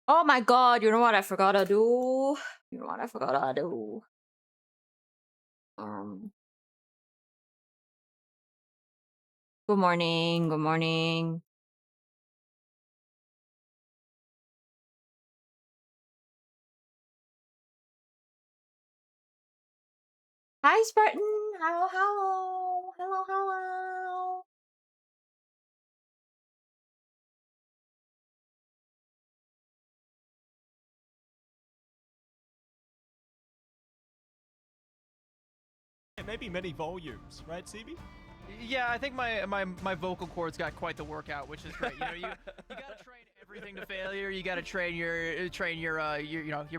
Oh my god, you know what I forgot to do? You know what I forgot to do? Um, Good morning, good morning. Hi, Spartan. Hello, hello. Hello, hello. Maybe many volumes, right, CB? Yeah, I think my vocal cords got quite the workout, which is great. You gotta train everything to failure. You gotta train your your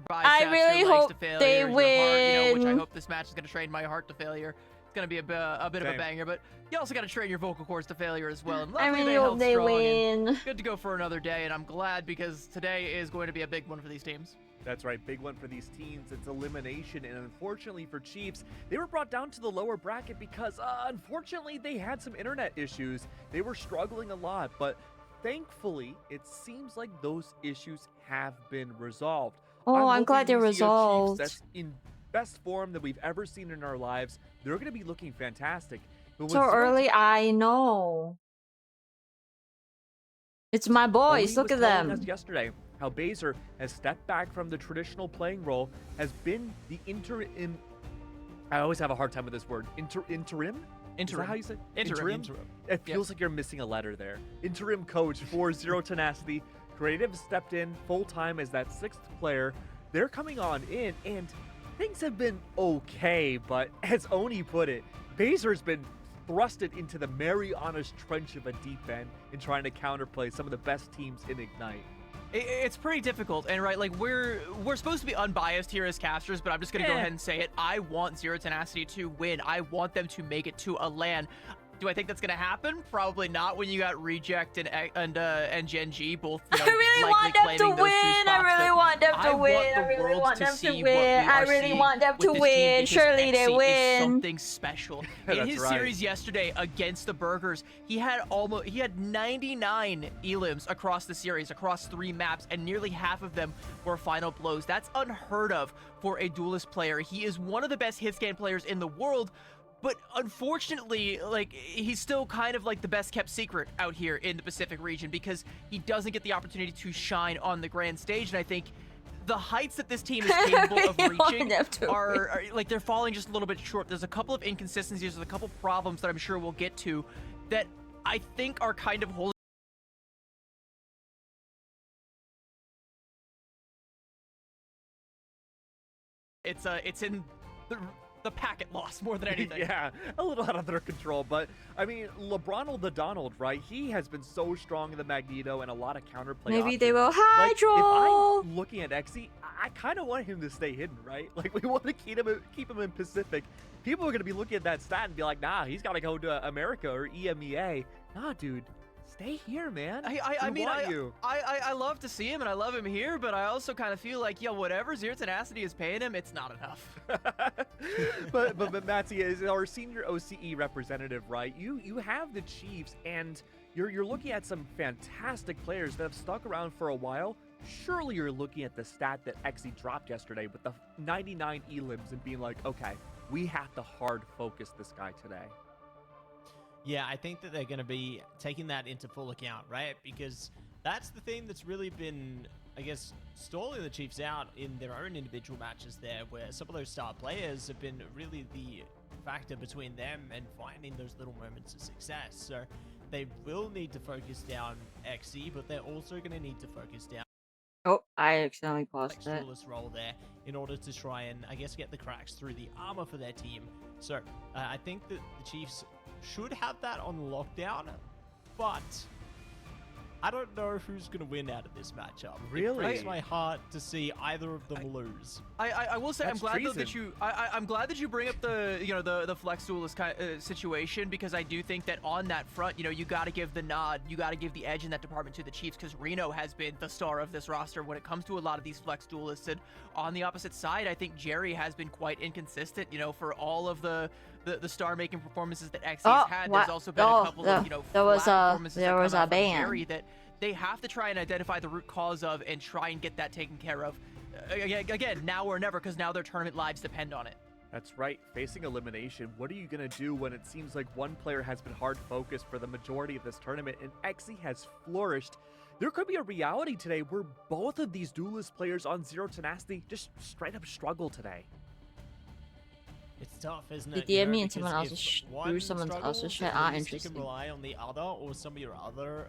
biceps, I really your legs hope to failure, they your heart. Which I win. hope this match is gonna train my heart to failure. It's gonna be a bit of a banger, but you also gotta train your vocal cords to failure as well. And I luckily really they hope held they strong win. and good to go for another day. And I'm glad because today is going to be a big one for these teams. That's right, big one for these teams. It's elimination, and unfortunately for Chiefs, they were brought down to the lower bracket because, unfortunately, they had some internet issues. They were struggling a lot, but thankfully, it seems like those issues have been resolved. Oh, I'm glad they're hoping we see a Chiefs resolved. that's in best form that we've ever seen in our lives. They're going to be looking fantastic. But So early, I know. It's my boys. Look at telling us them. yesterday how Baser has stepped back from the traditional playing role, has been the interim. I always have a hard time with this word. Interim? Is that how you say it? Interim. It feels like you're missing a letter there. Interim coach for Zero Tenacity. Creative stepped in full time as that sixth player. They're coming on in, and things have been okay, but as Oni put it, Baser's been thrusted into the Mariana's Trench of a deep end in trying to counterplay some of the best teams in Ignite. It's pretty difficult, and right, like we're supposed to be unbiased here as casters, but I'm just gonna go ahead and say it. I want Zero Tenacity to win. I want them to make it to a LAN. Do I think that's gonna happen? Probably not. When you got Reject and Gen G both, I really want them to win. I really want them to win. I really want them to win. I really want them to win. Surely they win. Something special. In his series yesterday against the Burgers, he had 99 elims across the series, across 3 maps, and nearly half of them were final blows. That's unheard of for a duelist player. He is one of the best hit scan players in the world. But unfortunately, like, he's still kind of like the best kept secret out here in the Pacific region because he doesn't get the opportunity to shine on the grand stage. And I think the heights that this team is capable of reaching are like, they're falling just a little bit short. There's a couple of inconsistencies, there's a couple problems that I'm sure we'll get to that I think are kind of holding. It's in the packet loss more than anything. Yeah, a little out of their control, but I mean, LeBronald the Donald, right? He has been so strong in the Magneto and a lot of counterplay. Maybe options. they will hydro. Like, if I'm looking at Xe, I kind of want him to stay hidden, right? Like, we want to keep him in Pacific. People are gonna be looking at that stat and be like, nah, he's got to go to America or EMEA. Nah, dude. Stay here, man. I love to see him and I love him here, but I also kind of feel like, yo, whatever Zero Tenacity is paying him, it's not enough. but Matsy is our senior OCE representative, right? You have the Chiefs, and you're looking at some fantastic players that have stuck around for a while. Surely you're looking at the stat that Xe dropped yesterday with the 99 elims and being like, okay, we have to hard focus this guy today. Yeah, I think that they're going to be taking that into full account, right? Because that's the thing that's really been, I guess, stalling the Chiefs out in their own individual matches there, where some of those star players have been really the factor between them and finding those little moments of success. So they will need to focus down Xe, but they're also going to need to focus down Oh, I accidentally paused it. role there in order to try and, I guess, get the cracks through the armor for their team. So I think that the Chiefs should have that on lockdown, but I don't know who's going to win out of this matchup. Really? It breaks my heart to see either of them lose. I will say, That's I'm glad though treason. that I'm glad that you bring up the flex duelist situation, because I do think that on that front, you got to give the nod, you got to give the edge in that department to the Chiefs, because Reno has been the star of this roster when it comes to a lot of these flex duelists. And on the opposite side, I think Jerry has been quite inconsistent. For all of the star-making performances that Xe has had, there's also been a couple of performances that come out from Jerry they have to try and identify the root cause of and try and get that taken care of. Again, now or never, because now their tournament lives depend on it. That's right. Facing elimination, what are you going to do when it seems like one player has been hard focused for the majority of this tournament and Xe has flourished? There could be a reality today where both of these duelist players on Zero Tenacity just straight up struggle today. It's tough, isn't The it? You know, DM and because someone if else's one through someone struggles, else's chat at are least you interesting. can rely on the other or some of your other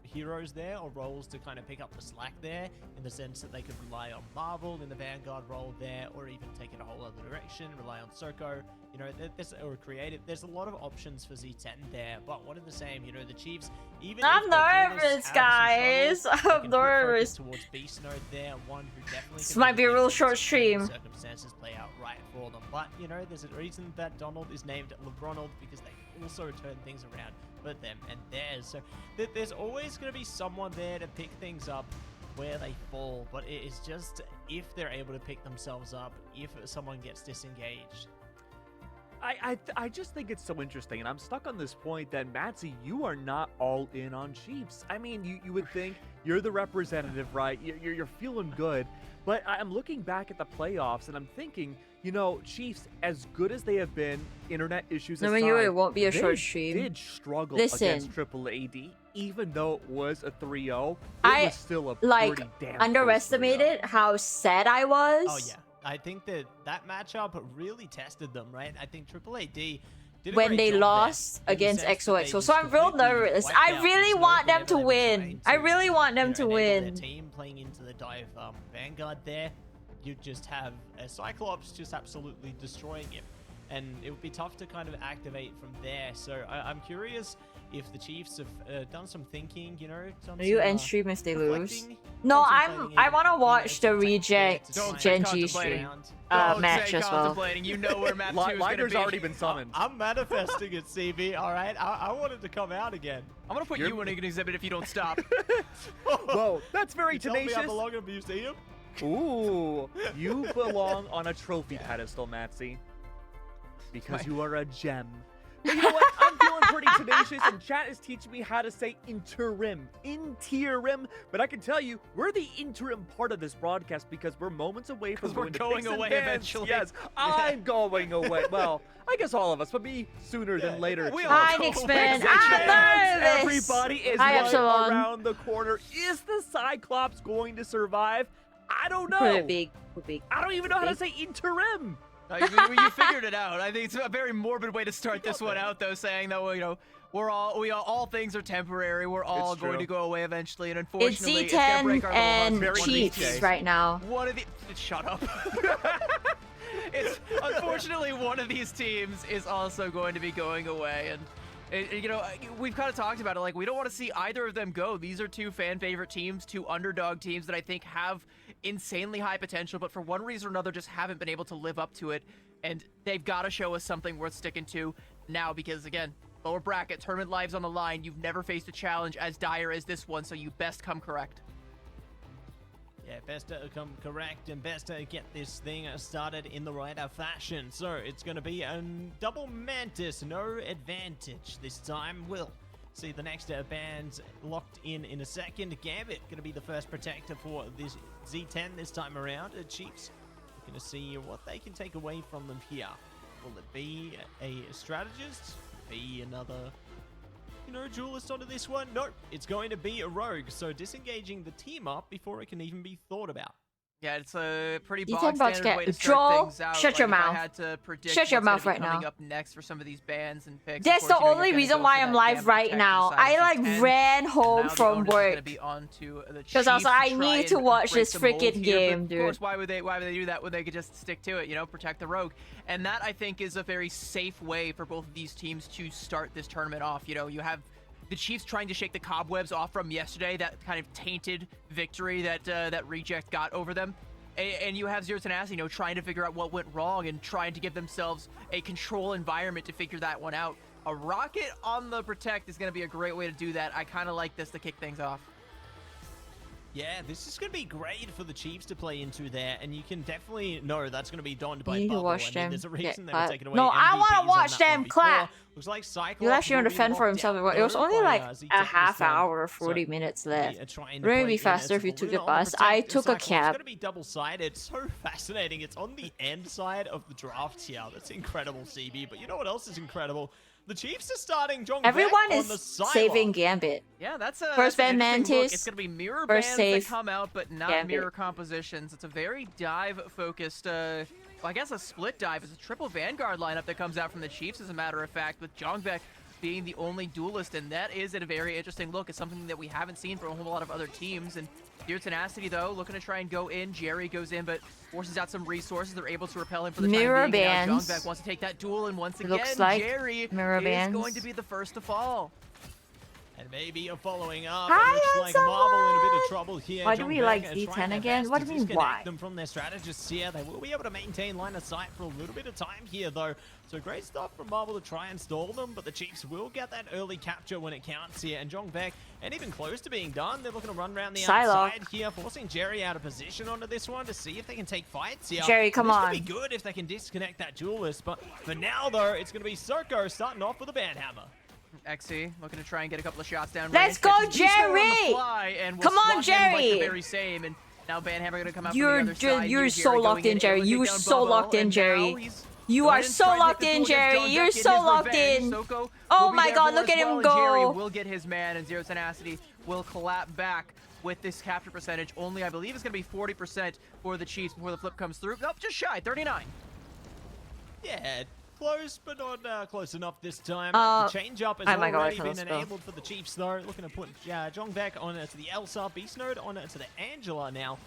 heroes there or roles to kind of pick up the slack there, in the sense that they could rely on Marvel in the Vanguard role there, or even take it a whole other direction, rely on xoxo, you know, or Creative. There's a lot of options for Z10 there, but one of the same, you know, the Chiefs, even I'm if the duelists nervous, have some guys. trouble, they I'm can put focus nervous. towards Beast Node there, one who definitely This can might be a really real get short things stream. when circumstances play out right for them. But, you know, there's a reason that Donald is named LeBronald, because they also turn things around for them and theirs. So there's always going to be someone there to pick things up where they fall, but it is just if they're able to pick themselves up, if someone gets disengaged. I just think it's so interesting, and I'm stuck on this point that, Matsy, you are not all in on Chiefs. I mean, you would think you're the representative, right? You're feeling good, but I'm looking back at the playoffs, and I'm thinking, you know, Chiefs, as good as they have been, internet issues aside, It won't be a they short stream. did struggle Listen. against Triple AD, even though it was a 3-0. It was still a like pretty damn close 3-0. underestimated how sad I was. Oh yeah, I think that matchup really tested them, right? I think Triple AD did a when great they job lost there, in the against sense that they XOXO. just So I'm real completely nervous. wiped I out really Beast Node want them to whenever they were win. trying I really want them to enable win. Their team playing into the dive Vanguard there, you just have a Cyclops just absolutely destroying him. And it would be tough to kind of activate from there. So I'm curious if the Chiefs have done some thinking, you know. Are you end stream if they lose? reflecting, No, contemplating I if, want to you know, watch it's the a tactic reject to try and Gen G contemplate stream around. Don't match say as well. contemplating. You know where map 2 is going to Liger's be. already been summoned. I'm manifesting it, CB. All right, I wanted to come out again. I'm going to put you in an exhibit if you don't stop. Whoa, that's very You tell me tenacious. I'm belong in a museum? Ooh, you belong on a trophy pedestal, Matsy. Because you are a gem. But you know what? I'm feeling pretty tenacious, and chat is teaching me how to say interim. Interim. But I can tell you, we're the interim part of this broadcast because we're moments away from we're going to away Picks and Bans. eventually. Yes, I'm going away. Well, I guess all of us, but me sooner than later. we Hi, all Nick's go man. away. I'm nervous. Everybody is Hi, right Epsilon. around the corner. Is the Cyclops going to survive? I don't know. Pretty big. Pretty big. I don't even know how to say interim. You figured it out. I think it's a very morbid way to start this one out, though, saying that, you know, all things are temporary. We're all It's going true. to go away eventually, and It's unfortunately, it's gonna break Z10 our little hearts. and Very Chiefs cliche. right now. One of the shut up. It's unfortunately one of these teams is also going to be going away, and you know, we've kind of talked about it. Like, we don't want to see either of them go. These are two fan favorite teams, two underdog teams that I think have insanely high potential, but for one reason or another, just haven't been able to live up to it. And they've got to show us something worth sticking to now, because again, lower bracket, tournament lives on the line. You've never faced a challenge as dire as this one, so you best come correct. Yeah, best to come correct and best to get this thing started in the right fashion. So it's going to be a double Mantis, no advantage this time. We'll see the next band locked in a second. Gambit going to be the first protector for this Z10 this time around. Chiefs going to see what they can take away from them here. Will it be a strategist? Be another, you know, duelist onto this one? Nope, it's going to be a rogue. So disengaging the team up before it can even be thought about. Yeah, it's a pretty You bog talk about standard way to Joel, start things out. shut your Like, if mouth. I had to predict Shut your what's mouth gonna be right coming now. up next for some of these bands and picks. That's Of the course, you know, only you're gonna reason go why for I'm that live Gambit right protector now. side I of like Z10. ran home Now the from onus is gonna work. be onto the Because I was Chiefs like, I to try need to and watch break this the mold freaking here, game, but dude. Of course, why would they do that when they could just stick to it, you know, protect the rogue? And that, I think, is a very safe way for both of these teams to start this tournament off. You know, you have the Chiefs trying to shake the cobwebs off from yesterday, that kind of tainted victory that that Reject got over them. And you have Zero Tenacity, you know, trying to figure out what went wrong and trying to give themselves a control environment to figure that one out. A rocket on the Protect is going to be a great way to do that. I kind of like this to kick things off. Yeah, this is going to be great for the Chiefs to play into there, and you can definitely know that's going to be donned by You need to Bubble. watch I them mean, there's a reason they get were clapped. taking away No, I MVPs want to on watch that them one before. clap. Looks like Cyclops You're actually will on the be fence for locked himself. out It was though only by, like as he a takes half this one. hour, So 40 minutes left. trying Wouldn't to play it be in faster it. if you So took Luna the on bus? protect. I took a Cyclops cab. going to be double-sided. So fascinating. It's on the end side of the draft here. That's incredible, CB. But you know what else is incredible? The Chiefs are starting Jong Everyone on the is sideline. saving Gambit. Yeah, that's a First that's an ban interesting look. Mantis, It's gonna be mirror first bands save that come out, but not Gambit. mirror compositions. It's a very dive-focused, well, I guess a split dive. It's a triple Vanguard lineup that comes out from the Chiefs, as a matter of fact, with Jongbek being the only duelist, and that is a very interesting look. It's something that we haven't seen from a whole lot of other teams, and Dear Tenacity, though, looking to try and go in. Jerry goes in, but forces out some resources. They're able to repel him for the Mirror time being. And now bands. Jongbek wants to take that duel, and once again, Looks like Jerry mirror is bands. going to be the first to fall. And maybe you're following up. Hi, It looks like Marvel in a bit of Handsome. trouble here. Why do we Jongbek like are D10 trying their again? best What to do you mean, disconnect why? them from their strategists here. They will be able to maintain line of sight for a little bit of time here, though. So great stuff from Marvel to try and stall them, but the Chiefs will get that early capture when it counts here. And Jongbek, and even close to being done, they're looking to run around the Psylocke. outside here, forcing Jerry out of position onto this one to see if they can take fights here. Jerry, come this on. could be good if they can disconnect that duelist, but for now, though, it's going to be Xoxo starting off with a banhammer. XC looking to try and get a couple of shots down. Let's range, go, catches Beast Mode on the Jerry! fly, and will Come on, slot him like the Jerry! very same. And now Banhammer gonna come out You're from the other side. you're Here, so Jerry locked going in, Jerry. able to You're take down so Bubble, locked in, and now Jerry. he's You going are in, so trying to locked get in, the duel Jerry. against You're Jongbek. It so is locked revenge. in. Xoxo Oh will be my there God, for look as at him well, and Jerry go. will get his man, and Zero Tenacity will clap back with this capture percentage. Only, I believe, it's going to be 40% for the Chiefs before the flip comes through. Nope, just shy, 39. Yeah, close, but not close enough this time. Uh, The change-up has oh my God, already I been fell spell. enabled for the Chiefs, though. Looking to put Jongbek on to the Elsa, Beast Node on to the Angela now.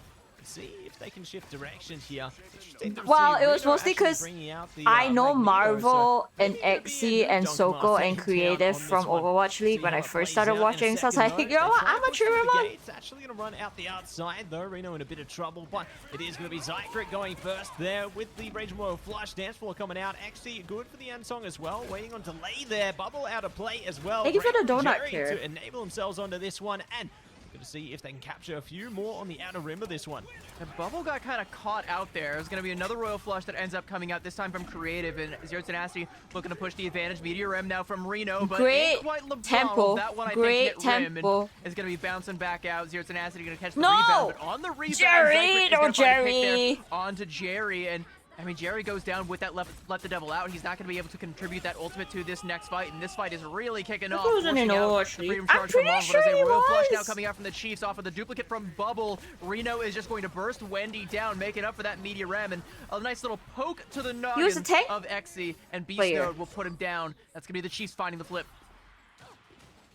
See if they can shift directions here. Interesting to Well, see it was Reno mostly actually 'cause bringing out the, I know Magneto, Marvel so and maybe it'll be a XC good and dunk Soko mark and taken Creative down on from this one. Overwatch League See when how I it first plays started out in a watching. So I was second, like, though. you know what? They try I'm to a push true through the Ramon. gates. Actually going to run out the outside, though. Reno in a bit of trouble, but it is going to be Zykrek going first there with the Rage Royal Flush. Dance floor coming out. XC good for the end song as well. Waiting on delay there. Bubble out of play as well. Thank you for the Great donut, Jerry Kira. to enable themselves onto this one, and good to see if they can capture a few more on the outer rim of this one. The Bubble got kind of caught out there. There's going to be another Royal Flush that ends up coming out, this time from Creative, and Zero Tenacity looking to push the advantage. Meteor M now from Reno, but Great ain't quite LeBron. tempo. That one, I Great think, hit rim tempo. and is going to be bouncing back out. Zero Tenacity going to catch the No! rebound, but on the rebound, Jerry, Zykrek is no, gonna find a pick Jerry. there onto Jerry, and I mean, Jerry goes down with that let the devil out. He's not going to be able to contribute that ultimate to this next fight, and this fight is really kicking off. It wasn't in forcing out Overwatch the League. Freedom I'm Charge from pretty Marvel. sure There's a he Royal Flush now was. coming out from the Chiefs off of the duplicate from Bubble. Reno is just going to burst Wendy down, making up for that Meteor Ram, and a nice little poke to the noggin a tank of XC, and Beast player. Node will put him down. That's going to be the Chiefs finding the flip.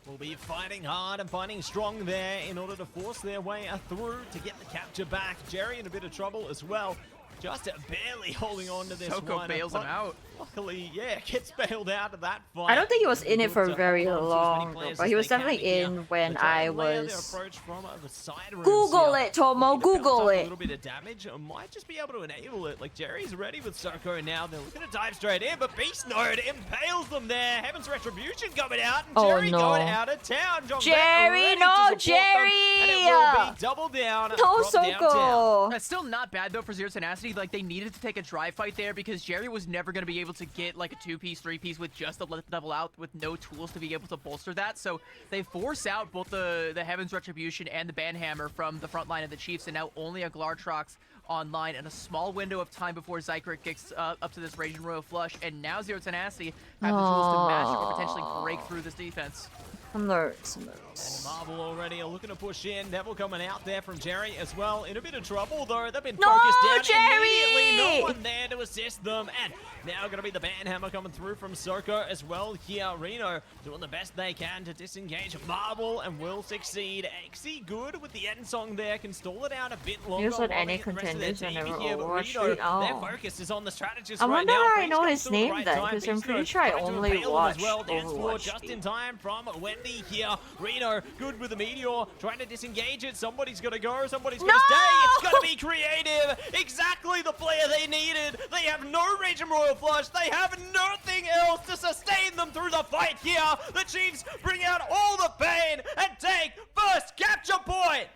Will be fighting hard and fighting strong there in order to force their way through to get the capture back. Jerry in a bit of trouble as well. Just barely holding on to this Soko one. bails him but out. Luckily, yeah, gets bailed out of that fight. I don't think he was in it for Good to very hold on to as many long, players but as he was they can definitely here. in when They try I and lay out their was. approach from the side rooms Google here. it, Tomo. Looking to build Google up A it. little bit of damage. Might just be able to enable it. Like Jerry's ready with Soko now. They're looking to dive straight in, but Beast Node impales them there. Heaven's Retribution coming out, and Oh, Jerry no. going out of town. Jongbek Jerry, ready no, to support them, and it will be double down. No, from downtown. Soko. That's still not bad, though, for Zero Tenacity. Like, they needed to take a dry fight there because Jerry was never going to be able to get, like, a 2-piece, 3-piece with just a level out with no tools to be able to bolster that. So they force out both the Heaven's Retribution and the Banhammer from the front line of the Chiefs, and now only a Glartrox online and a small window of time before Zykrek gets up to this Raging Royal Flush, and now Zero Tenacity have the tools to match or potentially break through this defense. Alerts. And Marvel already are looking to push in. Neville coming out there from Jerry as well. In a bit of trouble, though. They've been No, focused down Jerry! immediately. No one there to assist them. And now going to be the Banhammer coming through from Soko as well here. Reno doing the best they can to disengage Marvel and will succeed. XC good with the end song there. Can stall it out a bit longer. Use on while any they get the rest of their contenders team whenever here, but Overwatch Reno, League. Oh. their focus is on the strategist I right wonder now. how I Freeze know comes his through at the name right then, time. 'cause I'm Beast pretty Node sure I trying to only impale them as watched well. Dance floor Overwatch just League. in time from Wendy here. Reno good with the Meteor, trying to disengage it. Somebody's gonna go, somebody's gonna No! stay. It's gonna be Creative. Exactly the player they needed. They have no Raging Royal Flush. They have nothing else to sustain them through the fight here. The Chiefs bring out all the pain and take first capture point.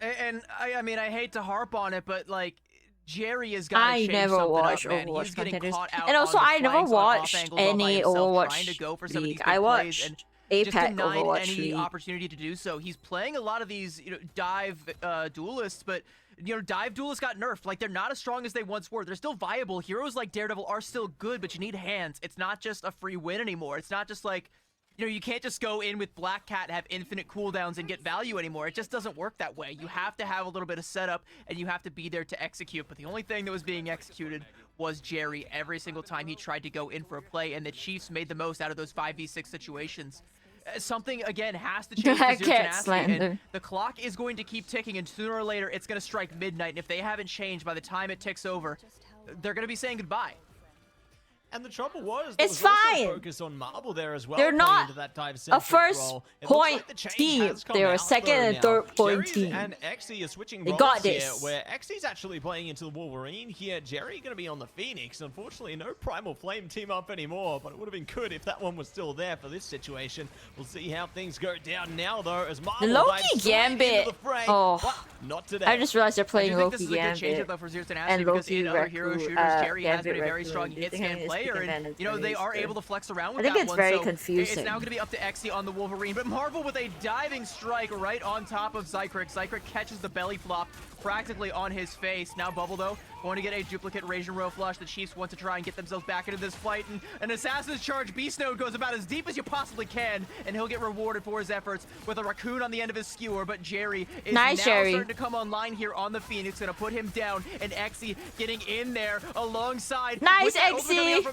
And I mean, I hate to harp on it, but like Jerry is gonna I change never something watched up, man. Overwatch He's getting contenders. caught out And also, on the I never flanks, on off watched angles all by any himself, Overwatch trying to go for some of these League. big I plays watched and just APAC denied Overwatch any League. opportunity to do so. He's playing a lot of these, dive duelists, but dive duelists got nerfed. Like, they're not as strong as they once were. They're still viable. Heroes like Daredevil are still good, but you need hands. It's not just a free win anymore. It's not just like, you can't just go in with Black Cat and have infinite cooldowns and get value anymore. It just doesn't work that way. You have to have a little bit of setup, and you have to be there to execute. But the only thing that was being executed was Jerry every single time he tried to go in for a play, and the Chiefs made the most out of those 5v6 situations. Something, again, has to change for Zero Tenacity, and the clock is going to keep ticking, and sooner or later, it's going to strike midnight, and if they haven't changed by the time it ticks over, they're going to be saying goodbye. And the trouble was, it's there was fine. Also focus on Marble there as well. They're not that a first point team. They're a second and third point team. And Xe are switching they roles got here, this. where Xe's actually playing into the Wolverine here. Jerry going to be on the Phoenix. Unfortunately, no Primal Flame team up anymore, but it would have been good if that one was still there for this situation. We'll see how things go down now, though, as Marble Loki Gambit. Oh, not today. I just realized they're playing Loki Gambit. This is a good change up for Zero Tenacity because in other hero shooters, Jerry has been a very strong hit-scan player, and they are able to flex around with that one. I think it's very confusing. It's now going to be up to Xe on the Wolverine, but Marvel with a diving strike right on top of Zykrix. Zykrix catches the belly flop practically on his face. Now Bubble, though, going to get a duplicate Rage and Row flush. The Chiefs want to try and get themselves back into this fight, and an Assassin's Charge Beast Node goes about as deep as you possibly can, and he'll get rewarded for his efforts with a Raccoon on the end of his skewer, but Jerry is now starting to come online here on the Phoenix, gonna put him down, and Xe getting in there alongside. Nice, Xe!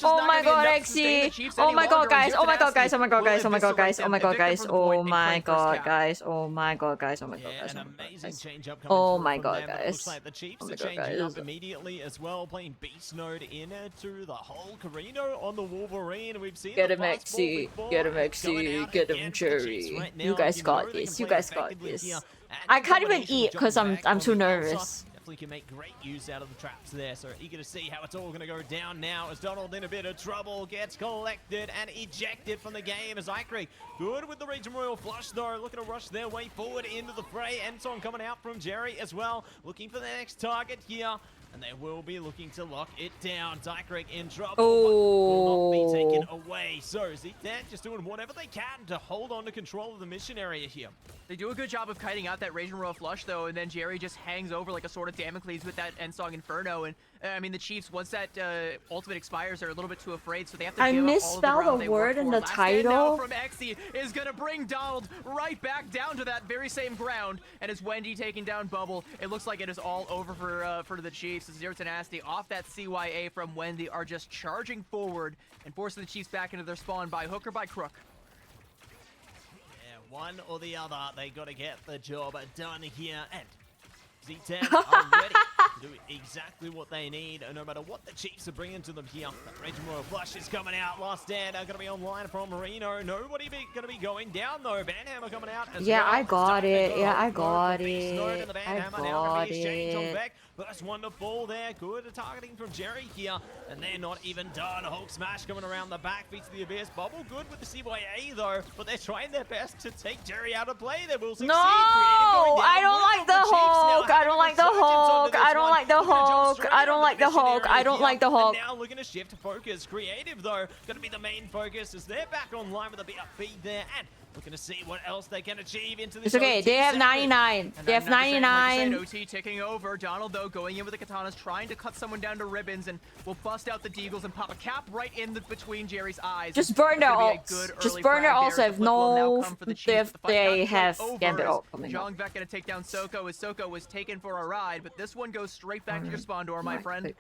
Oh my god, Xe! Oh my god, guys! Oh my god, guys! Oh my god, guys! Oh my god, guys! Oh my god, guys! Oh my god, guys! Oh my god, guys! Oh my god, guys! An amazing change up oh my god, guys! Looks like the Chiefs are changing up immediately as well, playing Beast Node into the whole Carino on the Wolverine. We've seen get him, Xe. Get him, Xe. Get him, Jerry. You guys got this. You guys got this. I can't even eat because I'm too nervous. Definitely can make great use out of the traps there, so eager to see how it's all going to go down now as Donald in a bit of trouble gets collected and ejected from the game as Zykrix good with the Region Royal flush though, looking to rush their way forward into the fray. Enson coming out from Jerry as well, looking for the next target here. And they will be looking to lock it down. Zykrix in trouble, will not be taken away. So Z10 just doing whatever they can to hold on to control of the mission area here. They do a good job of kiting out that Rage and Royal flush, though, and then Jerry just hangs over like a sword of Damocles with that Ensong Inferno. And I mean, the Chiefs, once that ultimate expires, are a little bit too afraid, so they have to give up all of the ground they misspelled a word in the title. From Xe is going to bring Donald right back down to that very same ground, and it's Wendy taking down Bubble. It looks like it is all over for the Chiefs. Zero Tenacity off that CYA from Wendy are just charging forward and forcing the Chiefs back into their spawn by hook or by crook. Yeah, one or the other. They got to get the job done here. And Z10 are ready to do exactly what they need, no matter what the Chiefs are bringing to them here. That Raging Royal flush is coming out. Last stand are going to be online from Marino. Nobody going to be going down, though. Banhammer coming out as well. I got it. Yeah, I got it. I got it. First one to fall there. Good targeting from Jerry here. And they're not even done. Hulk Smash coming around the back. Beats the Abyss. Bubble good with the CYA, though. But they're trying their best to take Jerry out of play. They will succeed. No! I don't like the Hulk. I don't like the Hulk. I don't like the Hulk. I don't like the Hulk. I don't like the Hulk. Now looking to shift focus. Creative, though, going to be the main focus as they're back online with a bit of feed there. And looking to see what else they can achieve into this. It's okay. They have 99. They have 99. Like OT ticking over. Donald, though, going in with the katanas, trying to cut someone down to ribbons, and will bust out the deagles and pop a cap right in between Jerry's eyes. Just burn their ults. Just burn their ults. Have no. They have Gambit ult coming. Jong Beck gonna take down Xoxo as Xoxo was taken for a ride, but this one goes straight back to your spawn door, my friend.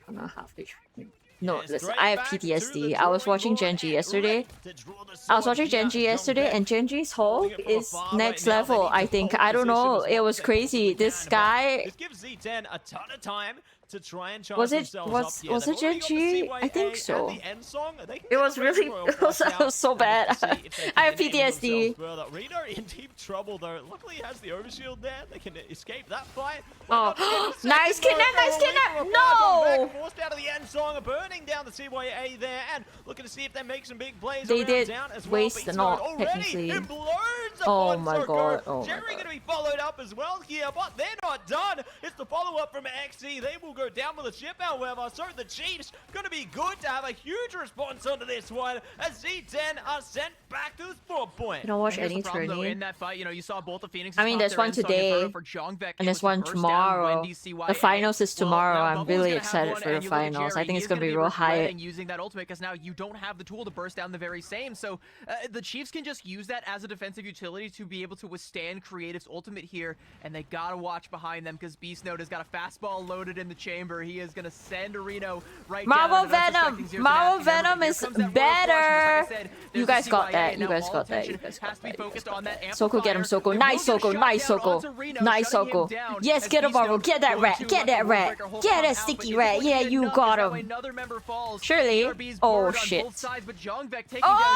No, listen, I have PTSD. I was watching Genji yesterday. And Genji's Hulk is next level, I think. I don't know. It was crazy. This guy... This gives Z10 a ton of time to try and charge Was it themselves up here. was They've it already got the GG? I CYA think and so. the end song. They can It get was the really Royal it was, Flush it was so out, and bad. see if they I have can enable PTSD. themselves further. Reno in deep trouble though. Luckily he has the overshield there. They can escape that fight. Oh, nice kidnap, nice kidnap! No! Forced out of the end song, burning down the CYA there, and looking to see if they make some big plays They around did down as well. waste Beast the knock, mode already technically. implodes Oh upon my Soko. god, oh my Jerry god. gonna be followed up as well here, but they're not done. It's the follow-up from XE. They will go down with a chip, however, so the Chiefs gonna be good to have a huge response onto this one as Z10 are sent back to the spawn point. I don't watch Here's any the problem, though, tourney. in that fight, you saw both the Phoenixes. I mean, pop there's their one end song today, Inferno for Jongvek. and there's It was one the first down, tomorrow. Wendy, CYA. The finals is tomorrow. Well, I'm Bubble's really gonna have excited one, for and the you look at finals. I Jerry, think it's he's gonna be be real hype. regretting using that ultimate because now you don't have the tool to burst down the very same. So the Chiefs can just use that as a defensive utility to be able to withstand Creative's ultimate here, and they gotta watch behind them because Beast Node has got a fastball loaded in the chamber. He is gonna send Reno right Marvel down. Venom! Marvel Venom is better! You guys got that. You guys got that. You guys got that. Soko, get him, Soko. Nice, Soko. Nice, Soko. Nice, Soko. Yes, get a Marvel. Get that rat. Get that rat. Get that sticky rat. Yeah, you got him. Surely. Oh, shit. Oh,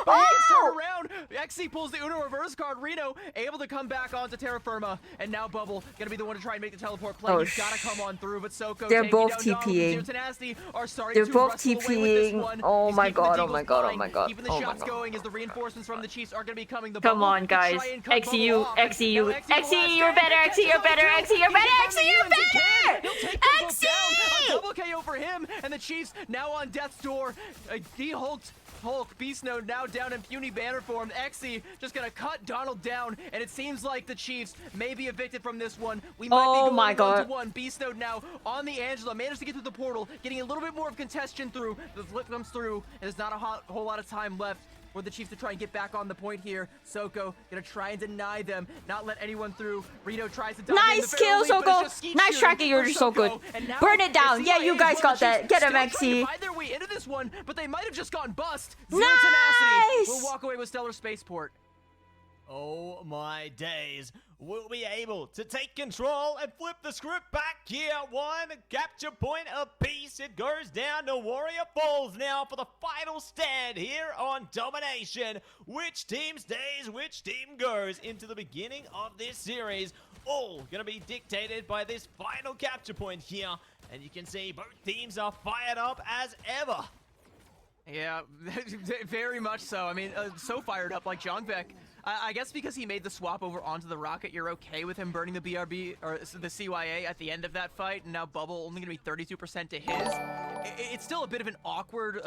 Oh! XC pulls the Uno reverse card. Reno able to come back onto Terra Firma, and now Bubble gonna be the one to try and make the teleport play. Oh, He's gotta come on through, but Soko they're taking both down Donald and TPing. Zero Tenacity are starting They're to both wrestle away with this TPing. one. Oh He's my keeping the god, oh Deagles my god, oh flying, my god. keeping the Oh my shots god. going as the reinforcements from the Chiefs are gonna be coming. The Come Bubble on, to guys. try and cut XE, Bubble you, off. XE, you, Now XE XE, you're better, XE, you're better, XE, you're better, XE, you're better! He'll take them both down. A XE! double KO for him, and the Chiefs now on death's door. Hulk, Beast Node now down in puny banner form. XE just gonna cut Donald down, and it seems like the Chiefs may be evicted from this one. We might be Oh going my god. 1-1. Beast Node now on the Angela, managed to get through the portal, getting a little bit more of congestion through. The flip comes through, and there's not a whole lot of time left for the Chiefs to try and get back on the point here. Soko gonna try and deny them, not let anyone through. Reno tries to dive in. Nice kill, Soko. Nice tracking. You're so good. Burn it down. Yeah, you guys got that. Get him, XE. Find their way into this one, but they might have just gone bust. Nice! Tenacity will walk away with Stellar Spaceport. Oh my days. We'll be able to take control and flip the script back here. One capture point apiece. It goes down to Warrior Falls now for the final stand here on Domination. Which team stays, which team goes into the beginning of this series. All going to be dictated by this final capture point here. And you can see both teams are fired up as ever. Yeah, very much so. I mean, so fired up like Jongvek. I guess because he made the swap over onto the rocket, you're okay with him burning the BRB or the CYA at the end of that fight, and now Bubble only gonna be 32% to his. It's still a bit of an awkward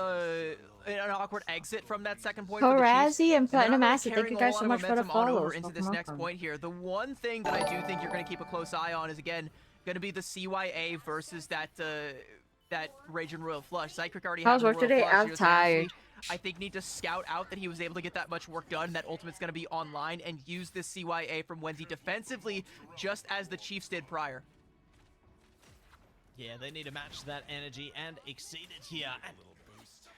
exit from that second point. for the Chiefs. Horazi and They're not Platinum really Acid, thank carrying you a guys whole so lot much of for the momentum on over follows. into this next point here. The one thing that I do think you're gonna keep a close eye on is again gonna be the CYA versus that Raging Royal Flush. Zycrick already How's had the work Royal today? Flush. I'm He was tired. nasty. I think need to scout out that he was able to get that much work done. That ultimate's going to be online and use this CYA from Wendy defensively, just as the Chiefs did prior. Yeah, they need to match that energy and exceed it here. And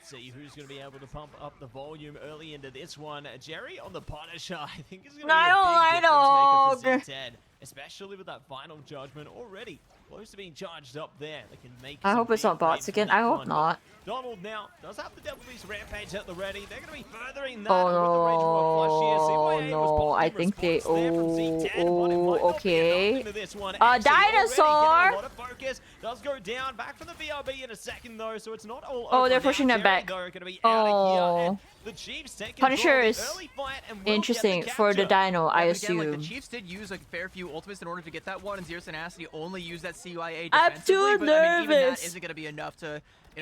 see who's going to be able to pump up the volume early into this one. Jerry on the Punisher, I think is going to be a big difference maker for Z10, especially with that final judgment already close to being charged up there. They can make. I some hope it's big not bots plays again. from I that hope one. not. Donald now does have the Devil Beast Rampage at the ready. They're going to be furthering that Oh with the Rage Royal Flush here. CYA no, was I positive think they. response there from Z10, but it might not be Okay. enough into this one. A Actually, already dinosaur! getting a lot of focus. Does go down. Back from the BRB in a second though, so it's not all Oh, over they're now. pushing them Jerry, back. though, are gonna be out of here, Oh. and the Chiefs take Punisher control of is the early fight and will get interesting the for the capture. dino, I But again, like, assume. the Chiefs did use a fair few ultimates in order to get that one, and Zero Tenacity only used that CYA I'm defensively. too but, I mean, even that nervous. isn't going to be enough to,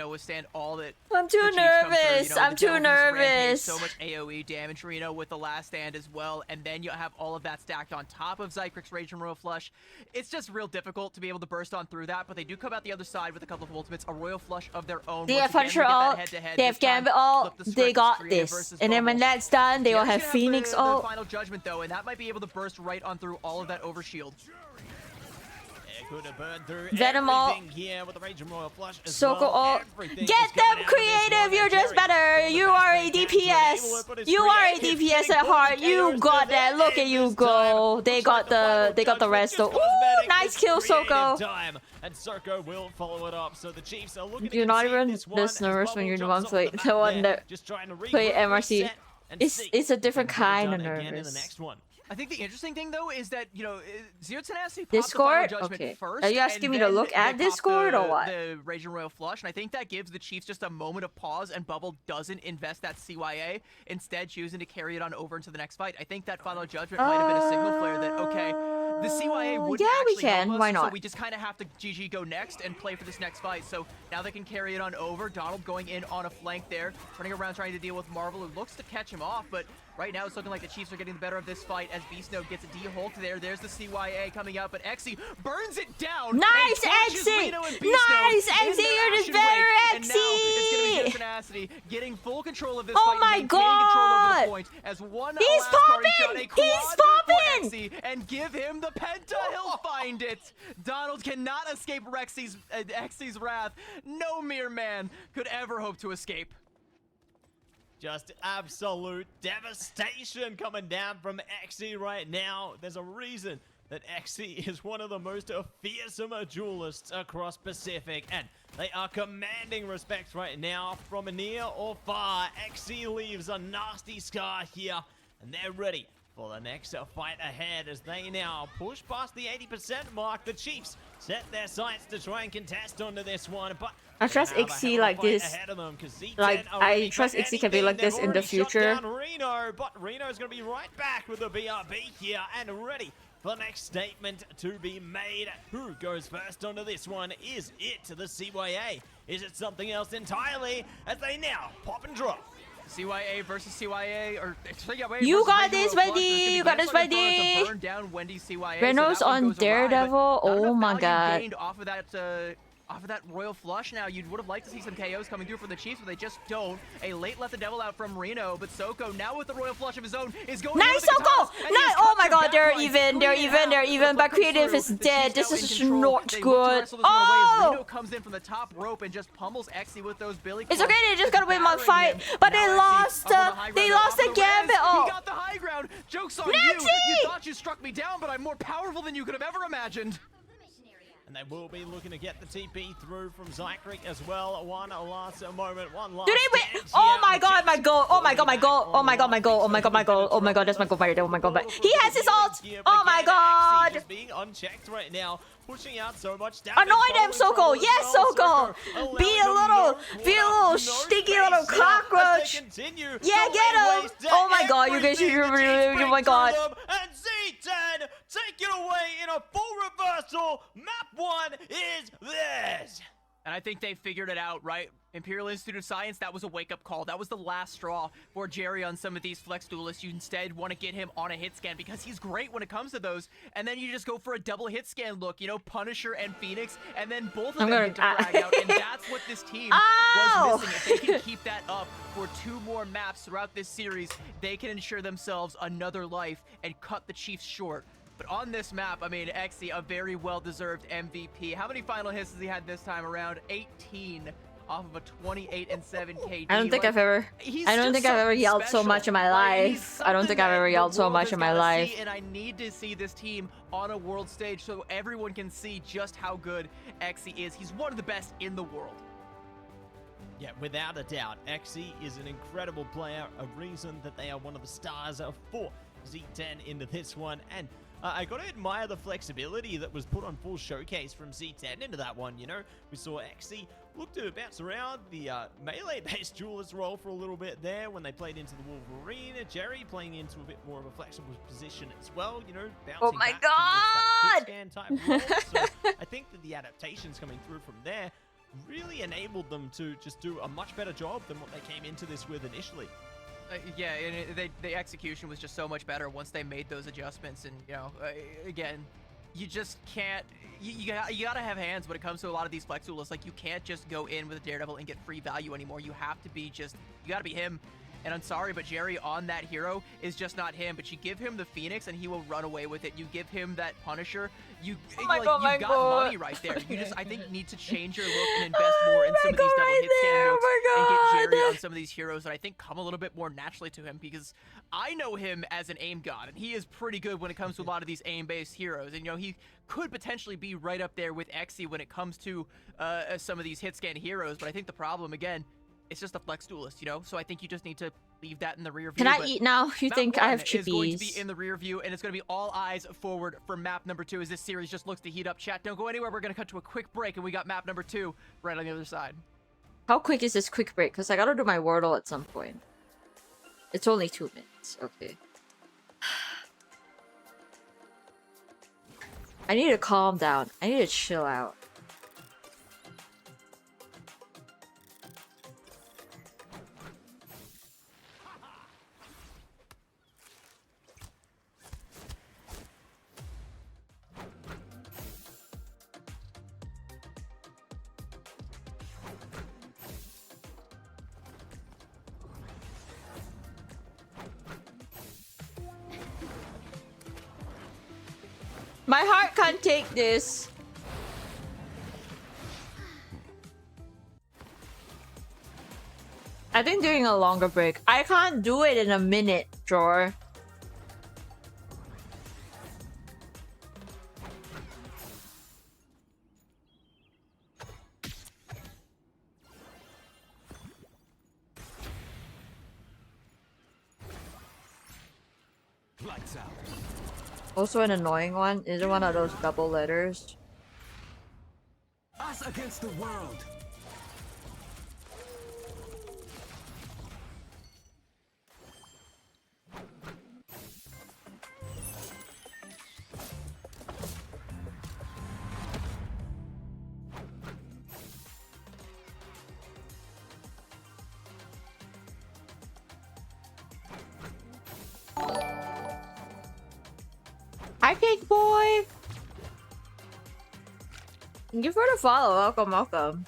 withstand all that. I'm too the Chiefs come through. nervous. You know, I'm the too Devil Beast Rampage, nervous. So much AoE damage, Reno, with the last stand as well, and then you have all of that stacked on top of Zycrick's Rage and Royal Flush. It's just real difficult to be able to burst on through that, but they do come out the other side with a couple of ultimates, a Royal Flush of their own. They Once have again, Punisher we get that ult, head-to-head. they have This time, Gambit ult, flip the they script, got it's Creative this. versus And then when Bubble. that's done, they will Yeah, have he's gonna Phoenix the ult. final judgment though, and that might be able to burst right on through all of that overshield. could have burned through Venom ult. everything here with the Raging Royal Flush as xoxo well. ult. Everything Get is coming them out of this creative. one, You're and just Jerry better. doing the You best are they a can to enable DPS. it, but it's You are a creative. DPS Getting at heart. full You KOs got to that. the Look at end you this go. time. They Looks got like final the judgment rest. just Ooh, cosmetic. nice It's kill, creative xoxo. time, and xoxo will follow it up. So the Chiefs are looking to You're not concede even this one this as nervous Bubble when you're the jumps one off play the the map one there, that just trying to play regroup, MRC. reset, and see It's a if different they can get it kind of done again in the nervous. next one. I think the interesting thing though is that Zero Tenacity popped Discord? the Final Judgment Okay. first. Are you asking and me to then look they at popped Discord or what? The Raging Royal Flush, and I think that gives the Chiefs just a moment of pause, and Bubble doesn't invest that CYA, instead choosing to carry it on over into the next fight. I think that Final Judgment might have been a signal flare that okay, the CYA wouldn't yeah, we actually help can. us, Why so not? we just kind of have to GG go next and play for this next fight. So now they can carry it on over. Donald going in on a flank there, turning around trying to deal with Marvel, who looks to catch him off, but right now it's looking like the Chiefs are getting the better of this fight as Beast Node gets a D-Hulk there. There's the CYA coming out, but Exy burns it down. Nice, and torches Exy! Reno and Beast Nice, Node in Exy! their You're just Ashen better, Wake. And now it's gonna be Exy! Zero Tenacity getting full control of this Oh fight, my and maintaining control over God! the point as one He's last party shot, popping! a quad He's for popping! Exy, and give him the penta. He'll find it. Donald cannot escape Exy's wrath. No mere man could ever hope to escape. Just absolute devastation coming down from Exy right now. There's a reason that Exy is one of the most fearsome duelists across Pacific, and they are commanding respect right now from near or far. Exy leaves a nasty scar here, and they're ready for the next fight ahead as they now push past the 80% mark. The Chiefs set their sights to try and contest onto this one, but I trust they have a Ixie hell of a like fight this. ahead of them, 'cause Z10 Like, are I ready for trust Ixie can be anything. like this They've in the already shut future. down Reno, but Reno's going to be right back with the BRB here and ready for the next statement to be made. Who goes first onto this one? Is it the CYA? Is it something else entirely as they now pop and drop? CYA versus CYA, or CYA You versus got Raging this, Royal Flush. Wendy. There's gonna be You got this this, one in front Wendy. to burn down Wendy's CYA, so Renault's that one on goes awry, Daredevil. but not Oh enough my value God. gained off of that Royal Flush. Now, you would have liked to see some KOs coming through for the Chiefs, but they just don't. A late let the devil out from Reno, but xoxo, now with the Royal Flush of his own, is going in Nice, with the xoxo! katana, and he Nice! has Oh cut my their God, they're backlines. even, they're Clean it even, they're out. even, The but flip comes Creative through. is The dead. Chiefs This now is in control. not They look to good. wrestle this one away as Reno Oh! comes in from the top rope and just pummels Exy with those billy It's clubs, okay, they just gotta win one battering fight, him. but Now they Exy lost, up on the high they ground, lost off the the res. gambit. He Oh, got the high ground. Joke's on Nancy! you. You thought you struck me down, but I'm more powerful than you could have ever imagined. And they will be looking to get the TP through from Zykrek as well. One last moment, one last do they win? stand Oh here. my God, my The goal! Oh Chiefs my God, my will be goal! back Oh my God, my on goal! the Oh my God, my goal! Oh my God, that's my goal right there! Oh my God! He has his ult! Oh my God! Just being unchecked right now, pushing out so much Annoy damage. them, xoxo! Yes, xoxo! Be a little stinky little cockroach! Yeah, get him! Oh my God, you guys should. Oh my God! And Z10 take it away in a full reversal. Map 1 is theirs. And I think they figured it out, right? Imperial Institute of Science, that was a wake-up call. That was the last straw for Jerry on some of these flex duelists. You instead want to get him on a hit scan because he's great when it comes to those. And then you just go for a double hit scan look, you know, Punisher and Phoenix, and then both of them get to frag out. And that's what this team was missing. If they can keep that up for 2 more maps throughout this series, they can ensure themselves another life and cut the Chiefs short. But on this map, I mean, Exy, a very well-deserved MVP. How many final hits has he had this time around? 18 off of a 28-7 KD. I don't think I've ever. He's I don't just think I've ever something yelled so special. much in my Like, he's life. I don't something think I've that ever the yelled so world much has in my gotta life. see, and I need to see this team on a world stage so everyone can see just how good Exy is. He's one of the best in the world. Yeah, without a doubt, Exy is an incredible player, a reason that they are one of the stars for Z10 into this one, and I gotta admire the flexibility that was put on full showcase from Z10 into that one, you know? We saw Exy look to bounce around the melee-based duelist role for a little bit there when they played into the Wolverine. Jerry playing into a bit more of a flexible position as well, you know, bouncing my back towards that God! hit scan type role. So I think that the adaptations coming through from there really enabled them to just do a much better job than what they came into this with initially. Yeah, and the execution was just so much better once they made those adjustments. And, you know, again, you just can't... You gotta have hands when it comes to a lot of these flex duelists. Like, you can't just go in with a Daredevil and get free value anymore. You have to be just... You gotta be him. And I'm sorry, but Jerry on that hero is just not him. But you give him the Phoenix and he will run away with it. You give him that Punisher, you've got money right there. You just, I think, need to change your look and invest more in some of these double hit scan looks and get Jerry on some of these heroes that I think come a little bit more naturally to him, because I know him as an aim god, and he is pretty good when it comes to a lot of these aim-based heroes. And, you know, he could potentially be right up there with Xe when it comes to some of these hit scan heroes. But I think the problem, again, it's just a flex duelist, you know? So I think you just need to leave that in the rear view. Can I eat now? You think I have chippies? Is going to be in the rear view, and it's going to be all eyes forward for map number 2 as this series just looks to heat up. Chat, don't go anywhere. We're going to cut to a quick break, and we got map number 2 right on the other side. How quick is this quick break? Because I gotta do my wordle at some point. It's only 2 minutes. Okay. I need to calm down. I need to chill out. My heart can't take this. I think doing a longer break. I can't do it in a minute, Jor. Lights out. Also an annoying one. Is it one of those double letters? Us against the world. Hi, Cake Boy! Thank you for the follow. Welcome, welcome.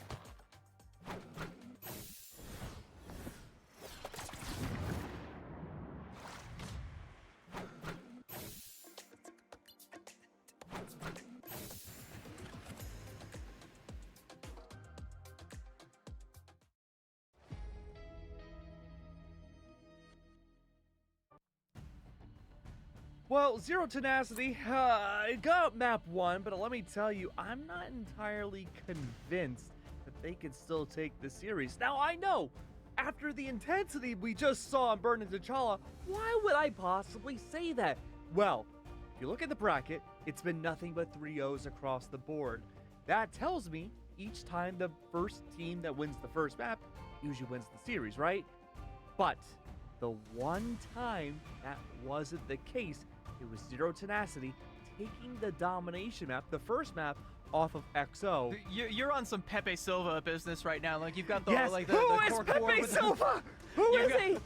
Well, Zero Tenacity, it got map 1, but let me tell you, I'm not entirely convinced that they can still take the series. Now, I know, after the intensity we just saw on Burn and T'Challa, why would I possibly say that? Well, if you look at the bracket, it's been nothing but 3-0s across the board. That tells me each time the first team that wins the first map usually wins the series, right? But the one time that wasn't the case, it was Zero Tenacity taking the domination map, the first map, off of XO. You're on some Pepe Silva business right now. Like, you've got the Yes, like who the is core Pepe with Silva? Who is he?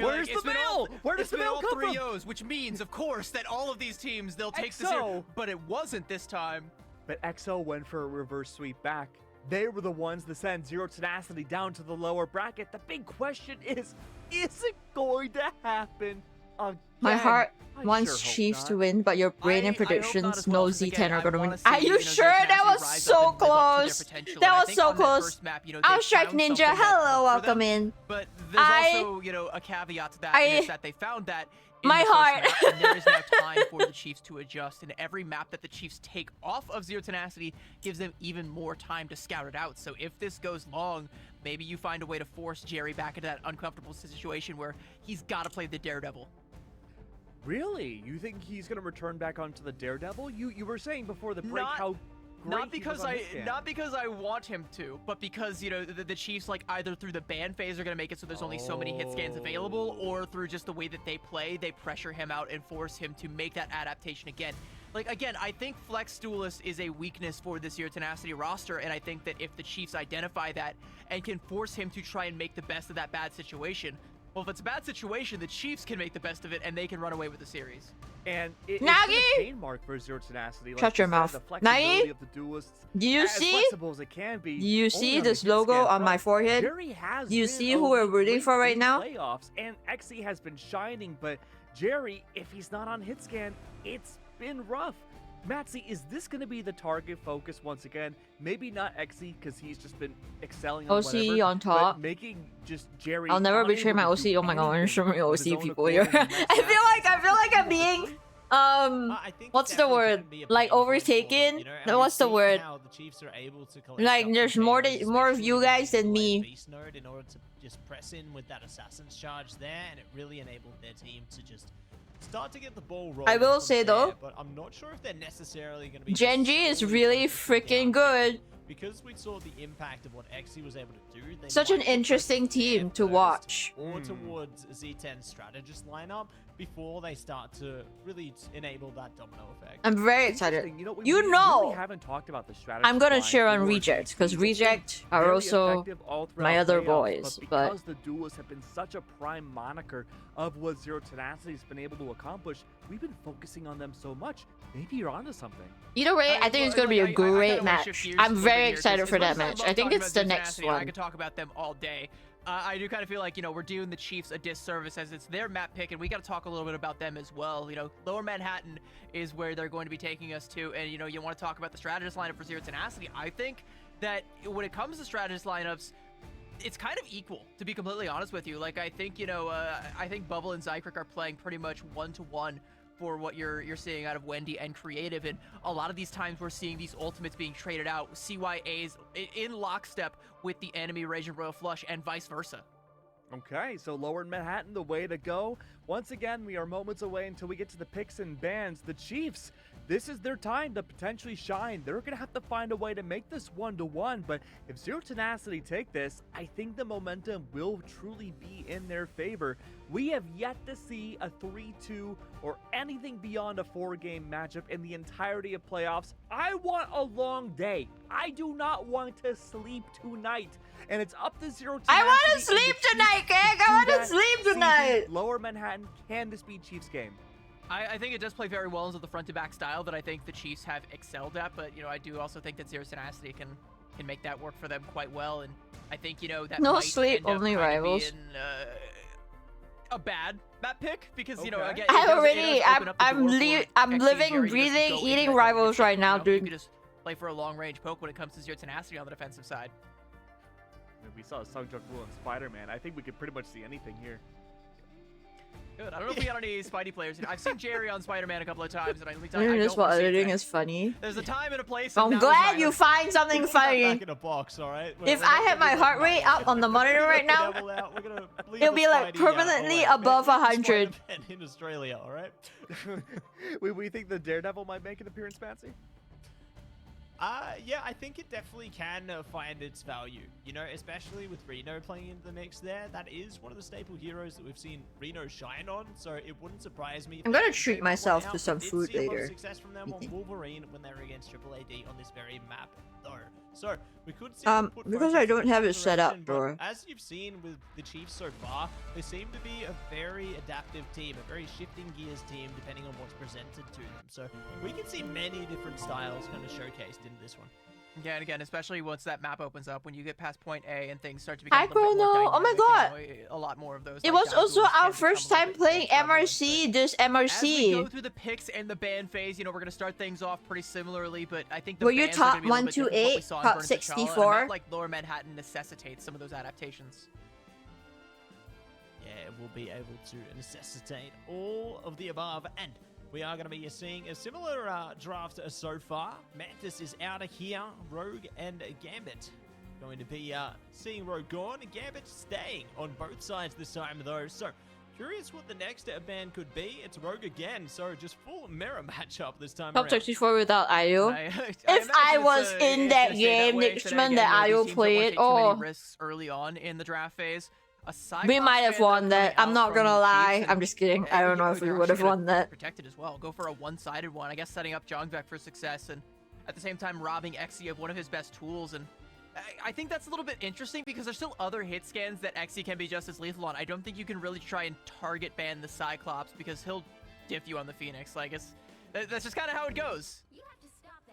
Where's the mail? Where does the mail come from? 3-0s, which means, of course, that all of these teams, they'll take the XO. series. But it wasn't this time. But XO went for a reverse sweep back. They were the ones that sent Zero Tenacity down to the lower bracket. The big question is it going to happen again? My heart I wants sure hope Chiefs not. to win, but your brain I and hope not predictions, as well, no 'cause Z10 again, are gonna I win. wanna see, Are you Zero sure? That Tenacity was rise so up and live up to their close. potential. And That I was think so on that close. first map, I'll they strike found Ninja. something that Hello, worked for welcome them. in. But there's I- also, a caveat to that, I- and it's that they found that in My the first heart. map, and there is now time for the Chiefs to adjust. And every map that the Chiefs take off of Zero Tenacity gives them even more time to scout it out. So if this goes long, maybe you find a way to force Jerry back into that uncomfortable situation where he's got to play the Daredevil. Really? You think he's going to return back onto the Daredevil? You were saying before the break Not- how great Not he because was on this scan. not because I want him to, but because the Chiefs, like, either through the ban phase are gonna make it so there's only so many hit scans available, or through just the way that they play, they pressure him out and force him to make that adaptation again. Like, again, I think Flex Duelist is a weakness for this year Tenacity roster, and I think that if the Chiefs identify that and can force him to try and make the best of that bad situation, Well, if it's a bad situation, the Chiefs can make the best of it, and they can run away with the series. And it's Nagi! been a pain mark for Zero Tenacity. Like Shut you your said, mouth. The flexibility Nagi? of the duelists, Do you as see? flexible as it can be. Do you only see on the this hit logo scan on my front. forehead? Jerry has Do you been see a who we're weak rooting link for right in now? Playoffs, and Xe has been shining, but Jerry, if he's not on hit scan, it's been rough. Matsy, is this going to be the target focus once again? Maybe not Xe because he's just been excelling on OC whatever, on top. but making just Jerry. I'll never unable betray my to OC. do Oh my god, I'm anything showing of his OC own people accord here. in the next I feel like I'm being I think what's it the definitely word? can be a Like pain point for them, overtaken? you know, and No, we've what's the seen word? how the Chiefs are able to collect Like up there's the more KOs, more of especially you with guys the than me. Beast node in order to just press in with that assassin's charge there, and it really enabled their team to just start to get the ball rolling. I will from say there, though, but I'm not sure if they're necessarily going to be. Genji is solely really focusing freaking down good. because we saw the impact of what Xe was able to do. They Such might an look like interesting they're team to first watch. or towards Z10's strategist lineup before they start to really enable that domino effect. I'm very excited. Interesting. You know, we You really know, haven't talked about the strategy. I'm gonna line cheer on for Reject because GT. It's been Reject are very also effective all throughout my other playoffs, boys, but but because the duelists have been such a prime moniker of what Zero Tenacity's been able to accomplish, we've been focusing on them so much. Maybe you're onto something. either way, I think it's gonna be a great match. I'm very excited for that match. I think it's the next I one. could talk about them all day. I do kind of feel like, you know, we're doing the Chiefs a disservice as it's their map pick, and we got to talk a little bit about them as well. You know, Lower Manhattan is where they're going to be taking us to, and, you know, you want to talk about the strategist lineup for Zero Tenacity. I think that when it comes to strategist lineups, it's kind of equal, to be completely honest with you. Like, I think, you know, I think Bubble and Zykrek are playing pretty much one-to-one for what you're seeing out of Wendy and Creative, and a lot of these times we're seeing these ultimates being traded out, CYAs in lockstep with the enemy Raging Royal Flush and vice versa. Okay, so Lower Manhattan, the way to go. Once again, we are moments away until we get to the picks and bans. The Chiefs, this is their time to potentially shine. They're going to have to find a way to make this 1-to-1, but if Zero Tenacity take this, I think the momentum will truly be in their favor. We have yet to see a 3-2 or anything beyond a 4-game matchup in the entirety of playoffs. I want a long day. I do not want to sleep tonight. And it's up to Zero Tenacity. I want to and the sleep Chiefs tonight, gang. to I want do to that. sleep CZ, tonight. Lower Manhattan, can this be Chiefs game? I think it does play very well into the front-to-back style that I think the Chiefs have excelled at, but, you know, I do also think that Zero Tenacity can make that work for them quite well, and I think, you know, that No might sleep, end up only kinda rivals. being, a bad map pick, because, you know, Okay. again, I it does already, open up the I'm door for living, Xe and living, Jerry to just breathing, go into eating that rivals championship, right now, you know? You dude. could just play for a long-range poke when it comes to Zero Tenacity on the defensive side. We saw Sungjung Woo and Spider-Man. I think we could pretty much see anything here. Good. I don't know if we got any Spidey players. I've seen Jerry on Spider-Man a couple of times, and I Doing this don't while foresee editing that. is funny. There's a time and a place. and I'm now is glad my you own. find something Put that funny. back in a box, all right? If I had my heart rate up on the monitor right now, it'll be like permanently above 100. In Australia, all right? we think the Daredevil might make an appearance, Patsy? Yeah, I think it definitely can find its value. You know, especially with Reno playing into the mix there. That is one of the staple heroes that we've seen Reno shine on, so it wouldn't surprise me. if I'm they gonna can treat take one myself out. to some We did food see a lot of later. success from them on Eating. Wolverine when they were against Triple AD on this very map, though. So we could see Because I don't have it set up, Dora. as you've seen with the Chiefs so far, they seem to be a very adaptive team, a very shifting gears team, depending on what's presented to them. So we can see many different styles kind of showcased in this one. Yeah, and again, especially once that map opens up, when you get past point A and things start to become Hi, a little bit more Chrono. Oh my dynamic, you know, a lot more of those. It like, was down also duels our can become first a little time bit playing more prevalent, MRC, this but As we MRC. go through the picks and the ban phase, you know, we're gonna start things off pretty similarly, but I think the Were you bans are gonna top be a little bit different from what we 128, saw in top Burn T'Challa, and a 64? map like Lower Manhattan necessitates some of those adaptations. Yeah, we'll be able to necessitate all of the above, and we are going to be seeing a similar draft so far. Mantis is out of here, Rogue and Gambit. Going to be seeing Rogue gone, Gambit staying on both sides this time though. So curious what the next ban could be. It's Rogue again, so just full mirror matchup this time Top around. 64 without Ayo. If I imagine was it's in it's that gonna stay game, way next today. man, Again, that you know, Ayo these teams don't play wanna it. take too many Oh, risks early on in the draft phase. A we Cyclops might have fan, though, won that. coming I'm out not from gonna the lie. Chiefs, I'm and just kidding. I don't know if we they're would have actually won that. Protected as well. Go for a one-sided one. I guess setting up Jongvek for success, and at the same time robbing Xe of one of his best tools. And I think that's a little bit interesting because there's still other hit scans that Xe can be just as lethal on. I don't think you can really try and target ban the Cyclops because he'll diff you on the Phoenix. Like, that's just kind of how it goes.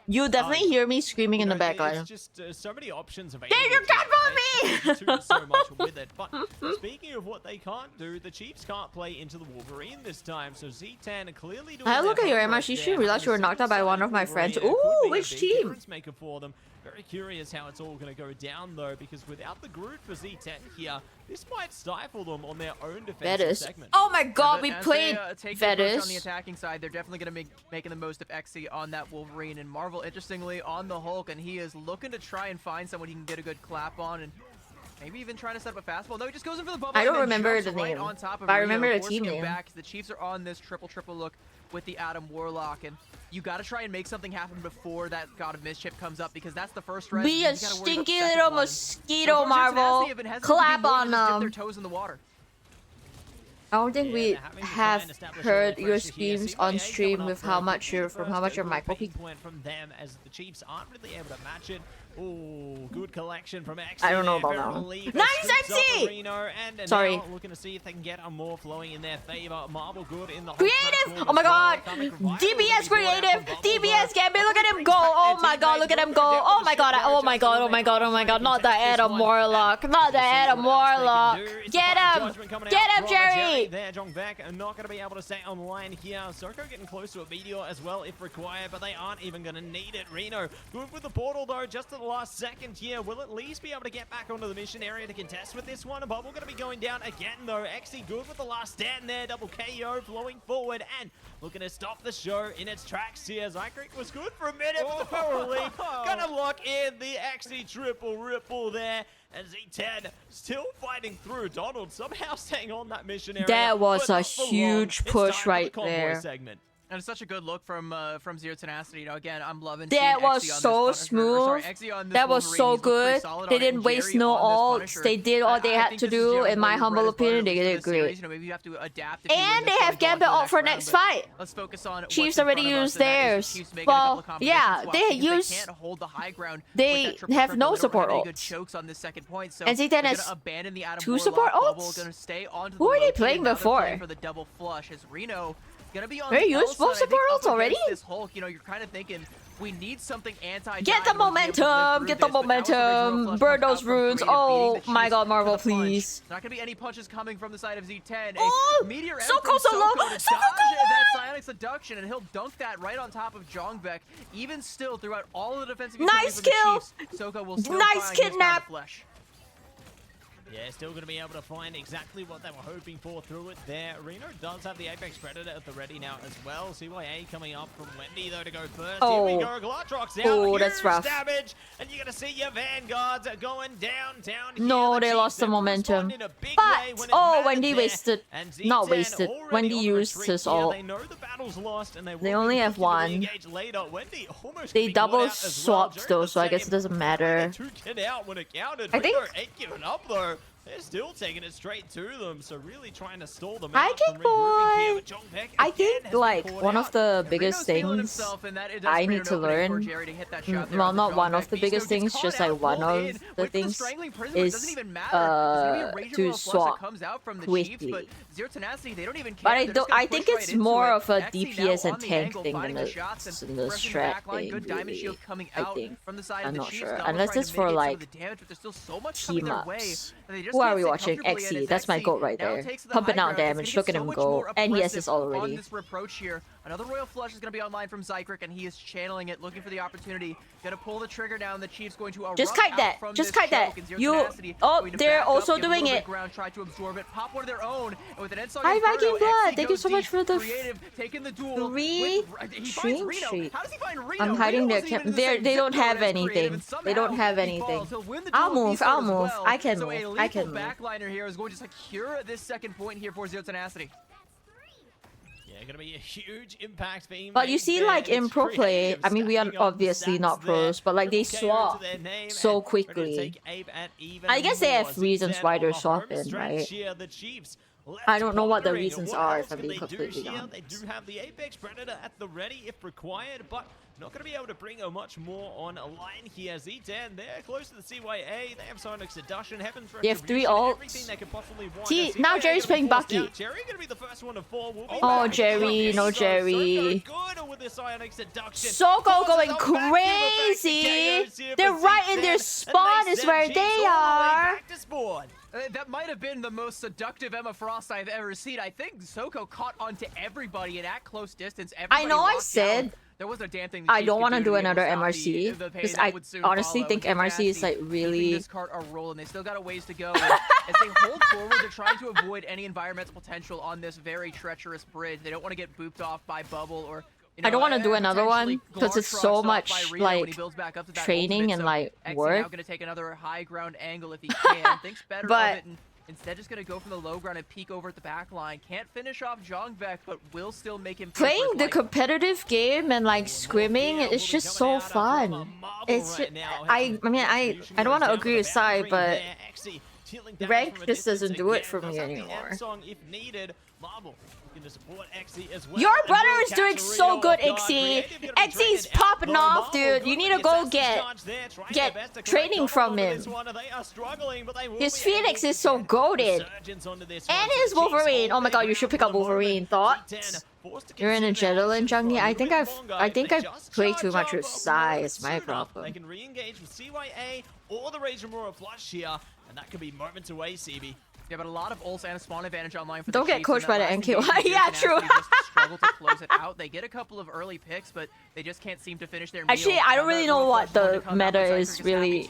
You definitely hear me screaming in the background. It's just so many options available. Dave, you can't vote me! So much with it. But speaking of what they can't do, the Chiefs can't play into the Wolverine this time. So Z10 clearly doing I look at your MRC there. stream, realized you were knocked out by one of my friends. Ooh, which team? Maker for them. Very curious how it's all going to go down though, because without the Groot for Z10 here, this might stifle them on their own defensive Vetus. segment. Oh my god, we As played they, take the approach on the Vetus. attacking side, they're definitely going to be making the most of Xe on that Wolverine. And Marvel, interestingly, on the Hulk, and he is looking to try and find someone he can get a good clap on, and maybe even trying to set up a fastball. No, he just goes in for the bubble. I don't and then remember jumps the right name, on top of but I Reno, remember the forcing team him name. back. The Chiefs are on this triple look with the Adam Warlock, and you got to try and make something happen before that God of Mischief comes up, because that's the first res. Be a You gotta worry about the stinky second little one. mosquito, So far, Marvel. Cincinnati have been hesitant to do Clap more on than just dip their them. toes in the water. I don't think Yeah, we they're having to try have and establish heard early your pressure here. streams CYA on coming stream up with for how a much good your first micro pain peak. point from them, as the Chiefs aren't really able to match it. Oh, good collection from Xe. I don't know there, about that very one. relieved. Nice, Scoops up Xe! Reno, and Sorry. now looking to see if they can get a more flowing in their favor. Marvel good in the whole Creative! platform Oh my as well. god! Coming from Vital, DBS already brought out creative! from Bubble, DBS though. Gambit, look at him Brings go! back Oh their my god, teammate. look at him Don't go! forget Oh what my the god, ship oh my just god, a oh little my bit god, oh my off, god, so not they the can take Adam this one. Warlock, not the Adam Warlock! Get him! Get him, Jerry! There, Jongbaek are not going to be able to stay online here. Soko getting close to a meteor as well if required, but they aren't even going to need it. Reno good with the portal though, just at the last second here. Will at least be able to get back onto the mission area to contest with this one. A bubble going to be going down again though. Xe good with the last stand there. Double KO flowing forward and looking to stop the show in its tracks here. Zycreek was good for a minute, but the power relief gonna lock in the Xe triple ripple there. And Z10 still fighting through. Donald somehow staying on that mission area. That was but a not for long. huge It's push time for the right convoy there. segment. And it's such a good look from Zero Tenacity. You know, again, I'm loving That seeing was Xe on so this Punisher. Or sorry, smooth. Xe on this That was Wolverine. so He's looked pretty good. solid They on it, didn't and waste Jerry no on this ults. Punisher. They did all they I had think to this is, do. you know, In my one of the humble bread and butter opinion, they moves did of the series. great. You know, maybe you have to adapt if you win And this they one, have go on to Gambit the ult for round, next but fight. Let's focus on Chiefs what's in already front of us, used and that is the theirs. Chiefs making a Well, couple combinations yeah, well, they because used- can't hold the high ground with they that triple have triple. no They don't support have any good ults. chokes on this second point, so And Z10 they're has gonna abandon the Adam 2 Warlock support bubble, ults? gonna stay onto Who the are they low key, playing and now they're before? playing for the double flush as Reno gonna be on They the used L both side, I think, support up ults already? against This Hulk, you know, you're kind of thinking we need something anti. Get the momentum! Get the momentum! Burn those runes! Oh my god, Marvel, please! Not gonna be any punches coming from the side of Z10. Oh! A meteor out Xoxo from low! Soko to Xoxo dodge low! that psionic seduction, and he'll dunk that right on top of Jongbaek. Even still, throughout all of the defensive utility Nice for the kill! Chiefs, Soko will still Nice find his pound of kidnap! flesh. Yeah, still going to be able to find exactly what they were hoping for through it there. Reno does have the Apex Predator at the ready now as well. CYA coming up from Wendy, though, to go first. Oh. Here we go. Glutrox out. Oh, that's Huge rough. damage. And you're going to see your Vanguards going downtown here. No, The they Chiefs lost the have momentum. responded in a big But, way when it oh, mattered Wendy there. wasted. And Not Z10 wasted. already Wendy on the used retreat his here. ult. They know the battle's lost, and they They will only be have looking to one. engage later. Wendy almost They could be double caught out as well. swapped Jerry though, the so I guess it second doesn't matter. to get out when it counted. I think- Reno ain't giving up though. They're still taking it straight to them, so really trying to stall them Hi, out King from regrouping here. Boy. But Jongbaek I again think has been like caught one of out. the biggest Reno's feeling things himself, and that it does I create need an to opening for learn, Jerry to hit that shot there well, on not the one of Jongbaek. the Beasto biggest gets things, caught just out, like one pulled of in, the wait for the things strangling prison, but it doesn't is even matter. There's gonna be a Raging to Royal Flush swap that comes out from the quickly. Chiefs, but Zero Tenacity, they don't even care. But I They're just gonna I think push it's right into more it. of a Xe DPS now and on the tank angle, thing finding than the shots and the pressing strat back line. thing, Good diamond really, shield coming I out think. from the side I'm of the not Chiefs. sure. Double Unless trying it's to for, mitigate some like, of the damage, but there's still so much coming their way team-ups. that they just Who are can't we stay watching? comfortably in. Xe. As That's my Xe goat right now there. takes the Pumping high out ground, it's damage. gonna Look get at so him much go. more And he has his aggressive ult on already. this approach here. Another Royal Flush is going to be online from Zycreek, and he is channeling it, looking for the opportunity. Going to pull the trigger down. The Chiefs going to erupt Just kite out that. from Just this kite that. choke, and Zero You- Tenacity oh, going to they're back also up, give a doing little bit it. of ground, try to absorb it, pop one of their own, and with an Ensong Hi, Inferno, Viking Blood. Xe Thank you goes so much deep, for the creative, taking the duel. free He finds stream Reno. sheet. How does he find Reno? I'm hiding Reno their wasn't even camp. in the They same they zip don't code have as Creative, anything. and They don't somehow have he anything. falls. He'll win the I'll duel move. Beasto I'll as move. well. I can so move. a I lethal can move. backliner here is going to secure this second point here for Zero Tenacity. Yeah, gonna be a huge impact for But you see, like in pro play, I mean, we are obviously not pros, but like they swap so quickly. I guess they have reasons why they're swapping, right? The Chiefs left I don't know what the pondering reasons what are, else if I'm can being they do completely here. honest. They do have the Apex Predator at the ready if required, but not going to be able to bring much more on a line here. Z10, they're close to the CYA. They have Sonic Seduction, Heaven's They have 3 Retribution, ults. everything they could possibly want. See, And now CYA Jerry's gonna be playing forced Bucky. out. Jerry going to be the first one to fall. We'll be Oh, back. Jerry, no So Jerry. good with the Sonic Seduction. Soko Forces going them back to the back to crazy. KOs here They're for right in Z10, their and spawn they is send where Jinx they all the way are. back to spawn. That might have been the most seductive Emma Frost I've ever seen. I think Soko caught onto everybody and at close distance. I know I locked said down. There was a damn thing I don't want to do another MRC because I honestly think MRC is like really. This cart are rolling. They still got a ways to go. And as they hold forward, they're trying to avoid any environmental potential on this very treacherous bridge. They don't want to get booped off by Bubble or. I don't want to do another potentially one because it's so Glartruxed off much by Reno when he like builds back up to that training ultimate. and So like Xe work. now going to take another high ground angle if he can. Thinks better But- of it and instead just going to go from the low ground and peek over at the back line. Can't finish off Jongvek, but will still make him Playing pay for his the life. competitive game and like scrimming, it's just so fun. It's I mean I don't want to agree with Sai, but rank just doesn't do it for me anymore. Your brother is doing so good, Ixie. Ixie's popping off, dude. You need to go get training from him. His Phoenix is so goated. And his Wolverine. Oh my god, you should pick up Wolverine. Thoughts? You're an adrenaline junkie? I think I play too much with Sai. It's my They problem. can re-engage with CYA or the Rage Remora flush here, and that could be moments away, CB. Yeah, but a lot of ults and a spawn advantage online for Don't the get Chiefs, coached and by that the last NKY. engagement, Yeah, Jason true. Ashley just struggle to close it out. They get a couple of early picks, but they just can't seem to finish their meal. Actually, I don't really know what the meta is really.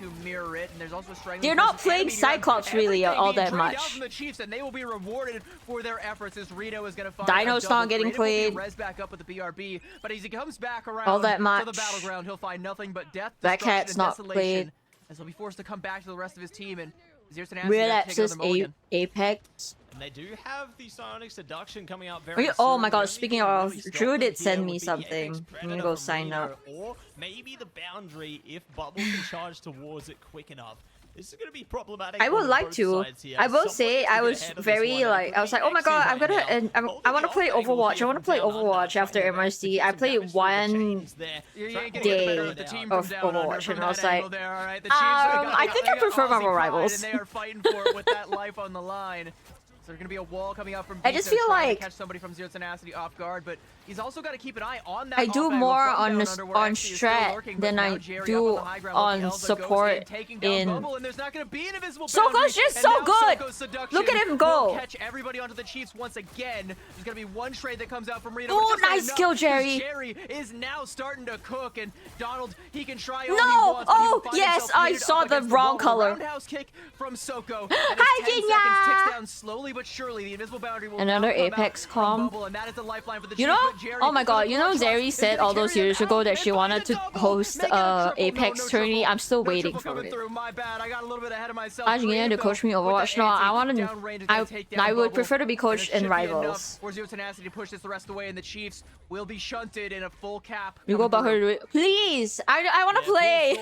They're not playing Cyclops really all that much. The Chiefs, and they will be rewarded for their efforts as Reno is going to find Dino's a not double. getting Reno will be played res back up with the BRB, but as he comes back around all that to much. the battleground, he'll find nothing but death, That destruction, cat's and not desolation. played. As he'll be forced to come back to the rest of his team, and Zero Tenacity Real gonna take Apsis another mulligan. Apex. And they do have the Sonic Seduction coming out very Oh soon. my god, The only speaking thing of, really Drew stopping did here send me would be something. Apex I'm gonna Predator go from sign Reno, up. Or maybe the boundary if Bubble can charge towards it quick enough. This is going to be problematic. I would on like both to. sides here. I will Someone say needs to I get was ahead of this very one, and it like could I was be like, oh my Xe god, I'm right gonna now. and I Holding want to the play off angle Overwatch. I here want to from play down under, Overwatch trying after their best to MRC. get I some played damage through the one chains there. You Trying ain't to getting day better hold with the it team down. of from down under Overwatch, from and I was that like, angle there, all right? The Chiefs have got- I think I prefer Aussie Marvel pride, Rivals. And they are fighting for it with that life on the line. So there's going to be a wall coming out from I just Beast. They're feel trying to like catch somebody from Zero Tenacity off guard, but he's also got to keep an eye on that I do off angle more from on down this under where on Xe is still strat lurking, but than now I Jerry do up on the high ground while on Elza goes support taking down in. Bubble, and there's not going to be an invisible Soko's boundary, just and so now good. Soko's seduction Look at him will go. catch everybody onto the Chiefs once again. There's going to be one trade that comes out from Reno. Ooh, but just not nice enough, kill, 'cause Jerry. Jerry is now starting to cook, and Donald, he can try all No! he wants, but he will Oh, find yes, himself I pitted saw up the against wrong wall. color. Roundhouse kick from Soko. And Hi, as 10 Jinya. seconds ticks down slowly but surely, the invisible boundary will Another now come Apex out com. from Bubble, and that is the lifeline for the You Chiefs, know? but Jerry Oh my with god, a you know clutch Zeri is said gonna all those carry years them ago out that she and find wanted a to double. host Make it a triple. Apex No tourney. triple. I'm still No waiting triple for coming it. through. My bad. I got a little bit ahead of myself. Imagine getting to coach me Overwatch. No, I want to. I would prefer to be coached in Rivals. For Zero Tenacity to push this the rest of the way, and the Chiefs will be shunted in a full cap. You go coming about her through. to it. Please, I want to play.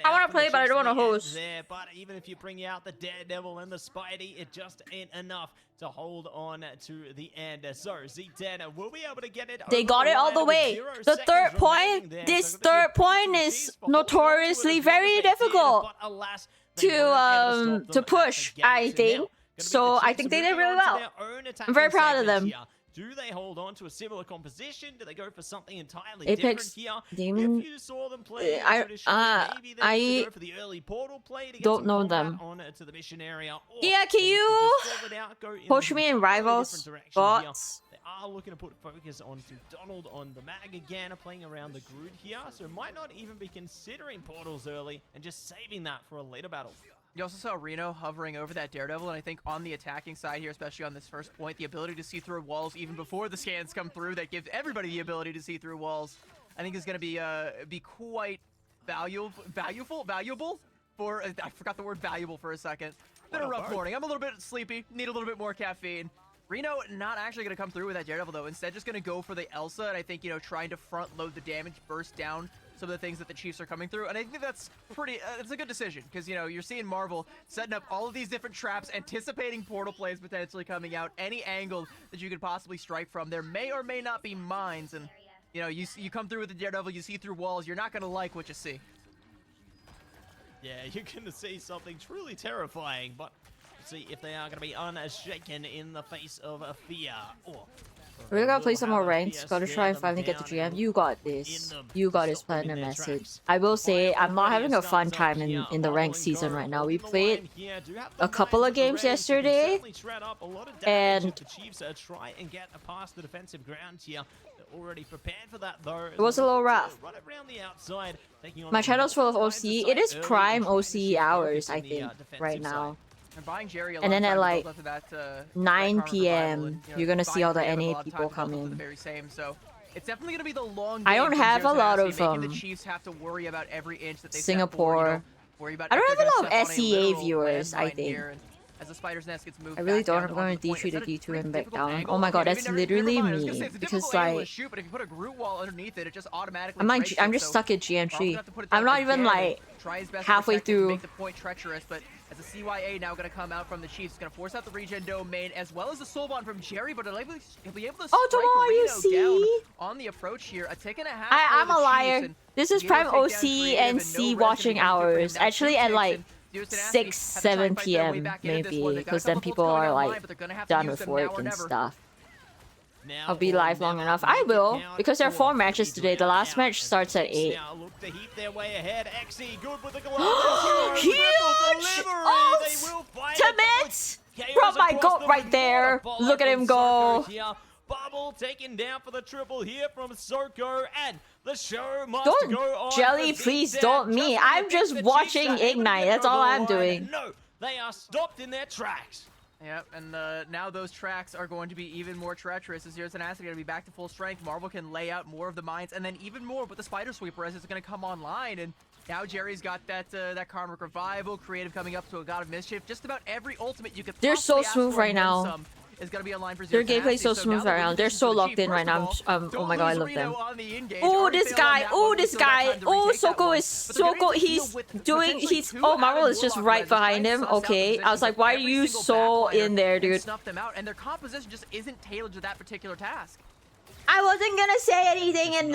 I wanna play, but I don't wanna host. There, but even if you bring out the Daredevil and the Spidey, it just ain't enough to hold on to the end. So Z10 will be able to get it. They over got it all line the with way. 0 The seconds third remaining point, there. this So gonna third be point two is teams for holding on to it notoriously as well very as they did, difficult but alas, they to weren't able stop them at the push, gate. I So think. now, gonna be So the I Chiefs think they did moving really on to well. their own I'm very attacking proud of them. segments here. Do they hold on to a similar composition? Do they go for something entirely Apex different here? Demon. If you saw them play I traditionally, maybe they I go for the early portal play to get don't some know combat them. on to the mission area. Or Yeah, can they could you just swap it out, go in coach a me in totally Rivals? different direction here. Bots. They are looking to put focus onto Donald on the mag again, playing around the Groot here, so might not even be considering portals early and just saving that for a later battle. You also saw Reno hovering over that Daredevil, and I think on the attacking side here, especially on this first point, the ability to see through walls even before the scans come through, that gives everybody the ability to see through walls, I think is going to be quite valuable for, I forgot the word valuable for a second. Been a rough morning. I'm a little bit sleepy, need a little bit more caffeine. Reno not actually going to come through with that Daredevil, though. Instead, just going to go for the Elsa, and I think, you know, trying to front load the damage, burst down some of the things that the Chiefs are coming through, and I think that's pretty. It's a good decision because you know you're seeing Marvel setting up all of these different traps, anticipating portal plays potentially coming out, any angle that you could possibly strike from. There may or may not be mines, and you know you come through with the Daredevil, you see through walls. You're not gonna like what you see. Yeah, you're going to see something truly terrifying, but see if they are going to be unshaken in the face of a fear. We're gonna play some more ranks. Gotta try and finally get the GM. You got this. You got this platinum message. I will say, I'm not having a fun time in the ranked season right now. We played a couple of games yesterday, and try and get past the defensive ground here. Already prepared for that though. it was a little rough. Right around the outside, My channel's full of OC. It is prime OC hours, I think, right now. And buying Jerry a And then lot at of time like to build up to that, 9 that p.m., Carnival and, you know, you're gonna see buying all the Graham a NA lot of people time to come build up to in. the very same. So it's definitely gonna be the long I game don't from have a Zero lot Tenacity, of making the Chiefs have to worry about every inch that they Singapore. Step forward, you know, worry about I don't if have a they're lot gonna of step on a SEA literal viewers, I landmine think. here, and as the Spider's Nest gets moved I really back don't. down I'm going onto the to point, D3 it's to at a D2 and pretty back difficult down. angle. Oh my god, Okay, that's maybe literally never mind. I was gonna me. say, it's a Because difficult angle to like, shoot, but if you put a Groot wall underneath it, it just automatically I'm breaks I'm it, just so stuck at Marvel's gonna GM3. have to put it I'm down not even again and like try his best to halfway protect it and through. make the point treacherous, but as the CYA now going to come out from the Chiefs, going to force out the regen domain as well as the soul bond from Jerry, but he'll be able to Oh, strike Tomo, you Reno see? down on the approach here. A tick and a half. I'm for a the liar. Chiefs, and This is be able to prime take down OC Creative and no C res watching can be easy for him. hours. Now Actually two at ticks, like and Zero Tenacity 6, have to try and 7 fight their way p.m. back into this maybe, one. They've got a because then couple people bolts are coming like online, but they're gonna have to done use with them now work or and never. stuff. Now I'll be or live long never, enough. make I it will, count because there are 4 or matches keep today. it The last out. match starts at 8. Now look to heat their way ahead. XE good with the glove. Huge ult to mitts from my goat right there. Look at him go. Bubble taken down for the triple here from Xoxo, and the show must Don't go on. Jelly, for please Zeke don't there. me. Just when I'm you just think the Chiefs watching are able to Ignite. get That's over all the I'm line, doing. No, they are stopped in their tracks. Yep, and now those tracks are going to be even more treacherous as Zero Tenacity going to be back to full strength. Marvel can lay out more of the mines, and then even more with the Spider Sweeper as it's going to come online. And now Jerry's got that Karmic Revival, Creative coming up to a God of Mischief. Just about every ultimate you could They're so possibly ask smooth for right and then now. some is going to be online for Their Zero gameplay's so Tenacity. smooth now right now. the They're position so for the locked Chief, in right now. first of all, Oh my god, I love don't them. lose Reno on the engage. Oh, Already this failed on guy. that Oh, one. this Still got guy. time to Oh, retake that Xoxo one. is But they're so getting good. to He's deal with doing. potentially He's. two Oh, added Marvel is just Warlock right reses, trying behind to him. suss out Okay, I was positions like, of why are every you single so backliner in there, and dude? snuff them out, and their composition just isn't tailored to that particular task. I wasn't gonna say anything in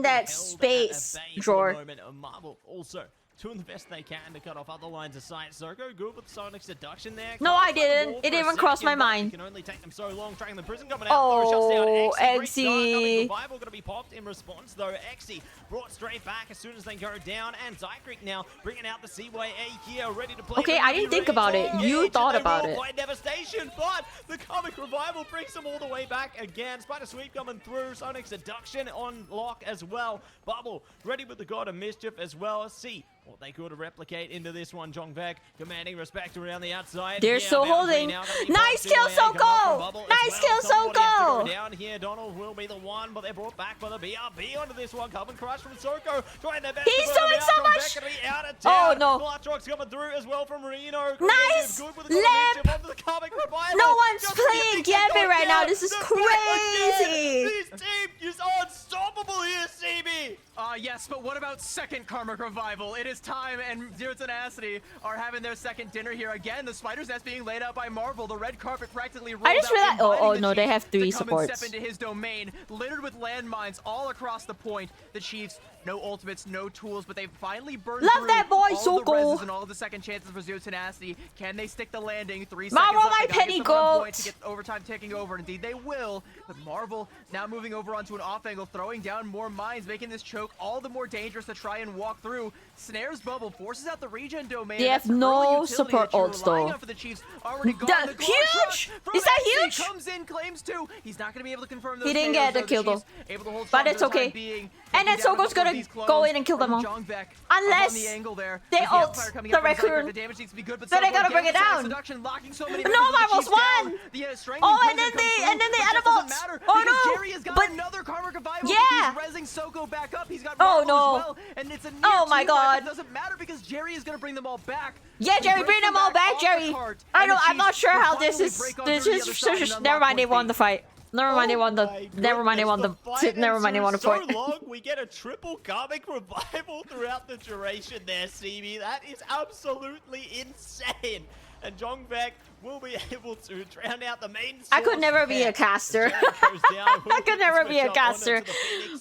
that space drawer. Marvel also doing the best they can to cut off other lines of sight. Xoxo good with Sonic Seduction there. No, I didn't. It didn't even cross my mind. It can only take them so long. Tracking the prison coming out. Though, shuts down Oh, Exy. Exy. Revival going to be popped in response though. Exy brought straight back as soon as they go down, and Zycreek now bringing out the CYA here, ready to play. Okay, I didn't think about it. You thought about it. By devastation, but the Comic Revival brings them all the way back again. Spider Sweep coming through. Sonic Seduction on lock as well. Bubble ready with the God of Mischief as well. See what they could replicate into this one. Jongvek commanding respect around the outside. They're still holding. Nice kill, Xoxo! Nice kill, Xoxo! Down here, Donald will be the one, but they're brought back by the BRB onto this one. Coven Crush from Xoxo, trying their best. He's to burn doing him so out. much! Jongvek gonna be out of Oh, town. no. Blatrock's coming through as well from Reno. Nice! Good with the God of Lamp! Mischief onto the Comic Revival. No one's Just playing getting Gambit knocked right now. down. This is They're back again. crazy. This team is unstoppable here, CB. Yes, but what about second Karmic Revival? It is time, and Zero Tenacity are having their second dinner here again. The Spider's Nest being laid out by Marvel. The red carpet practically rolled I just out, realized. Oh, inviting the no, they Chiefs have 3 to come and supports. step into his domain, littered with landmines all across the point. The Chiefs, no ultimates, no tools, but they've finally burned Love through that boy, all the Xoxo. reses and all of the second chances for Zero Tenacity. Can they stick the landing? 3 Marvel, seconds left. my They gotta penny get someone on goat. point to get overtime taking over. Indeed, they will. But Marvel now moving over onto an off angle, throwing down more mines, making this choke all the more dangerous to try and walk through. Snares Bubble forces out the regen domain. They have That's early no utility support that you're ults, relying though. on for the Chiefs. Already gone. That- The Guard huge? Rush from Is that XC huge? comes in, claims 2. He's not going to be able to confirm those. He didn't KOs, get the though. kill, The though. Chiefs able to hold But strong it's for the time okay. being. And then Taking down a Xoxo's couple of gonna these go clones in and kill them from all. Jongvek Unless up on the angle there. they The ult Hellfire coming the up from Zycreek. raccoon. The damage needs to be good, but Then they Xoxo gotta bring gets it the down. Seduction, locking so many No, members of the Marvel's Chiefs down. won. The strangling Oh, and prison then comes they- through, and then they but that animals. doesn't matter Oh, because no. Jerry has got But- another Karmic Revival. Yeah. He's rezzing Xoxo back up. He's got Oh, Marvel no. as well, and it's a near Oh, my team wipe. God. It doesn't matter because Jerry is going to bring them all back. Yeah, He Jerry, breaks bring them all back, off the Jerry. cart, I and the know. I'm not Chiefs sure will how this finally is. break on This through the is other side and just. unlock Never mind. They point won B. the fight. Never mind, they won the. My Never mind, they won goodness, the. fight Never mind, they won the ensues point. So long, we get a triple karmic revival throughout the duration there, CB. That is absolutely insane. And Jongvek will be able to drown out the main I could source never be a there. caster. I I could never be a caster.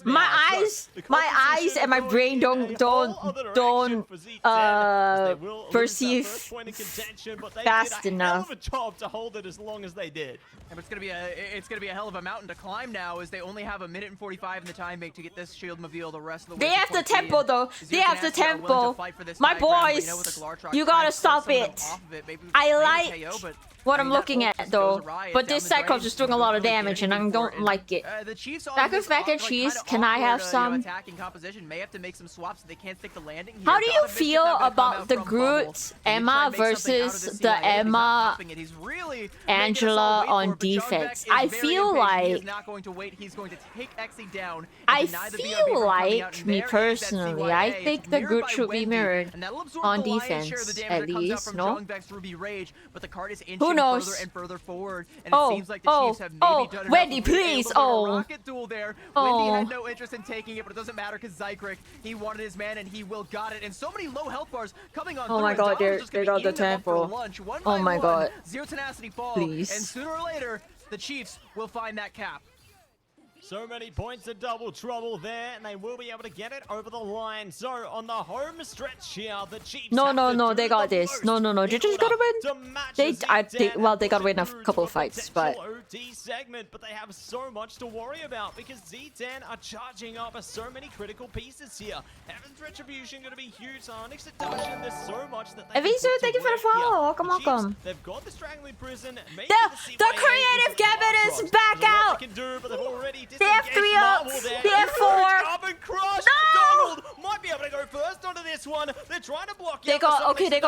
My eyes and my brain don't perceive fast enough. A job to hold it as long as they did. And it's gonna be a hell of a mountain to climb now, as they only have a minute and 45 in the time bank to get this shield reveal the rest of the way. They have the tempo though. They have the tempo. My boys, you gotta stop it. I like what I'm looking at though, but this Cyclops is doing a lot of damage and I don't like it. Backers, mac and cheese, can I have some? How do you feel about the Groot Emma versus the Emma Angela on defense? I feel like me personally, I think the Groot should be mirrored on defense at least, no? Who knows? Wendy, please! Rocket duel there. Wendy had no interest in taking it, but it doesn't matter because Zycrick, he wanted his man and he will got it. And so many low health bars coming on. Oh my god, they got the tempo. Oh my god. Zero tenacity fall. Please. And sooner or later, the Chiefs will find that cap. So many points of double trouble there, and they will be able to get it over the line. So on the home stretch here, the Chiefs. No, they got this. No, they just gotta win. They gotta win a couple of fights, but. OT segment, but they have so much to worry about because Z10 are charging up so many critical pieces here. Heaven's Retribution gonna be huge. Onyx Seduction, there's so much that they. Evisu, thank you for the follow. Welcome. They've got the Strangling Prison. The creative Gambit is back out. They have 3 ults. They have 4. No! Donald might be able to go first onto this one. They're trying to block. They got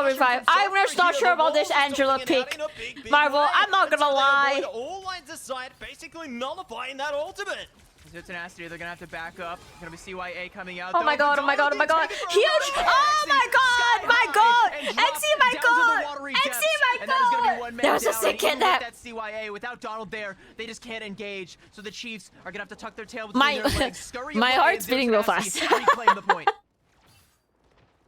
revive. I'm just not sure about this Angela pick. Marvel, I'm not gonna lie. All lines aside, basically nullifying that ultimate. Zero tenacity, they're gonna have to back up. Gonna be CYA coming out. Oh my god, Huge! Oh my god! Exy, my god! There was a sick kidnap. That CYA without Donald there, they just can't engage. So the Chiefs are gonna have to tuck their tail between their legs. My heart's beating real fast. Reclaim the point.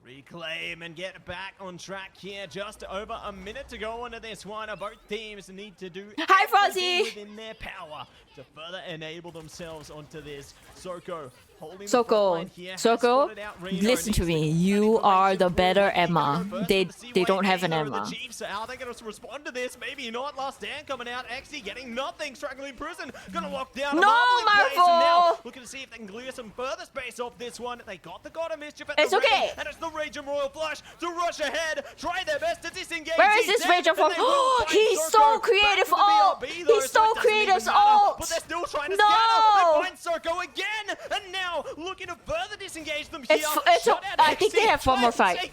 Reclaim and get back on track here. Just over a minute to go into this one. Both teams need to do everything within their power to further enable themselves onto this. xoxo holding the front line here. xoxo, listen to me. You are the better Emma. They don't have an Emma. The Chiefs, how are they going to respond to this? Maybe not. Last stand coming out. XE getting nothing. Struggling Prison. Gonna lock down. No, Marvel! Looking to see if they can clear some further space off this one. They got the God of Mischief. It's okay. And it's the Rage and Royal Flush to rush ahead. Try their best to disengage. Where is this Rage of He's so creative ult. He's so creative ult. But they're still trying to scatter. They find xoxo again. And now looking to further disengage them here. I think they have 1 more fight.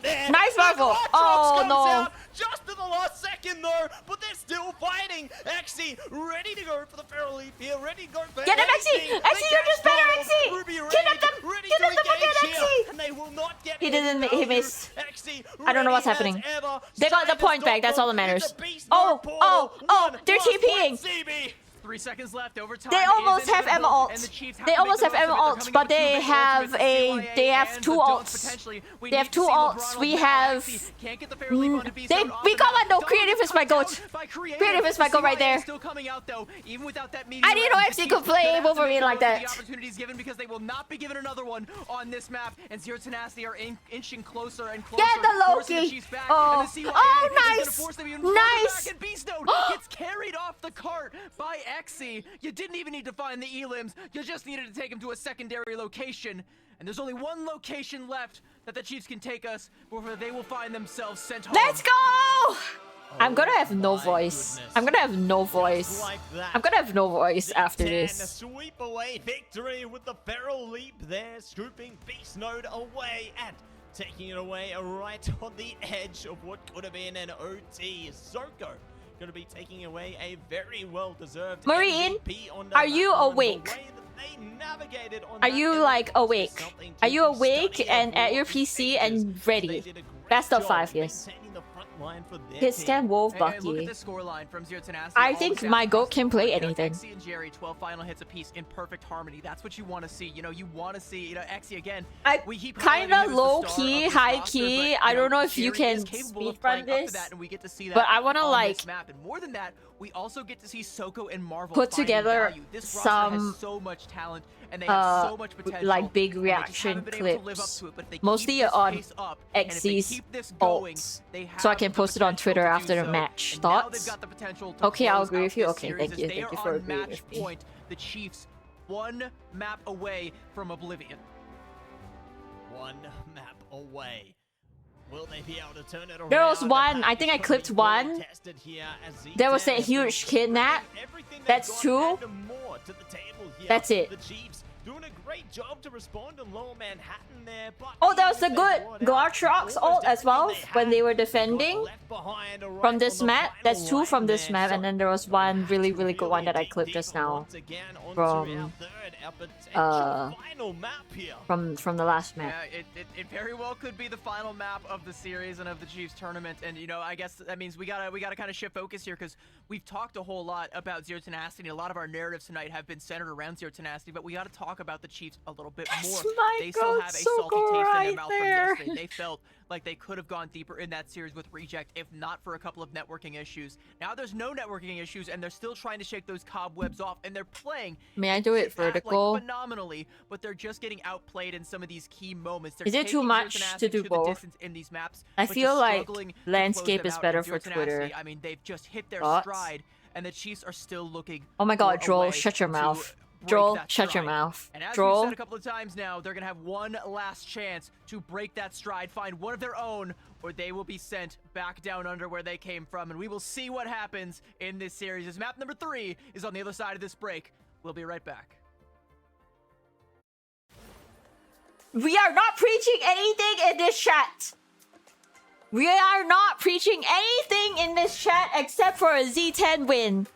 Nice Marvel. Oh no. Just at the last second though, but they're still fighting. Exy ready to go for the Feral Leap here, ready to go for Get him, Exy! Exy, you're just better, Exy! Kidnap them! Kidnap them again, Exy! And they will not get he missed. I don't know what's happening. They got the point back, that's all that matters. Oh, they're TPing! 3 seconds left. Overtime. They almost have Emma ults. They almost have Emma ults, but they have 2 ults. They have 2 ults. We have. We got no. Creative is my goat. Creative is my goat right there. I didn't know XE could play Wolverine like that. Opportunities given because they will not be given another one on this map, and Zero Tenacity are inching closer and closer. Get the Loki. Nice. Nice. Beast Node gets carried off the cart by XE. You didn't even need to find the elims. You just needed to take him to a secondary location. And there's only 1 location left that the Chiefs can take us before they will find themselves sent home. Let's go! I'm gonna have no voice. I'm gonna have no voice. I'm gonna have no voice after this. A sweep away victory with the Feral Leap there, scooping Beast Node away and taking it away right on the edge of what could have been an OT. xoxo going to be taking away a very well-deserved Marine, MVP on are you awake? Are you like awake? Are you awake and at your PC and ready? Best of 5, yes. line for their Hit team. stand Wolf And look at Bucky. the scoreline from Zero Tenacity. I All think the stats my goat across can the play board. anything. Exy and Jerry, 12 final hits apiece in perfect harmony. That's what you want to see. You want to see, Exy again. We keep highlighting him Kinda as the low star key, of this high roster, key. but, I don't know if Jerry you is can capable of speedrun playing up to this, that, and we get to see that but I want to on like this map. And more than that, we also get to see Xoxo and Marvel put finding together value. This roster some has so much talent, and they have so much potential. like big and they just reaction haven't been able to live up clips, to it, but if they mostly keep this on pace up, and if they Xy's keep this going, ults, they so I have can the post it on potential Twitter to do after the so. match. And now they've Thoughts? got the potential to Okay, I'll close agree out with you. this Okay, series thank as you. they Thank you are for on agreeing match with me. point. The Chiefs, one map away from oblivion. One map away. Will they be able to turn it around? There was The one, pack I think is I clipped coming well one. tested here as There was Z10 that has huge been kidnap. bringing everything they've That's got two. and more to the table here. That's it. The Chiefs doing a great job to respond to Lower Manhattan there, but Oh, that was even a if good they brought guard out Trox almost ult as well everything when they were had, got defending left behind right from this on the map. final That's two from line this there. map, So and then there was one really good one that I clipped just now once again onto from, our third, our potential final map here. from the last map. Yeah, it very well could be the final map of the series and of the Chiefs tournament. And I guess that means we gotta kind of shift focus here, because we've talked a whole lot about Zero Tenacity. A lot of our narratives tonight have been centered around Zero Tenacity, but we gotta talk about the Chiefs a little bit more. My They still God, have a so salty go taste in right their mouth there. from yesterday. They felt like they could have gone deeper in that series with Reject if not for a couple of networking issues. Now there's no networking issues, and they're still trying to shake those cobwebs off, and they're playing. May I do it vertical? Like, phenomenally, but they're just getting outplayed in some of these key moments. They're Is it too taking much Zero to Tenacity do the both? distance in these maps, I but feel just like struggling to close landscape them is out. better And for Zero Tenacity, Twitter. I mean, they've just hit their Thoughts? stride, and the Chiefs are still looking. Oh my God, for a Joel, way shut your to mouth. break Joel, that shut your stride. mouth. And as we've Joel, said a couple of times now, they're gonna have one last chance to break that stride, find one of their own, or they will be sent back down under where they came from. And we will see what happens in this series. As map number 3 is on the other side of this break. We'll be right back. we are not preaching anything in this chat. We are not preaching anything in this chat except for a Z10 win.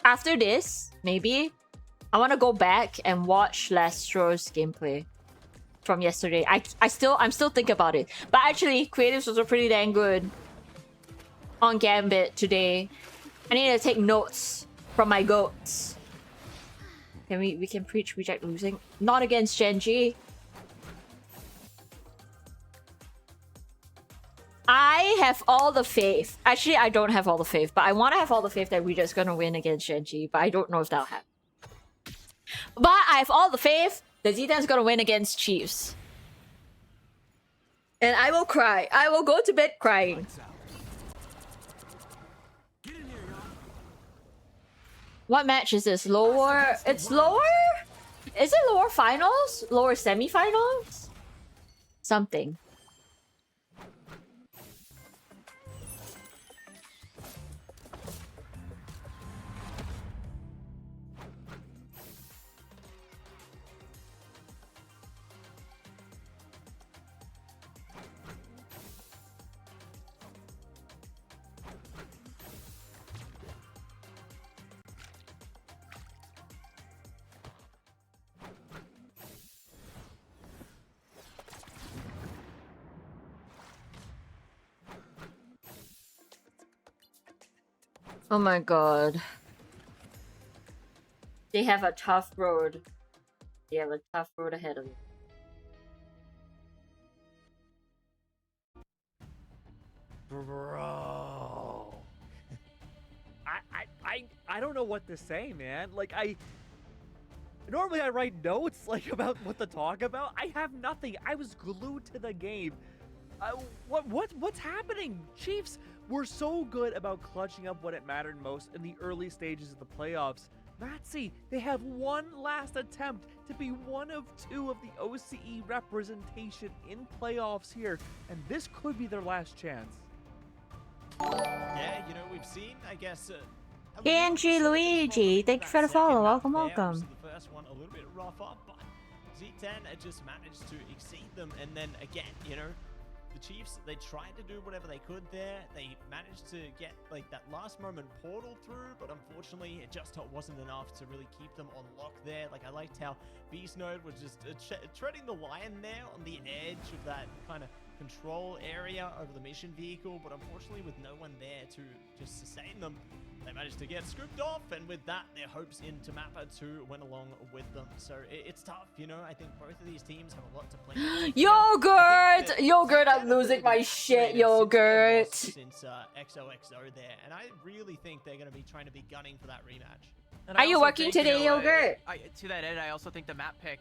After this, maybe I want to go back and watch Lastro's gameplay from yesterday. I'm still thinking about it. But actually, creatives was pretty dang good on Gambit today. I need to take notes from my goats. Can we can preach reject losing? Not against Genji. I have all the faith. Actually, I don't have all the faith, but I want to have all the faith that Reject's gonna win against Genji, but I don't know if that'll happen. But I have all the faith that Z10's gonna win against Chiefs. And I will cry. I will go to bed crying. Lights out. Get in here, y'all. What match is this? Lower? It's lower? Is it lower finals? Lower semifinals? Something. Oh my god. They have a tough road. They have a tough road ahead of them. Bro. I don't know what to say, man. Like, normally I write notes like about what to talk about. I have nothing. I was glued to the game. What's happening? Chiefs were so good about clutching up when it mattered most in the early stages of the playoffs. Matsy, they have one last attempt to be one of 2 of the OCE representation in playoffs here, and this could be their last chance. Yeah, we've seen, I guess. Genji Luigi, thank you for the follow. Welcome, welcome. The first one a little bit rougher, but Z10 just managed to exceed them, and then again, the Chiefs, they tried to do whatever they could there. They managed to get like that last moment portal through, but unfortunately it just wasn't enough to really keep them on lock there. Like I liked how Beast Node was just treading the line there on the edge of that kind of control area over the mission vehicle, but unfortunately with no one there to just sustain them, they managed to get scooped off, and with that, their hopes into Mappa 2 went along with them. So it's tough, you know. I think both of these teams have a lot to play for. Yogurt! Yogurt, I'm losing my shit, Yogurt. Since XOXO there, and I really think they're going to be trying to be gunning for that rematch. And Are I you also working think, today, Yogurt? To that end, I also think the map pick,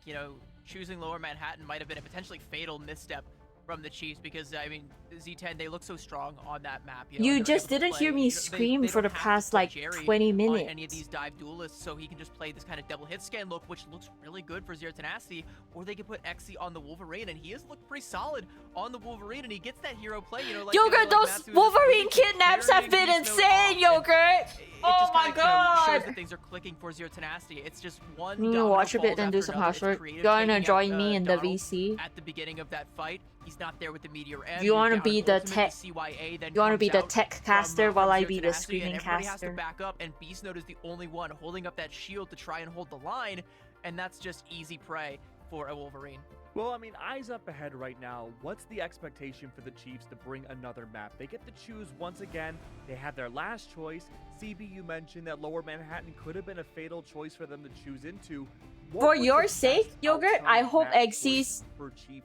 choosing Lower Manhattan might have been a potentially fatal misstep from the Chiefs, because I mean Z10, they look so strong on that map. You just didn't hear me scream for the past like 20 minutes. Any of these dive duelists, so he can just play this kind of double hit scan look, which looks really good for Zero Tenacity, or they can put Xe on the Wolverine, and he has looked pretty solid on the Wolverine, and he gets that hero play. Like, Yogurt, those Wolverine kidnaps have been insane, Yogurt. Oh my god! Shows that things are clicking for Zero Tenacity. It's just one. I'm gonna watch a bit and do some housework. You wanna join me in the VC? At the beginning of that fight, he's not there with the Meteor M. You wanna be the tech? You wanna be the tech caster while I be the screaming caster? Everybody has to caster? back up, and Beast Node is the only one holding up that shield to try and hold the line, and that's just easy prey for a Wolverine. Well, I mean, eyes up ahead right now. What's the expectation for the Chiefs to bring another map? They get to choose once again. They had their last choice. CB, you mentioned that Lower Manhattan could have been a fatal choice for them to choose into. For your sake, Yogurt, I hope Xy's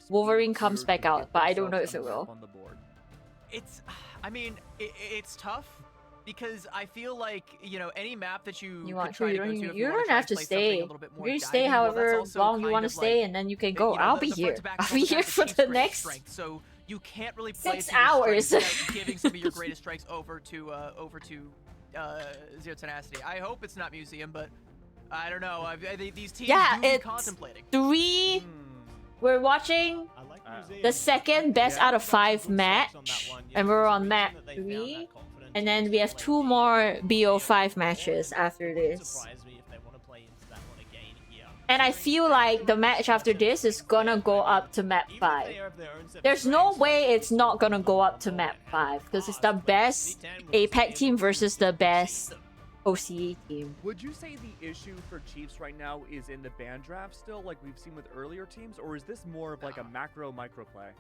Wolverine comes back out, but I don't know if it will. On the board. I mean, it's tough. Because I feel like, any map that you want try to, to go to, you don't have to stay. You can stay however long you want to stay, and then you can go. I'll be here. I'll be here for the next so you can't really play 6 hours. giving some of your greatest strikes over to Zero Tenacity. I hope it's not Museum, but I don't know. These teams it's contemplating. 3. We're watching the second best out of 5 match, and we're on map 3. And then we have 2 more BO5 matches after this. And I feel like the match after this is gonna go up to map 5. There's no way it's not gonna go up to map 5, because it's the best APAC team versus the best OCE team. Would you say the issue for Chiefs right now is in the ban draft still, like we've seen with earlier teams, or is this more of like a macro micro play?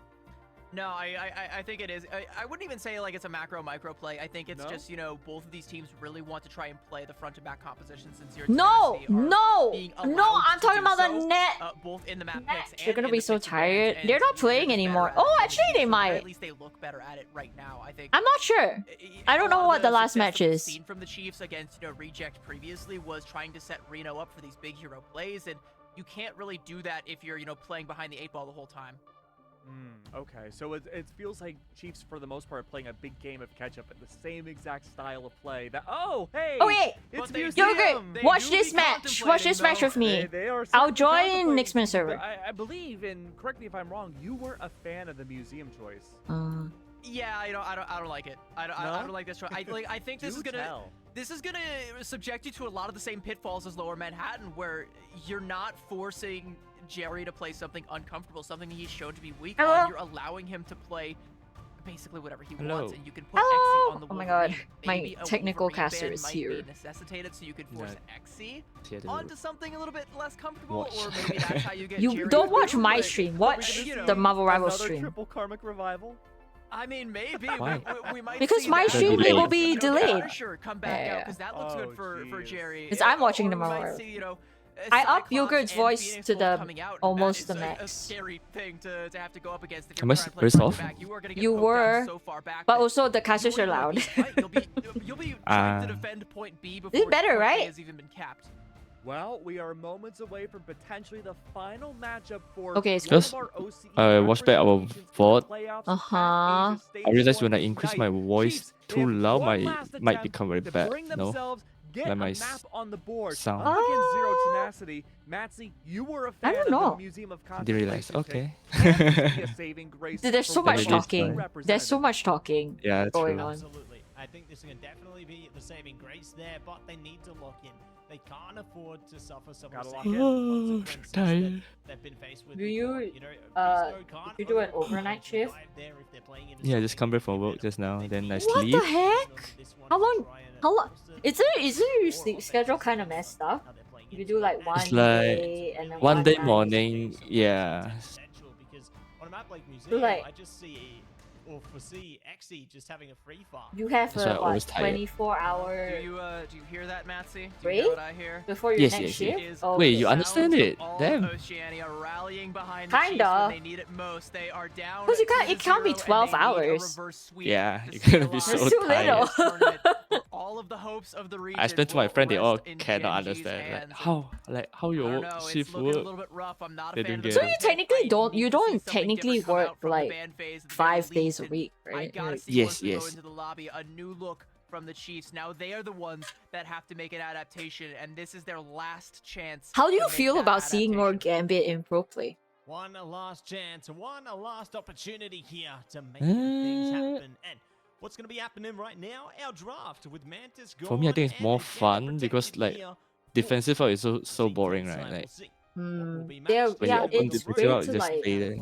No, I think it is. I wouldn't even say like it's a macro micro play. I think it's just, both of these teams really want to try and play the front to back compositions since Zero No, I'm talking about the net. Both in the map picks. They're gonna be so tired. They're not playing anymore. Oh, actually they might. At least they look better at it right now, I think. I'm not sure. I don't know what the last match is. Seen from the Chiefs against Reject previously was trying to set Reno up for these big hero plays, and you can't really do that if you're playing behind the 8 ball the whole time. Okay, so it feels like Chiefs, for the most part, are playing a big game of catch-up at the same exact style of play. Oh, hey! It's Yogurt, watch this match! Watch this match with me. I'll join next minute server. I believe, and correct me if I'm wrong, you weren't a fan of the Museum choice. Yeah, I don't like it. I don't like this choice. I think this is gonna subject you to a lot of the same pitfalls as Lower Manhattan, where you're not forcing Jerry to play something uncomfortable, something he's shown to be weak on. You're allowing him to play basically whatever he wants, and you can put Xe on the Wolverine. Oh my god, Maybe my technical Wolverine caster ban is might here. be necessitated, so you could force Xe onto something a little bit less comfortable, or maybe that's how you get You Jerry don't watch my stream, watch the Marvel Rivals stream. Triple karmic revival. I mean, maybe we might because see my that. stream will be delayed. Sure, come back out, because that looks good for Jerry. Because I'm watching the Marvel Rivals. I up Yogurt's voice to the almost the max. A scary thing to have to go up against. Am I first off? You were, but also the casters are loud. You'll be trying to defend point B before this is better, right? has even been capped. Well, we are moments away from potentially the final matchup for Just watch back our vote. Uh-huh. I realized when I increase my voice too loud, my mic become very bad. No? Get my a map on the board. sound. Up against Zero Tenacity. Matsy, you were a fan I don't know. of the Museum of Didn't realize. Contemplation Okay. pick. Saving grace There's so for much Maybe it's talking. fine. There's so much talking Yeah, going true. on. Absolutely. I think this can definitely be the saving grace there, but they need to lock in. They can't afford to suffer some of the Gotta same lock in. consequences Tired. that they've been faced with Do before. you, You know, if you do an overnight shift? Yeah, I just come back from work just now, then I What sleep. the heck? How long? How long? Is your sleep schedule kind of messed up? You do like one It's like day and then one day night. morning, yeah. Because on a map like So Museum, like, I just see or foresee Xe just having a free farm. you have That's why I a always what, tired. 24-hour Do you hear that, Matsy? Do you break hear what I hear? before your Yes, next yes, shift? yes. Oh, Wait, okay. you understand it? All Damn. of Oceania rallying behind the Chiefs Kinda. when they need it most. They are down. 'Cause it can't be 2-0, 12 and they need a hours. reverse sweep Yeah, to you're stay gonna be alive so It's too in little. this tournament. For all of the hopes of the region I explained to my will friend, they all rest in cannot Genji's understand. hands, How and I your don't work know, it's shift looking a work. little bit rough. I'm not a They fan don't of get the So it. you content. technically I don't- need you to see don't something technically different come work, out from the like, ban phase at the 5 very days a least, week, and I right? gotta Like- see Yes, once we go yes. into the lobby a new look from the Chiefs. Now they are the ones that have to make an adaptation, and this is their last chance. How do to you make feel that about seeing more adaptation. Gambit in pro play? One last chance, one last opportunity here to make things happen. And what's going to be happening right now? Our draft with Mantis gone. For me, I think it's and more the gender fun because protected like here. defensive out is so Z10 boring, side, right? we'll Like see what will be They're- matched when yeah, you open it's defensive great out, to, you just like- stay there.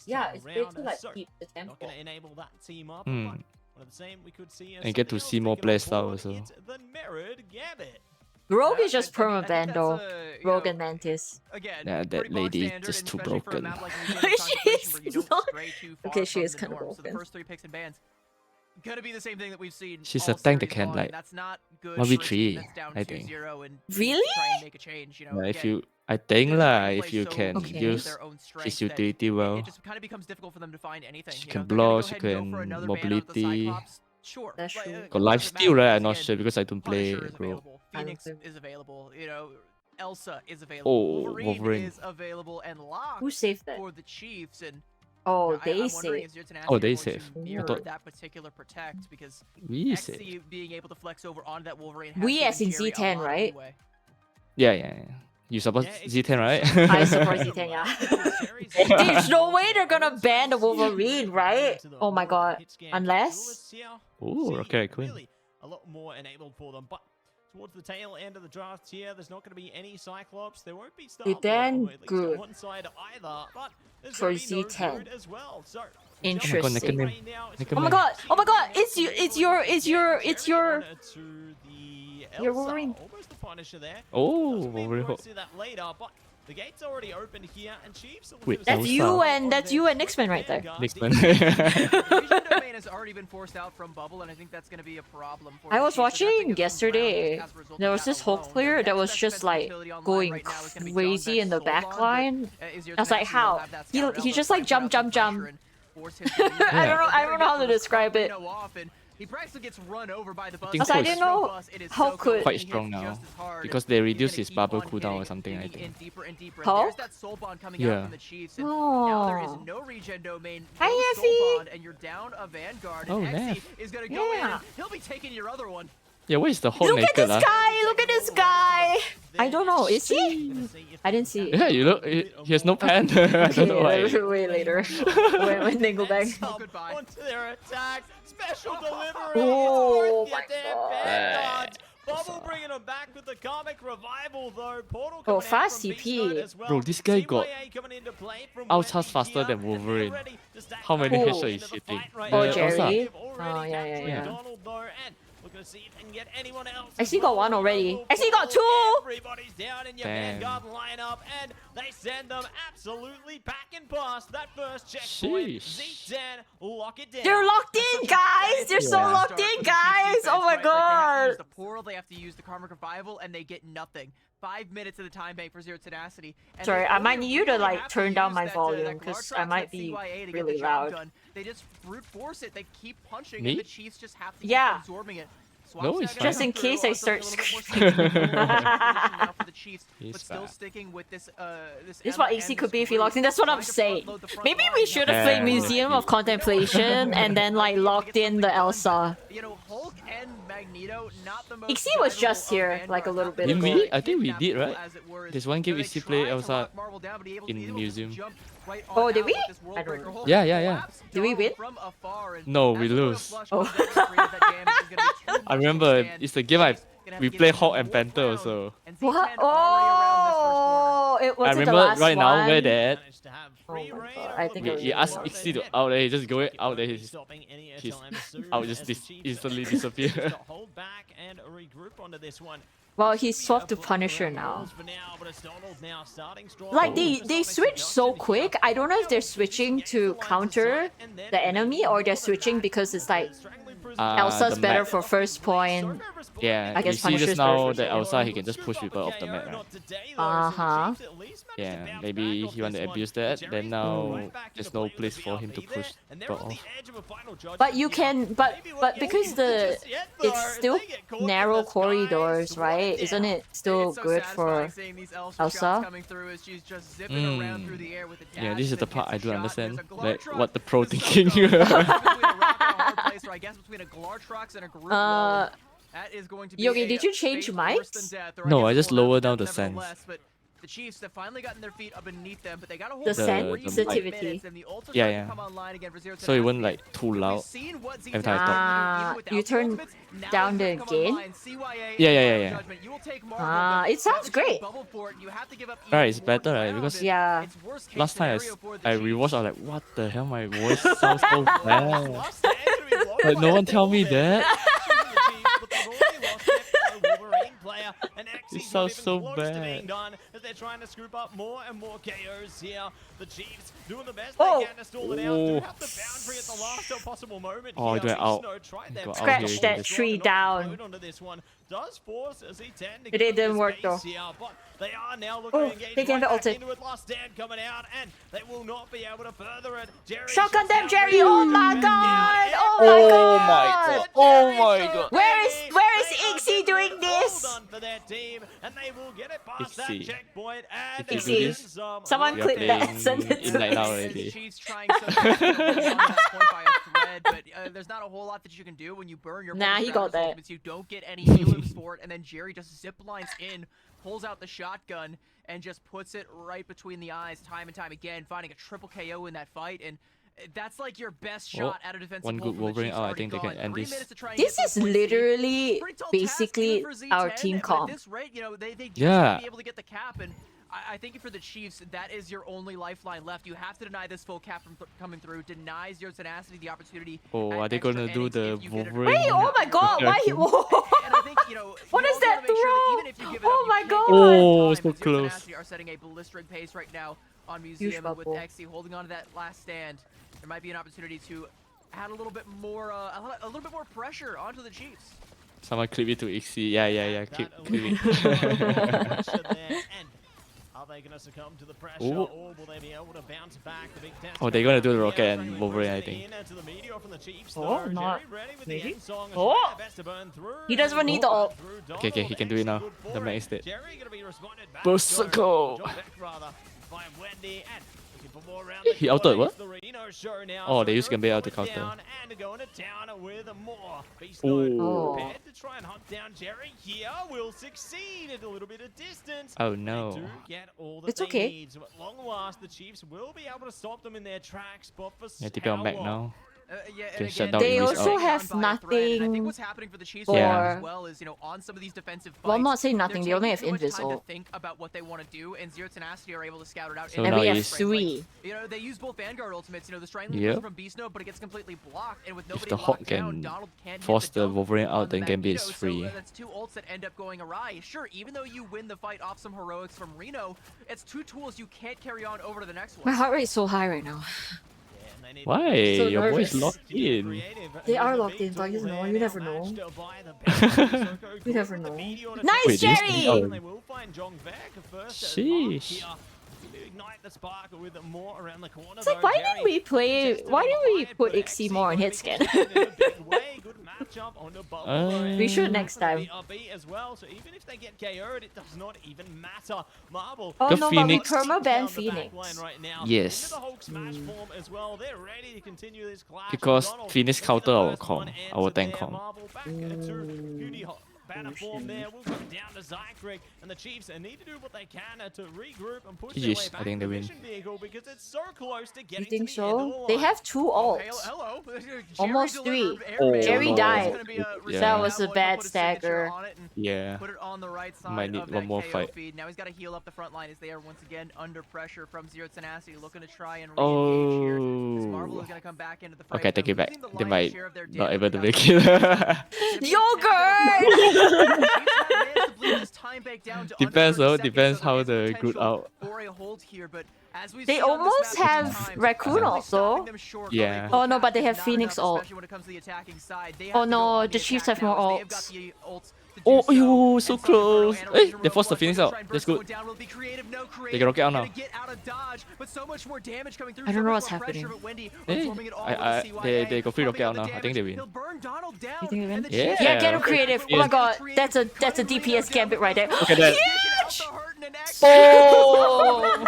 Yeah, it's great to like So, keep the tempo. not going to enable that team up. Hmm. But one of the same, we could see And get to something see else more taken play on style board. also. It's the mirrored Gambit. Rogue Yeah, is just I mean, I think permaban that's, though. you Rogue know, and Mantis. Again, Yeah, that pretty bog lady standard, just and too especially for a broken. map like Museum of She Contemplation is where you don't not- stray too far Okay, she from is the kinda norm. So the broken. first 3 picks and bans gonna be the same thing that we've seen. She's all a tank that series can, long, like, and that's not good 1v3, for a team that's down I think. 2-0 and Really? needs to try and make a change. You know, Yeah, if again, you, I think they're lah, trying to if play you so can Okay. into use their own his strengths that utility well. it just kind of becomes difficult for them to find anything. She you can know, they're gonna block, go she ahead and go for can another ban out of the mobility. Cyclops. Sure. That's like, true. it Got life doesn't steal, matter right? I'm because, not again, sure because I don't play Punisher is bro. available. I don't Phoenix think- is available. You know, Elsa is available. Oh, Wolverine, Wolverine. is available and locked Who saved that? for the Chiefs. And Oh, I'm they wondering, saved. is your tenacity Oh, they going to saved. I mirror thought- that particular protect because We say. XC being able to flex over onto that Wolverine. We has as in given Jerry a Z10, lot of right? leeway. Yeah. You support Yeah, it's- Z10, right? I support Z10, yeah. There's no way they're gonna ban the Wolverine, right? Oh my god. Unless... Ooh, okay, Queen. Really a lot more enabled for them, but towards the tail end of the draft here, there's not going to be any Cyclops. There won't be Star then at least good. on one side either, but there's For gonna be no Z10. Root as well. So Interesting. right now, it's Nick Oh him my in. god! Oh my god! It's your Your Your Wolverine. Almost the Punisher there. Oh, Doesn't mean we Wolverine. won't see that later, but the gate's already opened here, and Chiefs are Wait, losing That's Elsa. you on and their Nixman right there. Vanguard. Nixman. Vision domain has already been forced out from Bubble, and I think that's going to be a problem. For I the was Chiefs. They're gonna have to watching give some yesterday. ground as a result There of was that this Hulk alone. player Their that was next just best like utility online going right now is gonna be crazy John in the Beck's back Soul line. Bond, but, is your I was like, tenacity will how? have that He scout just elbow like trying to jump, put jump, out some jump. pressure and force him to use that. I don't know. But I there don't know how to he goes, describe it. Torpedo off, and he practically gets run over by the bus. think Also, I didn't know Hulk could- Quite strong now, because they reduced his bubble cooldown or something, I think. Deeper and deeper. Hulk? There's that soul bond coming out Yeah. from the Chiefs, and now there is Oh. no regen domain, Hi, no Effie. soul bond, and you're down a Vanguard. Oh, And Xe Neff. is gonna go in, Yeah. and he'll be taking your other one. Yeah, where is the Hulk Look at naked? this guy! Look at this guy! I don't know. Is he? I didn't see it. Yeah, you look. He has no pen. I don't know why. Way later. when they go back. Goodbye. Onto their attack. Special delivery. Oh It's worth my your damn God. Vanguards. Bubble bringing them back with the comic revival though. Portal Oh, coming out fast from CP. B-side as well. Bro, this guy got CYA coming into play from outshots Wendy faster here, than and they're Wolverine. ready to stack How many up headshots into is the shooting? fight right Oh, now. Jerry. They've already Oh, yeah, captured yeah. Donald though, and we're gonna see if they can get anyone else. I see got one already. I see got two. Everybody's down in your Damn. Vanguard lineup, and they send them absolutely packing past that first checkpoint. Sheesh. Z10, lock it down. They're locked in, guys! They're so Yeah. locked in, guys! Oh my They have to use god! the portal, they have to use the karmic revival, and they get nothing. 5 minutes of the time bank for zero tenacity. And Sorry, they I might only need you to, really like, have turn down use my that, volume, that 'cause Glartrax, I might that be CYA to get really the job loud. done. They just brute force it. They keep punching, Me? and the Chiefs just have to Yeah. keep absorbing it. No, it's Just fine. in case I start now for the Chiefs, He's but still fine. sticking with this This is what AC could be if he locks in. That's what I'm saying. Maybe we should have played Yeah. Museum of Contemplation and then like locked in the Elsa. You know, Hulk and Magneto, not the most Ixie was just valuable of here, like a Vanguard, little not bit the Didn't ago. we? most I think we did, impactful right? as it were. There's one game They Ixie tried play to Elsa lock Marvel down, but in able to museum. jump right Oh, on did out we? with this I don't Worldbreaker know. hold. Yeah, yeah, yeah. Collapse Did we win? from afar, and No, we as the Royal lose. Flush Oh. comes down, it's afraid that damage is gonna be too much I to remember withstand. it's the game I Chiefs gonna have we to give play it Hawk one and more Panther round, also. and What? Z10 already around this first corner. Oh, it was I it the remember last right now where one? they're at. Managed to have Oh free my reign God, over I the think We, it was we asked really Ixie to Head. out there, he's just go It out won't there, be he's stopping any he's time soon out just as the dis Chiefs instantly choose disappear. to hold back and regroup onto this one. Well, It he should be swapped a to flutter Punisher around the now. walls for now, but it's Donald now starting strong. Like they Ultrasonic switch so seduction quick. here. I don't know if they're Now, switching gains to the line of counter sight, and then the enemy, maybe or more they're than switching that, because it's like strangling Bruce Elsa's the better map. for first point. Yeah, I you guess see Punisher's just now better. that Elsa he can just push people off the map, right? Uh-huh. Yeah, maybe he want to abuse that. Then now there's no place for him to push people off. But you can, but because it's still narrow corridors, right? Isn't it still It's so good satisfying for seeing these Elsa Elsa? shots coming through as she's just zipping around through the air with a Yeah, dash this is and the then part I gets a do shot. understand. There's a Glar Like truck. what the pro This is so thinking. good. Between a rock and a hard place, or I guess between a Glartrox and a Groot wall. That is going to be Yogi, a did you change fate worse than mics? death, or No, guess I it just will have lowered death down the sense. nevertheless, but the Chiefs have finally gotten their feet up beneath them, but they got to hold The it for sensitivity. 3 minutes, and the ult's Yeah, starting yeah. to come online again for Zero So it Tenacity. wasn't like too We've loud seen what Z10 every time I can talk. do even without You the turn ultimates. Now down it's the gonna come gain? online. CYA Yeah, and yeah, Final yeah. Judgment. You will take Marvel, Ah, but it sounds now that you great. bubble for it, you have to give up Right, even it's more better, right? ground, Because and Yeah. it's worst case last time scenario for the I Chiefs. rewatched, I was like, what the hell? My voice sounds so bad. But no one tell me that. It sounds so bad. As they're trying to scoop up more and more KOs here. The Chiefs doing the best Oh. they can to stall it out. Do Oh. have the boundary at the last possible moment. Oh, here. it went out. Snow tried their Got best out Scratch here, that just- tree down. Onto this one. Does force a Z10 to It give didn't them the work, space though. here, but they are now looking Oh, to engage they gave right it back ulti. into it. Last stand coming out, and they will not be able to further it. Jerry Shotgun shuts them, down Jerry! Reed. Oh my And god! now Oh Oh my my god! god! Oh my god! Where is They are Ixie getting doing it all this? done for their team, and they will get it past that Ixie. checkpoint. And If you do then this, some. someone We are clip that playing and send it in to night me. now The already. Chiefs trying so hard to hold on to that point by a thread, but there's not a whole lot that you can do when you burn your Nah, he got that. ultimates. You don't get any elims for it, and then Jerry just zip lines in, pulls out the shotgun, and just puts it right between the eyes time and time again, finding a triple KO in that fight, and that's like your best Well, shot at a defensive one pull good from the Wolverine Chiefs out, I already think they can gone. end 3 this. minutes to try and This get is those points lead. literally Pretty tall task basically even for Z10, our team but at comp. this rate, you know, they just Yeah. want to be able to get the cap, and I think for the Chiefs, that is your only lifeline left. You have to deny this full cap from coming through. Deny Zero Tenacity the opportunity. Oh, at are they extra gonna do innings the if you get it Wolverine? Wait, oh my god, why he... and I think, you know, What you is also that gotta make sure that even if you throw? give it up, Oh you my can't give it up god. Oh, time, so and Zero close. Tenacity are setting a blistering pace right now on Museum, and with bubble. Exy holding on to that last stand, there might be an opportunity to add a little bit more, a little bit more pressure onto the Chiefs. Someone clip it to Ixie. Yeah. Clip it. Are they going to succumb to the pressure, Ooh. or will they be able to bounce back? The big test Oh, they're gonna do the coming rocket out. and Jerry Wolverine, I pressing think. in to the meteor from the Chiefs, Oh, though. not Jerry ready with maybe. the end song, Oh. trying their best to burn through. He doesn't even need the ult. Okay, he can do it now. Good The for man it. is dead. Jerry going to be responded back. Berserker. John Beck, rather, by Wendy, and looking for more around the He corner. outed what? It's the Reno show now, Oh, so they use they're Gambit out to going counter. down and going to town with more. Beast Oh. Mode prepared to try and hunt down Jerry here. Will succeed at a little bit of distance. Oh They no. do get all that It's they okay. need. So at long last, the Chiefs will be able to stop them in their tracks. But for Yeah, TP on how Mac long? now. Yeah, and Can again, shut down They English also out. have down by a thread, and I nothing think what's happening for the Chiefs for- as well is, you know, on some of these defensive fights, Well, I'm not saying they're nothing, they only have taking too much time to Invisible. think about what they want to do, and Zero Tenacity are able to scout it out. So in And now we have he's- three. You know, they use both Vanguard ultimates. You know, the Strangling Yep. from Beast Mode, but it gets completely blocked, and with If nobody the Hawk locked down, can Donald can't force hit the dunk Wolverine on out, the then Gambit Magneto, is free. So that's two ults that end up going awry. Sure, even though you win the fight off some heroics from Reno, it's two tools you can't carry on over to the next My one. heart rate's so high right now. Yeah, and they need Why? So Your voice nervous. locked in. They are locked in, but you know, you never know. You never know. Nice, Wait, do you Jerry! see- oh. They will find Jong Vec first. Sheesh. to ignite the spark with more around the corner. It's like, why didn't we play? Why didn't we put Ixie more on hit scan? We should next time. As well, so even if they get KO'd, it does not even matter. Marble. Oh The no, Phoenix. but we perma ban down the back Phoenix. line right now. Yes. Into the Hulk smash form as well. They're ready to continue this clash. Because Donald Phoenix will be the counter our first com, one our into tank their com. Marble back to Hootie banner form there. We'll go down to Zykrek, and the Chiefs need to do what they can to regroup and push their way GG's, back I think to they the win. mission vehicle because it's so close to You getting think to the end of the so? line. They have 2 ults. Hello. Almost 3. Oh, Jerry no. died. Yeah. That was a bad stagger. Yeah. Put it on the right side Might need of one that more KO fight. feed. Now he's got to heal up the front line as they are once again under pressure from Zero Tenacity, looking to try and re-engage here. As Marvel Oh. is going to come back into the fight. Okay, take They're it back. losing the They lion's might share of their not damage. able to They make got it. Yogurt! Depends though, depends how the group out. They almost have Raccoon also. Yeah. Oh no, but they have Phoenix ult. Oh no, the Chiefs have more ults. Oh, yo, so close. Hey, they forced the Phoenix out. That's good. They can rocket out now. I don't know what's happening. Hey, they got free rocket out now. I think they win. You think they win? Yeah. Yeah, get him creative. Oh my Yeah. god, that's a DPS gambit right there. Look at that. Oh!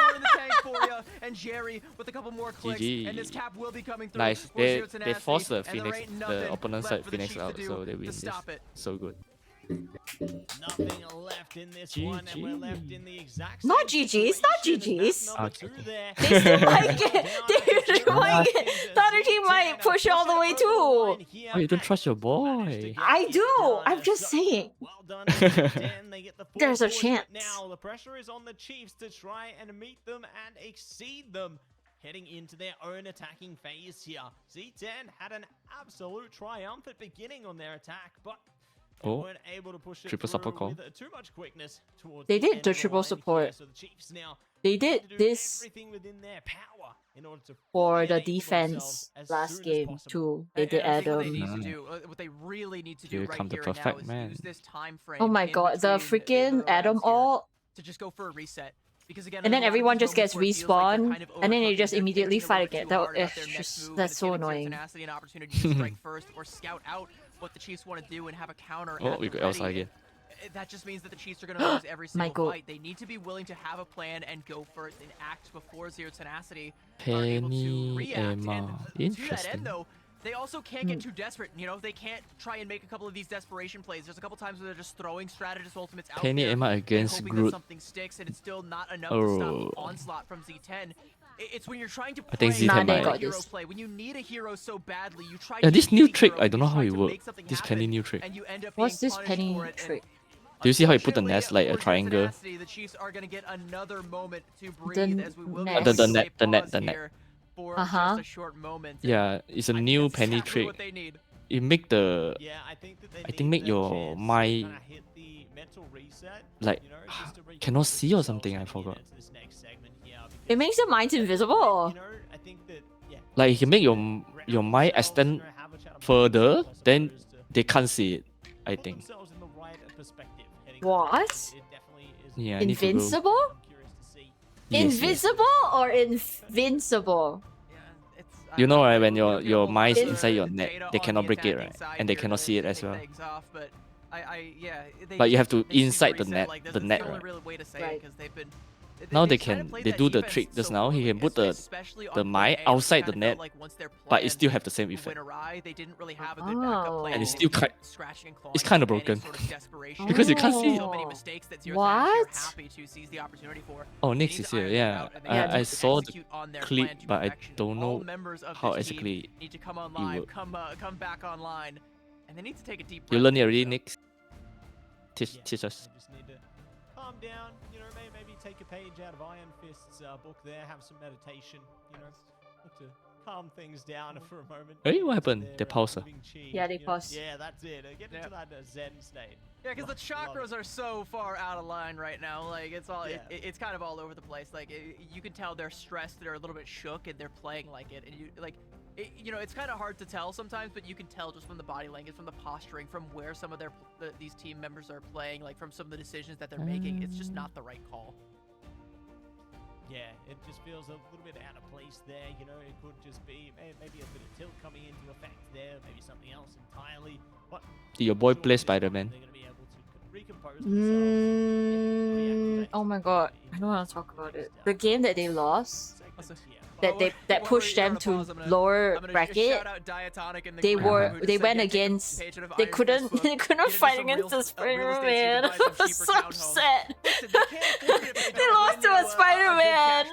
And Jerry with a couple more clicks, GG. and this cap will be coming through. Nice. for They Zero Tenacity, forced the and there Phoenix, ain't nothing the opponent left side for the Phoenix Chiefs to out, do so they to win this. stop it. So good. Nothing left in this one, and we're left in the exact Not same GG's, not situation as GG's. that number Okay. 2 there. They still might get. They might get. The other team might push it all the way too. Oh, you don't trust your boy. I do. I'm just saying. Well done. Dan, they get the full There's a push, but chance. Now the pressure is on the Chiefs to try and meet them and exceed them. Heading into their own attacking phase here. Z10 had an absolute triumphant beginning on their attack, but they Oh, weren't able to push it triple through support call. with too much quickness towards They the did end the of triple line support. here. So the Chiefs now They need did to do this everything within their power in order to for fully the enable defense themselves as last soon as game possible. too. They did I think what they Adam. need to do, what they really need to do Here right come the here and now perfect is man. use this time frame. Oh my in god, the between freaking Adam rounds here ult. to just go for a reset. Because again, And then in a lot of everyone these just gets moments where it feels like they're respawned, kind of and then they overcooking, just they're immediately thinking a fight little bit again. too hard about It's their next just move, that's and so it's giving Zero annoying. Tenacity an opportunity to strike first or scout out what the Chiefs want to do and have a counter. Oh, at we the got Elsa ready. again. That just means that the Chiefs are going to lose every single Michael. fight. They need to be willing to have a plan and go for it and act before Zero Tenacity are able to Penny react. Emma. And to that Interesting. end, though, they also can't get too desperate. You know, they can't try and make a couple of these desperation plays. There's a couple times where they're just throwing strategist ultimates out Penny there Emma and against hoping that Groot. something sticks, and it's still not enough to stop the Oh. onslaught from Z10. It's when you're trying to I think play Z10 a might- hero this. play. When you need a hero so badly, you try Yeah, to this use new the trick, hero, I don't know you how try it to work. make something This happen, Penny new trick. and you end up What's being this punished Penny for it, and trick? Do you see how he put the unfortunately nest like a for Zero triangle? Tenacity, the Chiefs are going to get another moment to The breathe as we will nest. get The a net, the net, pause the net. here for Uh-huh. just a short moment. Yeah, it's a I think new that's Penny exactly trick. what they need. It make the Yeah, I think that they I think need make that your chance to mind kinda hit the mental reset, like you know, just to cannot refocus see or themselves something. I heading forgot. into this next segment here, It because makes the minds invisible. You know, I think that, yeah, Like you can make your ground mind themselves, extend you know, have a chat about further, it, as then opposed to they can't see it. I put think. themselves in the right perspective heading What? into this. It definitely is Yeah, I need to go. Invincible? I'm curious to see. Yes, yes. Invisible or invincible? Yeah, it's, You know, right, I'm when a your- little bit your over mind's the inside your net, data they on cannot the break it, attacking right? side And they here cannot to see it take as well. things off, but yeah, they But you have to just need inside the reset net- like this. the That's net, the only right? real way to say Right. it, 'cause they've been. Now they they've kinda can played they that do the defense trick just so now. He poorly, can put the especially on the point mine A, outside kinda the felt net, like once their but it plan still have the same went effect. awry, they didn't really have a good backup Oh. plan. And it's They still were ki- scratching and clawing it's kinda for any broken. sort of desperation. Because you can't see it. So many mistakes that Zero What? Tenacity are happy to seize the opportunity for. Oh, They next need is to here. iron it Yeah, out, and they Yeah, need to I saw the execute on their clip, plan to but I perfection. don't All know members of how this team exactly need to come it online, work. come back online, and they need to take a deep breath. You learn it already, So- Nick. Teach Yeah, teach us. they just need to calm down, you know, maybe take a page out of Iron Fist's book there, have some meditation, you know, look to calm things down for a moment. Hey, what happened? Their, They pause her. living chi, Yeah, they you know. pause. Yeah, that's it. Get Yeah. into that Zen state. Yeah, because the Love it. chakras are so far out of line right now. Like it's all, Yeah. it's kind of all over the place. Like you can tell they're stressed, they're a little bit shook, and they're playing like it. And you like, you know, it's kind of hard to tell sometimes, but you can tell just from the body language, from the posturing, from where some of these team members are playing, like from some of the decisions that they're making. It's just not the right call. yeah, it just feels a little bit out of place there. You know, it could just be maybe a bit of tilt coming into effect there, maybe something else entirely. But Did your boy sure play they're Spider-Man? going to be able to recompose themselves. Oh my god, I don't want to talk about it. The game that they lost, that pushed them to lower bracket. They went against. They couldn't fight against the Spider-Man. I'm so upset. They lost to a Spider-Man.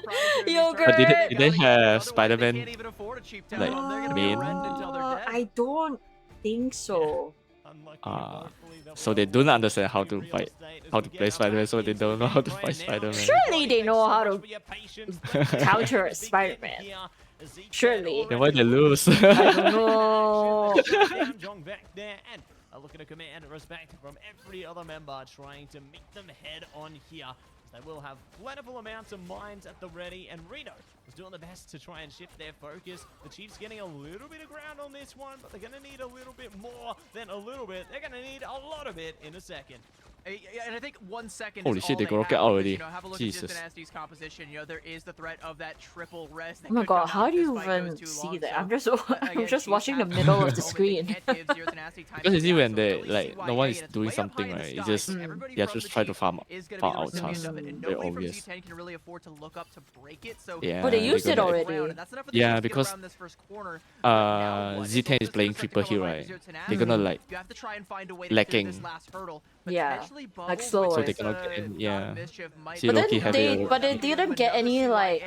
Yogurt. But did they have Spider-Man like main? I don't think so. So they don't understand how to fight, how to play Spider-Man, so they don't know how to fight Spider-Man. Surely they know how to counter Spider-Man. Surely. Then why they lose? I don't know. Looking to command respect from every other member, trying to meet them head on here. They will have plentiful amounts of mines at the ready, and Reno is doing the best to try and shift their focus. The Chiefs getting a little bit of ground on this one, but they're going to need a little bit more than a little bit. They're going to need a lot of it in a second. And I think 1 second Holy is shit, all they they broke have it already. because, have a look Jesus. at Dynasty's composition. There is the threat of that triple res. Oh my god, how do you even see that? I'm just watching the middle of the screen. Because you see when they like no one is doing something, right? It's just they have to try to farm out tasks. Very obvious. Yeah. But they used it already. Yeah, because Z10 is playing triple heal, right? They're gonna like lacking. Yeah, like slower. So they cannot get in, yeah. See, But Loki then having but they didn't get any like.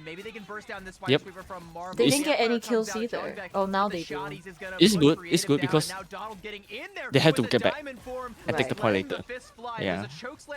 Yep. They didn't get any kills either. Oh, now they do. It's good. It's good because they had to get back and take the point later. Yeah,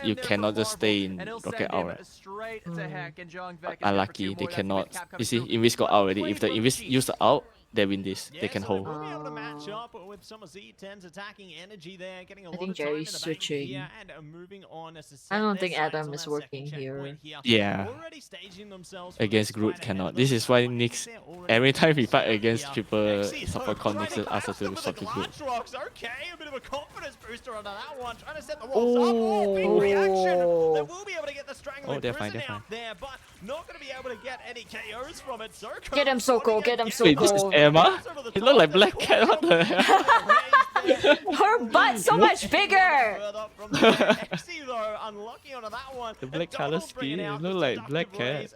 you cannot just stay in rocket out. Right? But unlucky, they cannot. You see, Invis got out already. If the Invis use the out, they win this. They can hold. We'll be able to match up with some of Z10's attacking energy there, getting a lot I think of time Jerry's in the bank switching. here, and moving on as to I don't set think their sights Adam on is that working second here. checkpoint Yeah. Already staging themselves for Against this Groot fight ahead. cannot. It This looks is why like Nyx, they're already every time we getting fight close against here. triple Nexi, support con, Nyx asks us to with stop the to Groot. glass rocks. Okay, a bit of a confidence booster on that one. Trying to set the walls up. Oh, big reaction. They will be able to get the strangling they're fine, prison they're out there, but not going to be able to get any KOs from it. Circo Get him, Soko. Get him, Wait, this is Soko. Emma? He look like Black Cat. What the hell? Her butt's so much bigger. The black color skin, it look like Black Cat.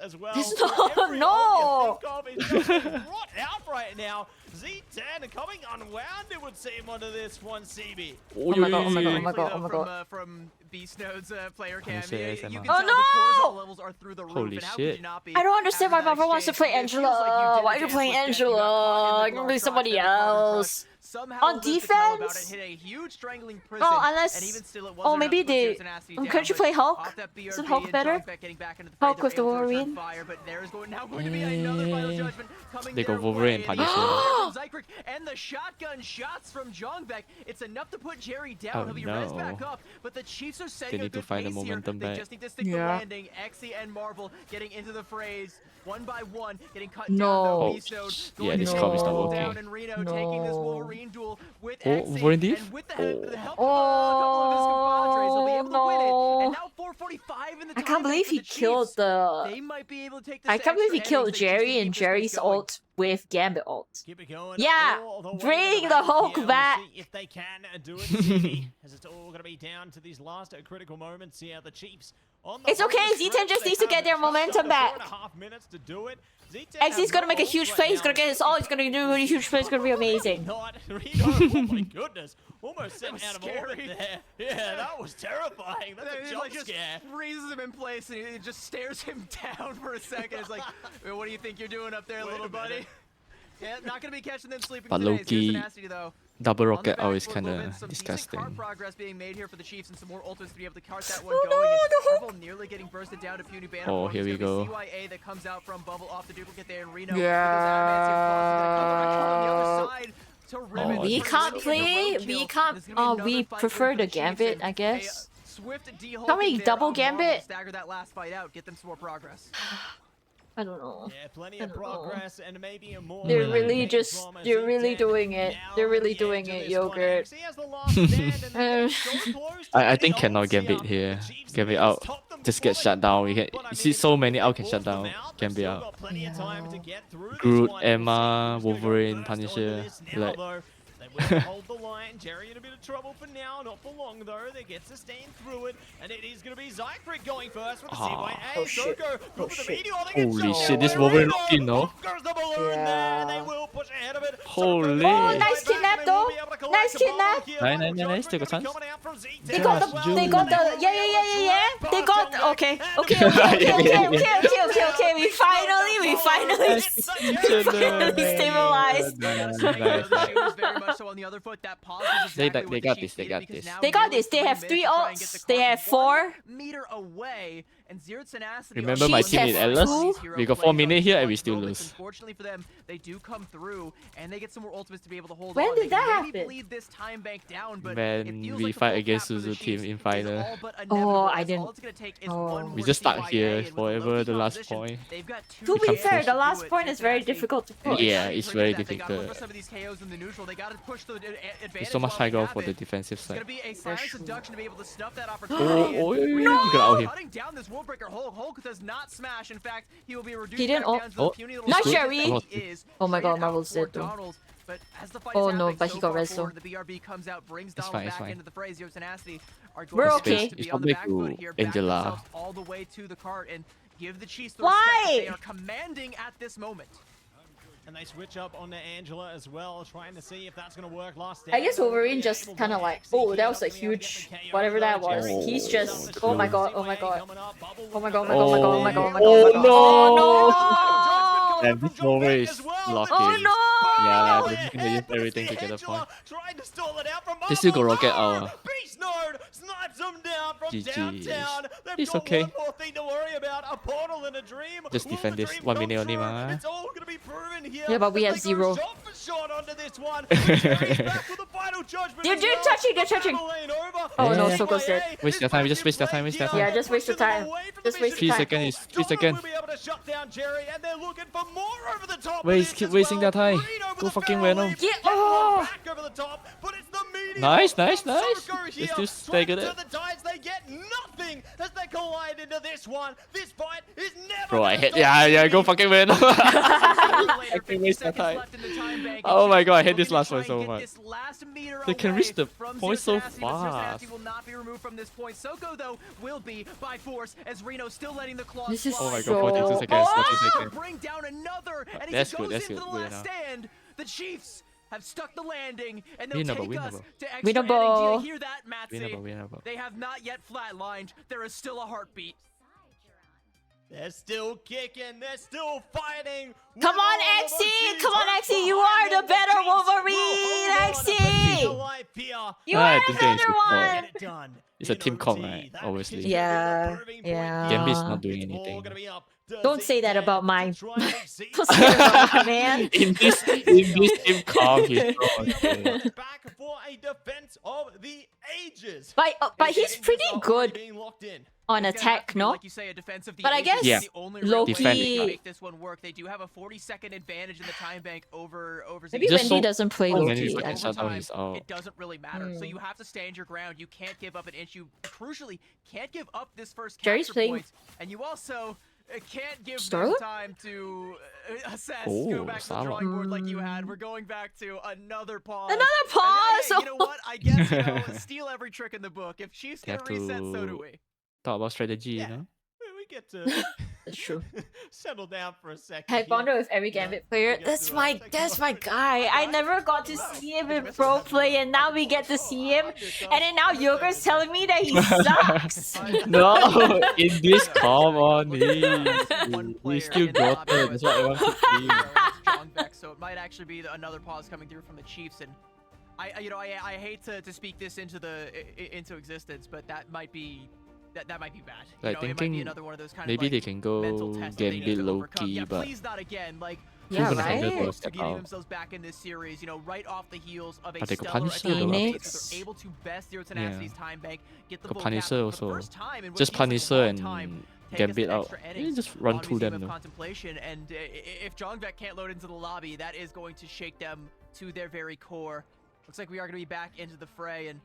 No. Brought out right now. Z10 coming unwound, it would seem, onto this one, CB. Oh my god, oh my god, oh my god, oh my From, god. from Beast Node's player cam, Say you ASMR. can Oh, tell the cortisol no! levels are through the roof. Holy and how shit. Could you not be I don't understand why after that Marvel wants to exchange? play It feels like you Angela. did Why a are you dance playing with Death, you got Angela? caught I in the can play glove somebody cross, then the counter else. Somehow On Luke to tell about defense? it, hit a huge strangling prison, Oh, and unless. even still it Oh, wasn't maybe enough to they. put Tenacity Couldn't down, you but play Hulk? off that BRB Isn't Hulk and better? Jungbeck getting back into the Hulk fray, with the they're able to return Wolverine? fire, but there's now going to be another final judgment coming They go their Wolverine way. Punisher. Zykrek and the shotgun shots from Jungbeck. It's enough to put Jerry down. Oh, He'll be raised back no. up, but the Chiefs are setting They a need to good find the pace here. momentum They back. just need to stick the Yeah. landing. Exy and Marvel getting into the frays. One by one, getting cut No. down. Oh, The Beast Node yeah, going this to comp is not take working. down, and Reno taking this No. Wolverine duel with Oh, Exy, Wolverine diff? and with the Oh. help of a couple of his compadres, he'll be able to win it. No. And now 4:45 in the I can't timeout believe for he the killed Chiefs. the. They might be able to take this I can't believe he extra killed innings. They just Jerry need to and keep this Jerry's pace going. ult with Gambit ult. Keep it going Yeah, all the way bring to the back Hulk here. We'll back. see if they can do it, CB, as it's all going to be down to these last critical moments here. The Chiefs on the It's okay, home Z10 stretch. just They needs to have get their just momentum under back. 4.5 minutes to do it. Z10 Xy's have gonna no make a ults huge right play. He's now. gonna get his ult. He's gonna do a really huge play. It's gonna be amazing. Not Reno. Oh my goodness. Almost sent was out of scary. orbit there. Yeah, that was terrifying. That's a He jump like just scare. freezes him in place and he just stares him down for a second. It's like, "Well, what do you think you're doing up there, Wait little a buddy?" minute. Yeah, not gonna be catching them sleeping But today. Loki- Here's Tenacity, though. Double On the rocket back out is foot a little kinda bit, some decent disgusting. card progress being made here for the Chiefs and some more ultimates to be able to cart that one Oh going. no, And the Hulk! Marvel nearly getting bursted down to puny banner. Oh, form. here It's we gonna be go. CYA that comes out from Bubble off the duplicate there in Reno. We Oh, can't play. We can't. We prefer the Gambit, I guess. Swift Can we double Gambit? Stagger that last fight out. Get them some more progress. I don't know. Yeah, plenty I of don't know. progress and maybe a more. They're than really came just, from they're really Z10. doing it. Now They're really at the doing edge of it, this one, Yogurt. XC has the last stand, and they're so close to I getting think the cannot ults Gambit here. here. The Chiefs Gambit need to out. stop them Just before get they shut down. can. We can But I see mean, so if many they out can force shut them down. out, they've Gambit still out. got plenty of time to get through this Groot, one, and we'll see Emma, who's gonna go Wolverine, first onto Punisher. this now, Like though. They will hold the line. Jerry in a bit of trouble for now. Not for long, though. They get sustained through it. And it is going to be Zycrick going first with the CYA. Oh, shit. Soko, Oh, with the shit. meteor. They get Holy shot shit, this by Wolverine Reno. locked in, no? Off goes the balloon Yeah. there. They will push ahead of it. Holy. Soko Oh, goes nice right back, kidnap, and they will though. be able to collect Nice the ball kidnap. here. Nice, Final nice, judgment they got gonna be chance. coming out from Z10 They got as the, well. they got the, yeah. They got, okay. We finally stabilized. Very much so on the other foot. That pause was They exactly what the got Chiefs this, they needed got because this. now They got nearly this. They 3 have minutes 3 to try and get the ults. They clock have 4. 1 meter away, and Zero Tenacity. Remember my Chiefs teammate have Atlas? 2. We got 4 minutes here and we still lose. Unfortunately for them, they do come through and they get some more ultimates to be able to hold When on. did They that can maybe happen? bleed this time bank down, but When it feels we like the fight full against cap for the Suzu team Chiefs in is final. all but Oh, inevitable, I as didn't. all it's gonna take is Oh. one more We just stuck CYA, here and with forever, Loki the last composition, point. they've got 2 To be can't fair, push. the last point is very difficult to push. Yeah, it's very They got one for difficult. some of these KOs in the neutral. They got to push the advantage. There's so much while high they ground have for the it. defensive It's gonna side. be a silent induction to be able to snuff that Oh, opportunity. oh, and no! You got out here. cutting down this wall breaker. Hulk does not smash. In fact, he will be reduced He didn't- back down to the oh. puny little Nice, size Jerry. that he is. Oh my God, Traded out Marvel's for dead, though. Donald's. But as the fight Oh, is no, happening but he so got far res, forward, so. the BRB comes out, brings It's Donald fine, it's back fine. into the fray. Zero Tenacity are going We're to okay. have to It's be on the probably back foot to here, back Angela. themselves all the way to the cart and give the Chiefs the Why? respect that they are commanding at this moment. And they switch up onto Angela as well, trying to see if that's going to work last I guess Wolverine just kind of like, oh, that was a huge, whatever that was. He's just, oh my god, oh my god. Oh my god, oh my god, oh my god, oh my god, oh my god. Oh, Oh no! And this Wolverine is lucky. Oh no! Yeah, they're gonna use everything to get a point. Trying to stall it out from They still got Marvel. rocket Oh, hour. Beast Node snipes them down from GG's. downtown. They've It's got okay. one more thing to worry about, a portal and a dream. Just Will defend the this dream 1 come minute only, true? man. It's all going to be proven here. Yeah, but we that have they go 0. Shot for shot onto this one. Jerry's back with the final judgment They're as doing well. touching, they're The touching. battle ain't over. Oh no, Yeah. Soko's dead. Waste your time, just waste your time, waste your time. Yeah, just waste your time. Just waste 3 your time. seconds is 3 Donald seconds. will be able to shut down Jerry, and they're looking for more over the top. Waste, of this keep as wasting well. their time. Green over Go the fucking barrel Venom. leaves. Yeah, Get one oh. back over the top, but it's the meteor Nice, from nice, nice. Soko They here. still staggered Trying it. to turn the tides, they get nothing as they collide into this one. This fight is never. Bro, I gonna hate. stop Yeah, go moving. fucking Venom. I can waste my time. Oh my god, I hate this last one so much. They can reach the point so fast. Will not be removed from this point. Soko though will be by force as Reno still letting the claws This is Oh my fly. god, 42 So- seconds, 40 Oh! seconds. Bring down another, and That's he good, goes that's in good, for the good last enough. stand. The Chiefs have stuck the landing, and they'll Winnable, take us winnable. to extra Winnable. innings. Do you hear that, Matsy? Winnable, winnable. They have not yet flatlined. There is still a heartbeat. They're still kicking. They're still fighting. Come on, With all of XC, the teams come on, right XC, you behind are them, the better Chiefs will Wolverine, hold on XC. to Patina life here. You I are the think it's better good one. Get it done. It's a in team comp, OT. right? That Obviously. is gonna be the Yeah, proving point yeah. here. Gambit's not doing It's all anything. gonna be up to Don't say that Z10 about to mine. try and succeed. Don't say that about my man. In this team comp, he's Back for a defense of the ages. But he's pretty good Being locked in. on It's gonna have attack, to be, no? like you say, a defense of the But I ages. guess Yeah. The only low real way key- to make this one work. They do have a 40-second advantage in the time bank over Maybe Just when so- he doesn't play so low many key. fucking I- shut down his out. It doesn't really matter. So Hmm. you have to stand your ground. You can't give up an inch. You crucially can't give up this first Jerry's capture playing- point. And you also can't give Starla? them time to assess, go Oh, back to the Starla. drawing board like you had. We're going back to another pause. Another And, pause? hey, you know what? I guess, steal every trick in the book. If Chiefs You can have reset, so to- do we. Talk about strategy, Yeah. you know? We get to That's true. settle down for a second. I here. bonded with every Gambit player. That's my guy. I never got to see him in pro play, and now we get to see him. And then now Yogurt's telling me that he sucks. No, in this comp on One he player still in the got lobby it. was That's what I want to see. John Beck, so it might actually be another pause coming through from the Chiefs, and I hate to speak this into existence, but that might be that might be bad. Like, it might be thinking another one of those kind Maybe of they like, can mental go tests that they need Gambit to low overcome. key, Yeah, but please not again. Like Yeah, Proven right? Thunder will to step getting out. themselves back in this series, right off the heels of a But they could stellar punish her, though, performance. Phoenix. They're able to best Zero Tenacity's time bank, get the Could full punish cap her for the also. first time in what Just feels like a punish her long and time. Gambit out. extra You innings just run on through Museum them. of No? Contemplation, and if Jongvek can't load into the lobby, that is going to shake them to their very core. Looks like we are going to be back into the fray, and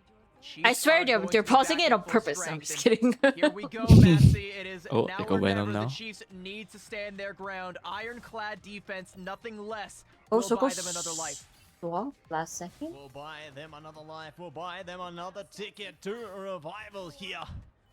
I swear they're pausing it on purpose. I'm just kidding. Here we go, Massey. It is Oh, now they or go never. Venom The now. Chiefs need to stand their ground. Ironclad defense, nothing less. Oh, Will so buy go them another life. Well, last second. We'll buy them another life. We'll buy them another ticket to revival here.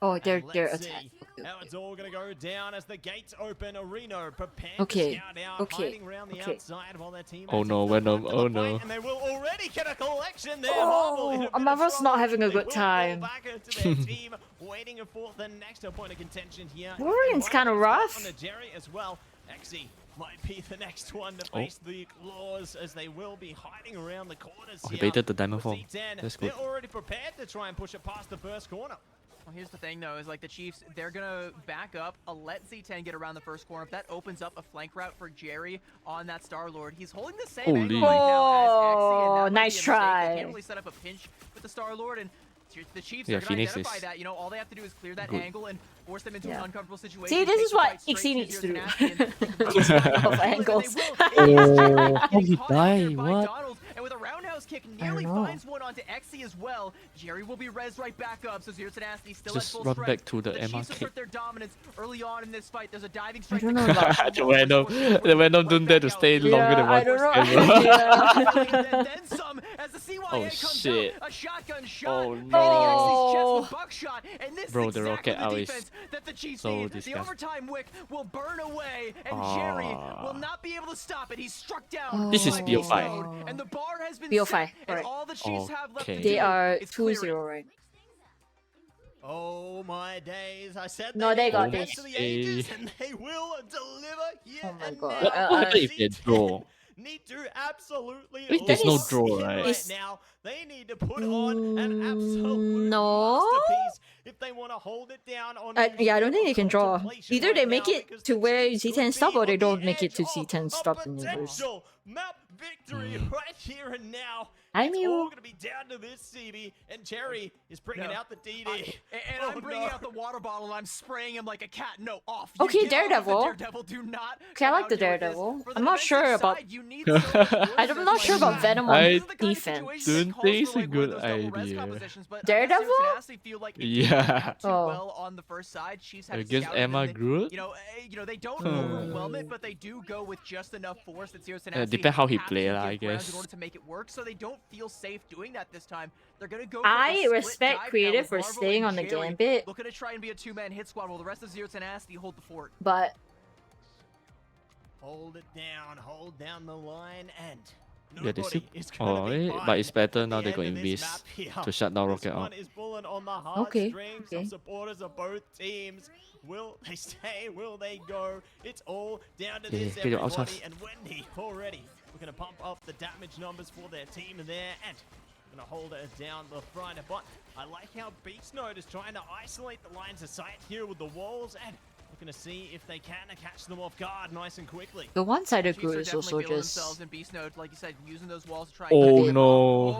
Oh, And they're let's attacking. see how it's all gonna go down as the gates open. Reno prepared Okay, to scout out, okay, hiding around the okay. outside while their team. Oh no, Venom, oh no. And they will already get a collection there. Oh, Marvel in a bit of Marvel's not trouble. having a They good will time. fall back into their team, waiting for the next point of contention here. Wolverine's They might kinda lose rough. out on the Jerry as well. Exy might be the next one to Oh. face the claws, as they will be hiding around the corners Oh, he here. baited the diamond For form. Z10, That's good. They're already prepared to try and push it past the first corner. Well, here's the thing, though, is like the Chiefs, they're gonna back up, let Z10 get around the first corner. If that opens up a flank route for Jerry on that Star-Lord, he's holding the same Holy. angle right now as Exy, and that might Nice be a mistake. try. They can't really set up a pinch with the Star-Lord, and the Chiefs Yeah, are gonna Phoenix identify is that. You know, all they have to do is clear that good. angle and force them into Yeah. an uncomfortable situation. See, this take is the what fight straight Ixie to needs to do. Zero Tenacity Of and- angles. They will. Oh, Getting he caught out there died, by what? Donald, and with a roundhouse kick, I nearly know. finds one onto Exy as well. Jerry will be rezzed right back up, so Zero Tenacity still Just at full run strength. back to the Chiefs MR assert kick. their dominance early on in this fight. There's a diving I strike. don't that know comes about- out. The Venom don't dare to stay Yeah, longer than I one don't know. second. Yeah. Then some, as the CYA Oh, comes shit. out, a shotgun shot Oh, hitting no. Exy's chest with buckshot, and this Bro, is the exactly rocket out the is defense that the Chiefs so need. The disgusting. overtime wick will burn away, and Jerry will not be able to stop it. He's struck down. This is by BO5. Beast Mode, and the bar has been BO5, set, and correct. all the Chiefs have left to Okay. do They are is clear it. 2-0 right. Oh my days! I said No, they got will this. to the ages, and they will deliver here Oh my and God. now. What if they Z10 draw? Need to absolutely Wait, there's no lock draw, in right? right now. They need to put on an absolute No. masterpiece if they want to hold it down on. Yeah, I don't think they can draw. Contemplation Either right they make now, it because to the where Chiefs Z10 could stop, be or they on the don't make it to edge Z10 of stop a and they lose. potential map victory right here and now. I It's mean, all going to be down to this, CB, and Jerry is bringing No. out the DD. And Oh, I'm bringing no. out the water bottle and I'm spraying him like a cat. No, off. Okay, You get off of the Daredevil. Daredevil. Do not. Okay, I come like out the here with this. Daredevil. For the I'm not defensive sure about- side, you need so much wood I'm that's not sure like about that. Venom I on This is the kind of defense. situation that don't calls think for, it's a like, one of good those double res idea. compositions, but I guess Daredevil? Zero Tenacity feel like it didn't Yeah. work out too Oh. well on the first side. Chiefs had Against scouted Emma and they- Groot? You know, they don't overwhelm it, but they do go with just enough force that Zero Tenacity depend how he have to play give lah, I ground guess. in order to make it work, so they don't feel safe doing that this time. They're gonna go. I for a split respect dive now Creative with for Marvel staying and on the Jerry gambit. looking to try and be a two-man hit squad while the rest of Zero Tenacity hold the fort. But Hold it down, hold down the line, and Yeah, they still. nobody is gonna Oh, be but fine it's better at now the they end got of this Invis map here. to shut down This Rocket one out. is pulling on the Okay, heartstrings okay. of supporters of both teams. Will they stay? Will they go? It's all down to Yeah, this, get your everybody. outside. And Wendy already. We're gonna pump up the damage numbers for their team there, and gonna hold it down the front. But I like how Beast Node is trying to isolate the lines of sight here with the walls, and looking to see if they can catch them off guard nice and quickly. the one-sided Chiefs group are is definitely also feeling just... themselves in Beast Node, like you said, using those walls to try and Oh get no.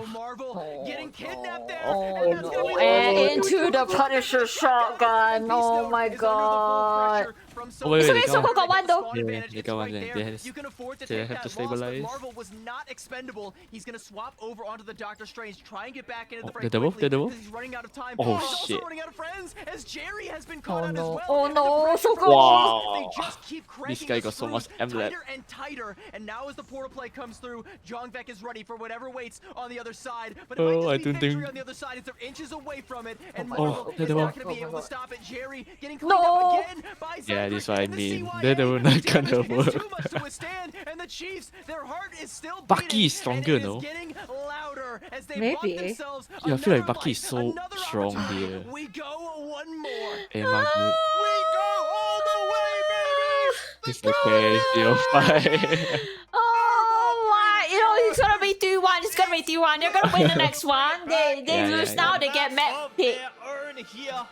Oh, Marvel getting kidnapped there. Oh and that's gonna be the and last into one. the Punisher shotgun. Beast Oh Node my is under the full god. pressure from Oh, wait, Sony. wait, It's okay, Soko got one though. Spawn Yeah, advantage, they it's got one right there. there. They has- You can afford to they take have that to loss, but stabilize. Marvel was not expendable. He's gonna swap over onto the Doctor Strange, try and get back into the Oh, fray the devil, quickly, the devil. because he's running out of time. Oh, He's also shit. running out of friends, as Jerry has been caught Oh out as no. well. Oh And the no, pressure Soko. from Wow. They just keep cranking guy the got so screws much amulet. tighter and tighter, and now as the portal play comes through, Jongvek is ready for whatever waits on the other side. But it Oh, might I just be don't victory think- on the other side as they're inches away from it, and my Marvel God. is Daredevil. not going to be Oh my able to God. stop it. Jerry getting cleaned No. up again by Yeah, Cypher, this is what I and the mean. CYA, Daredevil the not gonna damage is too work. much to withstand, and the Chiefs, their heart is still Bucky beating, is stronger, and it no? is getting louder as they Maybe. bought themselves Yeah, I feel like another Bucky is life, so another strong opportunity. here. We go one more. Emma Groot. We go all the way, baby! It's okay, still fine. Oh, why? You know, it's gonna be 3-1. It's gonna be 3-1. They're gonna win the next one. They Yeah, lose yeah, now. yeah. They get Maps met of picked. their own here.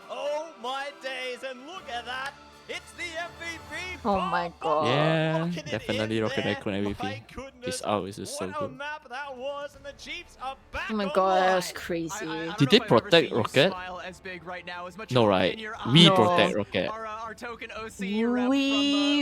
Oh my days, and look at that. It's the MVP. Oh my god. Yeah, Locking it definitely in Rocket there. Raccoon MVP. My goodness, His out is just so what a good. map that was, and the Chiefs are back Oh my online. god, that was crazy. I don't Did know they if I've ever protect seen you Rocket? smile as big right now, as much No, hope right? in your We eyes. protect Rocket. Our token OC We rep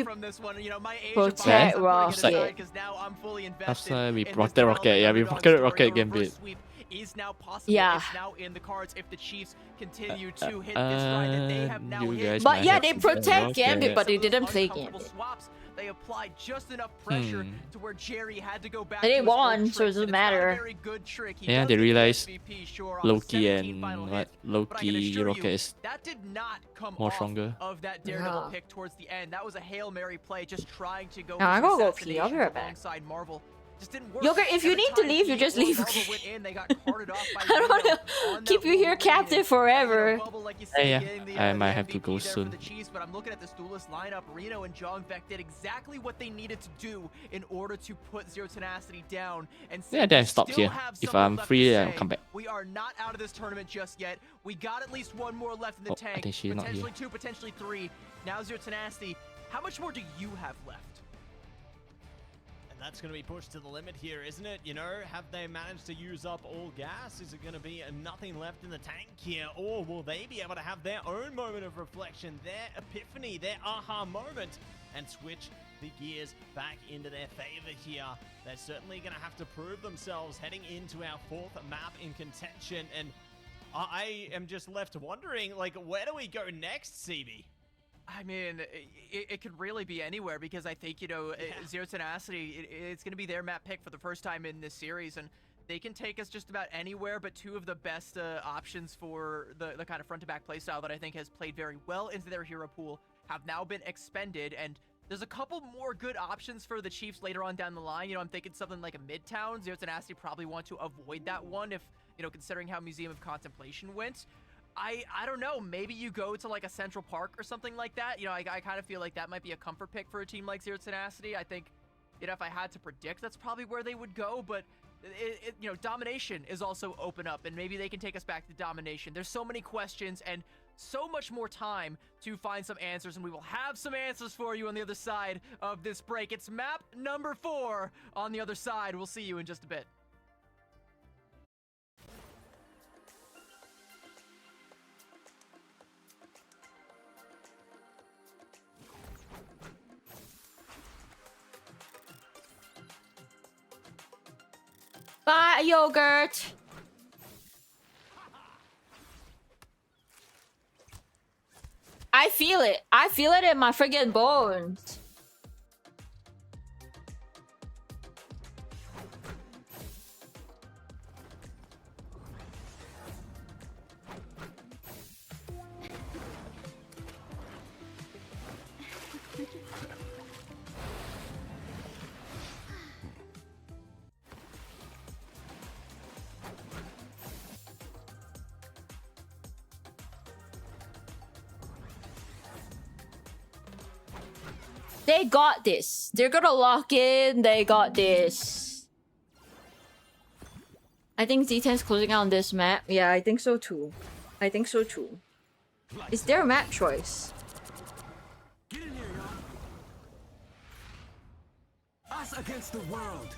from this one. You know, my Asia protect bias, I'm putting it Rocket. aside because now I'm fully invested. That's why we in this protect Rocket. Yeah, we underdog protect story. Rocket A Gambit. reverse sweep is now possible. Yeah. It's now in the cards if the Chiefs continue to hit this stride that they have now you hit. guys But might yeah, have they to protect Rocket. Gambit, but they Some of those didn't play uncomfortable Gambit. swaps, they applied just enough pressure Hmm. to where Jerry had to go back And to they his old won, so it tricks, doesn't and it's not a matter. very good trick. He Yeah, does they get the realized MVP, sure, off Loki 17 and final what hits, but I can Loki assure Rocket you, is that did not come more off stronger. of that Daredevil Yeah. pick towards the end. That was a Hail Mary play, just trying to go Now, I for some gotta go pee. I'll be assassinations right back. alongside Marvel. Just didn't work. Yogurt, if you Every need to time leave, you he just or leave, Marvel okay? went in, they got carted off by I don't Reno wanna on keep that you here Wolverine. captive And, forever. Bubble, like you said, Yeah, getting the, I the might have to MVP go there soon. For the Chiefs, but I'm looking at this duelist lineup. Reno and Jong Vek did exactly what they needed to do in order to put Zero Tenacity down. And Yeah, then I stop still here. have If something I'm left free, to I'll say. come back. We are not out of this tournament just yet. We got at least one more left in the Oh, I tank. think she's not here. Potentially two, potentially three. Now Zero Tenacity. How much more do you have left? And that's going to be pushed to the limit here, isn't it? You know, have they managed to use up all gas? Is it going to be nothing left in the tank here? Or will they be able to have their own moment of reflection, their epiphany, their aha moment, and switch the gears back into their favor here? They're certainly going to have to prove themselves heading into our fourth map in contention. And I am just left wondering, like, where do we go next, CB? I mean, it could really be anywhere because I think, you know, Zero Tenacity, it's going to be their map pick for the first time in this series, and they can take us just about anywhere, but two of the best options for the kind of front-to-back playstyle that I think has played very well into their hero pool have now been expended, and there's a couple more good options for the Chiefs later on down the line. You know, I'm thinking something like a Midtown. Zero Tenacity probably want to avoid that one if, you know, considering how Museum of Contemplation went. I don't know, maybe you go to like a Central Park or something like that. You know, I kind of feel like that might be a comfort pick for a team like Zero Tenacity. I think, you know, if I had to predict, that's probably where they would go, but you know, Domination is also open up, and maybe they can take us back to Domination. There's so many questions and so much more time to find some answers, and we will have some answers for you on the other side of this break. It's map number 4 on the other side. We'll see you in just a bit. Bye, Yogurt. I feel it. I feel it in my friggin' bones. They got this. They're gonna lock in. They got this. I think Z10's closing out on this map. Yeah, I think so too. I think so too. Is there a map choice? Get in here, y'all. Us against the world.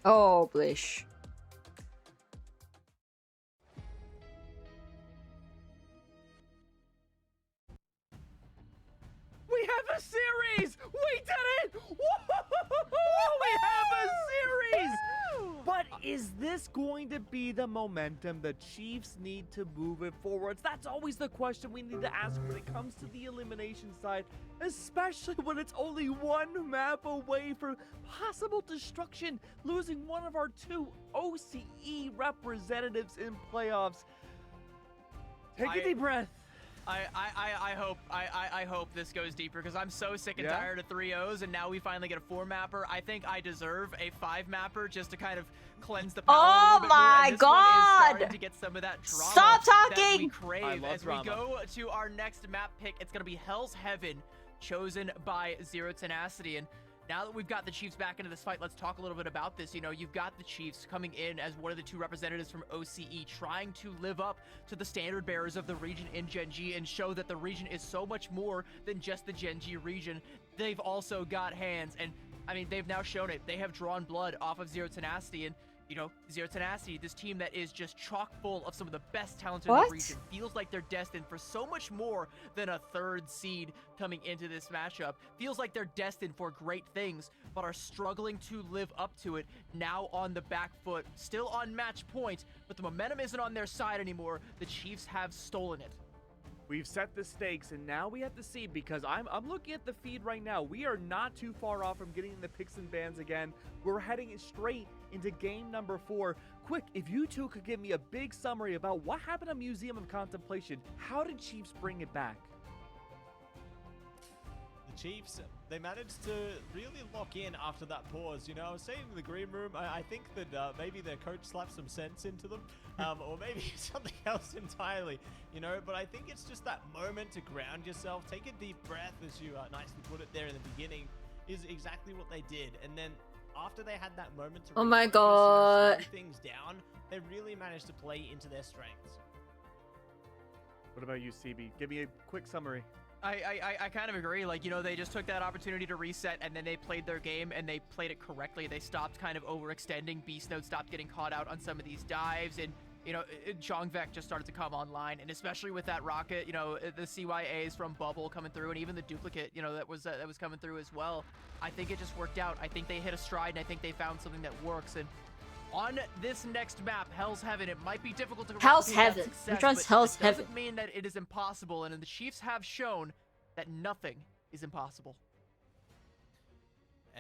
Oh, blish. We have a series! We did it! Woo! We have a series! But Is this going to be the momentum the Chiefs need to move it forwards? That's always the question we need to ask when it comes to the elimination side, especially when it's only one map away from possible destruction, losing one of our 2 OCE representatives in playoffs. Take a deep breath. I hope this goes deeper because I'm so sick and tired of 3-0s, and now we finally get a 4-mapper. I think I deserve a 5-mapper just to kind of cleanse the palate a little bit more. And this one is starting to get some of that drama. Stop talking! That we crave as drama. we go to our next map pick. It's gonna be Hell's Heaven, chosen by Zero Tenacity. And now that we've got the Chiefs back into this fight, let's talk a little bit about this. You know, you've got the Chiefs coming in as one of the 2 representatives from OCE, trying to live up to the standard bearers of the region in Gen G and show that the region is so much more than just the Gen G region. They've also got hands, and I mean, they've now shown it. They have drawn blood off of Zero Tenacity, and you know, Zero Tenacity, this team that is just chock full of some of the best talent in the region, feels like they're destined for so much more than a 3rd seed coming into this matchup. Feels like they're destined for great things, but are struggling to live up to it now on the back foot, still on match point, but the momentum isn't on their side anymore. The Chiefs have stolen it. We've set the stakes, and now we have to see, because I'm looking at the feed right now. We are not too far off from getting the picks and bans again. We're heading straight into game number 4. Quick, if you two could give me a big summary about what happened at Museum of Contemplation. How did Chiefs bring it back? The Chiefs, they managed to really lock in after that pause. You know, I was saying in the green room, I think that maybe their coach slapped some sense into them, or maybe something else entirely, you know, but I think it's just that moment to ground yourself, take a deep breath, as you nicely put it there in the beginning, is exactly what they did. And then after they had that moment to Oh my refocus, God. slow things down, they really managed to play into their strengths. What about you, CB? Give me a quick summary. I kind of agree. Like, you know, they just took that opportunity to reset, and then they played their game, and they played it correctly. They stopped kind of overextending. Beast Node stopped getting caught out on some of these dives, and, you know, Jongvek just started to come online, and especially with that rocket, you know, the CYAs from Bubble coming through, and even the duplicate, you know, that was coming through as well. I think it just worked out. I think they hit a stride, and I think they found something that works. And on this next map, Hell's Heaven, it might be difficult to Hell's replicate that Heaven. success, Which one's but Hell's it doesn't Heaven? mean that it is impossible, and the Chiefs have shown that nothing is impossible.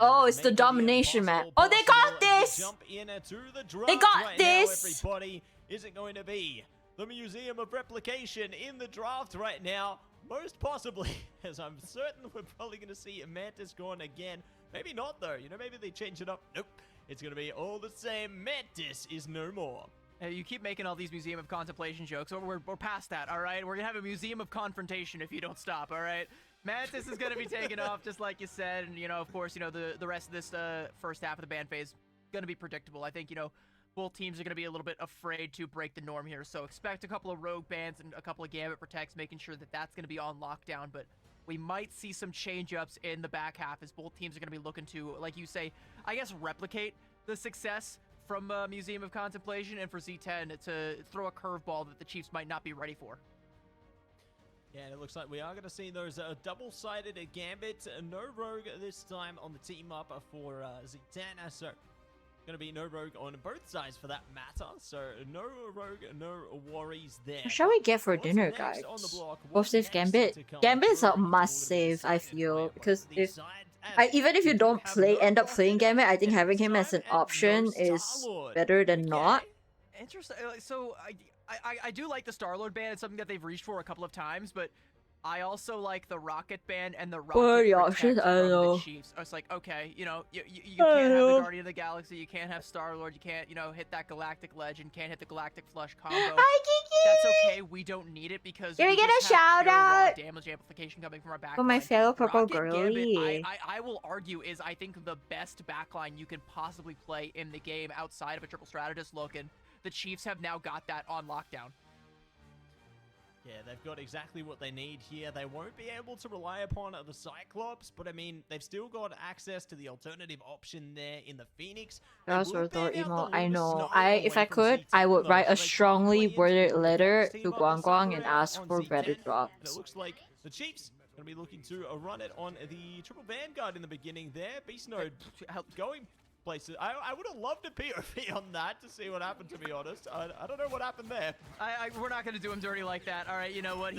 Oh, it's the domination map. Oh, they got this! Jump in to the draft They got right this! Now, everybody. Is it going to be the Museum of Replication in the draft right now? Most possibly, as I'm certain we're probably going to see Mantis gone again. Maybe not, though. You know, maybe they change it up. Nope. It's going to be all the same. Mantis is no more. You keep making all these Museum of Contemplation jokes. We're past that, all right? We're going to have a Museum of Confrontation if you don't stop, all right? Mantis is going to be taken off, just like you said. And, you know, of course, you know, the rest of this first half of the ban phase going to be predictable. I think, you know, both teams are going to be a little bit afraid to break the norm here. So expect a couple of rogue bans and a couple of Gambit protects, making sure that that's going to be on lockdown. But we might see some change-ups in the back half as both teams are going to be looking to, like you say, I guess, replicate the success from Museum of Contemplation, and for Z10 to throw a curveball that the Chiefs might not be ready for. Yeah, and it looks like we are going to see those double-sided Gambit. No Rogue this time on the team up for Z10. So going to be no Rogue on both sides for that matter. So no Rogue, no worries there. What shall we get for dinner, guys? Both save Gambit. Gambit's a must save, I feel, because if even if you don't end up playing Gambit, I think having him as an option is better than not. Interesting. So I do like the Star-Lord ban. It's something that they've reached for a couple of times, but I also like the Rocket ban and the Rocket options? I don't know. The Chiefs. I was like, okay, you know, you can't have the Guardian of the Galaxy, you can't have Star-Lord, you can't, you know, hit that Galactic Legend, can't hit the Galactic Flush combo. Hi, Kiki! That's okay. We don't need it because Can we get just a have shout pure raw out? damage amplification coming from our backline. For my fellow purple Rocket girly. Gambit, I will argue, is I think the best backline you can possibly play in the game outside of a triple strategist look, and the Chiefs have now got that on lockdown. Yeah, they've got exactly what they need here. They won't be able to rely upon the Cyclops, but I mean, they've still got access to the alternative option there in the Phoenix. Girls were thought emo. I know. If I could, I would write a strongly worded letter to Guang Guang and ask for better And drops. it looks like the Chiefs are going to be looking to run it on the triple Vanguard in the beginning there. Beast Node going places. I would have loved a POV on that to see what happened, to be honest. I don't know what happened there. We're not going to do him dirty like that. All right, you know what?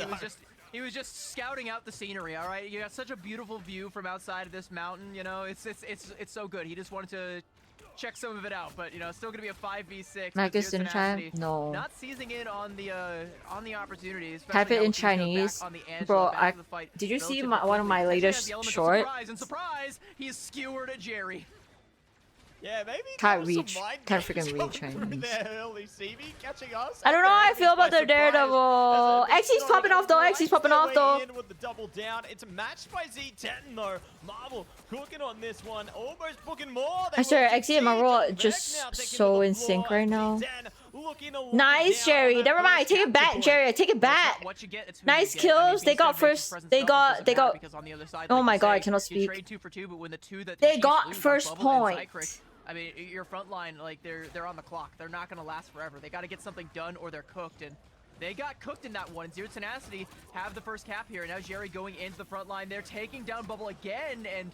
He was just scouting out the scenery, all right? You got such a beautiful view from outside of this mountain, you know? It's so good. He just wanted to check some of it out, but, you know, it's still going to be a 5v6. Marcus didn't try? No. Not seizing in on the opportunities. Type it in Chinese. Bro, did you see one of my latest short? Surprise and surprise, he's skewered at Jerry. Yeah, maybe Can't freaking read Chinese. I don't know how I feel about the Daredevil. XC's popping off though. XC's popping off though. With the double down. It's matched by Z10 though. Marvel cooking on this one, almost booking more. I swear, XC and Marvel are just so in sync right now. Nice, Jerry. Never mind. Take it back, Jerry. Take it back. Nice kills. They got first. They got. Oh my god, I cannot speak. They got first point. I mean, your front line, like, they're on the clock. They're not going to last forever. They got to get something done or they're cooked. And they got cooked in that one. Zero Tenacity have the first cap here. Now Jerry going into the front line. They're taking down Bubble again. And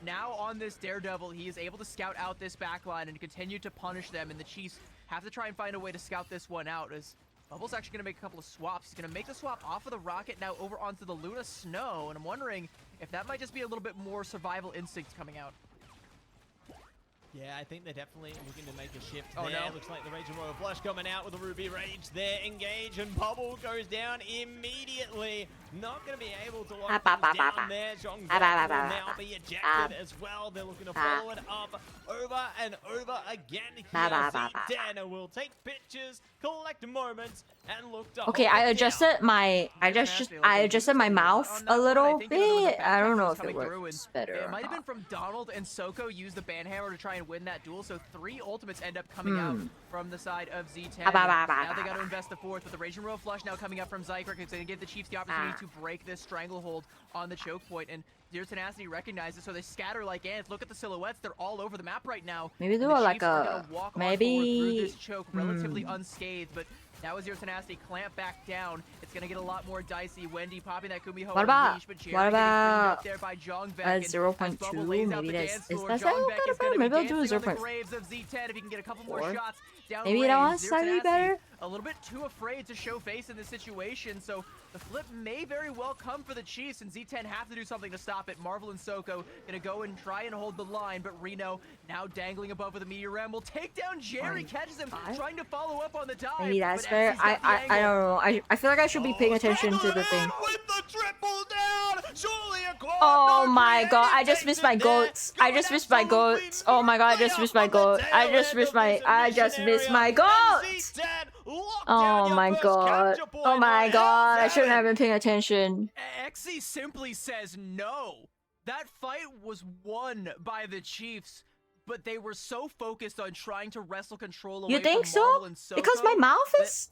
now on this Daredevil, he is able to scout out this backline and continue to punish them. And the Chiefs have to try and find a way to scout this one out, as Bubble's actually going to make a couple of swaps. He's going to make the swap off of the Rocket now over onto the Luna Snow. And I'm wondering if that might just be a little bit more survival instinct coming out. Yeah, I think they're definitely looking to make a shift there. No. Looks like the Raging Royal Flush coming out with a Ruby Rage there. Engage, and Bubble goes down immediately. Not going to be able to lock things down there. Zhong will now be ejected as well. They're looking to follow it up over and over again here. Z10 will take pictures, collect moments, and look to Okay, I adjusted my my mouth a little bit. I don't know if it works better. It might have been from Donald and xoxo use the banhammer to try and win that duel. So 3 ultimates end up coming out from the side of Z10. Now they got to invest the 4th with the Raging Royal Flush now coming up from Zykrek. It's going to give the Chiefs the opportunity to break this stranglehold on the choke point. And Zero Tenacity recognizes, so they scatter like ants. Look at the silhouettes; they're all over the map right now. Maybe do like a through this choke relatively unscathed, but now as Zero Tenacity clamp back down, it's gonna get a lot more dicey. Wendy popping that Kumiho. What about there by 0.2? Maybe is that better? Maybe I'll do a 0.4. Maybe that one's slightly better. A little bit too afraid to show face in this situation, so the flip may very well come for the Chiefs, and Z10 have to do something to stop it. Marvel and xoxo gonna go and try and hold the line, but Reno now dangling above with a Meteor Ram will take down Jerry, catches him, trying to follow up on the dive. Maybe that's fair. I don't know. I feel like I should be paying attention to the thing. Oh my god, I just missed my goats. I just missed my goats. Oh my god, I just missed my goat. I just missed my goat. Oh my god. Oh my god. I shouldn't have been paying attention. XC simply says no. That fight was won by the Chiefs, but they were so focused on trying to wrestle control away You think from so? Marvel and xoxo Because my mouth is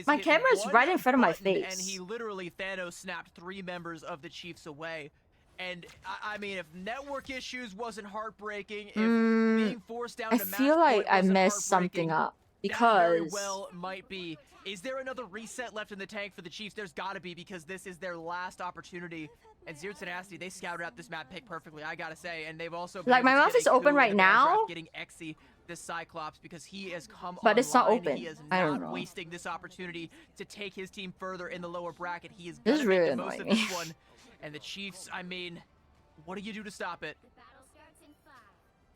my camera is right in front of my face. And he literally Thanos snapped 3 members of the Chiefs away. And I mean, if network issues wasn't heartbreaking, if being forced down to match feel like point I wasn't messed something heartbreaking, up that very because well might be. Is there another reset left in the tank for the Chiefs? There's got to be, because this is their last opportunity. And Zero Tenacity, they scouted out this map pick perfectly, I gotta say. And they've also like my mouth is open right now, getting XC this Cyclops, because he has come but it's not open. He is I don't not know. wasting this opportunity to take his team further in the lower bracket. He is This gonna is make really the most of annoying this one. And the Chiefs, I mean, what do you do to stop it?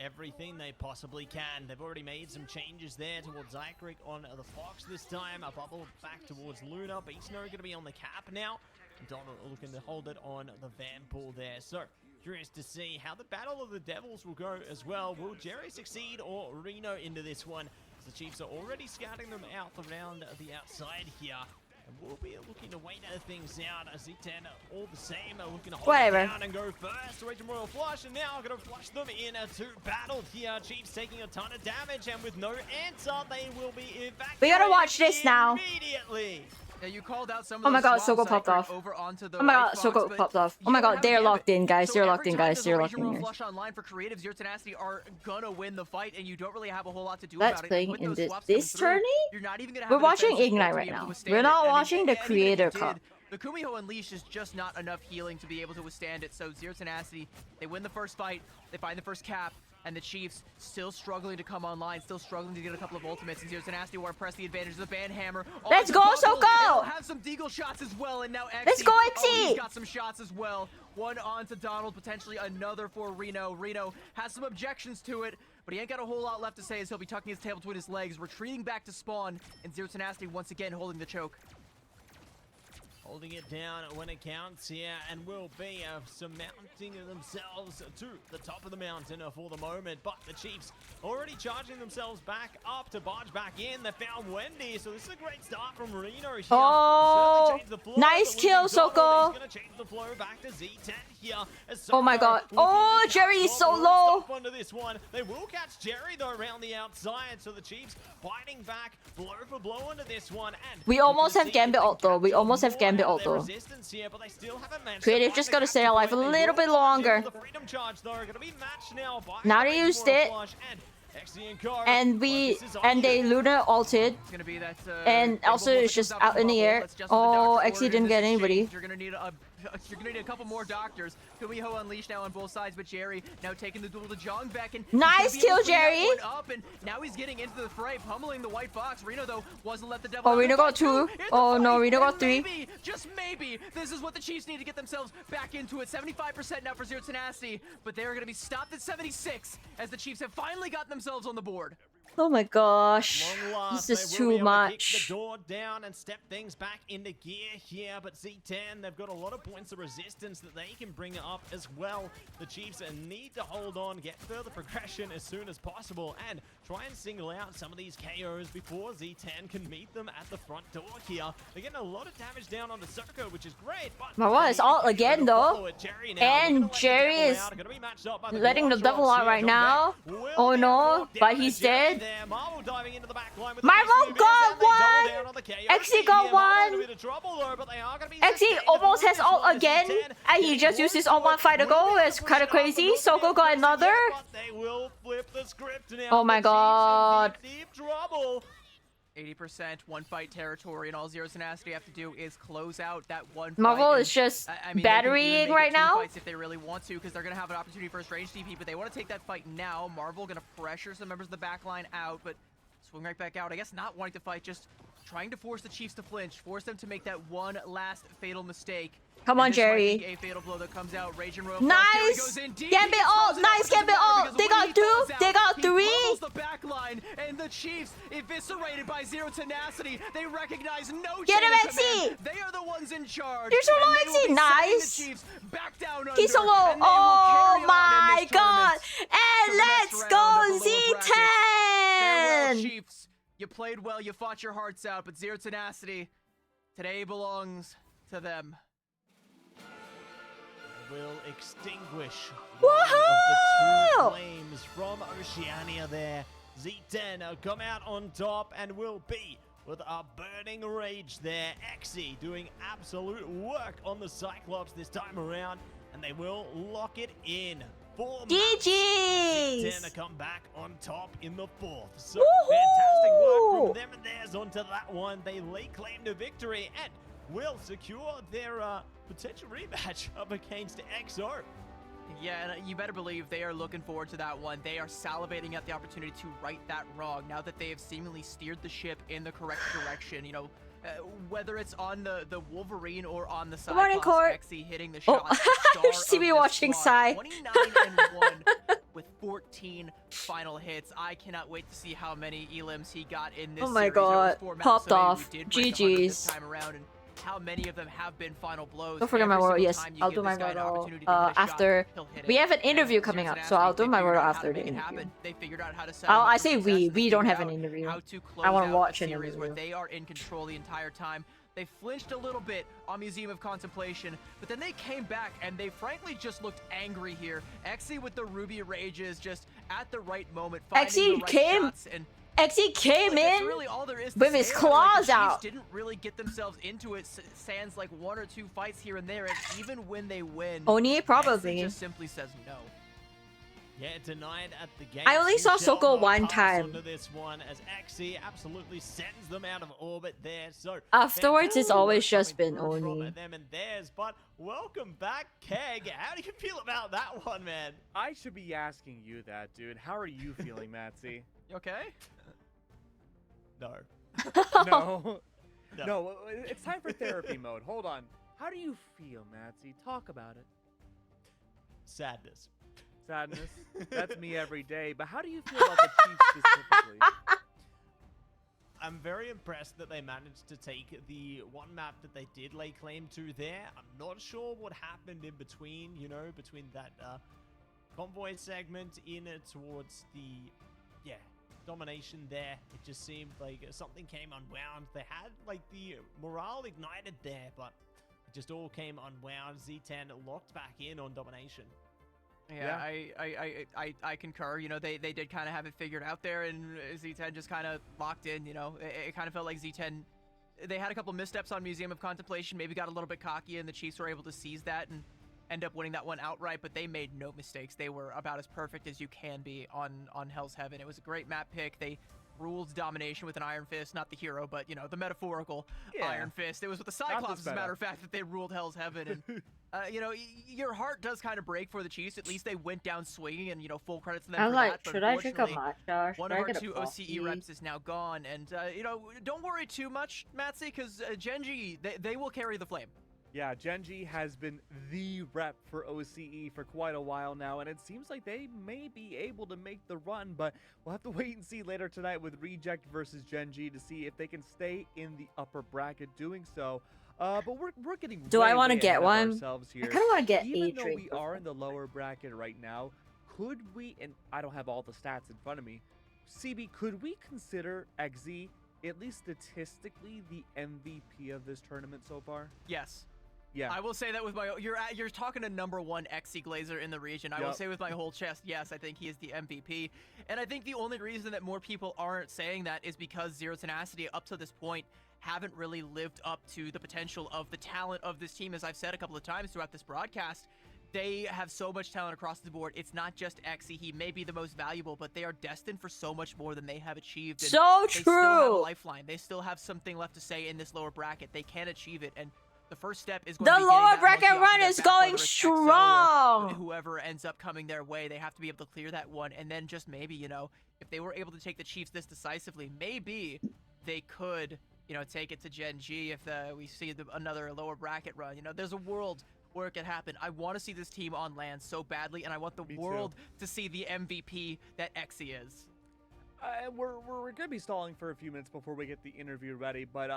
Everything they possibly can. They've already made some changes there towards Zykrek on the Fox this time. A Bubble back towards Luna. Beast Snow going to be on the cap now. Donald looking to hold it on the Vanpool there. So, curious to see how the Battle of the Devils will go as well. Will Jerry succeed or Reno into this one? The Chiefs are already scouting them out around the outside here. And we'll be looking to wait things out. Z10 all the same, looking to hold it down and go first. Raging Royal Flush, and now going to flush them into battle here. Chiefs taking a ton of damage, and with no answer, they will be evacuated. We gotta watch this now. Immediately. Yeah, you called out some of Oh my god, swaps xoxo popped off. over onto the Oh my god, right box, xoxo but popped off. Oh you my don't god, have they're the locked in, damage. guys. So They're every locked in, time guys. there's They're a locked Raging in, Royal guys. Flush online for creatives, Zero Tenacity are gonna win the fight, and you don't really have a whole lot to do Let's about it. playing With in those this swaps coming through, tourney? you're not even gonna have We're a watching defensive Ignite to right be able to now. withstand We're it. not I mean, watching the even if you Creator did, Cup. the Kumiho Unleashed is just not enough healing to be able to withstand it. So Zero Tenacity, they win the first fight, they find the first cap, And the Chiefs still struggling to come online, still struggling to get a couple of ultimates. And Zero Tenacity want to press the advantage of the Ban Hammer. Let's go, xoxo! Have some deagle shots as well, and now Xe. Let's go, Xe! Oh, he's got some shots as well. One onto Donald, potentially another for Reno. Reno has some objections to it, but he ain't got a whole lot left to say as he'll be tucking his tail between his legs, retreating back to spawn, and Zero Tenacity once again holding the choke. Holding it down when it counts here, and will be surmounting themselves to the top of the mountain for the moment. But the Chiefs already charging themselves back up to barge back in. They found Wendy, so this is a great start from Reno here. Oh, nice kill, xoxo. He's gonna change the flow back to Z10 here. Oh my god. Oh, Jerry is so low. Under this one. They will catch Jerry though around the outside, so the Chiefs fighting back blow for blow into this one. And we almost have Gambit ult though. We almost have Gambit ult though. Creative just gotta stay alive a little bit longer. Now they used it. And they Luna ulted. And also it's just out in the air. Oh, Xe didn't get anybody. You're gonna need a couple more doctors. Kumiho unleashed now on both sides, but Jerry now taking the duel to Jongbeck. And nice kill, Jerry! Up, and now he's getting into the fray, pummeling the white box. Reno, though, wasn't let the devil. Oh, Reno got 2. Oh, no, Reno got 3. Maybe, just maybe, this is what the Chiefs need to get themselves back into it. 75% now for Zero Tenacity, but they're going to be stopped at 76 as the Chiefs have finally gotten themselves on the board. Oh my gosh, this is too much. Kick the door down and step things back into gear here, but Z10, they've got a lot of points of resistance that they can bring up as well. The Chiefs need to hold on, get further progression as soon as possible, and try and single out some of these KOs before Z10 can meet them at the front door here. They're getting a lot of damage down onto xoxo, which is great, but Marwan is all again though, and Jerry is letting the devil out right now. Oh no, but he's dead. Marvel got 1! Xe got 1! Xe almost has ult again, and he just used his ult 1 fight ago. It's kind of crazy. xoxo got another. Oh my god. 80% one fight territory, and all Zero Tenacity have to do is close out that one fight. Marvel is just batterying right now. If they really want to, because they're going to have an opportunity for a range TP, but they want to take that fight now. Marvel going to pressure some members of the backline out, but swing right back out. I guess not wanting to fight, just trying to force the Chiefs to flinch, force them to make that one last fatal mistake. Come on, Jerry. A fatal blow that comes out. Rage and Royal nice! Gambit ult! Nice Gambit ult! They got 2! They got 3! The back line, and the Chiefs eviscerated by Zero Tenacity. They recognize no Get him, Xe! They are the ones in charge. You're so low, Xe! Nice! Back down He's so low! Oh my god! And let's go, Z10! Chiefs, you played well, you fought your hearts out, but Zero Tenacity, today belongs to them. Will extinguish one of the 2 flames from Oceania there. Z10 come out on top and will be with a burning rage there. Xe doing absolute work on the Cyclops this time around, and they will lock it in. GG's! Z10 come back on top in the 4th. So fantastic work from them and theirs onto that one. They lay claim to victory and will secure their potential rematch up against XO. Yeah, and you better believe they are looking forward to that one. They are salivating at the opportunity to right that wrong now that they have seemingly steered the ship in the correct direction. You know, whether it's on the Wolverine or on the Cyclops, Xe hitting the shot. You see me watching Psy. 29-1 with 14 final hits. I cannot wait to see how many elims he got in this series. Oh my god, popped off. GG's. Time around, and how many of them have been final blows. Don't forget my wordle. Yes, I'll do my wordle after. We have an interview coming up, so I'll do my wordle after the interview. They figured out how to I say we don't have an interview. I want to watch an interview. Where they are in control the entire time. They flinched a little bit on Museum of Contemplation, but then they came back and they frankly just looked angry here. Xe with the Ruby Rages just at the right moment. Xe came. Xe came in with his claws out. Didn't really get themselves into it. Sans like 1 or 2 fights here and there, and even when they win, Oni probably Xe just simply says no. Yeah, denied at the game. I only saw Shall Xoxo not one pass time. onto this one as XC absolutely sends them out of orbit there. So Afterwards, it's fantastic always work just coming been through from Oni. them and theirs. But welcome back, Keg. How do you feel about that one, man? I should be asking you that, dude. How are you feeling, Matsy? You okay? No. No. No. No, it's time for therapy mode. Hold on. How do you feel, Matsy? Talk about it. Sadness. Sadness. That's me every day. But how do you feel about the Chiefs specifically? I'm very impressed that they managed to take the one map that they did lay claim to there. I'm not sure what happened in between, you know, between that convoy segment in towards the, domination there. It just seemed like something came unwound. They had like the morale ignited there, but it just all came unwound. Z10 locked back in on domination. Yeah, I concur. You know, they did kind of have it figured out there, and Z10 just kind of locked in. You know, it kind of felt like Z10, they had a couple missteps on Museum of Contemplation, maybe got a little bit cocky, and the Chiefs were able to seize that and end up winning that one outright, but they made no mistakes. They were about as perfect as you can be on Hell's Heaven. It was a great map pick. They ruled domination with an Iron Fist, not the hero, but, you know, the metaphorical Iron Fist. It was with the Cyclops, as a matter of fact, that they ruled Hell's Heaven, and you know, your heart does kind of break for the Chiefs. At least they went down swinging, and, you know, full credits to them I'm for like, that. But should I drink a matcha? one of our two OCE reps is now gone, and, you know, don't worry too much, Matsy, because Genji, they will carry the flame. Yeah, Genji has been the rep for OCE for quite a while now, and it seems like they may be able to make the run, but we'll have to wait and see later tonight with Reject versus Genji to see if they can stay in the upper bracket doing so. But we're getting Do I want to get one? ourselves here. I kind of want to get Even a though drink. we are in the lower bracket right now, could we, and I don't have all the stats in front of me, CB, could we consider XZ, at least statistically, the MVP of this tournament so far? Yes. Yeah. I will say that with my you're talking to #1 XC Glazer in the region. I will say with my whole chest, yes, I think he is the MVP. And I think the only reason that more people aren't saying that is because Zero Tenacity up to this point haven't really lived up to the potential of the talent of this team. As I've said a couple of times throughout this broadcast, they have so much talent across the board. It's not just XC. He may be the most valuable, but they are destined for so much more than they have achieved. And So they still have a true. lifeline. They still have something left to say in this lower bracket. They can achieve it, and the first step is going The to be getting lower that bracket monkey off run of their is back, going whether it's XO or strong. whoever ends up coming their way, they have to be able to clear that one, and then just maybe, you know, if they were able to take the Chiefs this decisively, maybe they could, you know, take it to Gen G if we see another lower bracket run. You know, there's a world where it could happen. I want to see this team on land so badly, and I want the world to see the MVP that XE is. We're going to be stalling for a few minutes before we get the interview ready, but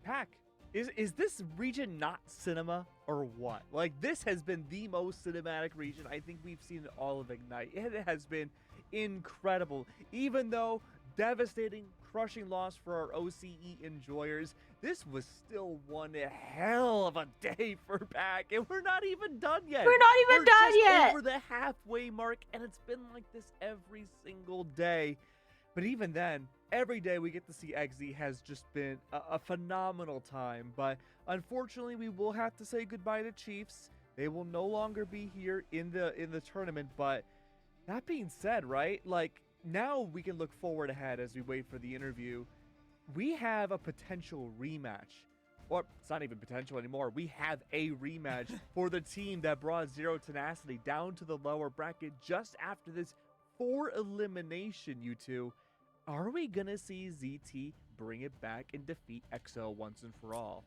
Pack, is this region not cinema or what? Like, this has been the most cinematic region I think we've seen in all of Ignite. It has been incredible. Even though devastating, crushing loss for our OCE enjoyers, this was still one hell of a day for Pack, and we're not even done yet. We're not even done just yet. over the halfway mark, and it's been like this every single day. But even then, every day we get to see XZ has just been a phenomenal time. But unfortunately, we will have to say goodbye to Chiefs. They will no longer be here in the tournament. But that being said, right, like, now we can look forward ahead as we wait for the interview. We have a potential rematch. Or it's not even potential anymore. We have a rematch for the team that brought Zero Tenacity down to the lower bracket just after this 4 elimination, you two. Are we gonna see ZT bring it back and defeat XO once and for all?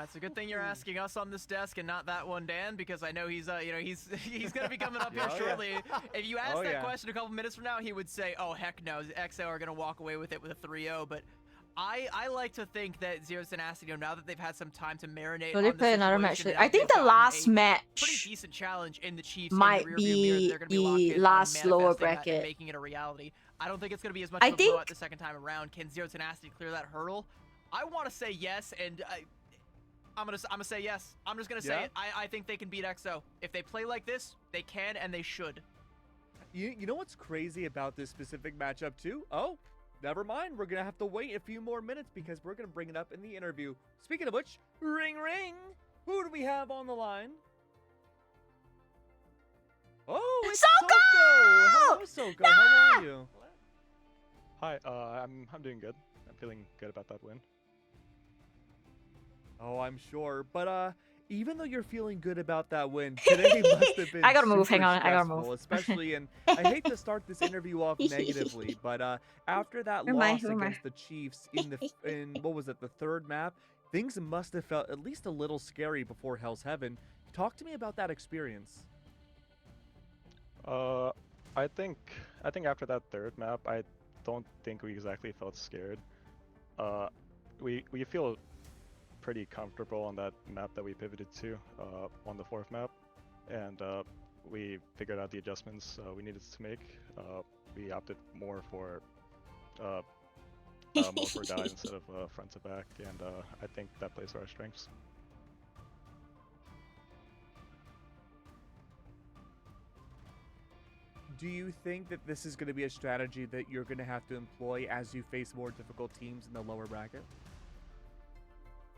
It's a good thing you're asking us on this desk and not that one, Dan, because I know he's, you know, he's gonna be coming up here shortly. If you ask that question a couple minutes from now, he would say, "Oh heck no, XO are gonna walk away with it with a 3-0." But I like to think that Zero Tenacity, you know, now that they've had some time to marinate, So they on the play another match. situation, I now think they've the gotten last a match pretty decent challenge in the Chiefs might in the rearview mirror. be They're gonna be locked the in last on lower manifesting that and bracket. making it a reality. I don't think it's gonna be as much I of a blowout think- the second time around. Can Zero Tenacity clear that hurdle? I want to say yes, and I'm gonna say yes. I'm just gonna say it. I think they can beat XO. If they play like this, they can and they should. You know what's crazy about this specific matchup too? Oh, never mind. We're gonna have to wait a few more minutes because we're gonna bring it up in the interview. Speaking of which, ring ring. Who do we have on the line? Oh, it's Soko! Hello, Soko. How are you? Hi, I'm doing good. I'm feeling good about that win. Oh, I'm sure. But even though you're feeling good about that win, today must have been I gotta move. super Hang on. I gotta stressful, move. especially, and I hate to start this interview off negatively, but after that Where am I? loss Where am I? against the Chiefs in what was it, the third map, things must have felt at least a little scary before Hell's Heaven. Talk to me about that experience. I think after that third map, I don't think we exactly felt scared. We feel pretty comfortable on that map that we pivoted to on the fourth map, and we figured out the adjustments we needed to make. We opted more for dive instead of front to back, and I think that plays to our strengths. Do you think that this is going to be a strategy that you're going to have to employ as you face more difficult teams in the lower bracket?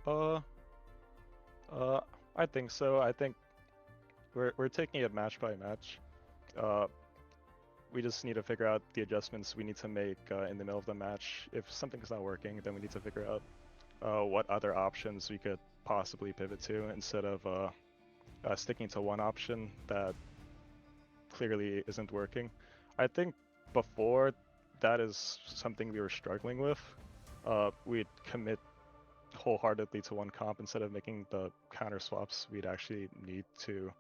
I think so. I think we're taking it match by match. We just need to figure out the adjustments we need to make in the middle of the match. If something's not working, then we need to figure out what other options we could possibly pivot to instead of sticking to one option that clearly isn't working. I think before that is something we were struggling with. We'd commit wholeheartedly to one comp instead of making the counter swaps we'd actually need to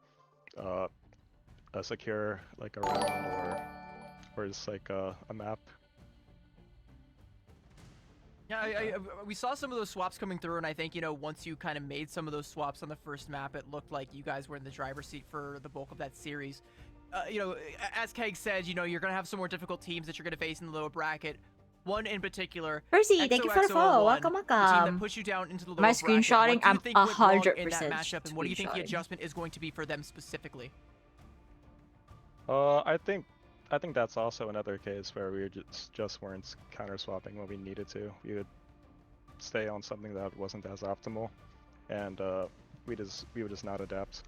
secure like a round or just like a map. Yeah, we saw some of those swaps coming through, and I think, you know, once you kind of made some of those swaps on the first map, it looked like you guys were in the driver's seat for the bulk of that series. You know, as Keg said, you know, you're going to have some more difficult teams that you're going to face in the lower bracket. One in particular, Percy, thank you for the follow. Welcome, the team that welcome. puts you down into the lower Am I bracket. screenshotting? What do you I'm think went wrong in 100% that matchup, and what do you think the screenshotting. adjustment is going to be for them specifically? I think that's also another case where we just weren't counter swapping when we needed to. We would stay on something that wasn't as optimal, and we would just not adapt.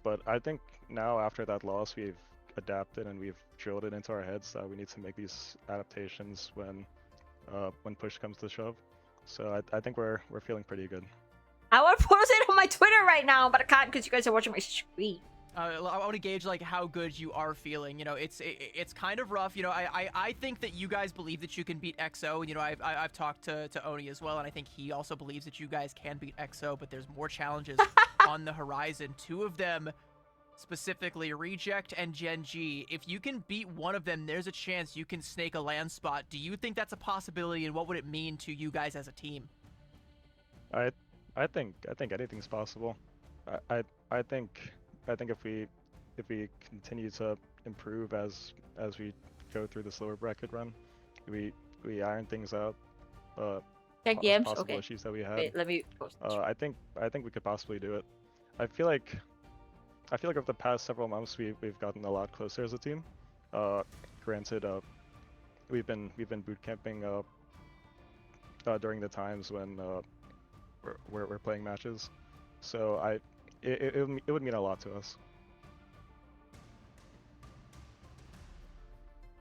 But I think now after that loss, we've adapted and we've drilled it into our heads that we need to make these adaptations when push comes to shove. So I think we're feeling pretty good. I want to post it on my Twitter right now, but I can't because you guys are watching my screen. I want to gauge like how good you are feeling. You know, it's kind of rough. You know, I think that you guys believe that you can beat XO. And, you know, I've talked to Oni as well, and I think he also believes that you guys can beat XO. But there's more challenges on the horizon. Two of them, specifically Reject and Gen G. If you can beat one of them, there's a chance you can snake a land spot. Do you think that's a possibility, and what would it mean to you guys as a team? I think anything's possible. I think if we continue to improve as we go through this lower bracket run, we iron things out. Check Possible DMs. Okay. issues that we had. Wait, let me post. I think we could possibly do it. I feel like over the past several months we've gotten a lot closer as a team. Granted, we've been boot camping during the times when we're playing matches, so it would mean a lot to us.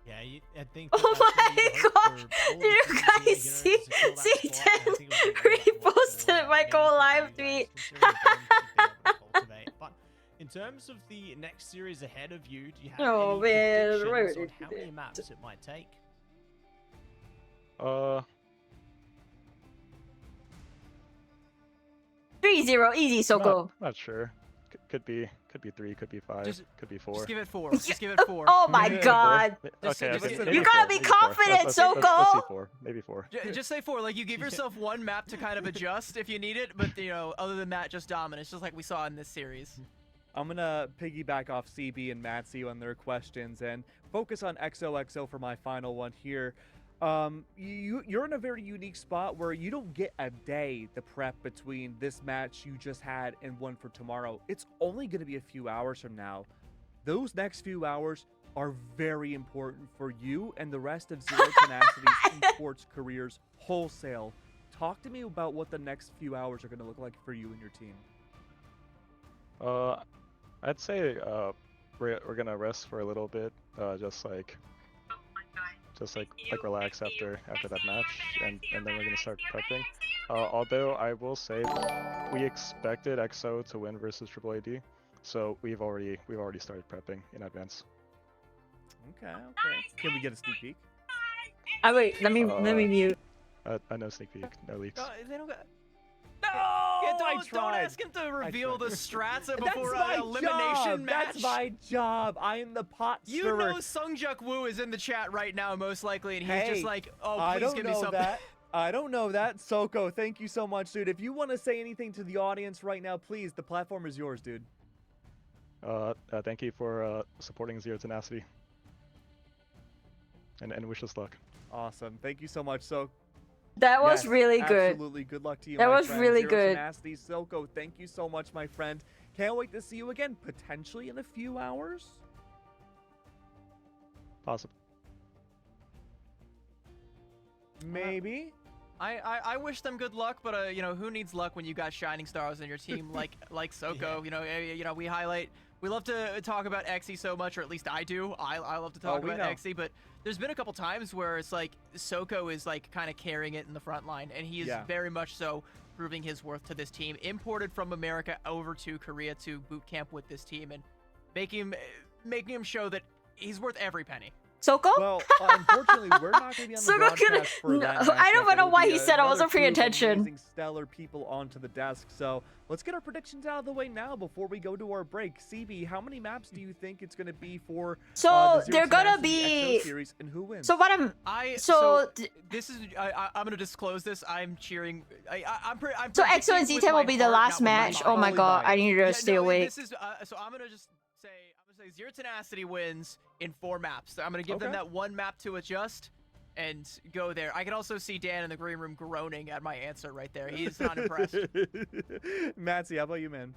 Yeah, I think. Oh my god! Did you guys see C10 reposted my goal live tweet? But in terms of the next series ahead of you, do you have Oh, any man, predictions where on did how you many do maps it might take? 3-0, easy, Soko. Not sure. Could be 3, could be 5, could be 4. Just give it 4. Just give it 4. Oh my Maybe god! Just- Okay, just- maybe You gotta 4, be maybe 4. confident, Let's Soko! see 4. Maybe 4. Just say 4. Like, you give yourself one map to kind of adjust if you need it, but, you know, other than that, just dominance, just like we saw in this series. I'm gonna piggyback off CB and Matsy on their questions and focus on XOXO for my final one here. You're in a very unique spot where you don't get a day to prep between this match you just had and one for tomorrow. It's only going to be a few hours from now. Those next few hours are very important for you and the rest of Zero Tenacity's esports careers wholesale. Talk to me about what the next few hours are going to look like for you and your team. I'd say we're gonna rest for a little bit, just like relax after that match, and then we're gonna start prepping. Although I will say we expected XO to win versus Triple AD, so we've already started prepping in advance. Okay. Can we get a sneak peek? Wait, let me mute. No sneak peek, no leaks. They don't got... No, don't ask him to reveal the strats before That's my an elimination job. match. That's my job. I am the pot You stirrer. know Sungjuk Woo is in the chat right now, most likely, and he's Hey, just like, oh, I please don't give me know something. that. I don't know that. Xoxo, thank you so much, dude. If you want to say anything to the audience right now, please, the platform is yours, dude. Thank you for supporting Zero Tenacity. And wish us luck. Awesome. Thank you so much. So That was really good. Absolutely. Good luck to you, That my was friend. really Zero good. Tenacity. Xoxo, thank you so much, my friend. Can't wait to see you again, potentially in a few hours. Possible. Maybe. I wish them good luck, but you know, who needs luck when you got shining stars on your team like Xoxo? You know, we love to talk about Xe so much, or at least I do. I love to talk about Xe, but there's been a couple times where it's like Xoxo is like kind of carrying it in the front line, and he is very much so proving his worth to this team. Imported from America over to Korea to boot camp with this team, and making him show that he's worth every penny. Xoxo? Well, unfortunately, we're not going to be on the broadcast for that match. I don't know why he said I wasn't paying attention. Amazing, stellar people onto the desk. So let's get our predictions out of the way now before we go to our break. CB, how many maps do you think it's going to be for So the they're gonna XO be. series, and who wins? So what I'm. This is I'm gonna disclose this. I'm cheering. I'm So XO and predicting with Z10 will my be the heart, last not with my match. mind. Oh my Totally god, I biased. need to stay awake. This is so I'm gonna say Zero Tenacity wins in 4 maps. I'm gonna give them that 1 map to adjust and go there. I can also see Dan in the green room groaning at my answer right there. He's not impressed. Matsy, how about you, man?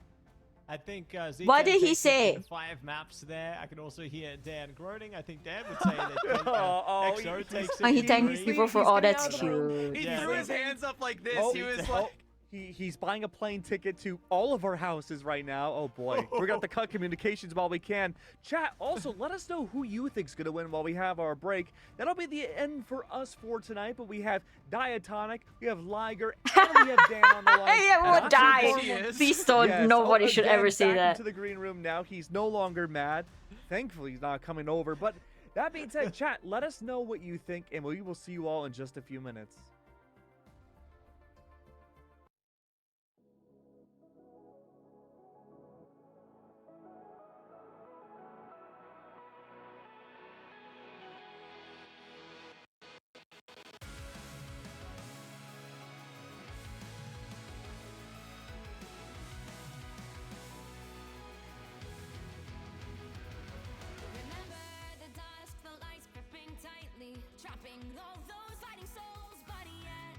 I think Z10 What did he takes it say? to 5 maps there. I can also hear Dan groaning. I think Dan would say that XO takes it. Oh, he to thanked 3. people for He's all. getting That's out of the room. cute. He Yeah. threw his hands up like this. Oh, he was oh, like, he's buying a plane ticket to all of our houses right now. Oh boy, we're gonna have to cut communications while we can. Chat, also let us know who you think's gonna win while we have our break. That'll be the end for us for tonight, but we have Diatonic, we have Liger, and we have Dan on the line. I And would I'm die. so Please don't. Yes. Nobody should again, ever say back that. into the green room now. He's no longer mad. Thankfully, he's not coming over. But that being said, chat, let us know what you think, and we will see you all in just a few minutes. Remember the dusk, the lights gripping tightly, trapping all those fighting souls. But yet,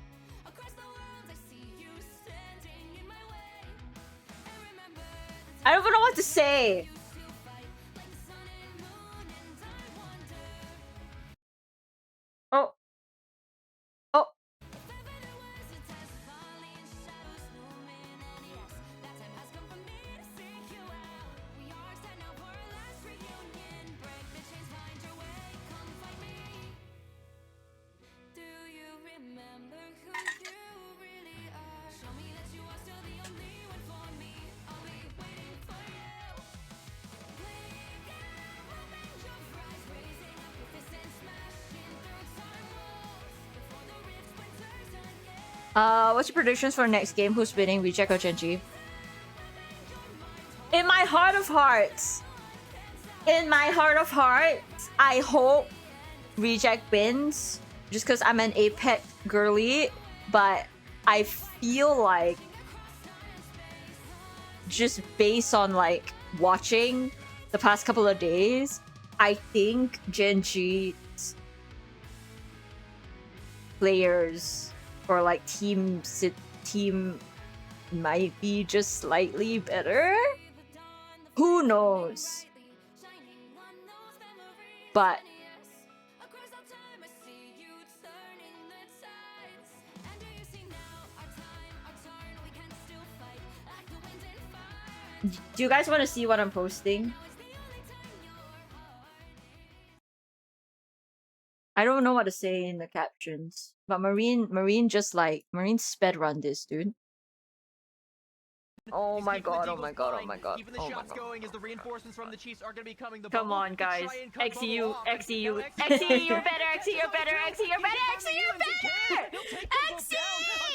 across the world, I see you standing in my way. And remember the I don't even know what to say. time you fight like the sun and moon, and I wonder Oh. Oh. if ever there was a test, falling shadows looming. And yes, that time has come for me to seek you out. We are set now for our last reunion. Break the chains, find your way, come find me. Do you remember who you really are? Show me that you are still the only one for me. I'll be waiting for you. Blink out, open your eyes, raising up your fists and smashing through time walls before the rift splinters again. What's your predictions for next game? Who's winning, Reject or Genji? In my heart of hearts, I hope Reject wins. Just because I'm an Apex girly, but I feel like just based on like watching the past couple of days, I think Genji's players or like team might be just slightly better. Who knows? But Across all time, I see you turning the tides. And do you see now our time, our turn? We can still fight like the wind and fire. do you guys want to see what I'm posting? Now is the only time I don't know what to say in the captions, but Marine just like Marine sped run this, dude. Oh He's my keeping the god, oh Eagles my god, oh flying, my god, keeping the oh my shots god. going as the reinforcements from the Chiefs are going to be coming. The Come bubble on, to guys. try and cut XCU, bubble off. XCU, Now XCU, you're better, XCU, you're better, XCU, you're better, XCU, you're He'll take them better! both down.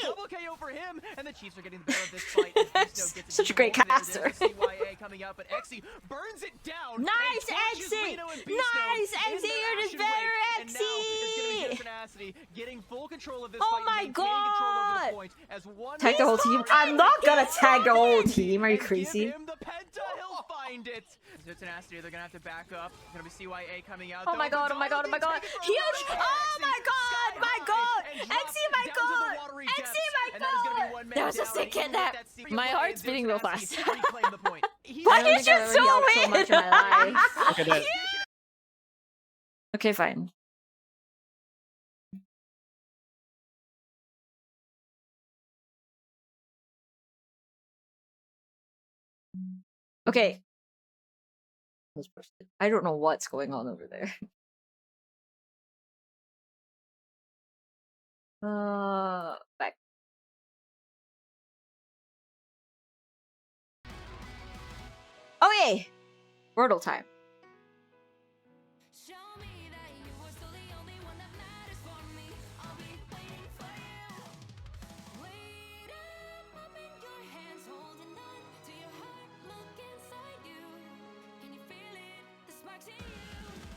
A double KO for him, and the Chiefs are getting the better of this fight. As Beast gets Such a great there. caster. There's the CYA coming out, but Xe burns it down. Nice, and torches Xe! Reno and Beast Nice, in Xe, their you're just Ashen better, Wake. And now it's gonna be Xe! Just Tenacity getting full control of this Oh fight. my and maintaining control over god! the point as one Tag the whole team? I'm not gonna tag the whole team, are you and crazy? Give him the penta, he'll find it. So Tenacity, they're gonna have to back up. It's gonna be CYA coming out. Oh my god, oh my god, oh my god! Huge! Oh my god, my god! Xe, my god! Xe, my god! That was a sick kidnap! My heart's beating real fast. Why did you so much in my life? Look at that. Okay, fine. Okay. I don't know what's going on over there. Back. Okay! Wordle time. Show me that you are still the only one that matters for me. I'll be waiting for you. Wait up, open your hands, holding on to your heart. Look inside you. Can you feel it? The sparks in you.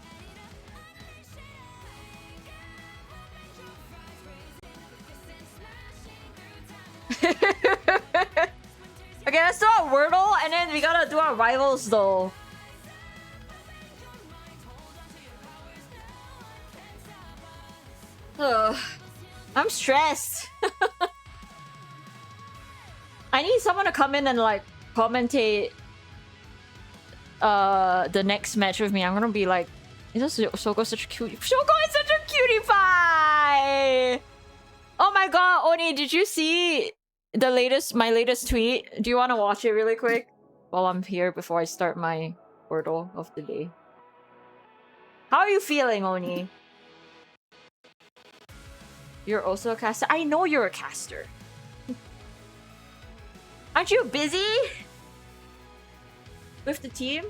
Add it up, unleash it. Wake up, open your eyes, raising up your fists and smashing through time. Okay, let's do our Wordle and then we gotta do our rivals though. Ugh. I'm stressed. I need someone to come in and like commentate the next match with me. I'm gonna be like, is Xoxo such a cutie? Xoxo is such a cutie pie! Oh my god, Oni, did you see my latest tweet? Do you want to watch it really quick while I'm here before I start my Wordle of the day? How are you feeling, Oni? You're also a caster? I know you're a caster. Aren't you busy with the team?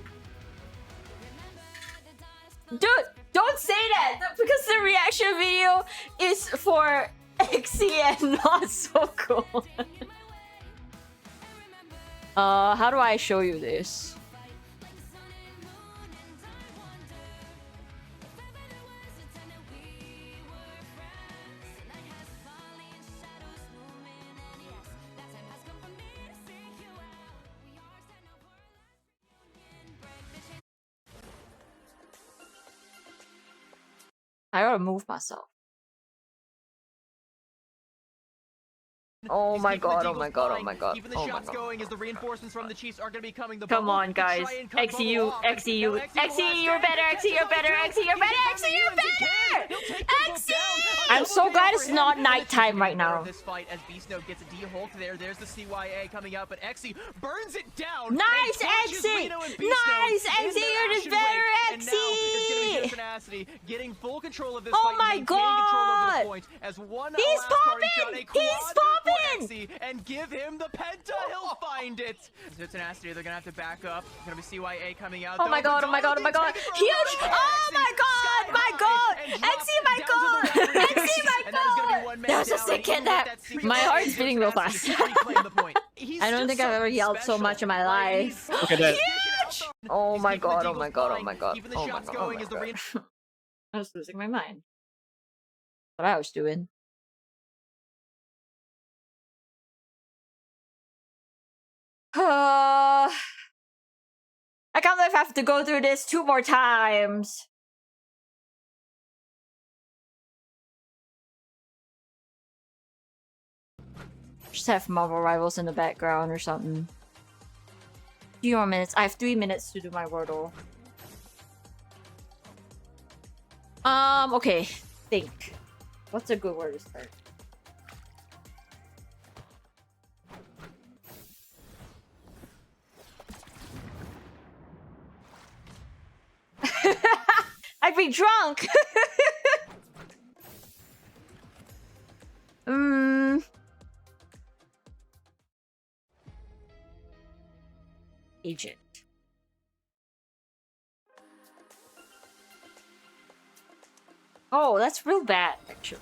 Dude, don't say that! Because the reaction video is for Xe and not Xoxo. How do I show you this? I gotta move myself. Oh my god, oh my god, oh my god. Even the Oh my shots god. going as the reinforcements from the Chiefs are going to be coming. The Come bubble on, to guys. try and cut XCU, bubble off. XCU, Now XCU, you're better, XCU, you're better, XCU, you're better, XCU, you're better! He'll take them both down. A I'm double so KO glad for it's him, not and the Chiefs nighttime are right getting better now. of This fight as Beast gets a D-Hulk there. There's the CYA coming out, but Xe burns it down. Nice, and torches Xe! Reno and Beast Nice, in Xe, their you're just Ashen better, Wake. And now it's gonna be Xe! just Tenacity getting full control of this Oh fight. my and maintaining control over god! the point as one He's last party shot, popping! a He's quad for popping! Xe, and give him the penta. He'll find it. So Tenacity, they're gonna have to back up. It's gonna be CYA coming out. Oh my god, oh my god, oh my god. Huge! Oh my god, my god! Xe, my god! Xe, my god! That was a sick kidnap. My heart's beating real fast. I don't think I've ever yelled so much in my life. Look at that. Huge! Oh my god, oh my god, oh my god. Oh my god, oh my god. I was losing my mind. What I was doing. I can't believe I have to go through this 2 more times. Just have Marvel Rivals in the background or something. 3 more minutes. I have 3 minutes to do my Wordle. Okay. Think. What's a good word to start? I'd be drunk! agent. Oh, that's real bad, actually.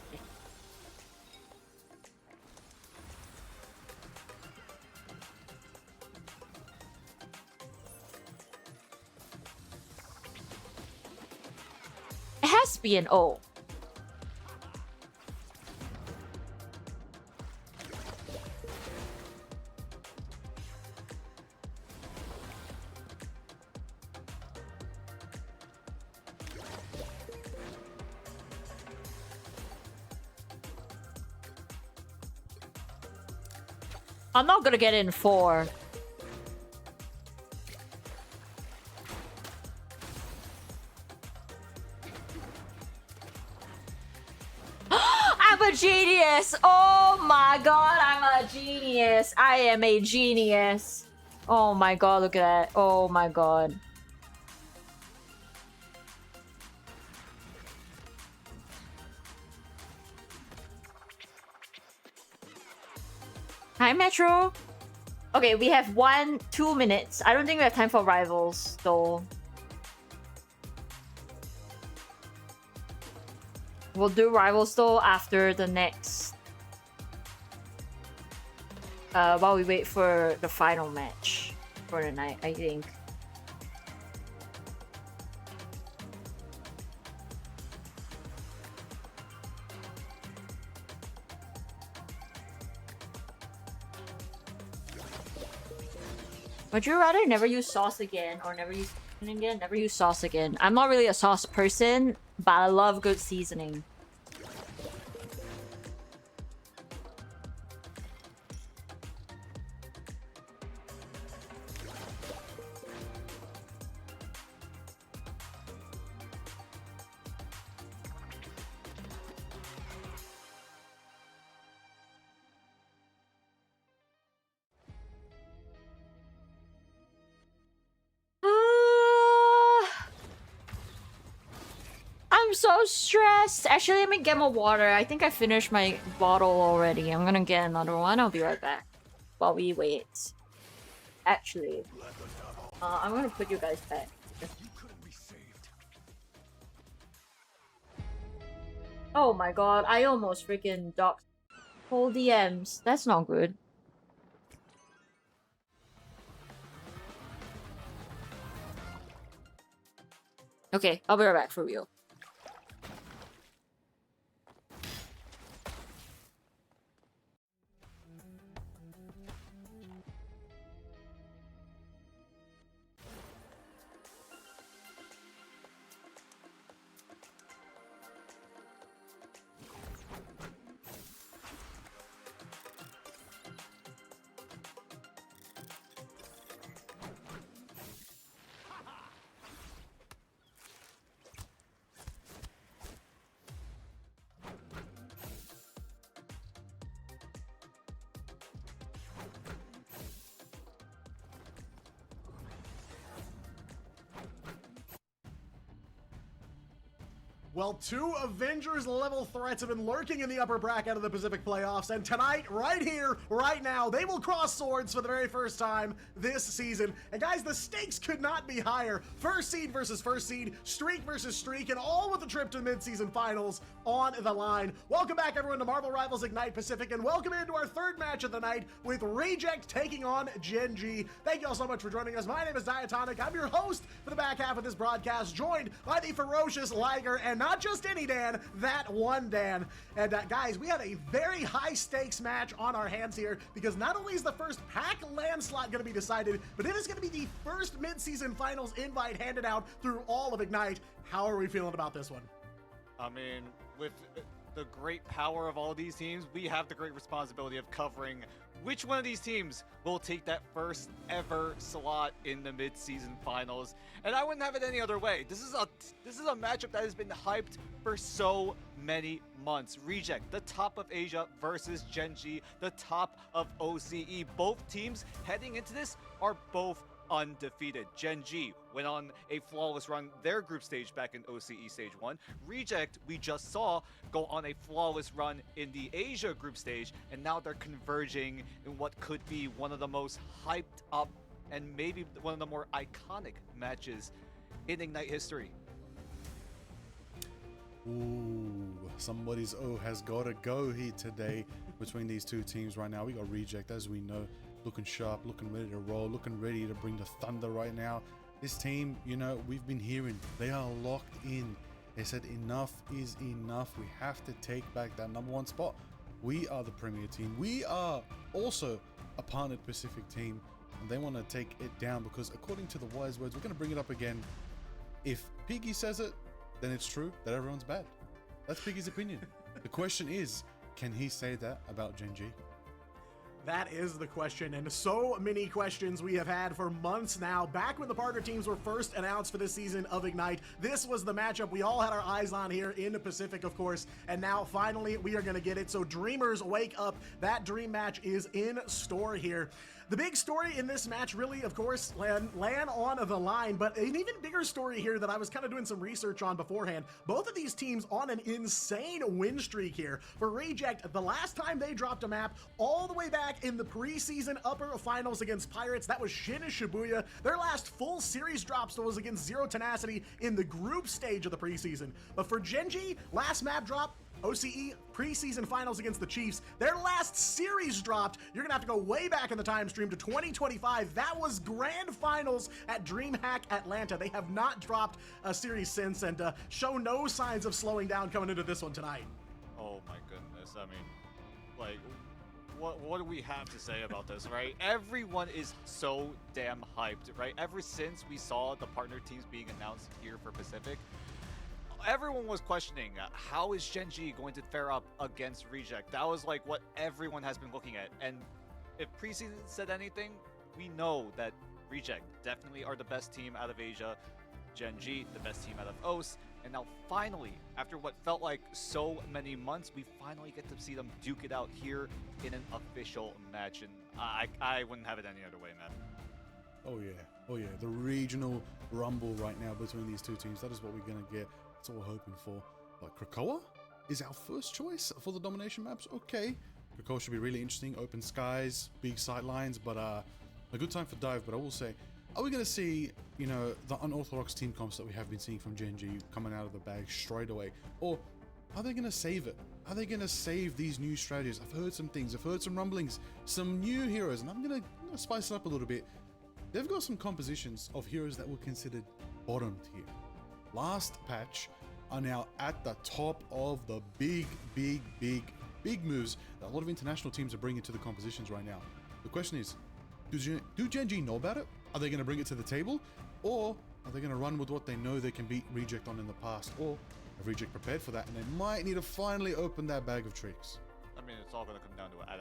It has to be an O. I'm not gonna get in 4. I'm a genius! Oh my god, I'm a genius! I am a genius! Oh my god, look at that. Oh my god. Hi, Metro. Okay, we have 2 minutes. I don't think we have time for rivals, though. We'll do rivals, though, after the next... while we wait for the final match for the night, I think. Would you rather never use sauce again or never use seasoning again? Never use sauce again. I'm not really a sauce person, but I love good seasoning. I'm so stressed. Actually, let me get more water. I think I finished my bottle already. I'm gonna get another one. I'll be right back while we wait. Actually, I'm gonna put you guys back. Oh my god, I almost freaking docked whole DMs. That's not good. Okay, I'll be right back for real. Well, 2 Avengers-level threats have been lurking in the upper bracket of the Pacific playoffs, and tonight, right here, right now, they will cross swords for the very first time this season. And guys, the stakes could not be higher. First seed versus first seed, streak versus streak, and all with the trip to the mid-season finals on the line. Welcome back, everyone, to Marvel Rivals Ignite Pacific, and welcome into our third match of the night with Reject taking on Gen G. Thank you all so much for joining us. My name is Diatonic. I'm your host for the back half of this broadcast, joined by the ferocious Liger, and not just any Dan, that one Dan. And guys, we have a very high stakes match on our hands here, because not only is the first pack land slot going to be decided, but it is going to be the first mid-season finals invite handed out through all of Ignite. How are we feeling about this one? I mean, with the great power of all these teams, we have the great responsibility of covering which one of these teams will take that first ever slot in the mid-season finals. And I wouldn't have it any other way. This is a matchup that has been hyped for so many months. Reject, the top of Asia, versus Gen G, the top of OCE. Both teams heading into this are both undefeated. Gen G went on a flawless run their group stage back in OCE Stage 1. Reject, we just saw, go on a flawless run in the Asia group stage, and now they're converging in what could be one of the most hyped up and maybe one of the more iconic matches in Ignite history. Ooh, somebody's O has got to go here today between these two teams right now. We got Reject, as we know, looking sharp, looking ready to roll, looking ready to bring the thunder right now. This team, you know, we've been hearing, they are locked in. They said enough is enough. We have to take back that #1 spot. We are the premier team. We are also a partnered Pacific team, and they want to take it down because according to the wise words, we're going to bring it up again. If Piggy says it, then it's true that everyone's bad. That's Piggy's opinion. The question is, can he say that about Gen G? That is the question, and so many questions we have had for months now. Back when the partner teams were first announced for this season of Ignite, this was the matchup we all had our eyes on here in the Pacific, of course, and now finally we are going to get it. So dreamers, wake up. That dream match is in store here. The big story in this match really, of course, land on the line, but an even bigger story here that I was kind of doing some research on beforehand. Both of these teams on an insane win streak here. For Reject, the last time they dropped a map all the way back in the preseason upper finals against Pirates, that was Shin and Shibuya. Their last full series drops was against Zero Tenacity in the group stage of the preseason. But for Gen G, last map drop, OCE preseason finals against the Chiefs. Their last series dropped. You're gonna have to go way back in the time stream to 2025. That was grand finals at DreamHack Atlanta. They have not dropped a series since and show no signs of slowing down coming into this one tonight. Oh my goodness. I mean, like, what do we have to say about this, right? Everyone is so damn hyped, right? Ever since we saw the partner teams being announced here for Pacific, everyone was questioning how is Gen G going to fare up against Reject. That was like what everyone has been looking at. And if preseason said anything, we know that Reject definitely are the best team out of Asia, Gen G the best team out of OS, and now finally, after what felt like so many months, we finally get to see them duke it out here in an official match, and I wouldn't have it any other way, man. Oh yeah, the regional rumble right now between these two teams, that is what we're gonna get. That's what we're hoping for. But Krakoa is our first choice for the domination maps. Okay, Krakoa should be really interesting. Open skies, big sight lines, but a good time for dive. But I will say, are we going to see, you know, the unorthodox team comps that we have been seeing from Gen G coming out of the bag straight away? Or are they going to save it? Are they going to save these new strategies? I've heard some things. I've heard some rumblings, some new heroes, and I'm going to spice it up a little bit. They've got some compositions of heroes that were considered bottom tier. Last patch are now at the top of the big moves that a lot of international teams are bringing to the compositions right now. The question is, do Gen G know about it? Are they going to bring it to the table? Or are they going to run with what they know they can beat Reject on in the past? Or have Reject prepared for that and they might need to finally open that bag of tricks? I mean, it's all going to come down to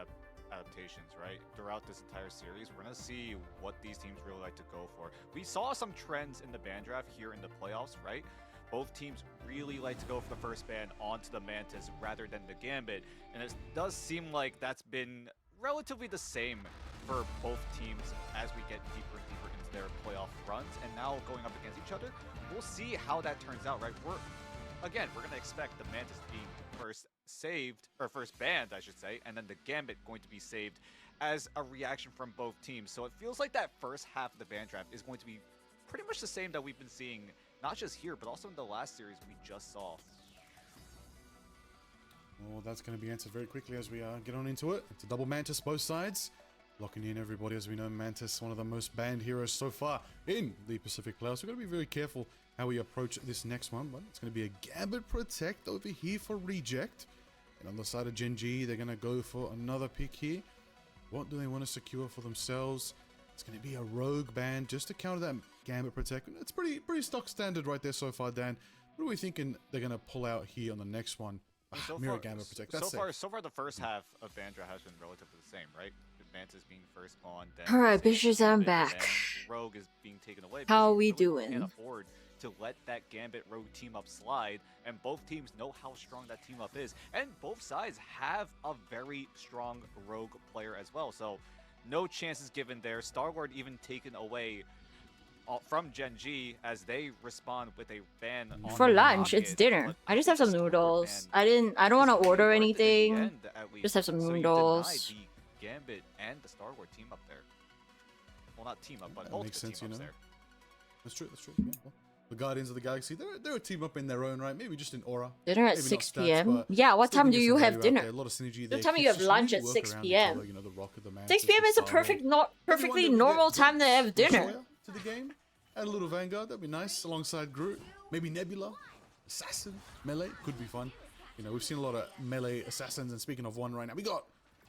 adaptations, right? Throughout this entire series, we're going to see what these teams really like to go for. We saw some trends in the ban draft here in the playoffs, right? Both teams really like to go for the first ban onto the Mantis rather than the Gambit, and it does seem like that's been relatively the same for both teams as we get deeper and deeper into their playoff runs, and now going up against each other. We'll see how that turns out, right? We're going to expect the Mantis to be first saved, or first banned, I should say, and then the Gambit going to be saved as a reaction from both teams. So it feels like that first half of the ban draft is going to be pretty much the same that we've been seeing, not just here, but also in the last series we just saw. Well, that's going to be answered very quickly as we get on into it. It's a double Mantis both sides. Locking in everybody, as we know, Mantis, one of the most banned heroes so far in the Pacific playoffs. We've got to be very careful how we approach this next one, but it's going to be a Gambit Protect over here for Reject. And on the side of Gen G, they're going to go for another pick here. What do they want to secure for themselves? It's going to be a Rogue ban just to counter that Gambit Protect. It's pretty stock standard right there so far, Dan. What are we thinking they're going to pull out here on the next one? Mirror Gambit Protect. That's so far, the first half of Bandra has been relatively the same, right? Mantis being first gone, then Alright, bitches, I'm back. Rogue is being taken away. How are we really doing? Can't afford to let that Gambit Rogue team up slide, and both teams know how strong that team up is, and both sides have a very strong Rogue player as well. So no chances given there. Star-Lord even taken away from Gen G as they respond with a ban on For lunch, Rocket. it's dinner. I just have some noodles. I don't want to order anything. Just have some noodles. Gambit and the Star Wars team up there. well, not team up, but That multiple makes sense, team ups you know. there. That's true. That's true. Yeah, well, the Guardians of the Galaxy, they're a team up in their own right. Maybe just in aura. Dinner at Maybe not 6 stats, p.m. but Yeah, what still time can do get you some have value out dinner? there. A lot of synergy Don't there. tell me you Kids have just lunch really at work 6 around each p.m. other, you know, the Rocket, the 6 p.m. is a perfectly normal time to have dinner. To the game. Add a little Vanguard, that'd be nice, alongside Groot. Maybe Nebula, Assassin, Melee, could be fun. You know, we've seen a lot of Melee Assassins, and speaking of one right now, we got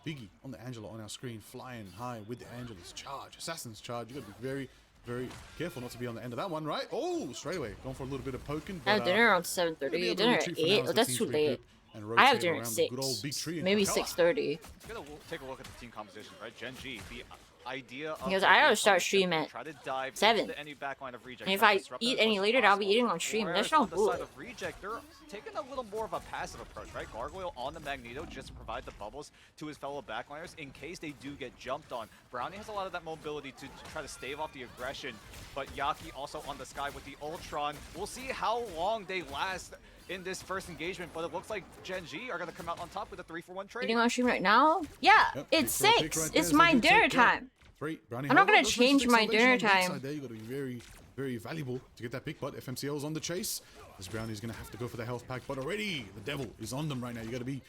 Biggie on the Angela on our screen, flying high with the Angela's charge, Assassin's charge. You gotta be very, very careful not to be on the end of that one, right? Oh, straight away, going for a little bit of poking. I have dinner around 7:30. Dinner at 8. Oh, that's too late. I have dinner at 6. Maybe 6:30. Gonna take a look at the team composition, right? Gen G, the idea of Because I gotta start stream at try to dive 7. into any backline of Reject, And if try to I disrupt eat them as any much as later, I'll be possible. eating on stream. Whereas That's not on the side good. of Reject, they're taking a little more of a passive approach, right? Gargoyle on the Magneto just to provide the bubbles to his fellow backliners in case they do get jumped on. Brownie has a lot of that mobility to try to stave off the aggression, but Yaki also on the sky with the Ultron. We'll see how long they last in this first engagement, but it looks like Gen G are going to come out on top with a 3-for-1 trade. Eating on stream right now? Yeah, Yep, it's big for a pick 6. right there It's as they my do dinner take care. time. Brownie, I'm not however, gonna those change six my salvation dinner on that time. side there, you got to be very, very valuable to get that pick, but FMCL's on the chase. As Brownie's going to have to go for the health pack, but already the devil is on them right now. You got to be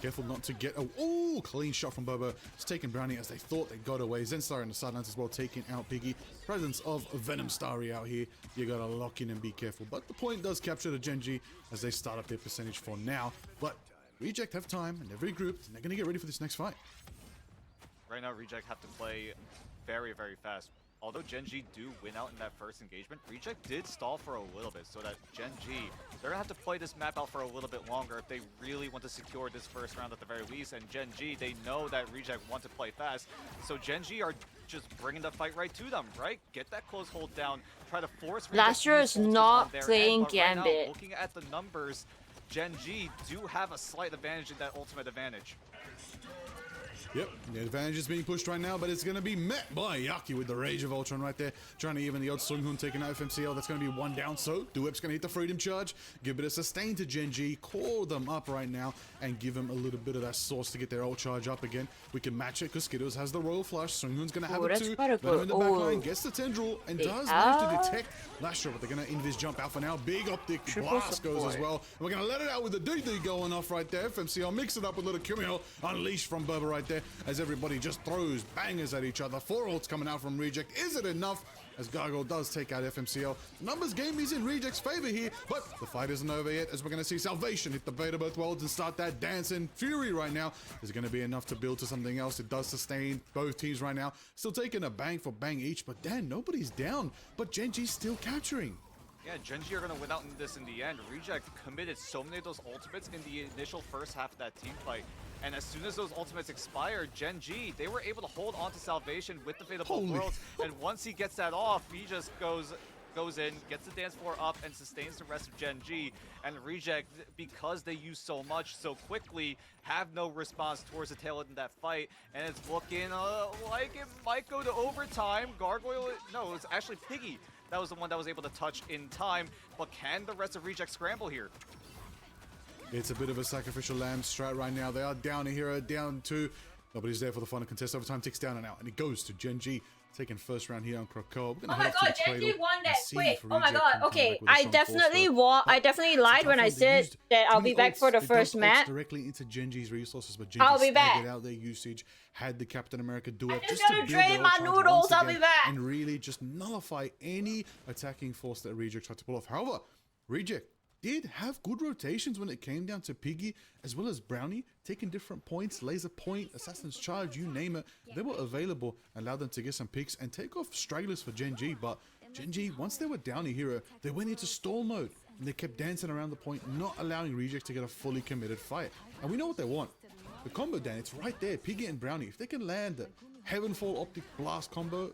careful not to get a clean shot from Bobo. It's taking Brownie as they thought they got away. Zenstar in the sidelines as well, taking out Piggy. Presence of Venom Starry out here. You got to lock in and be careful. But the point does capture the Gen G as they start up their percentage for now. But Reject have time and they're regrouped and they're going to get ready for this next fight. Right now, Reject have to play very, very fast. Although Gen G do win out in that first engagement, Reject did stall for a little bit, so that Gen G, they're going to have to play this map out for a little bit longer if they really want to secure this first round at the very least. And Gen G, they know that Reject want to play fast, so Gen G are just bringing the fight right to them, right? Get that close hold down, try to force Reject Last year to is use ults not on their playing end, but right now, Gambit. looking at the numbers, Gen G do have a slight advantage in that ultimate advantage. Yep, the advantage is being pushed right now, but it's going to be met by Yaki with the Rage of Ultron right there, trying to even the odds. Sunghun taking out FMCL. That's going to be one down, so Duep's going to hit the Freedom Charge, give it a sustain to Gen G, call them up right now, and give them a little bit of that sauce to get their ult charge up again. We can match it because Skittles has the Royal Flush. Sunghun's going to have it that's too. quite a Venom in the good- back line, oh. gets the Tendril, and Big does manage to up. detect Lasher, but they're going to invis jump out for now. Big optic Triple blast goes as support. well. And we're going to let it out with the DD going off right there. FMCL mix it up with a little Kumio unleashed from Boba right there as everybody just throws bangers at each other. 4 ults coming out from Reject. Is it enough? As Gargoyle does take out FMCL. Numbers game is in Reject's favor here, but the fight isn't over yet as we're going to see Salvation hit the beta both worlds and start that dance in fury right now. Is going to be enough to build to something else. It does sustain both teams right now. Still taking a bang for bang each, but Dan, nobody's down, but Gen G's still capturing. Yeah, Gen G are going to win out in this in the end. Reject committed so many of those ultimates in the initial first half of that team fight. And as soon as those ultimates expired, Gen G, they were able to hold on to Salvation with the Fate of Both Holy- Worlds. And once he gets that off, he just goes in, gets the dance floor up, and sustains the rest of Gen G. And Reject, because they use so much so quickly, have no response towards the tail end of that fight. And it's looking like it might go to overtime. Gargoyle, no, it's actually Piggy. That was the one that was able to touch in time. But can the rest of Reject scramble here? It's a bit of a sacrificial lamb strat right now. They are down a hero, down 2. Nobody's there for the final contest. Overtime ticks down and out, and it goes to Gen G. Taking first round here on Krakow. Oh my god, Gen G won that quick. Oh my god. Okay, I definitely lied when I said that I'll be back for the first match. Directly into Gen G's resources, but Gen I'll G be back. staggered out their usage, had the Captain America duet just just to gotta build their drain my charge noodles, once I'll be again back. and really just nullify any attacking force that Reject tried to pull off. However, Reject did have good rotations when it came down to Piggy as well as Brownie, taking different points, Laser Point, Assassin's Charge, you name it. They were available, allowed them to get some picks and take off stragglers for Gen G. But Gen G, once they were down a hero, they went into stall mode and they kept dancing around the point, not allowing Reject to get a fully committed fight. And we know what they want. The combo, Dan, it's right there, Piggy and Brownie. If they can land the Heavenfall Optic Blast combo,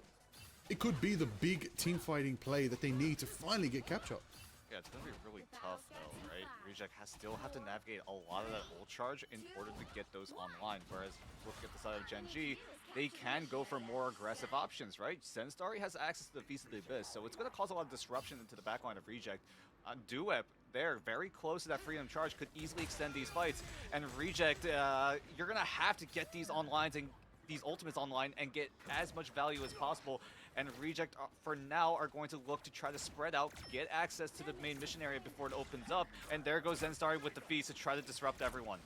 it could be the big team fighting play that they need to finally get capture. Yeah, it's going to be really tough, though, right? Reject still have to navigate a lot of that ult charge in order to get those online, whereas looking at the side of Gen G, they can go for more aggressive options, right? Zenstar has access to the Feast of the Abyss, so it's going to cause a lot of disruption into the backline of Reject. Duep, they're very close to that Freedom Charge, could easily extend these fights, and Reject, you're going to have to get these online and these ultimates online and get as much value as possible. and Reject for now are going to look to try to spread out, get access to the main mission area before it opens up, and there goes Zenstar with the feast to try to disrupt everyone.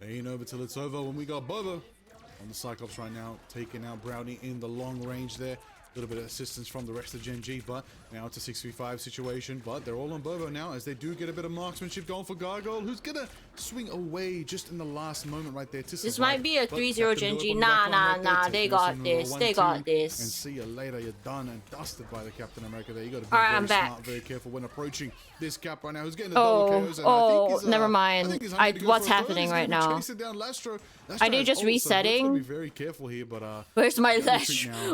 Ain't over till it's over when we got Bobo on the Cyclops right now, taking out Brownie in the long range there. A little bit of assistance from the rest of Gen G, but now it's a 6v5 situation. But they're all on Bobo now as they do get a bit of marksmanship going for Gargoyle, who's gonna swing away just in the last moment right there. This might be a 3-0 Gen G. Nah. They got this. They got this. And see you later. You're done and dusted by the Captain America there. You got to be I'm very back. smart, very careful when approaching this Cap right now. Who's getting the double KOs. And I think he's, never mind. What's happening right now? Are they just resetting? Be very careful here, but Where's my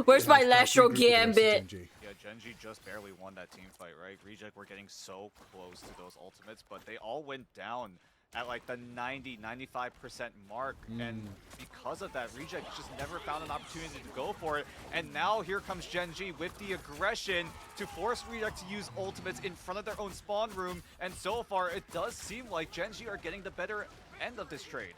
Where's my Lastro Gambit? Yeah, Gen G just barely won that team fight, right? Reject were getting so close to those ultimates, but they all went down at like the 90-95% mark, and because of that, Reject just never found an opportunity to go for it. And now here comes Gen G with the aggression to force Reject to use ultimates in front of their own spawn room, and so far it does seem like Gen G are getting the better end of this trade.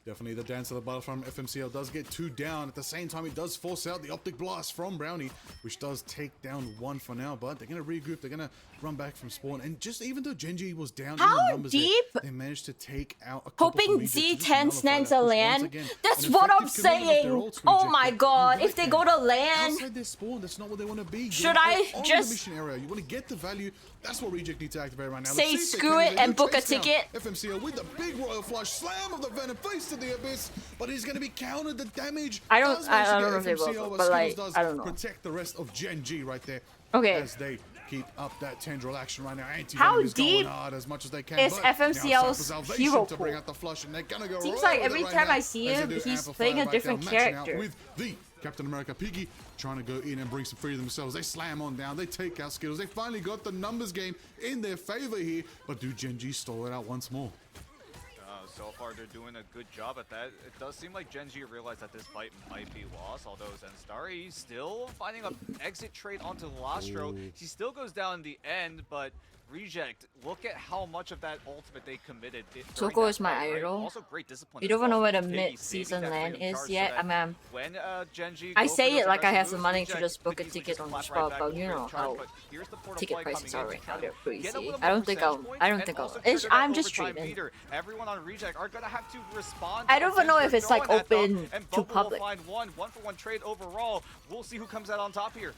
Definitely the dance of the battle from FMCL does get 2 down. At the same time, it does force out the Optic Blast from Brownie, which does take down 1 for now, but they're going to regroup. They're going to run back from spawn. And just even though Gen G was down in the numbers deep? there, they managed to take out a couple Hoping from Z10 snags a land. That's what I'm saying. Oh my god. If they go to land. Outside their spawn, that's not what they want to be. Should I just the mission area. You want to get the value. That's what Reject need to activate right now. Say screw it and book a ticket? FMCL with the big royal flush, slam of the Venom, face to the abyss, but he's going to be countered. The damage. I don't know if they will, but like, I don't know. Protect the rest of Gen G right there. Okay. As they keep up that tendril action right now. How deep hard as much as they can, is FMCL's hero pool? Bring out the flush, and they're gonna go Seems right like every time I see him, he's playing a different character. With the Captain America Piggy trying to go in and bring some freedom themselves. They slam on down. They take out Skittles. They finally got the numbers game in their favor here. But do Gen G stall it out once more? So far, they're doing a good job at that. It does seem like Gen G realized that this fight might be lost, although Zenstari still finding an exit trade onto Lastro. He still goes down in the end, but Reject, look at how much of that ultimate they committed. Xoxo is my idol. Also great discipline. You don't even know where the mid-season land is yet. When Gen G I say it like I have the money to just book a ticket on the spot, but you know how ticket prices are right now. They're crazy. I don't think I'll. I'm just streaming. Everyone on Reject are gonna have to respond. I don't even know if it's like open to Public. public. Find one for one trade overall. We'll see who comes out on top here.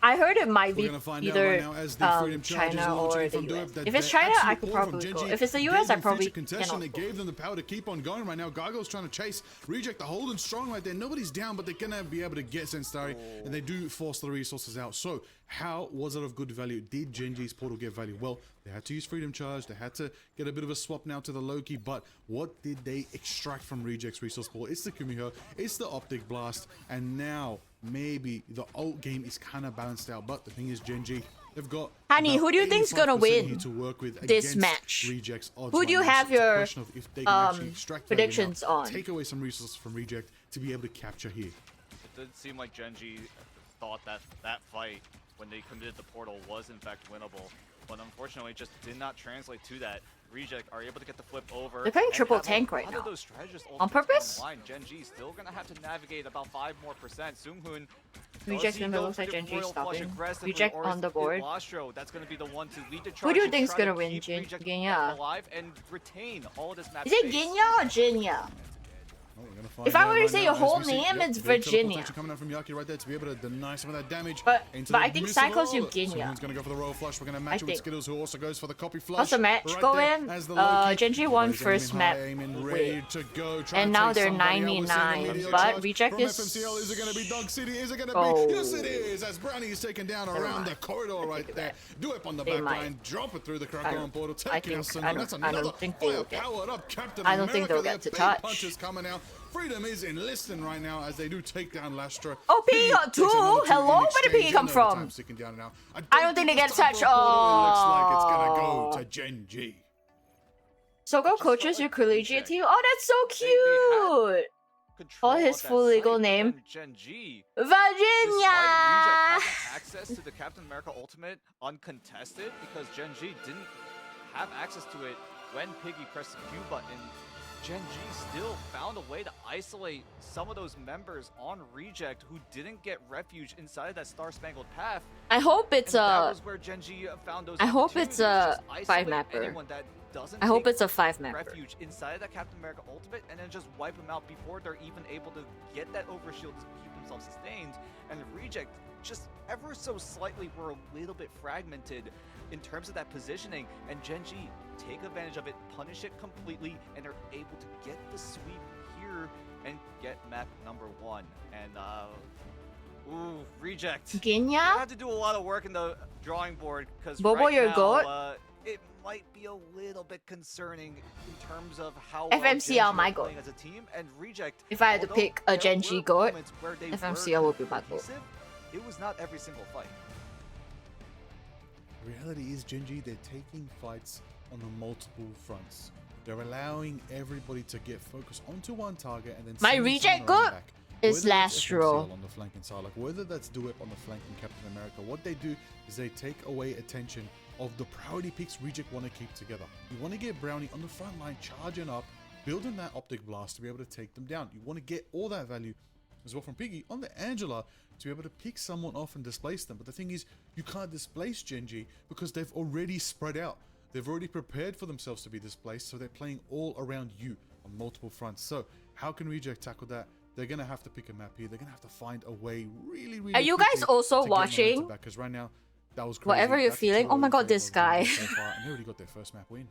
I heard it might be either right China or the US. If it's China, I could probably go. If it's the US, I probably cannot They gave them the power to keep on going right now. Gargoyle's trying to chase. Reject the holding strong right there. Nobody's down, but they're going to be able to get Zenstar, and they do force the resources out. So how was it of good value? Did Gen G's portal get value? Well, they had to use Freedom Charge. They had to get a bit of a swap now to the Loki, but what did they extract from Reject's resource pool? It's the Kumiho, it's the Optic Blast, and now maybe the ult game is kind of balanced out. But the thing is, Gen G, they've got Honey, who do you think's gonna win to work with this match? Reject's odds Who do you right now. have So it's a your question of if they can actually extract value predictions now, on? take away some resources from Reject to be able to capture here. It did seem like Gen G thought that fight when they committed the portal was in fact winnable, but unfortunately it just did not translate to that. Reject are able to get the flip over. They're playing triple tank right now. On purpose? Gen G still gonna have to navigate about 5% more. Sunghoon. Reject in the middle, like Gen G stopping. Reject on the board. That's gonna be the one to lead the charge. Who do you think's gonna win, Genya? Alive and retain all of this map Is it Genya or Genya? If I were to say your whole name, it's Virginia. Coming out from Yaki right there to be able to deny some of that damage. But I think Cyclo's you Genya. Someone's going to go for the royal flush. We're going to match it with Skittles, who also goes for the copy flush. How's the match going? Gen G won first map. And now they're 99. But Reject is... Is it going to be Dog City? Is it going to be? Yes, it is. As Brownie is taken down around the corridor right there. Do it on the back line. Drop it through the Kraken portal. Taking out someone. That's another powered up Captain America. I don't think they'll get to touch. Punches coming out. Freedom is enlisting right now as they do take down Lastra. Oh, Piggy got two? Hello? Where did Piggy come from? I don't think they get to touch. Oh. It looks like it's going to go to Gen G. Xoxo coaches your collegiate team. Oh, that's so cute. Oh, his full legal name. Virginia! Access to the Captain America Ultimate uncontested because Gen G didn't have access to it when Piggy pressed the Q button Gen G still found a way to isolate some of those members on Reject who didn't get refuge inside of that Star-Spangled Path. I hope it's And that a. was where Gen G found those I hope it's opportunities. a Just 5 isolate mapper. anyone that doesn't I hope take it's a 5 mapper. refuge inside of that Captain America ultimate, and then just wipe them out before they're even able to get that overshield to keep themselves sustained. And Reject just ever so slightly were a little bit fragmented in terms of that positioning, and Gen G take advantage of it, punish it completely, and are able to get the sweep here and get map number 1. And ooh, Reject. Genya? You have to do a lot of work in the drawing board because Bobo, right your now, goat? It might be a little bit concerning in terms of how FMCL well Gen G my are goat. playing as a team, and Reject. If I had to although pick a there Gen G were goat, moments where they FMCL were would be my goat. cohesive, it was not every single fight. Reality is, Gen G, they're taking fights on the multiple fronts. They're allowing everybody to get focused onto one target and then My sending reject someone around goat back. is Whether that's Lastro. FMCL on the flanking side, like whether that's Do It on the flanking Captain America, what they do is they take away attention of the priority picks Reject want to keep together. You want to get Brownie on the front line, charging up, building that optic blast to be able to take them down. You want to get all that value as well from Piggy on the Angela to be able to pick someone off and displace them. But the thing is, you can't displace Gen G because they've already spread out. They've already prepared for themselves to be displaced, so they're playing all around you on multiple fronts. So how can Reject tackle that? They're going to have to pick a map here. They're going to have to find a way really Are you guys also watching? Because right now, that was crazy. Whatever you're That's feeling. Oh my god, this guy. so far, and they already got their first map win.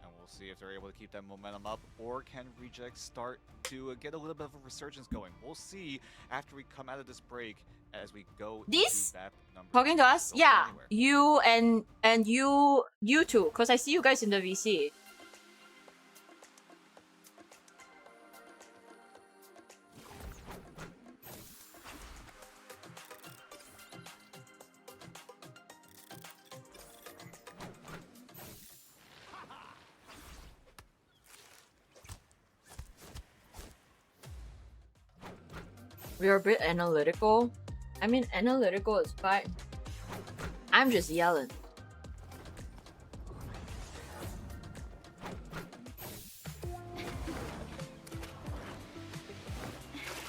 And we'll see if they're able to keep that momentum up, or can Reject start to get a little bit of a resurgence going. We'll see after we come out of this break as we go This? into map number Talking to us? Don't go Yeah. anywhere. You and you two. Because I see you guys in the VC. We're a bit analytical. I mean, analytical is fine. I'm just yelling.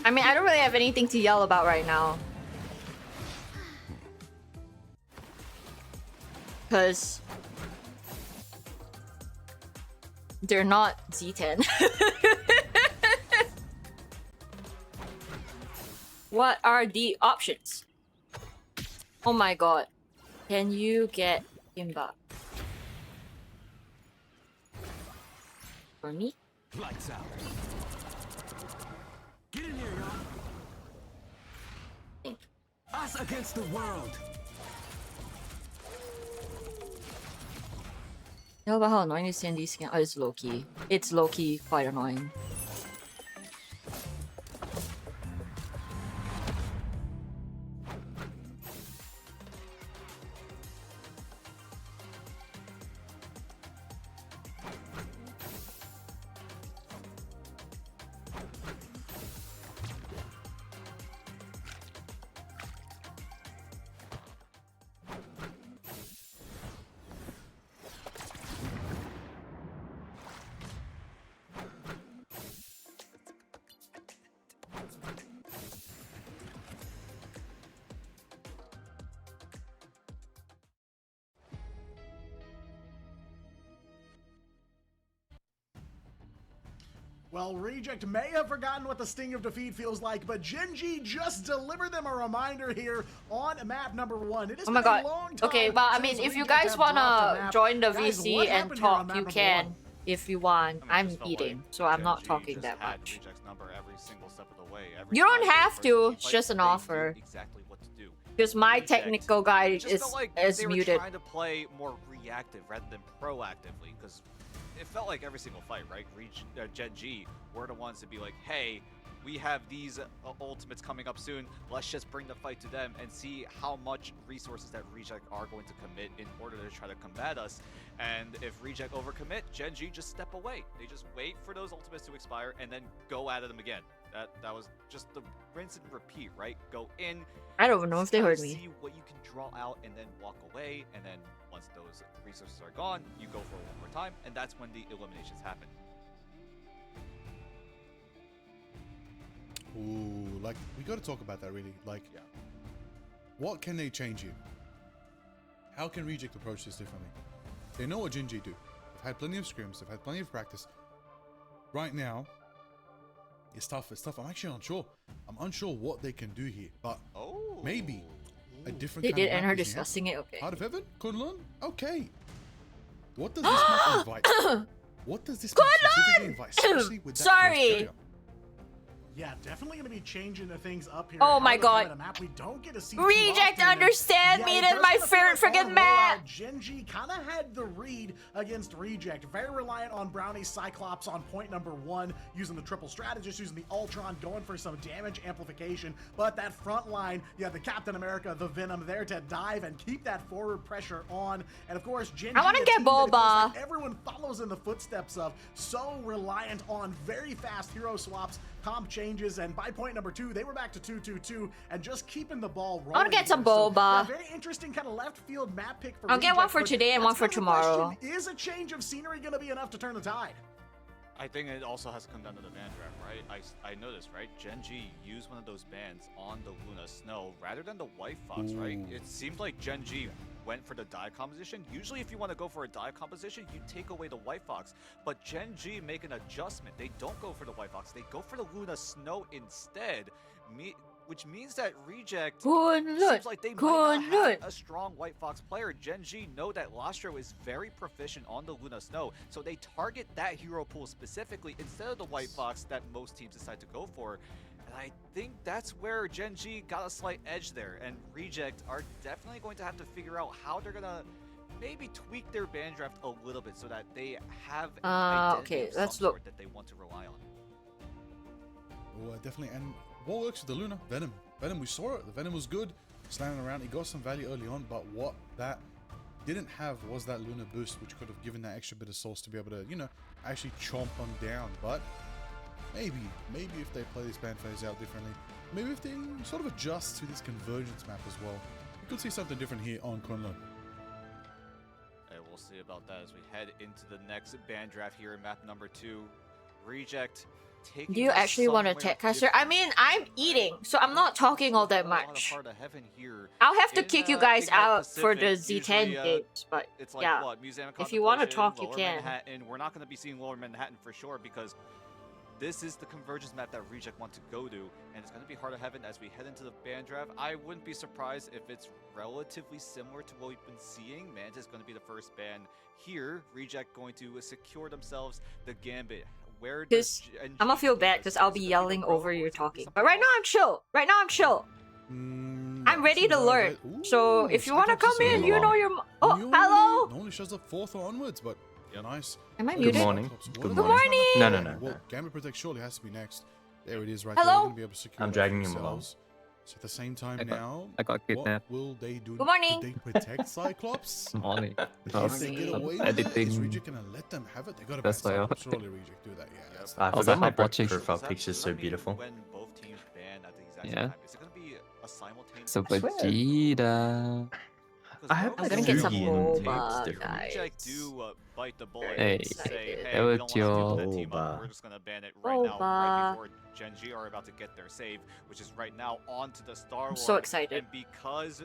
I mean, I don't really have anything to yell about right now. Because they're not Z10. What are the options? Oh my god. Can you get him back? For me? Lights out. Get in here, y'all. Us against the world. Tell about how annoying is CND skin. Oh, it's low-key. It's low-key quite annoying. Well, Reject may have forgotten what the sting of defeat feels like, but Gen G just delivered them a reminder here on map number 1. It has Oh my been a god. long time Okay, but I mean, since if you Reject guys have wanna dropped a map. join the Guys, VC what and happened here on talk, map you number can. 1? If you want. I I'm just felt eating, like so I'm Gen not G talking just that had much. Reject's number every single step of the way. Every You don't time they have first to, team it's fight, just an they knew offer. Exactly what to do. Because my Reject, technical guide it just is felt like they were muted. trying to play more reactive rather than proactively, because it felt like every single fight, right? Gen G were the ones to be like, hey, we have these ultimates coming up soon. Let's just bring the fight to them and see how much resources that Reject are going to commit in order to try to combat us. And if Reject overcommit, Gen G just step away. They just wait for those ultimates to expire and then go at them again. That was just the rinse and repeat, right? Go in. I don't know if they heard me. See what you can draw out and then walk away. And then once those resources are gone, you go for it one more time. And that's when the eliminations happen. Ooh, like we got to talk about that really. Like, what can they change here? How can Reject approach this differently? They know what Gen.G do. They've had plenty of scrims. They've had plenty of practice. Right now, it's tough. It's tough. I'm actually unsure. I'm unsure what they can do here, but maybe a different. They kind did of end map her is discussing it. Okay. Heart of Heaven, Kunlun. Okay. What does this map invite? What does this map specifically invite? Especially with that Sorry. first area? Yeah, definitely going to be changing the things up here. Oh my Heart of God. Heaven, a map we don't get to see Reject, too often, and understand me, it that's does my kinda feel favorite like friggin' on map. rollout, Gen.G kind of had the read against Reject. Very reliant on Brownie Cyclops on point number 1, using the triple strategist, using the Ultron, going for some damage amplification. But that front line, the Captain America, the Venom there to dive and keep that forward pressure on. And of course, Gen.G, I wanna a get team that it feels Boba. like everyone follows in the footsteps of, so reliant on very fast hero swaps, comp changes, and by point number 2, they were back to 2-2-2 and just keeping the ball rolling. I wanna get some here. So, Boba. very interesting kind of left field map pick for I'll get one Reject, for but today and that's one for kind of the question. tomorrow. Is a change of scenery going to be enough to turn the tide? I think it also has to come down to the band draft, right? I noticed, right? Gen.G used one of those bands on the Luna Snow rather than the White Fox, right? It seemed like Gen.G went for the die composition. Usually if you want to go for a die composition, you take away the White Fox. But Gen.G make an adjustment. They don't go for the White Fox. They go for the Luna Snow instead, which means that Reject seems like they might not have a strong White Fox player. Gen.G know that Lastro is very proficient on the Luna Snow, so they target that hero pool specifically instead of the White Fox that most teams decide to go for. And I think that's where Gen.G got a slight edge there, and Reject are definitely going to have to figure out how they're gonna maybe tweak their band draft a little bit so that they have an identity okay, of let's some look. sort that they want to rely on. Oh, definitely. And what works with the Luna? Venom. Venom, we saw it. The Venom was good. Slamming around. It got some value early on, but what that didn't have was that Luna boost, which could have given that extra bit of sauce to be able to, actually chomp them down. But maybe if they play this band phase out differently, maybe if they sort of adjust to this convergence map as well, we could see something different here on Kunlun. Hey, we'll see about that as we head into the next band draft here in map number 2. Reject taking. Do you actually want to somewhere tech caster? I mean, I'm eating, so I'm not talking all that much. I'll have to kick you guys out for the Z10 games, but It's like yeah. what, Museum of If you want to Contemplation, talk, you Lower can. Manhattan. We're not going to be seeing Lower Manhattan for sure because this is the convergence map that Reject want to go to, and it's going to be Heart of Heaven as we head into the band draft. I wouldn't be surprised if it's relatively similar to what we've been seeing. Manta is going to be the first band here. Reject going to secure themselves the Gambit. Where does Because I'm gonna feel bad because I'll be yelling over you talking. But right now I'm chill. Right now I'm chill. I'm ready to learn. So if you want to come in, you know you're. Oh, hello. Normally shows up 4th or onwards, but nice. Am I Good muted? morning. Good Good morning. No. Well, Gambit Protect surely has to be next. There it is right Hello? there. They're gonna be able to secure I'm that dragging for him along. themselves. So at the same time I got- now, I got what kidnapped. will they do? Good morning. Did they protect Cyclops? Morning. If they get away with it, is editing. Reject gonna let them have it? They gotta That's protect why I- Cyclops. Surely Reject do that, yeah. That's I that's- forgot my my watching prediction. profile picture is so beautiful. When both teams ban at the exact Yeah. same time, is it going to be a simultaneous? So ban? Vegeta. I have I'm gonna get some Yugi in boba, tapes different. Reject do bite the bullet Hey, and say, excited. hey, we don't want to Yo. that team up. Boba. We're just going to ban it right now, right Boba. before Gen.G are about to get their save, which is right now onto the Star-Lord. so excited. And because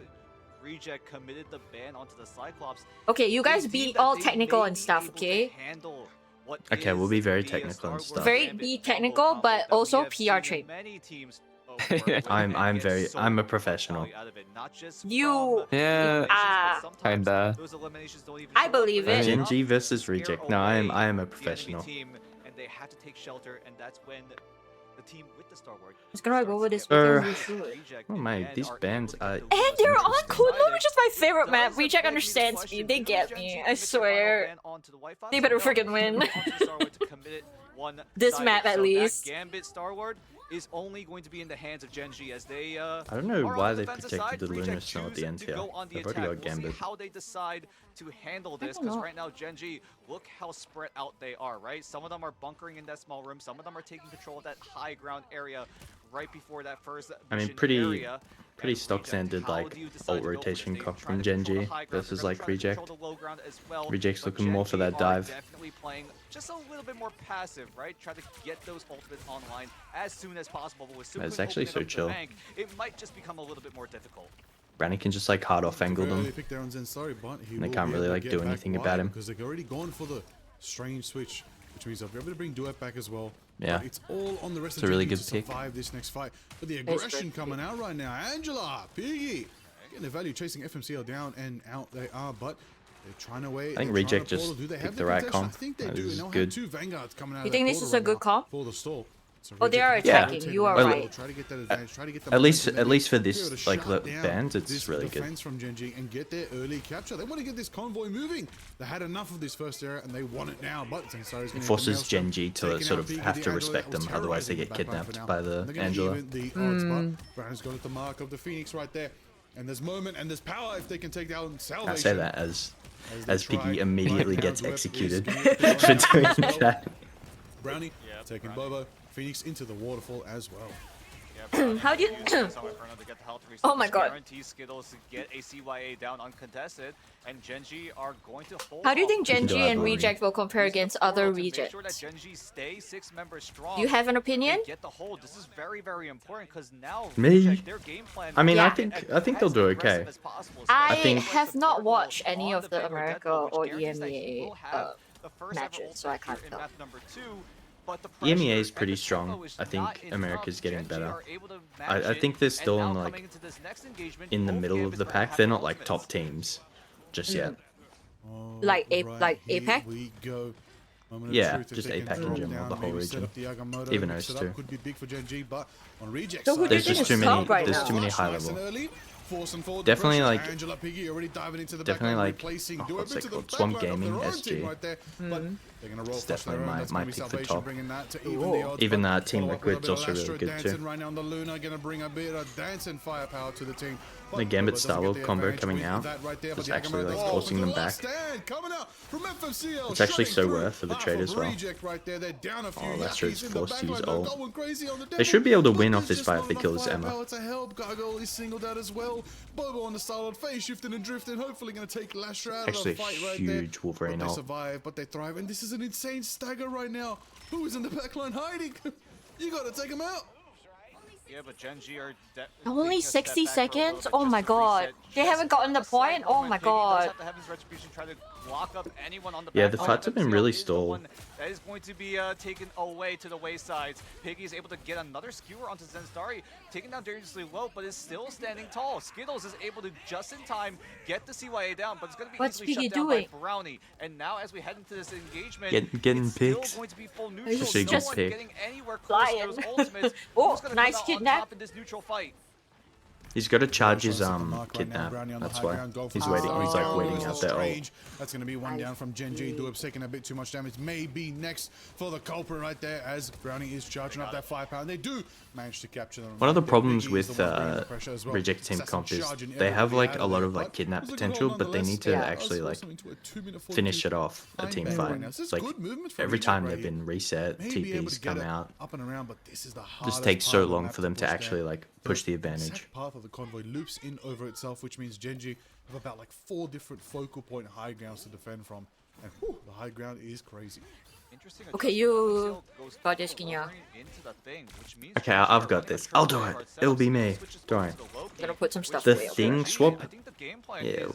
Reject committed the ban onto the Cyclops, Okay, you guys they be deem that all they technical may and be stuff, able to okay? handle what Okay, we'll is be very the, technical and Star-Wars stuff. Very Gambit be combo technical, combo but that we also have PR seen trained. many teams work with I'm and get very- so I'm a much professional. value out of it, not just You- from Yeah, eliminations, but sometimes kinda. those eliminations don't even I show up believe for it. them. Gen.G versus Scare Reject. No, I am away a the enemy professional. team, and they have to take shelter, and that's when the team with the Star-Lord It's gonna go over this Uh, weekend, we should. Reject Oh in my, the end these are bands able to are- get the And winners they're of on this Kunlun, decided. which is my favorite map. Does Reject beg me the understands me. question, They will get Gen.G me. I commit the final swear. ban onto the White Fox? They better No, friggin' win. onto the Star-Lord to commit it one-sided. This map, at So least. That Gambit Star-Lord is only going to be in the hands of Gen.G as they I don't know are why on the they defensive protected side. the Lunar Reject Snow at the choose end to here. go on the They've already attack. got We'll see Gambit. how they decide to handle I this don't because know. right now Gen.G look how spread out they are, right? Some of them are bunkering in that small room. Some of them are taking control of that high ground area right before that first I mean, mission pretty area. pretty stock standard like ult rotation cop from Genji versus like Reject. Reject's looking more for that dive. Definitely playing just a little bit more passive, right? Try to get those ultimates online as soon as possible. But with Super It's actually so chill. it might just become a little bit more difficult. Brownie can just like hard off angle them. And they can't really like do anything about him. Because they've already gone for the strange switch, which means they'll be able to bring Duet back as well. Yeah. But it's all on the rest It's of a really the team good to pick. survive this next fight. But the aggression coming out right now. Angela, Piggy, getting the value, chasing FMCL down and out they are, but they're trying to wait. I think Reject just picked the right comp. I think they That do. is And they'll good. have 2 Vanguards coming out You of think that this is portal a good right now comp? for the stall. So Oh, they are Reject attacking. rotating You are around. right. Try to get that advantage, try to get the At least momentum for and be able this to like shut the down bands, it's this really good. defense from Genji and get their early capture. They want to get this convoy moving. They had enough of this first era and they want it now. But Sensori's going to Forces Genji to sort of have to respect them, otherwise they get kidnapped by the Angela. The odds, but Brown's got at the mark of the Phoenix right there. And there's moment and there's power if they can take down Salvation. I say that as Piggy immediately gets Right now, executed Duet for is doing getting that. Brownie taking Bobo. Phoenix into the waterfall as well. How do you... Oh my god. Skittles to get a CYA down uncontested, and Genji are going to hold. How do you think can do Genji and Armory. Reject will compare against other Rejects? Rejects? Do Do you have an opinion? Get the hold. This is very, very important because now Me? Reject, their game plan I mean, Yeah. I think they'll do okay. I think- have not watched any of the America or EMEA matches, so I can't tell. EMEA is pretty strong. I think America's getting better. I think they're still in like in the middle of the pack. They're not like top teams just yet. Like APAC? We go. Moment of Yeah, truth, if just they can APAC in drop general, down, the whole maybe set region. up the Agamotto, Even maybe O's set up too. could be big for Genji, but on Reject So who do you There's think just is too top many. right There's now? too many high Nice and level. early, forcing forward Definitely the pressure. like- Angela Piggy already diving into the definitely backline, like- replacing oh, Duet what's it into the called? Swamp backline of their Gaming, own SG. team right there. But they're gonna roll It's flush their definitely own. That's my gonna be pick for Salvation top. bringing that to even the odds. Even but Team follow up with a Liquid's bit of also Astro really good dancing too. right now on the Luna, gonna bring a bit of dancing firepower to the team. But The Gambit doesn't get Starlord the combo advantage coming with out that right there, but is the actually like Agamotto forcing them with the back. last stand coming out from FMCL, It's actually shutting so through worth for the half trade of as well. Reject right there. They're down a few Oh, Astro's Yakis in the forced to use backline. They're ult. going crazy on the They should be able to Devil, win but off this there's fight just if they not kill enough Emma. firepower to help. Gargoyle is singled out as well. Bobo on the Starlord, phase shifting and drifting, hopefully going to take Lasher out Actually, of the fight right huge there. Wolverine But they ult. survive, but they thrive, and this is an insane stagger right now. Who is in the backline hiding? You got to take him out. Yeah, but Genji are Only 60 seconds? Oh my god. They haven't gotten the point? Oh my god. Yeah, the fights have been really stalled. That is going to be taken away to the waysides. Piggy is able to get another skewer onto Zensdari, taken down dangerously low, but is still standing tall. Skittles is able to just in time get the CYA down, but it's going to be What's easily Piggy shut down doing? by Brownie. And now as we head into this engagement, Getting it's still picked. going to be full He's neutral. Actually No good one pick. getting anywhere close to those Flying. ultimates. Oh, Who's gonna nice come out on kidnap. top in this neutral fight? He's got to charge his Shots at the mark right now. kidnap. Brownie on the That's high why ground, go for he's the waiting. He's like Oh, waiting this out is there. strange. That's going to be one down from Genji. Dueb's taking a bit too much damage. Maybe next for the culprit right there as Brownie is charging up that firepower. And they do manage to capture them. One of the Right there. problems Biggie is with the one bringing the pressure as well. Reject Team Assassin Comp is charging they have everybody like out a of lot there, of like but kidnap it was a good potential, hold but they need to nonetheless. actually like Forcing into a 2-minute finish it off a team Bang fight. right now. This is It's like good movement for every Reject time right they've here. been reset, May be able TPs to get come it out. up and around, but this is the Just hardest takes part so of the long map for them to push actually down. like push the The advantage. exact path of the convoy loops in over itself, which means Genji have about like 4 different focal point high grounds to defend from. And whew, the high ground is crazy. Interesting Okay, you got this, Kinya. Okay, I've got this. I'll do it. It'll be me. Don't worry. Gonna put some stuff The away. thing swap, yeah,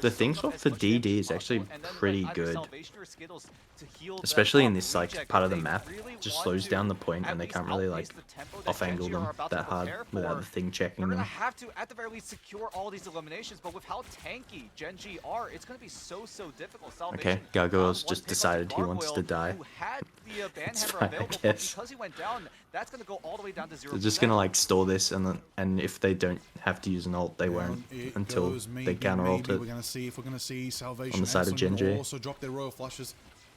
the thing swap for DD is actually pretty good. Especially in this like part of the map, just slows down the point and they can't really like off angle them that hard without the thing checking They're gonna them. have to, at the very least, secure all these eliminations. But with how tanky Genji are, it's gonna be so difficult. Okay, Gargoyle's just decided he wants to die. Who had the It's banhammer fine, I available, but guess. because he went down, that's gonna go all the way down to 0%. They're just gonna like stall this and if they don't have to use an ult, they won't Down it until goes. they Maybe counter ult we're it. gonna see if we're gonna see Salvation on the side of and Sonya Genji. also drop their royal flushes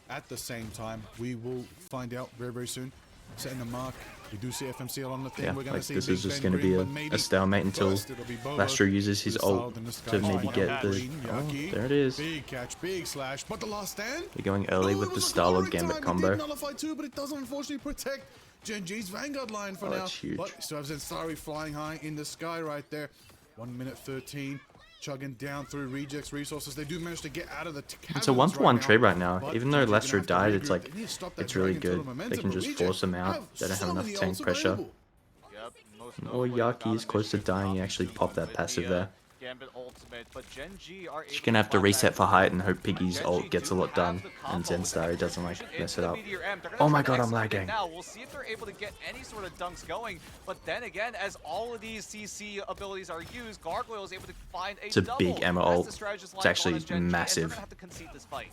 at the same time. We will find out very soon. setting the mark. We do see FMCL on the thing. Yeah, We're gonna like see this Big is just Ben going to be Green, but maybe a stalemate until first it'll be Bobo Lastro uses his with ult Salad in the sky. to maybe Oh, get the... Green, Oh, Yaki. there it is. Big catch, big slash, but the last stand. You're going early Oh, with it the was a Starlord glory Gambit time. It combo. did nullify too, but it doesn't unfortunately protect Gen G's Vanguard line for Oh, now. that's huge. But still have Zensari flying high in the sky right there. 1 minute 13. Chugging down through Reject's resources. They do manage to get out of the It's a 1-for-1 trade right now. but Even though Gen G gonna Lastro have to died, it's regroup. like, They need to stop that it's really dragon good. total momentum, They can but just Reject force them out. They don't have so enough many tank ults pressure. available. Yep, most Oh, notably, Yaki is not close to mentioned dying. He Optimus actually popped that with passive the, there. Gambit ultimate, but Gen G are She's able gonna have to clap reset back for in. height and hope Piggy's Gen ult G gets a do lot have done. the And combo with Zensari the doesn't like execution mess into it the up. Meteor M. They're gonna Oh my try to god, I'm execute it lagging. now. We'll see if they're able to get any sort of dunks going. But then again, as all of these CC abilities are used, Gargoyle is able to find a It's a double. big Emma That's ult. the strategist It's line actually on Gen G, and they're massive. gonna have to concede this fight.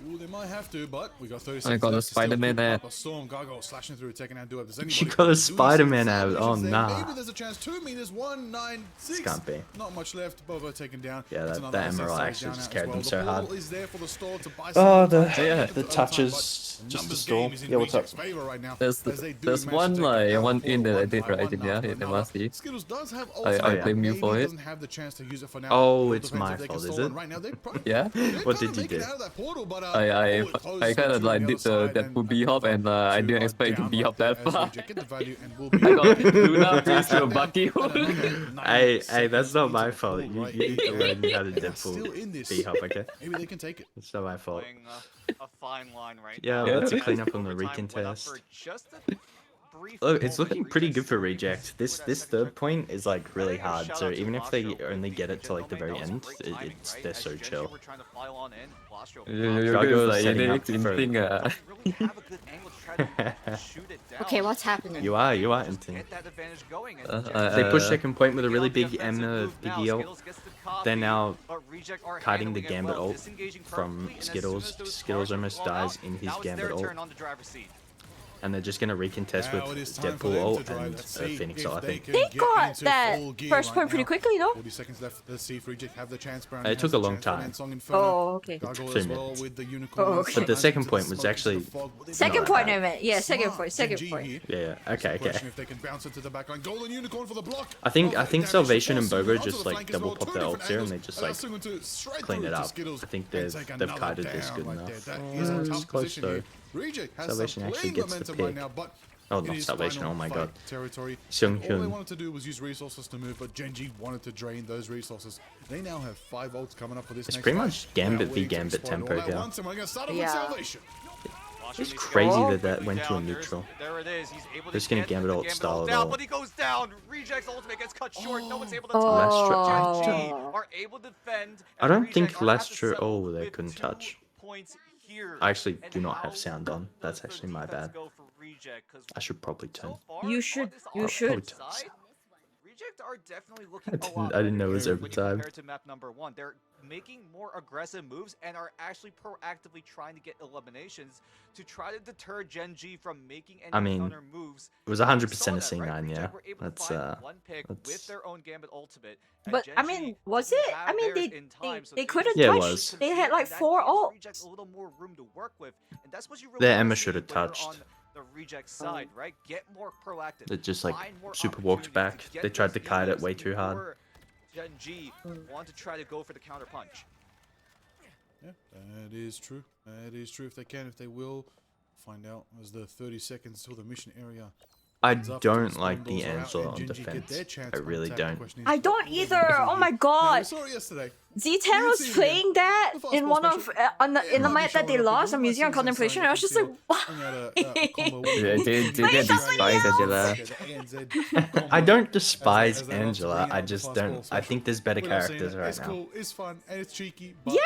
Ooh, they might have to, but we got 30 I seconds got a left to still Spider-Man keep there. up a storm. Gargoyle slashing through, taking out Doab. Does anybody She got a do see Spider-Man the out. salvages Oh, there? nah. Maybe there's a chance. 2 meters, 196. This can't be. Not much left. Bobo taken down. Yeah, That's that another Emerald SSI actually down just out carried as them well. so The hard. portal is there for the store to buy Oh, some the time, yeah, get the to overtime, touches, but just a numbers stall. game is in Yeah, what's up? Reject's favor right now, There's as they do there's manage one to take out one the in that I portal did one right by in one, there knock in for the another. MRC. Skittles does have I ultimate, blame you maybe for he it. doesn't have the chance to use it for now. Oh, It it's depends my if they can fault, is stall it? right now. Yeah? What did you do? I kind of like did that full B hop and I didn't expect to B hop that far. I got Luna placed to a Bucky. Hey, that's not my fault. You need to learn how to Deadpool B-hop, okay? Maybe they can take it. It's not my fault. Playing a fine line right Yeah, now. let's Yeah. clean up on the Overtime recon went up test. for just a brief Look, it's moment. looking pretty good for Rejects Reject. This third point is like really hard, so even if they only get it to like the very end, they're so chill. You're like setting an up for- thing. Okay, what's happening? You are inting. Uh, They push second point with a really big Emma Biggie ult. They're now kiting the Gambit ult from Skittles. Skittles almost dies in his Gambit ult. And they're just gonna recontest with Deadpool ult and Phoenix ult, I think. They got that first point pretty quickly, though. 40 seconds left. Let's see if Reject have the chance. It took a long time. Oh, okay. 2 minutes. Oh, okay. But the second point was actually Second not point, bad. I meant. Yeah, second point. Yeah, okay. If they can bounce it to the back line. Golden Unicorn for the block. I think Damage Salvation and awesome. Bogo Onto just the like flank as double well. pop Two their different ults here and angles. they just Allow like Sungun to straight clean through it to up. Skittles I think and they've take another kited this down good right enough. there. That is a It's tough close position though. here. Reject has Salvation some actually playing gets the momentum right pick. now, but Oh, it not is Salvation, final oh my fight god. territory. Seung And all they Hyun. wanted to do was use resources to move, but Gen G wanted to drain those resources. They now have 5 ults coming up for this It's next pretty fight. much Gambit They are v waiting to Gambit explode all tempo at here. once, and we're gonna start off with Yeah. Salvation. It's crazy that went to a neutral. There it is. He's able Just to gonna get Gambit the ult Gambit style ult it down, all. but he goes down. Reject's ultimate gets cut short. No one's able to Oh. touch. Gen G are able to defend. I and don't Reject think are at the Lastro... settle Oh, they with couldn't 2 touch. points here. I actually And do not how have sound on. will That's the actually my defense bad. go for Reject? 'Cause I should probably turn. so far You on should. this You offensive should. side, Reject are definitely looking I a didn't- lot I didn't know better it was here when you overtime. compare it to map number 1. They're making more aggressive moves and are actually proactively trying to get eliminations to try to deter Gen G from making any I mean, counter moves. It was And we 100% a saw that, right? C9, yeah. Reject were able to That's find one pick with that's... their own Gambit ultimate. and But Gen I G mean, was didn't it? have I mean, theirs they in time, so they they couldn't just Yeah, it touch. was. They had like that 4 gives Reject ults. a little more room to work with, and that's what you really Their wanna Emma see should have when you're touched. on the Reject side, right? Get more proactive. They just like Find more super walked back. opportunities to get They tried those to kite it elims way too hard. before Gen G want to try to go for the counter punch. Yeah, that is true. That is true. If they can, if they will, find out as the 30 seconds till the mission area. I is up, don't the like storm the doors are out, Ansel and on Gen G get defense. their chance I on really attack. The don't. question is, I don't what will they either. do? Oh my Now, we god. saw it yesterday. Z10 was playing that in one of in the match that they lost. I'm using on contemplation. I was just like, Yeah, they despise Angela. I don't despise Angela. I just don't. I think there's better characters right It's now. cool, it's fun, and it's cheeky. But yeah.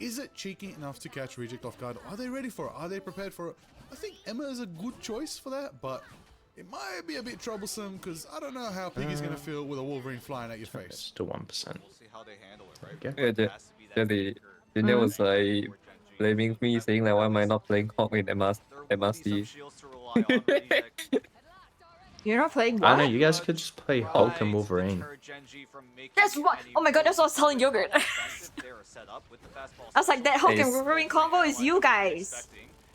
is it cheeky enough to catch Reject off guard? Are they ready for it? Are they prepared for it? I think Emma is a good choice for that, but it might be a bit troublesome because I don't know how Piggy's gonna feel with a Wolverine flying at your face. Still 1%. We'll see how they handle it, right? Okay. Yeah, there was like blaming me, saying like, why am I not playing Hawk in MRC? You're not playing I don't know. what? You guys could just play Hulk and Wolverine. That's what. Oh my god, that's what I was telling Yogurt. I was like, that Hulk and Wolverine combo is you guys.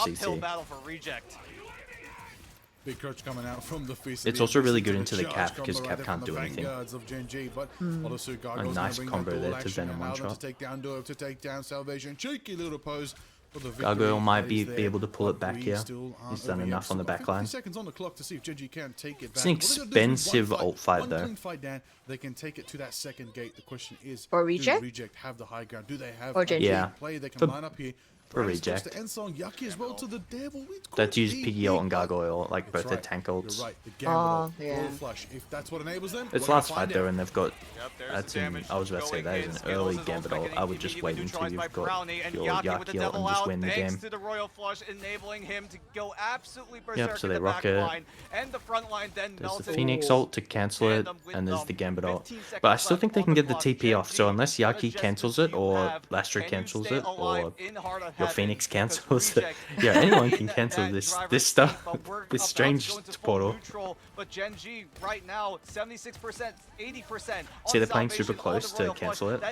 uphill CT. battle for Reject. Big crouch coming out from the face. It's also really good into the Cap because Cap can't do anything. A nice combo there to Venom one shot. To take down Salvation. Cheeky little pose. Gargoyle might be able to pull it back here. He's done enough on the back line. Seconds on the clock to see if Genji can take it back. It's an expensive ult fight though. They can take it to that second gate. The question is, or Reject? Do Reject have the high ground? Do they have or Genji? Yeah. Play? They can line up here. For Reject. That's used Piggy ult and Gargoyle, like both their tank ults. Oh, yeah. It's last fight though, and they've got. I was about to say that is an early Gambit ult. I would just wait until you've got your Yaki ult and just win the game. Yep, so they rock it. There's the Phoenix ult to cancel it, and there's the Gambit ult. But I still think they can get the TP off, so unless Yaki cancels it, or Lastro cancels it, or your Phoenix cancels it. Yeah, anyone can cancel this stuff. This strange portal. But Genji right now 76%, 80%. See, they're playing super close to cancel it.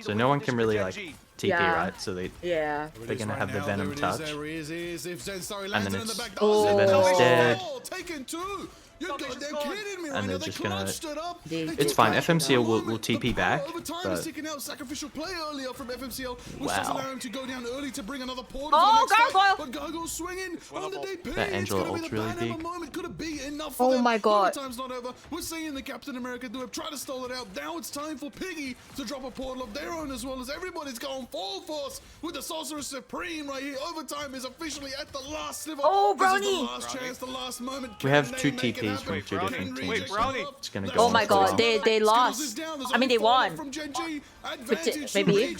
So no one can really like TP, right? So they're gonna have the Venom touch. And then it's the Venom's dead. And they're just gonna. It's fine. FMCL will TP back. But... Wow. Oh, Gargoyle! That Angela ult's really big. Oh my god. We're seeing the Captain America do it. Try to stall it out. Now it's time for Piggy to drop a portal of their own as well as everybody's going full force with the Sorcerer Supreme right here. Overtime is officially at the last sliver. Oh, Brownie! This is the last chance, the last moment. We have two TPs from two different teams. It's gonna go oh my god, they lost. I mean, they won. Maybe.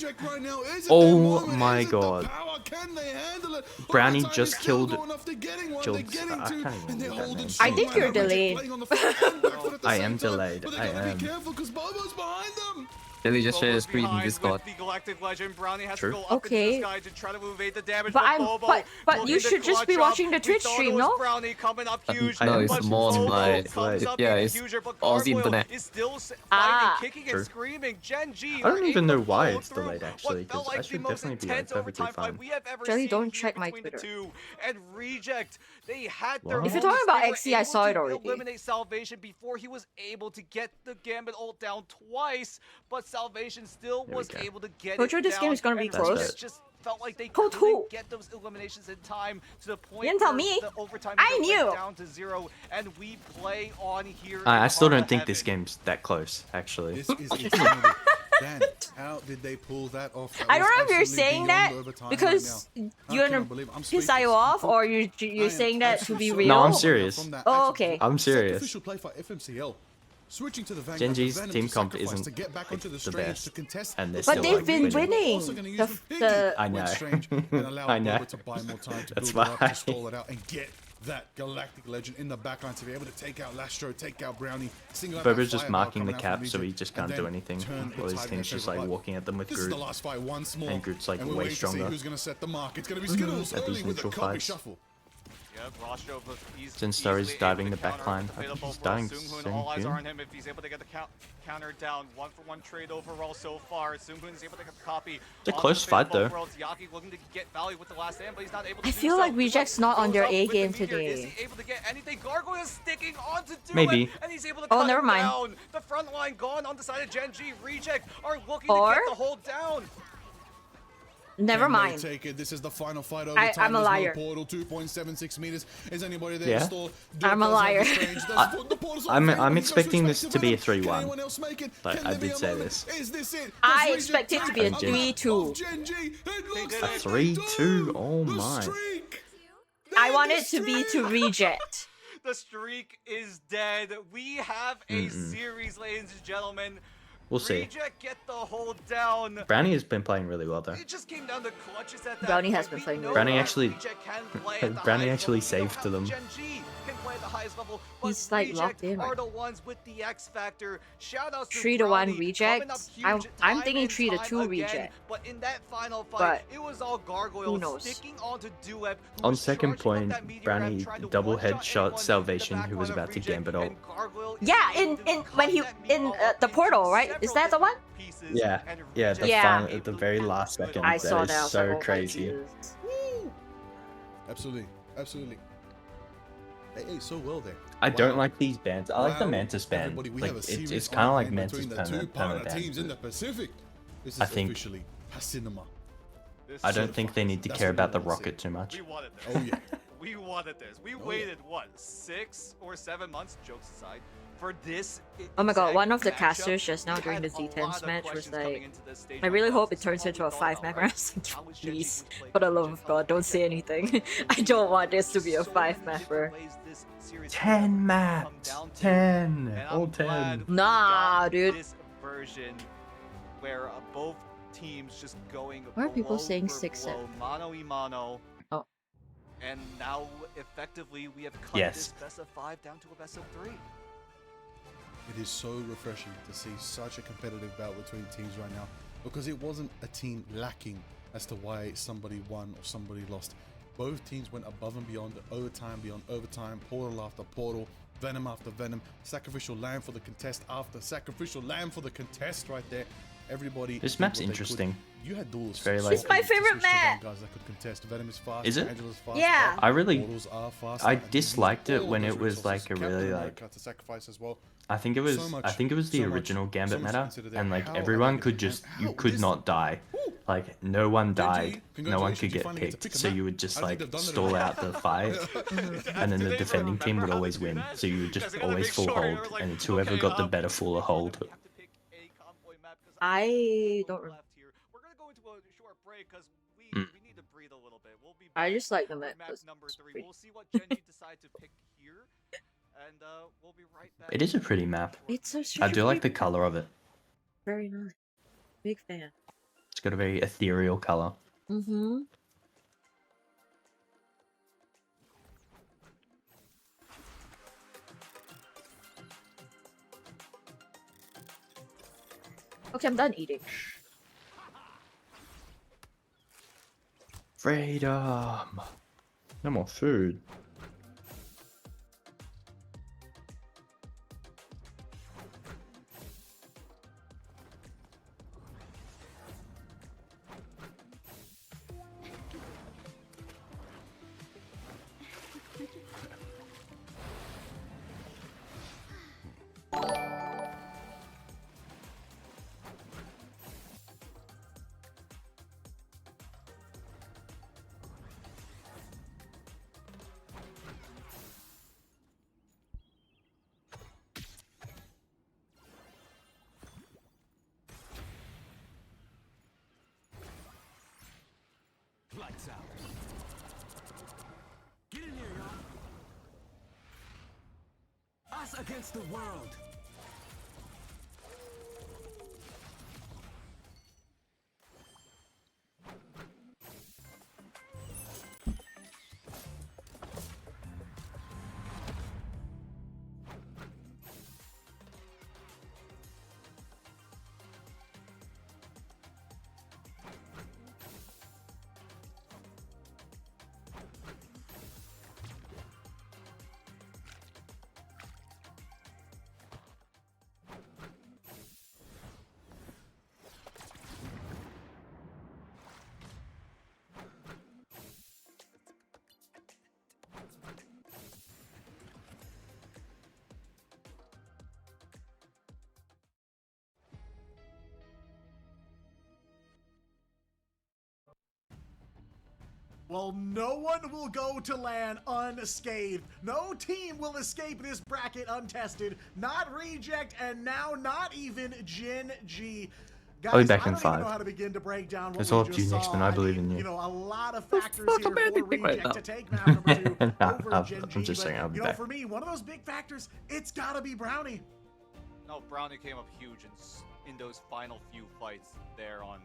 Oh my god. Brownie just killed. I think you're delayed. I am delayed. I am. Billy just shared a screen in Discord. True. Okay. But you should just be watching the Twitch stream, no? No, it's more on my yeah, it's on the internet. Ah. True. I don't even know why it's delayed actually, because I should definitely be perfectly fine. Jelly, don't check my Twitter. And Reject, they had their if you're talking about XE, I saw it already. Eliminate Salvation before he was able to get the Gambit ult down twice, but Salvation still was able to get it down. This game is gonna be close. Just felt like they couldn't get those eliminations in time to the point you didn't tell me. The overtime I knew. Down to 0, and we play on here. I still don't think this game's that close, actually. This is Dan, how did they pull that off? I don't know if you're saying that because you're gonna piss you off, or you're saying that to be real. No, I'm serious. Oh, okay. I'm serious. Official play for FMCL. Switching to the Genji's team comp isn't the best, and they're but still they've been winning. I know. I know. That's why. That Galactic Legend in the backline to be able to take out Lastro, take out Brownie. Boba's just marking the cap, so he just can't do anything. While his team's just like walking at them with Groot. And Groot's like way stronger who's gonna set the mark. It's gonna be Skittles at these neutral fights. Since Jin's diving the backline. I think he's diving soon. All eyes are on him if he's able to get the counter down. 1-for-1 trade overall so far. Soonhoon is able to get the copy. It's a close fight though. Yaki looking to get value with the last stand, but he's not able to I feel like Reject's not on their A game Is today. he able to get anything? Gargoyle is sticking on to do Maybe. it, and he's able to cut never him mind. down. The front line gone on the side of Genji. Reject are looking to get the hold down. Never mind. Take it. This is the final fight over I'm a liar. Portal 2.76 meters. Is anybody there? Yeah. I'm a liar. I'm expecting this to be a 3-1. Like I did say this. I expect it to be a 3-2. A 3-2? Oh my. I want it to be to Reject. The streak is dead. We have a series, ladies and gentlemen. We'll see. Reject get the hold down. Brownie has been playing really well though. It just came down to clutches at that Brownie point. has been playing really Brownie well. actually Brownie actually saved to them. He's like locked in. Are the ones with the X factor. Shout out to 3-1 Reject. I'm thinking 3-2 Reject. But in that final fight, But it was all Gargoyle who knows? sticking onto Duep. On second point, Brownie double headshot Salvation, who was about to gambit ult. Yeah, in when he in the portal, right? Is that the one? Yeah, at the very last second. I saw that. That I is was so like, oh, crazy. Absolutely. They ate so well there. I don't Wow. like these bands. I like the Wow. Mantis band. Everybody, we Like have a it's serious kind of like argument Mantis between the two partner teams in the perma. Pacific. This is I think- officially Hacinema. I don't think they need to That's care what about the I wanna see. rocket too much. We wanted this. Oh yeah. We wanted this. We waited, what, 6 or 7 months, jokes aside, for this. Oh my god, exact one of the matchup. casters just now We during the had a lot Z10s of match was questions coming like, into this stage I one really process. hope it turns All into we a thought 5 about, map right? round. How is Gen G Please, going to play for the Regen? love of God, don't say anything. I don't want this to be a 5 mapper. 10 maps. 10. All 10. Nah, dude. This version where both teams just going Why are people blow saying for 6-7? blow, mano-y-mano. Oh. And now, effectively, we have cut Yes. this best of 5 down to a best of 3. It is so refreshing to see such a competitive battle between teams right now, because it wasn't a team lacking as to why somebody won or somebody lost. Both teams went above and beyond, overtime beyond overtime, portal after portal, venom after venom, sacrificial lamb for the contest after sacrificial lamb for the contest right there. Everybody. This did map's what they could. interesting. You had duels. It's very, so like- It's my easy to favorite switch to map. guys that could contest. Venom is fast. Is it? Angela's fast. Yeah. I really- Portals are fast. I and you use disliked it all when those it was resources. like a Captain really America to sacrifice as well. I think it was So much- I think it was the so much- original so Gambit much to meta, consider there. and like How are everyone they could gonna- just how you could this- not die. Like no one died, no one could congratulations, you get finally get to picked, pick a so map. you would just I think like they've done it stall already. out the fight, and then the defending team would always win. So you would just always full hold, and it's whoever got the better full hold. I don't remember. We're gonna go into a short break because we need to breathe a little bit. We'll be I back just like the for map. map 'Cause number it's 3. pretty- We'll see what Gen G decide to pick here, and we'll be right back. It is a pretty map. It's a I do like the color of it. very nice. Big fan. It's got a very ethereal color. Mm-hmm. Okay, I'm done eating. Freedom. No more food. Lights out. Get in here, y'all. Us against the world. Well, no one will go to LAN unscathed. No team will escape this bracket untested. Not Reject, and now not even Gen G. Guys, I'll be back I in don't even 5. know how to begin to break down what It's we all up to just you, Nixman. saw. I believe in you. You know, a lot of What's factors fuck here am I for thinking right Reject now? to take map number 2 Nah, over Gen G. I'm just but, saying I'll be you know, back. for me, one of those big factors, it's gotta be Brownie. No, Brownie came up huge in those final few fights there on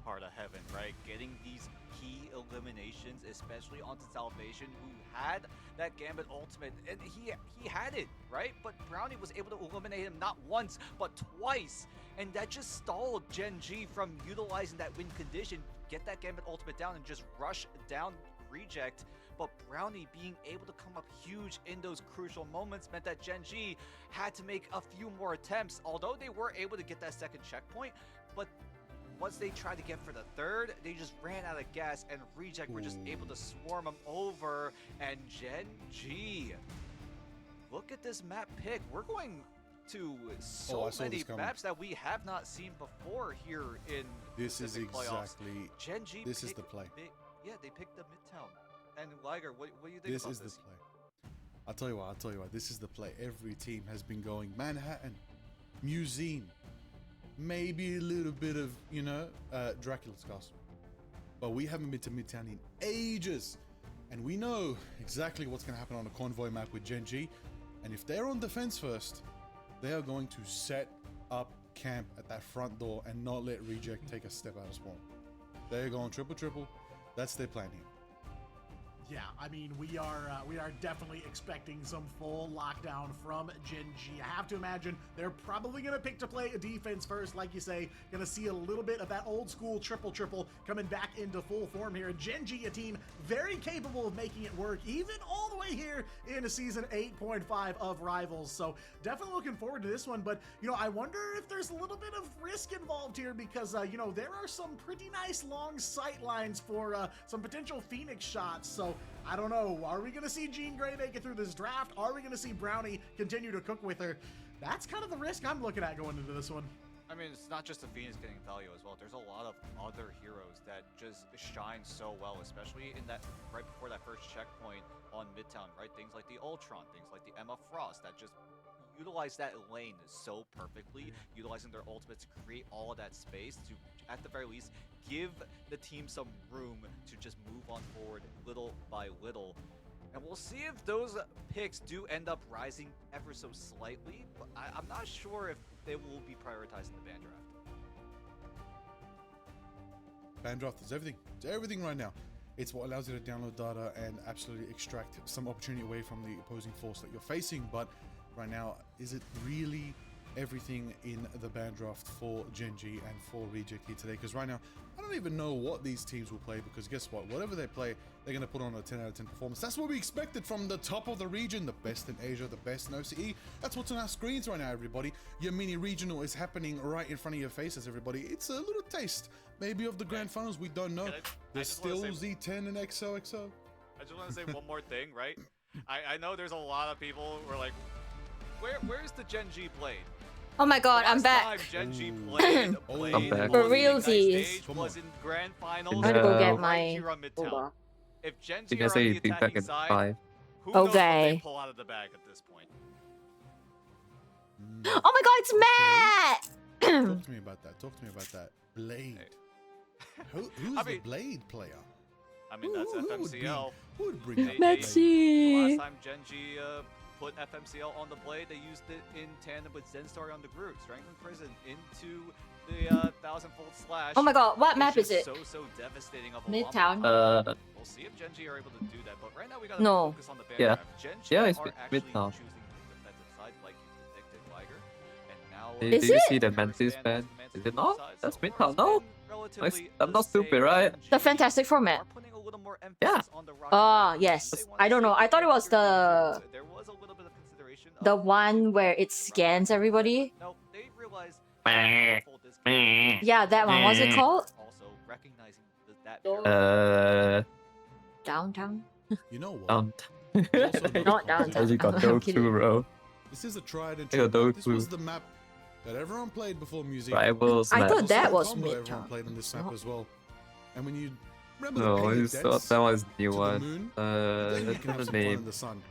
Heart of Heaven, right? Getting these key eliminations, especially onto Salvation, who had that Gambit ultimate, and he had it, right? But Brownie was able to eliminate him not once, but twice, and that just stalled Gen G from utilizing that win condition, get that Gambit ultimate down, and just rush down Reject. But Brownie being able to come up huge in those crucial moments meant that Gen G had to make a few more attempts, although they were able to get that second checkpoint. But once they tried to get for the third, they just ran out of gas, and Reject were just able to swarm them over. And Gen G look at this map pick. We're going to so many maps that we have not seen before here in This is Pacific playoffs. exactly. Gen G This is the play. Yeah, they picked the Midtown. And Liger, what do you think This about is this? the play. I'll tell you what. This is the play. Every team has been going Manhattan, Museum, maybe a little bit of Dracula's Castle, but we haven't been to Midtown in ages, and we know exactly what's going to happen on a convoy map with Gen G. And if they're on defense first, they are going to set up camp at that front door and not let Reject take a step out of spawn. They're going triple. That's their plan here. Yeah, I mean, we are definitely expecting some full lockdown from Gen G. I have to imagine they're probably going to pick to play a defense first, like you say. Going to see a little bit of that old school triple coming back into full form here. Gen G, a team very capable of making it work, even all the way here in season 8.5 of Rivals. So definitely looking forward to this one. But, I wonder if there's a little bit of risk involved here because, there are some pretty nice long sight lines for some potential Phoenix shots. So I don't know. Are we going to see Jean Grey make it through this draft? Are we going to see Brownie continue to cook with her? That's kind of the risk I'm looking at going into this one. I mean, it's not just the Phoenix getting value as well. There's a lot of other heroes that just shine so well, especially in that right before that first checkpoint on Midtown, right? Things like the Ultron, things like the Emma Frost that just utilize that lane so perfectly, utilizing their ultimates to create all of that space to, at the very least, give the team some room to just move on forward little by little. And we'll see if those picks do end up rising ever so slightly, but I'm not sure if they will be prioritized in the ban draft. Ban draft is everything. It's everything right now. It's what allows you to download data and absolutely extract some opportunity away from the opposing force that you're facing. But right now, is it really everything in the ban draft for Gen G and for Reject here today? Because right now, I don't even know what these teams will play, because guess what? Whatever they play, they're going to put on a 10 out of 10 performance. That's what we expected from the top of the region, the best in Asia, the best in OCE. That's what's on our screens right now, everybody. Your mini regional is happening right in front of your faces, everybody. It's a little taste, maybe, of the grand finals. We don't know. There's still Z10 and XOXO. I just want to say one more thing, right? I know there's a lot of people who are like, where's the Gen G Blade? Oh my god, I'm back. Last time Gen G played I'm back. For realsies. Was in grand finals. I'm gonna go get right my here on Midtown. If Gen G You are can say on you the think back attacking in side, 5. who knows what they Okay. pull out of the bag at this point? Oh my god, it's Matt! Talk to me about that. Blade. Who's I the mean- Blade player? I mean, that's FMCL. Who would bring that? Maxi. The last time Gen G put FMCL on the Blade, they used it in tandem with Zenstar on the group. Strangling Prison into the 1000-fold slash. Oh my god, what It's map is just it? So devastating of a Midtown? wombo. We'll see if Gen G are able to do that, but right now we gotta No. focus on the ban Yeah. draft. Gen G Yeah, it's are actually Midtown. choosing the defensive side like you predicted, Liger. And now Did Is you it? see the Mantis ban? Is it not? That's Midtown, no? I'm not stupid, right? The Fantastic Format. Yeah. Oh, yes. I don't know. I thought it was the There was a little bit of consideration the of one where it scans everybody. no, they realized Yeah, that one. What's it called? also recognizing that Downtown? You know what? Don't. Also another Not concept. downtown. As you got I'm those kidding. two, bro. This is a tried and I true got those map. This was two. the map that everyone played before Museum. Rivals I map. thought that Also was the combo everyone Midtown. played on this map No. as well. And when you remember No, the painted it's dents that was new to the one. moon, Uh, then you that's can have the some fun in name. the sun.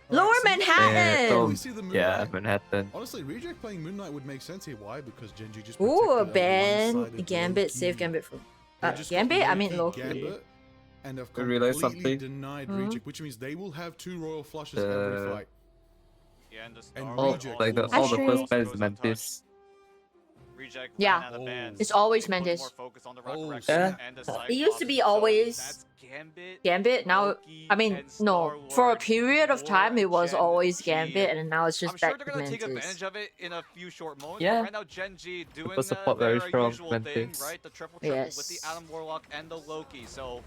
Lower Alright, so Manhattan! Tom- we see the moon Yeah, light. Manhattan. Honestly, Reject playing Moonlight would make sense here. Why? Because Gen G just Ooh, protected a ban one-sided Gambit, Loki. save Gambit from. They just got Gambit? I mean Loki, Loki. Gambit, and have You realize completely something? denied Hmm? Reject, which means they will have 2 Royal Flushes every fight. Yeah, and the And Star All, Reject like the, will all the Actually- first ban is Mantis. Reject Yeah. ran out of bans. It's always Puts Mantis. more focus on the Oh, Resurrection yeah. and the It used to be Cyclops, so always that's Gambit, Gambit. Now, Loki, I mean, and no. Star-Lord For a period of time, for it was Gen always G. Gambit, and now it's just I'm sure back they're to gonna take Mantis. advantage of it in a few short moments. Yeah. But right now, Gen G doing Super support very their strong usual thing, Mantis. right? The triple with the Yes. Adam Warlock and the Loki. So,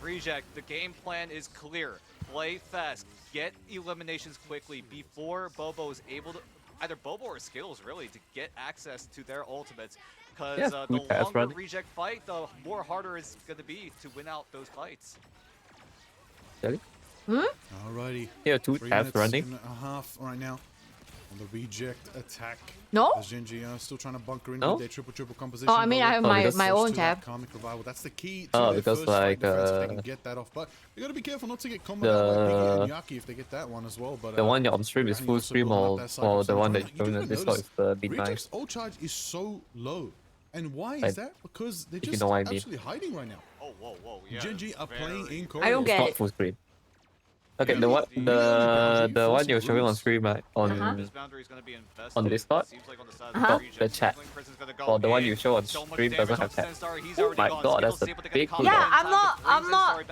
Reject, the game plan is clear. Play fast, get eliminations quickly before Bobo is able to, either Bobo or Skittles really, to get access to their ultimates. Because Yeah, the good pass longer running. Reject fight, the more harder it's going to be to win out those fights. Really? Alrighty. Here, 2 3 tabs minutes running. and a half right now. On the reject attack. No? As Genji are still trying to bunker in No? with their triple composition. Oh, I mean, I have because- my own to that tab. karmic revival. That's the key to Oh, their because, first fight like, defense, if they can get that off. But you gotta be careful not to get comboed out by Piggy and Yaki if they get that one as well. But The one you're on stream is Brownie full also stream blowing up or, that side or from the one center. that You you're do showing even on Discord notice is the midnight. Reject's ult charge is so low. And why I- is that? Because they're if you just know what I mean. absolutely hiding right now. Oh, whoa, yeah. Genji are playing in I don't corridors. get Not it. full screen. Okay, Yeah, the one the boundary, the one forcing you're showing on rules. stream, right? On on Discord. Uh-huh. The chat. Or the one you show on stream doesn't have chat. Oh my god, that's a big cooldown. Yeah, I'm not.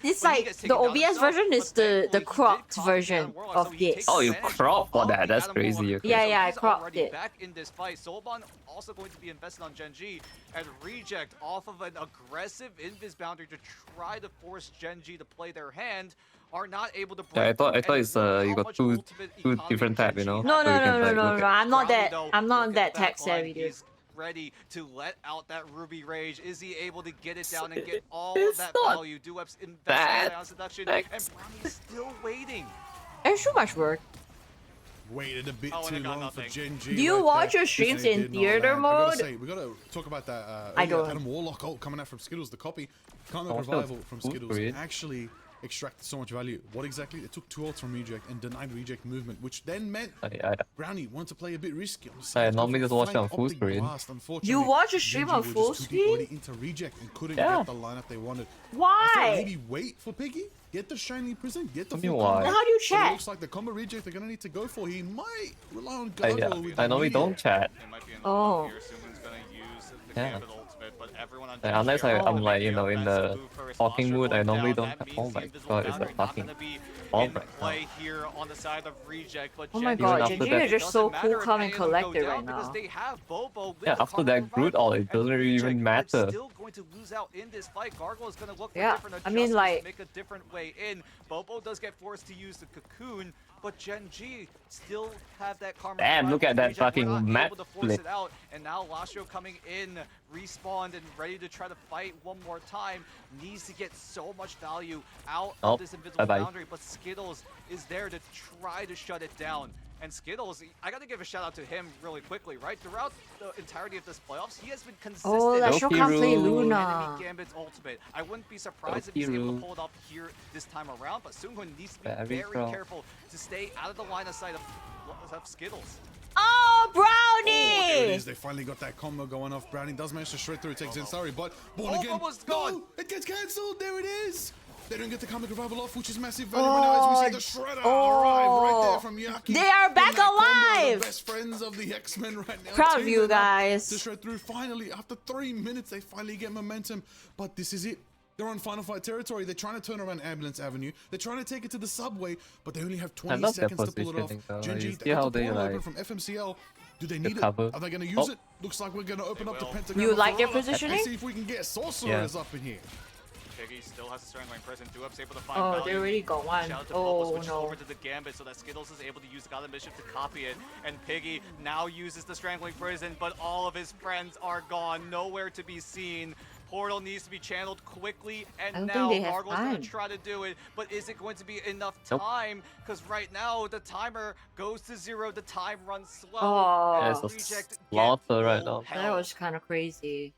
It's like the OBS version is the cropped version of this. Oh, you crop for that? That's crazy. Okay. Yeah, I cropped it. Back in this fight, Soban also going to be invested on Genji, and Reject off of an aggressive invis boundary to try to force Genji to play their hand. Are not able to break. Yeah, I thought it's and you how got much two ultimate different tab, you know. No, So you no, can, no, no, like, no, look no. at- I'm not Brownie, that. though, I'm not look that at the tech backline. savvy, dude. He's ready to let out that Ruby Rage. Is he able to get it down and get It- all it's of that not value? Duep's investing that on seduction, tech. and Brownie's still waiting. There's too much work. Waited a bit Oh, and too it got long for nothing. Genji. Do you right watch there. your streams They in did not theater land. I gotta mode? say, we gotta talk about that. I earlier. don't. Adam Warlock ult coming out from Skittles, the copy. Karmic Oh, revival that's from cool, Skittles great. actually extracted so much value. What exactly? It took 2 ults from Reject and denied Reject movement, which then meant Brownie wanted to play a bit risky. On the side, normally go just for watch it on flank full optic screen. blast. Unfortunately, You watch a stream Genji on were full just too deep already screen? into Reject and couldn't Yeah. get the lineup they wanted. I thought Why? maybe wait for Piggy, get the shiny prison, get the What do you full want? combo. Then how do you But it chat? looks like the combo Reject they're gonna need to go for. He might rely on I Gargoyle with the normally meteor. don't chat. It might be an Oh. here. Sumon's gonna use the Yeah. Gambit ultimate, but everyone on Yeah, unless Genji are I'm gonna like, make you know, the in the offensive move first. talking Lasher mood, I going normally down. don't That have- oh means my the invisible god, it's boundary like not fucking- gonna be oh in my play here on the side of Reject, but Oh my Genji god, Even Genji after that- are just so doesn't cool, matter if calm, and any of them go collected down right because now. they have Bobo with Yeah, the after Karmic that brute Revival, ult, it and doesn't Reject even are matter. still going to lose out in this fight. Gargoyle is going to look for Yeah, different I mean, adjustments like- to make a different way in. Bobo does get forced to use the cocoon, but Genji still have that Karmic Damn, look Revival. at that Reject were fucking not map able to force split. it out, and now Lascio coming in, respawned and ready to try to fight one more time. Needs to get so much value out Oh, of this invisible bye-bye. boundary, but Skittles is there to try to shut it down. And Skittles, I got to give a shout out to him really quickly, right? Throughout the entirety of this playoffs, he has been consistent. Oh, Lascio Loki can't play rule. Luna. Enemy Gambit's ultimate. I wouldn't be surprised if he's Loki able to rule. pull it off here this time around, but Sunghun needs to be Very very strong. careful to stay out of the line of sight of Skittles. Oh, There it Brownie! is. They finally got that combo going off. Brownie does manage to shred through. It takes Zensari, but born Oh, again. almost gone. No, it gets cancelled. There it is. They don't get the Karmic Revival off, which is massive value right now as we see the Shredder arrive right there from Yaki. They are In back that combo, alive. the best friends of the X-Men right now. Proud of you teaming up guys. To shred through. Finally, after 3 minutes, they finally get momentum. But this is it. They're on final fight territory. They're trying to turn around Ambulance Avenue. They're trying to take it to the subway, but they only have 20 love their seconds to pull it off. positioning, though. Genji, You they see got how the they, portal open like, from FMCL. Do they need it? cover. Are they going to use Oh. it? Looks like we're going to open up the will. pentagram. You of like their Ferrara positioning? And see if we can get sorcerers up in here. Piggy still has a strangling prison. Duep's able to find Oh, value. they already got one. Shout out to Bubble, Oh, switches no. over to the Gambit so that Skittles is able to use the God of Mischief to copy it. And Piggy now uses the Strangling Prison, but all of his friends are gone. Nowhere to be seen. Portal needs to be channeled quickly, I and don't now think they have Gargoyle's going time. to try to do it, but is it going to be enough Nope. time? Because right now, the timer goes to 0, the time runs slow. Oh. and Yeah, it's a Reject get slaughter right full now. That hell. was kind of crazy.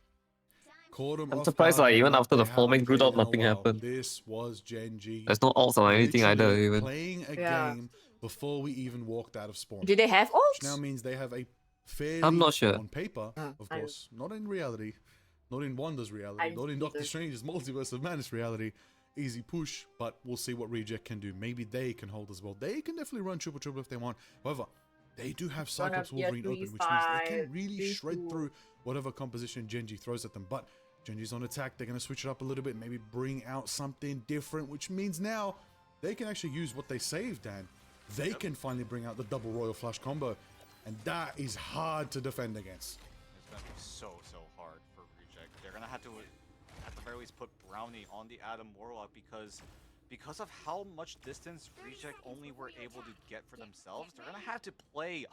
Caught 'em I'm off surprised, guard, like, even but after the they foaming haven't group played out, in a nothing while. happened. This was Genji. There's no ults or anything either, literally even. Playing a Yeah. game before we even walked out of spawn. Do they have Which now ults? means they have a fairly, I'm not sure. on paper, of I- course, not in reality, not in Wanda's I reality, didn't not in see Doctor this. Strange's Multiverse of Madness reality. Easy push, but we'll see what Reject can do. Maybe they can hold as well. They can definitely run triple if they want. However, they do have Run up Cyclops tier Wolverine 3, open, which means they can 5, really 3, shred 2. through whatever composition Genji throws at them. But Genji's on attack. They're going to switch it up a little bit, maybe bring out something different, which means now they can actually use what they saved, Dan. They can finally bring out the double Royal Flush combo, and that is hard to defend against. It's going to be so hard for Reject. They're going to have to, at the very least, put Brownie on the Adam Warlock because of how much distance Reject only were able to get for themselves. They're going to have to play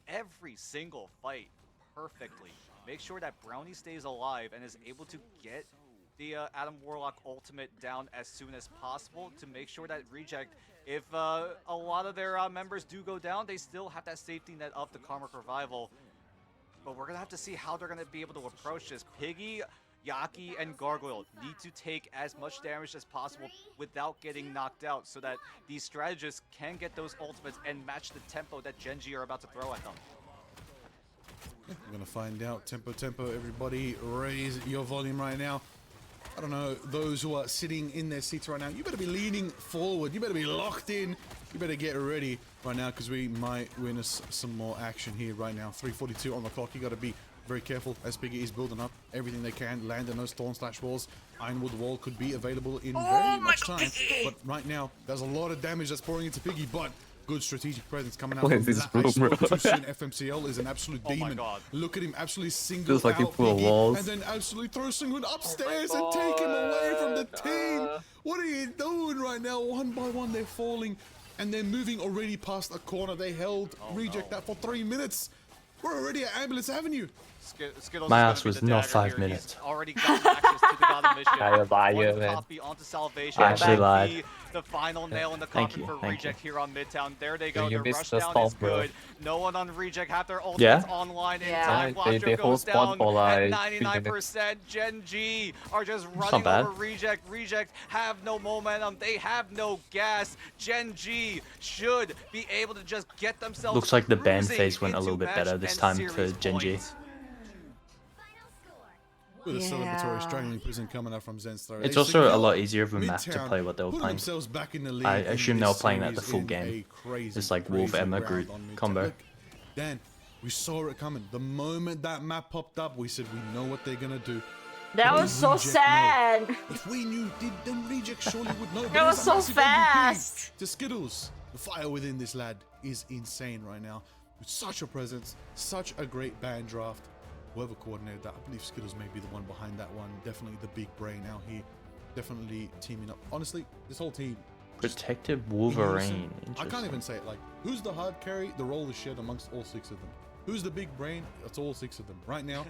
every single fight perfectly. Make sure that Brownie stays alive and is able to get the Adam Warlock ultimate down as soon as possible to make sure that Reject, if a lot of their members do go down, they still have that safety net of the Karmic Revival. But we're going to have to see how they're going to be able to approach this. Piggy, Yaki, and Gargoyle need to take as much damage as possible without getting knocked out so that these strategists can get those ultimates and match the tempo that Genji are about to throw at them. We're gonna find out. Tempo, everybody raise your volume right now. I don't know, those who are sitting in their seats right now, you better be leaning forward, you better be locked in, you better get ready right now because we might witness some more action here right now. 3:42 on the clock, you gotta be very careful as Piggy is building up everything they can, land on those Thorn Slash walls. Ironwood Wall could be available in very much time, but right now there's a lot of damage that's pouring into Piggy, but good strategic presence coming out from that ice bro. Too soon. FMCL is an absolute demon. Look at him absolutely single Just like out full of Piggy, walls. and then absolutely throw Singwood upstairs and take him away from the team. What are you doing right now? One by one they're falling and they're moving already past a corner. They held Reject that for 3 minutes. We're already at Ambulance Avenue. Skittles My is ass gonna was be the not dagger 5 here. minutes. He's already gotten access to the God of Mission. Liar, One man. copy onto Salvation. I actually Might lied. be the final nail in the Thank coffin you, for thank Reject here on Midtown. There they Yeah, go. you Their missed rush the down spawn, is bro. good. No one on Reject have their ultimates Yeah? online in Yeah. time. They Blastro hold goes spawn down for like at 3 minutes. 99%. Gen G are just not running bad. over Reject. Reject have no momentum. They have no gas. Gen G should be able to just get themselves Looks like the ban cruising phase went a into little bit match better this and time for series Gen G. points. With a celebratory Yeah. strangling prison coming up from Zenstar. It's They also a secure lot easier of a map to Midtown, play what they were putting playing. themselves back in the league I in assume they this were playing that the series full in game. a crazy, It's like Wolf crazy Emma round group on Midtown. combo. Look, Dan, we saw it coming. The moment that map popped up, we said we know what they're gonna do. That But was did so Reject know? sad. If we knew, then Reject surely would know. But That was it's a so massive MVP fast. to Skittles. The fire within this lad is insane right now. With such a presence, such a great band draft. Whoever coordinated that, I believe Skittles may be the one behind that one. Definitely the big brain out here. Definitely teaming up. Honestly, this whole team. Protective Wolverine. I can't even say it. Like, who's the hard carry? The role is shared amongst all 6 of them. Who's the big brain? It's all 6 of them. Right now,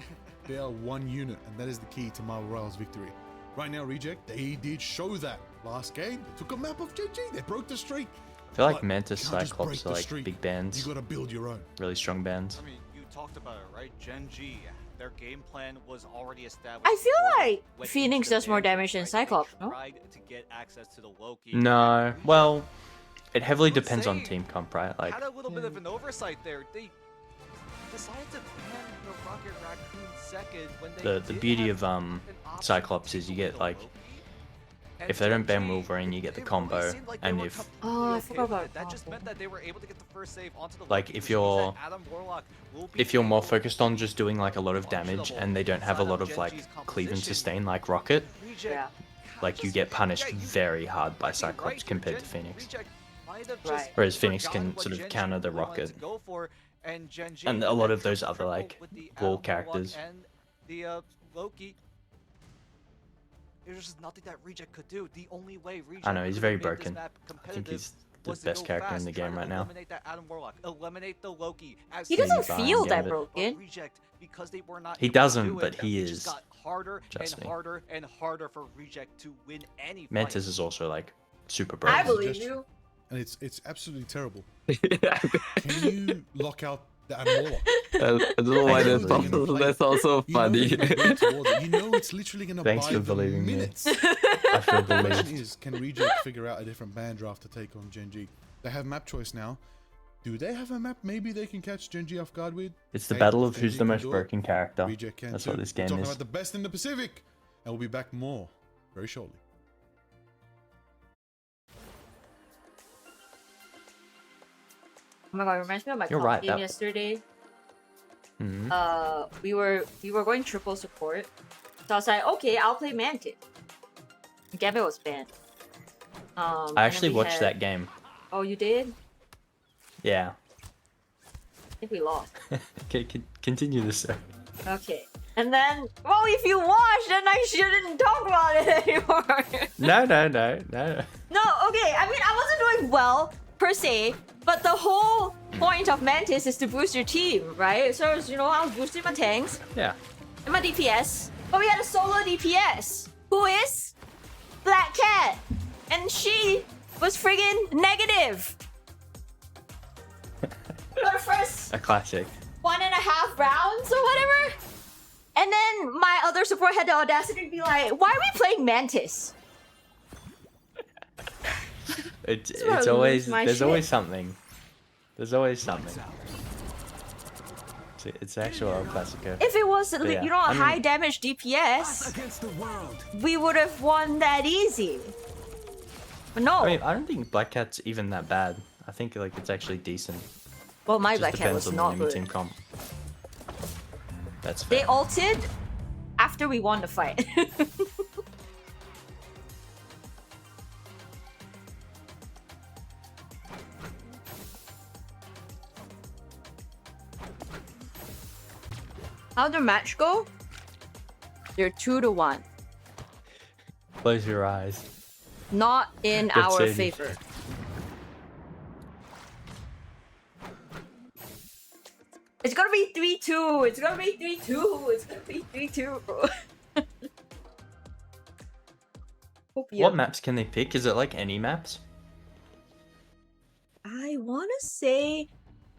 they are one unit, and that is the key to Marvel Royale's victory. Right now, Reject, they did show that. Last game, they took a map of GG. They broke the streak. I feel like But Mantis, you can't just break Cyclops the are like streak. big bands. You gotta build your own. Really strong bands. I mean, you talked about it, right? Gen G, their game plan was already established. I feel before they like went Phoenix into the does more ban, damage than right? They Cyclops, no? tried to get access to the Loki. No, well, it heavily I'm not depends on saying- team comp, right? Like, Had a little bit of an oversight there. They decided to ban the Rocket Raccoon second when they the did beauty have of an option Cyclops to is you go get with like, Loki. if they don't ban Gen G, Wolverine, you get the it really combo, seemed like they and were if completely Oh, I okay forgot with about it. That just combo. meant that they were able to get the first save onto the Like, Loki, if which means you're- that Adam Warlock will be if you're more able focused on just doing like a lot of damage and they don't have a lot of like cleave and sustain like Rocket, Yeah. like you get punished very hard by Cyclops compared to Phoenix. Whereas Phoenix can sort of counter the Rocket. And a lot of those other like wall characters. And the Loki. There's just nothing that Reject could do. The only way Reject I know, he's could very have made this broken. map I think competitive he's the was to best go character in fast, the try game to right now. Eliminate that Adam Warlock, eliminate the Loki. As He soon doesn't as Fine, feel get that it. broken. Reject, because they were not He able to doesn't, do but it, he it just is. got harder Trust and me. harder and harder for Reject to win any Mantis fight. is also like super I broken. believe you. And it's absolutely terrible. Can you lock out the Adam Warlock? I don't know why Thanks that's for believing in also, the that's play. also You know funny. it's gonna work towards it. You know it's literally gonna Thanks buy for them believing me. minutes. I feel The question believed. is, can Reject figure out a different band draft to take on Gen G? They have map choice now. Do they have a map maybe they can catch Gen G off guard with? It's the Hey, battle if of Gen who's G the can most do it, broken character. Reject can That's too. what this We're game talking is. about the best in the Pacific. And we'll be back more very shortly. Oh my god, it reminds me of my You're comp right, game that- yesterday. Mhm. We were going triple support. So I was like, okay, I'll play Mantis. Gambit was banned. I and actually then we watched had- that game. Oh, you did? Yeah. I think we lost. Okay, continue this. Sir. Okay. And then, well, if you watch, then I shouldn't talk about it anymore. No. No, okay. I mean, I wasn't doing well per se, but the whole point of Mantis is to boost your team, right? So, you know, I was boosting my tanks Yeah. and my DPS, but we had a solo DPS, who is Black Cat, and she was friggin' negative for the first A classic. 1.5 rounds or whatever. And then my other support had the audacity to be like, why are we playing Mantis? It's where I always lose my there's shit. always something. There's always something. It's actual El Clasico. If it was, yeah, you know, a I mean- high damage DPS, Against the world. we would have won that easy. But no. I mean, I don't think Black Cat's even that bad. I think like it's actually decent. Well, my Just Black Cat depends was on not the enemy good. team comp. That's They fair. ulted after we won the fight. How'd the match go? They're 2-1. Close your eyes. Not in Good our save. favor. It's gonna be 3-2. It's gonna be 3-2. It's gonna be 3-2. What maps can they pick? Is it like any maps? I wanna say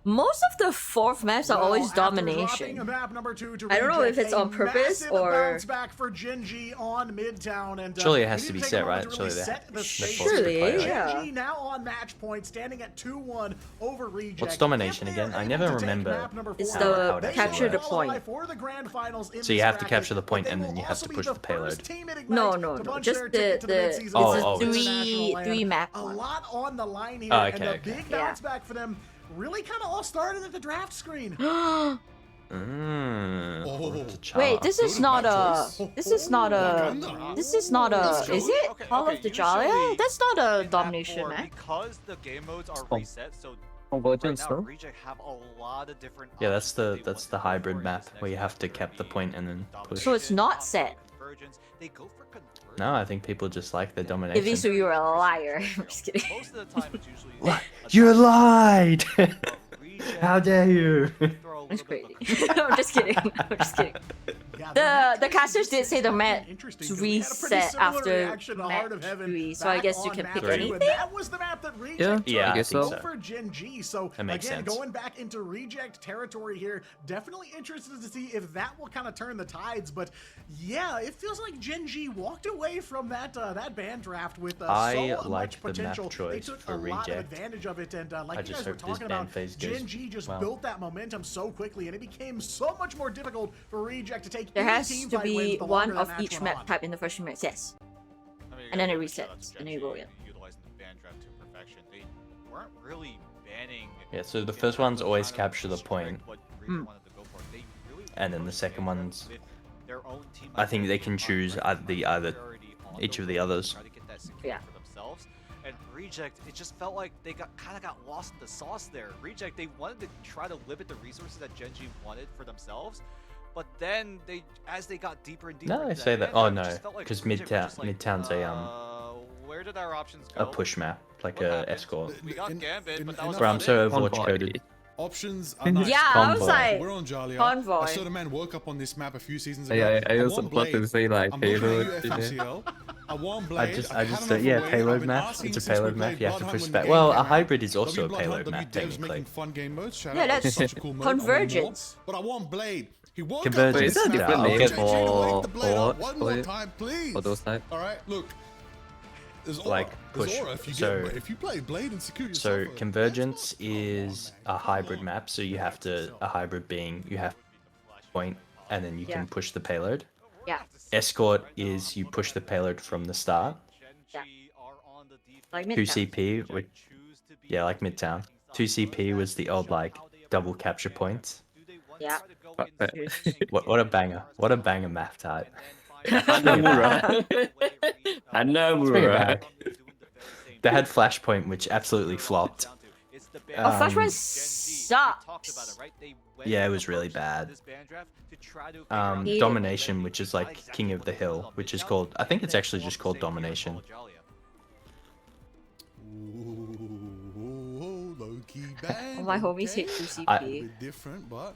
most of the fourth maps are always After dropping domination. map number 2 to I don't know if Reject, it's a on purpose massive or- bounce back for Gen.G on Midtown, and Surely it we has need to be take a set, moment right? to really Surely set the they're stage. forced to play, right? Gen.G now on match point, standing at 2-1 over Reject. What's domination If they're again? I able never to take remember map number It's 4, the they will capture the qualify point. for the grand finals in So you this have to bracket, capture the but point they and will then you have also to be push the the payload. first team in No, Ignite no, to no. punch Just their ticket to the mid-season it's Oh, a oh, three land. map A one. lot on the line here, Oh, and okay, the okay. big bounce back for them really kind of all started at the draft screen. Oh, Wait, this is not a. This is not a. Wakanda. This is not a. Is it Hall of the Jalia? That's not a domination map. Because the game modes are reset, so Convergence, right now, no? Reject have a lot of different Yeah, that's options the they that's want the to go hybrid for in map this where you next have to map, cap the point and then push. So it's not set. Convergence. They go for convergence. No, I think people just like the If domination. you so you're a liar. I'm just kidding. Most of the time, it's usually You lied! How dare you? That's crazy. No, I'm just kidding. I'm just kidding. The casters did say the map reset after map 3, so I guess you can pick anything. That was the map that Reject Yeah, I took think so. for Gen.G. So That makes again, sense. going back into Reject territory here, definitely interested to see if that will kind of turn the tides. But yeah, it feels like Gen.G walked away from that that band draft with I so like much the map potential. They choice took for a lot of Reject. advantage of it, and like I you just guys were hope this talking ban about, phase goes Gen.G just well. built that momentum so quickly, and it became so much more difficult for Reject to take. There any has team to fight wins be the one longer of that match each went map on. type in the first few minutes, yes. I mean, And then it again, shout out resets, to and then you Gen.G go again. utilizing the ban draft to perfection. They weren't really banning. Yeah, so the first one's always capture the point, what Reject wanted to go for. They really and then the second one's, with their own team. I think they can choose either each of the others. Try to get that secure Yeah. for themselves. And Reject, it just felt like they kind of got lost in the sauce there. Reject, they wanted to try to limit the resources that Gen.G wanted for themselves, but then as they got deeper and deeper. No, they into say that that. Oh ban draft, it no, just felt like because Reject were just like, Midtown's where did our options a go? push map, like What a happened? escort. We got Gambit, but that was Bro, I'm about so it. Overwatch coded. Options are nice. Yeah, I was Convoy. like, We're on Jalia. Convoy. I saw the man woke up on this map a few seasons ago. Yeah, I also won plotted Blade. to say like I'm looking at payload. you, Yeah. FMCL. I won Blade. I just had yeah, another Blade. I've payload been map. asking It's a since we payload map. played You have to Bloodhunt push when back. the game Well, came a out. hybrid is also a Bloodhunt, payload W map Devs technically. making fun game modes. Shout Yeah, out. that's Such a cool mode. I want more. Convergence. But I want Blade. He woke Convergence. up Wait, is that a on this different map. name JJ, wake the for Blade up Overwatch one for more it? time, please. For those type? All right, look. There's aura. Like, There's push. aura if you So- if you play Blade and secure yourself. So convergence is a hybrid map. So you have to a hybrid being you have point and then you Yeah. can push the payload. Yeah. Escort is you push the payload from the start. Yeah. Like 2 Midtown. CP, which yeah, like Midtown. 2 CP was the old like double capture points. Yeah. What a banger! What a banger map type. Hanamura. Hanamura. back. They had Flashpoint, which absolutely flopped. Oh, Flashpoint sucks. Yeah, it was really bad. Hated Domination, which is like King of the Hill, which is called, I think it's actually just called Domination. Ooh, low-key bang. Oh, my homies hate okay. 2CP. A bit different, but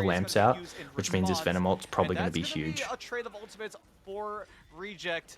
the lamps out, which means his Venom ult's probably going to be That's gonna huge. a trade of ultimates for Reject.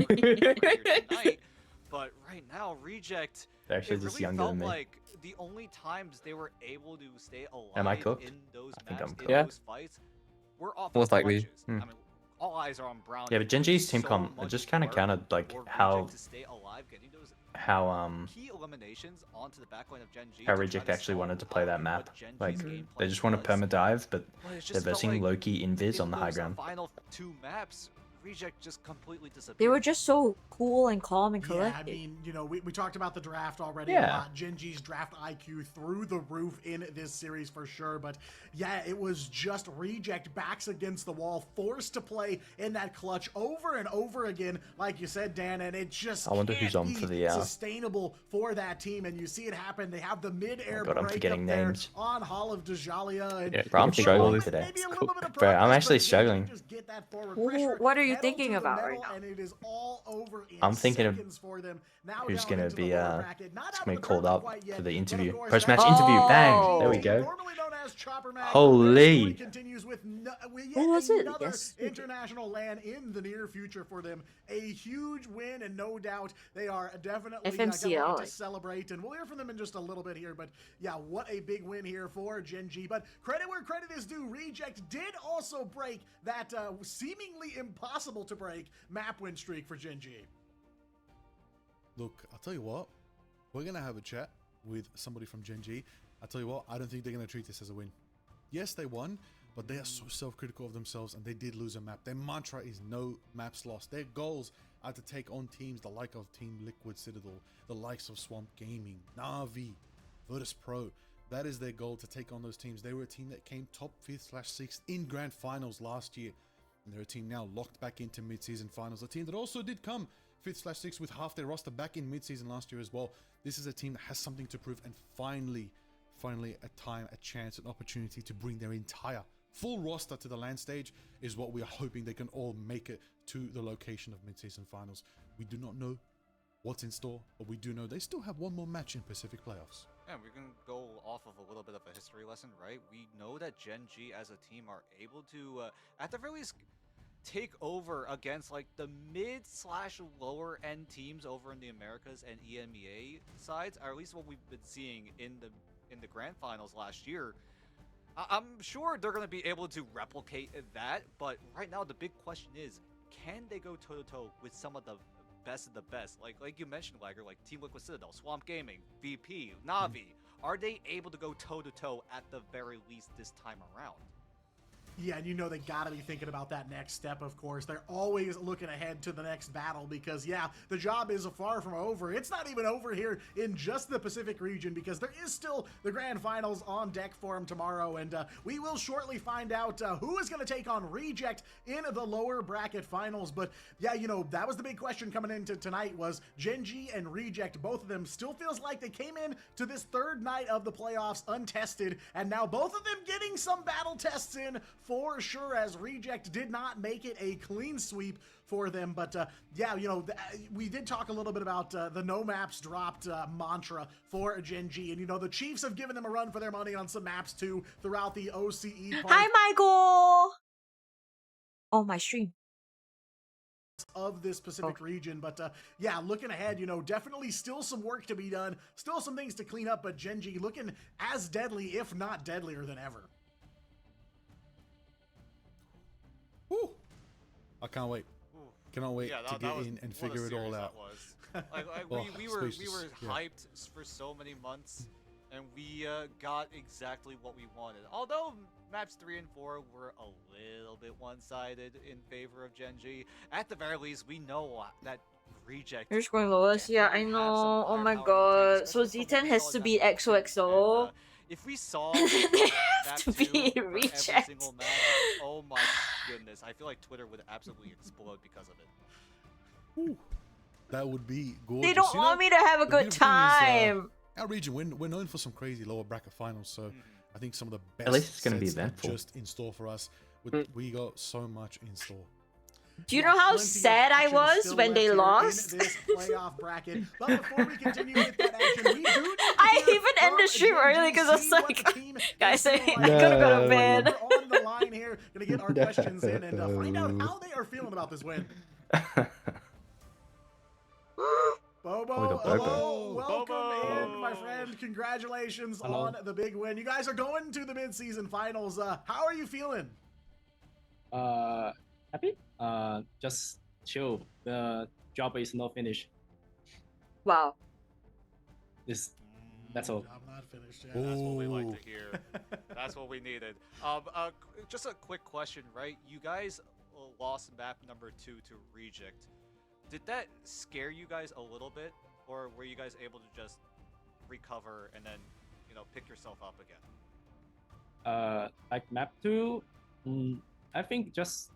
tonight, but right now, Reject. They're actually it just really younger felt than me. like the only times they were able to stay alive Am I cooked? in those I think maps, I'm in cooked. those fights, were off Most of likely. clutches. I mean, all eyes are on Brown. Yeah, but Gen G's team comp, it just kind of countered like how key eliminations onto the backline of Gen G how to Reject try to actually solve wanted to play that what map. Gen G's Like game they plan just want to was. perma dive, but But it just they're felt versing like Loki Invis in on the high those ground. final 2 maps, Reject just completely disappeared. They were just so cool and calm and Yeah, collected. I mean, you know, we talked about the draft already a Yeah. lot. Gen G's draft IQ through the roof in this series for sure. But yeah, it was just Reject backs against the wall, forced to play in that clutch over and over again, like you said, Dan, and it just I wonder can't who's on be for the, sustainable for that team. And you see it happen. They have the mid-air God, I'm break forgetting up there names. on Hall of Dajalia. And Yeah, Bro, I'm for a struggling moment, today. maybe a little bit of Bro, I'm progress, actually but Gen G struggling. just get that forward Ooh, pressure, what are you pedal thinking to the about metal, right now? and it is all over in I'm thinking of seconds for them. Now who's down gonna into the be lower bracket. Not out of gonna the be called tournament up quite yet, for the but of interview. course, Post-match that interview. Bang! Oh. There we team, go. formerly known as Chopper Mag, Holy. their story continues with yet was it? another Yes. international LAN in the near future for them. A huge win, and no doubt they are definitely FMCL, going to like- celebrate. And we'll hear from them in just a little bit here. But yeah, what a big win here for Gen G. But credit where credit is due. Reject did also break that seemingly impossible to break map win streak for Gen G. Look, I'll tell you what, we're going to have a chat with somebody from Gen G. I'll tell you what, I don't think they're going to treat this as a win. Yes, they won, but they are so self-critical of themselves, and they did lose a map. Their mantra is no maps lost. Their goals are to take on teams the like of Team Liquid Citadel, the likes of Swamp Gaming, Na'Vi, Virtus Pro. That is their goal, to take on those teams. They were a team that came top 5th/6th in grand finals last year, and they're a team now locked back into mid-season finals. A team that also did come 5th/6th with half their roster back in mid-season last year as well. This is a team that has something to prove, and finally a chance, an opportunity to bring their entire full roster to the LAN stage is what we are hoping they can all make it to the location of mid-season finals. We do not know what's in store, but we do know they still have one more match in Pacific playoffs. Yeah, we can go off of a little bit of a history lesson, right? We know that Gen G as a team are able to, at the very least, take over against like the mid/lower end teams over in the Americas and EMEA sides, or at least what we've been seeing in the grand finals last year. I'm sure they're going to be able to replicate that, but right now the big question is, can they go toe-to-toe with some of the best of the best? Like you mentioned, Lagger, like Team Liquid Citadel, Swamp Gaming, VP, Na'Vi. Are they able to go toe-to-toe at the very least this time around? Yeah, and you know they got to be thinking about that next step, of course. They're always looking ahead to the next battle because, yeah, the job is far from over. It's not even over here in just the Pacific region because there is still the grand finals on deck for them tomorrow, and we will shortly find out who is going to take on Reject in the lower bracket finals. But, yeah, you know, that was the big question coming into tonight was Gen G and Reject, both of them still feels like they came in to this third night of the playoffs untested, and now both of them getting some battle tests in for sure, as Reject did not make it a clean sweep for them. But yeah, you know, we did talk a little bit about the no maps dropped mantra for Gen G, and you know, the Chiefs have given them a run for their money on some maps too throughout the OCE part. Hi, Michael. Oh, my stream. Of this Pacific region. But yeah, looking ahead, you know, definitely still some work to be done, still some things to clean up, but Gen G looking as deadly, if not deadlier than ever. Woo! I can't wait. Cannot wait Yeah, to get in and figure it all out. We were hyped for so many months, and we got exactly what we wanted. Although maps 3 and 4 were a little bit one-sided in favor of Gen G, at the very least, we know that Reject. You're scoring lowest. Yeah, I know. Oh my god. So Z10 has to be XOXO. If we saw have to be every Reject. single map, oh my goodness, I feel like Twitter would absolutely explode because of it. Ooh, that would be gorgeous. They don't You know, want me to have a the good beautiful thing is, time. our region, we're known for some crazy lower bracket finals, so I think some of the best At least it's gonna be sets are eventful. just in store for us. We got so much in store. Do you know how Plenty of sad I action was still when left they here lost? in this playoff bracket. But before we continue with that action, we do need to I hear even end from the stream Gen early G, because I was see what like, the team is guys, I feeling gotta go to like. bed. We're on the line here, gonna get our questions in and find out how they are feeling about this win. Bobo, Oh, we got Bobo. hello, welcome Bobo. in, my friend. Congratulations Hello. on the big win. You guys are going to the mid-season finals. How are you feeling? Happy? Just chill. The job is not finished. Wow. That's all. I'm not finished yet. That's what we like Ooh. to hear. That's what we needed. Just a quick question, right? You guys lost map number 2 to Reject. Did that scare you guys a little bit, or were you guys able to just recover and then, pick yourself up again? Like map 2, I think just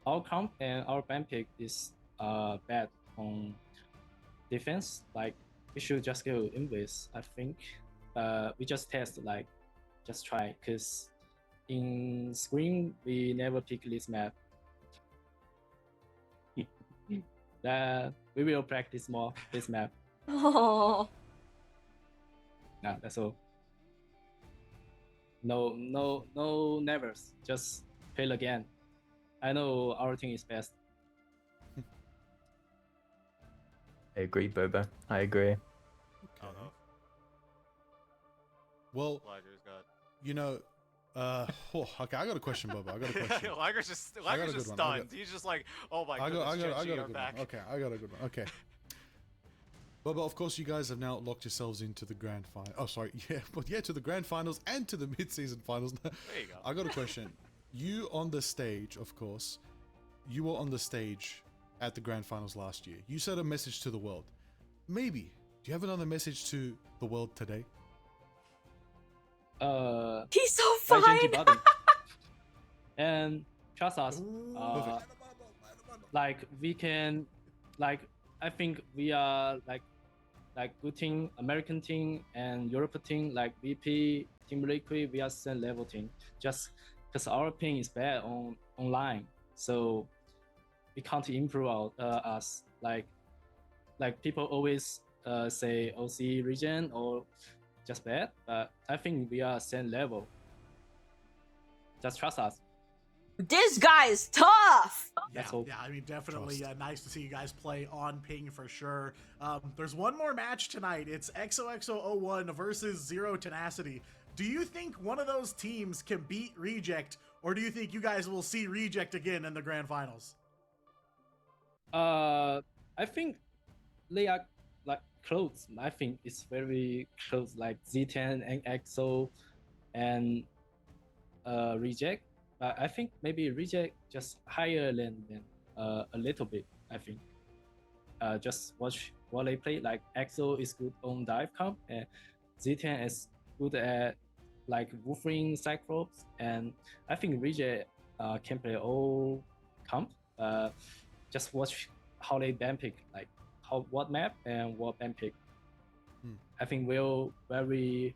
our comp and our ban pick is bad on defense. Like we should just go invis, I think. We just test, like just try, cause in screen we never pick this map. That we will practice more this map. Oh. Nah, that's all. No, nevers. Just fail again. I know our team is best. I agree, Bobo. I agree. Well, Liger's got. you know, okay, I got a question, Bobo. I got a question. Liger's just I got a good one. stunned. He's just like, oh my I goodness, got a Genji, good you're one. back. Okay, I got a good one. Okay. Bobo, of course, you guys have now locked yourselves into the grand final. Oh, sorry, to the grand finals and to the mid-season finals. There you go. I got a question. You on the stage, of course. You were on the stage at the grand finals last year. You said a message to the world. Maybe. Do you have another message to the world today? He's so by fine. Genji button. And trust us. Perfect. Like we can, like I think we are like good team, American team and European team, like VP, Team Liquid, we are same level team. Just because our ping is bad on online, so we can't improve us. Like people always say OC region or just bad, but I think we are same level. Just trust us. This guy is tough. That's all. Yeah, I mean, definitely nice to see you guys play on ping for sure. There's one more match tonight. It's xoxo01 versus Zero Tenacity. Do you think one of those teams can beat Reject, or do you think you guys will see Reject again in the grand finals? I think they are like close. I think it's very close, like Z10 and EXO and Reject. But I think maybe Reject just higher than a little bit. I think. Just watch what they play. Like EXO is good on dive comp, and Z10 is good at like Wolverine Cyclops, and I think Reject can play all comp. Just watch how they ban pick, like what map and what ban pick. I think will very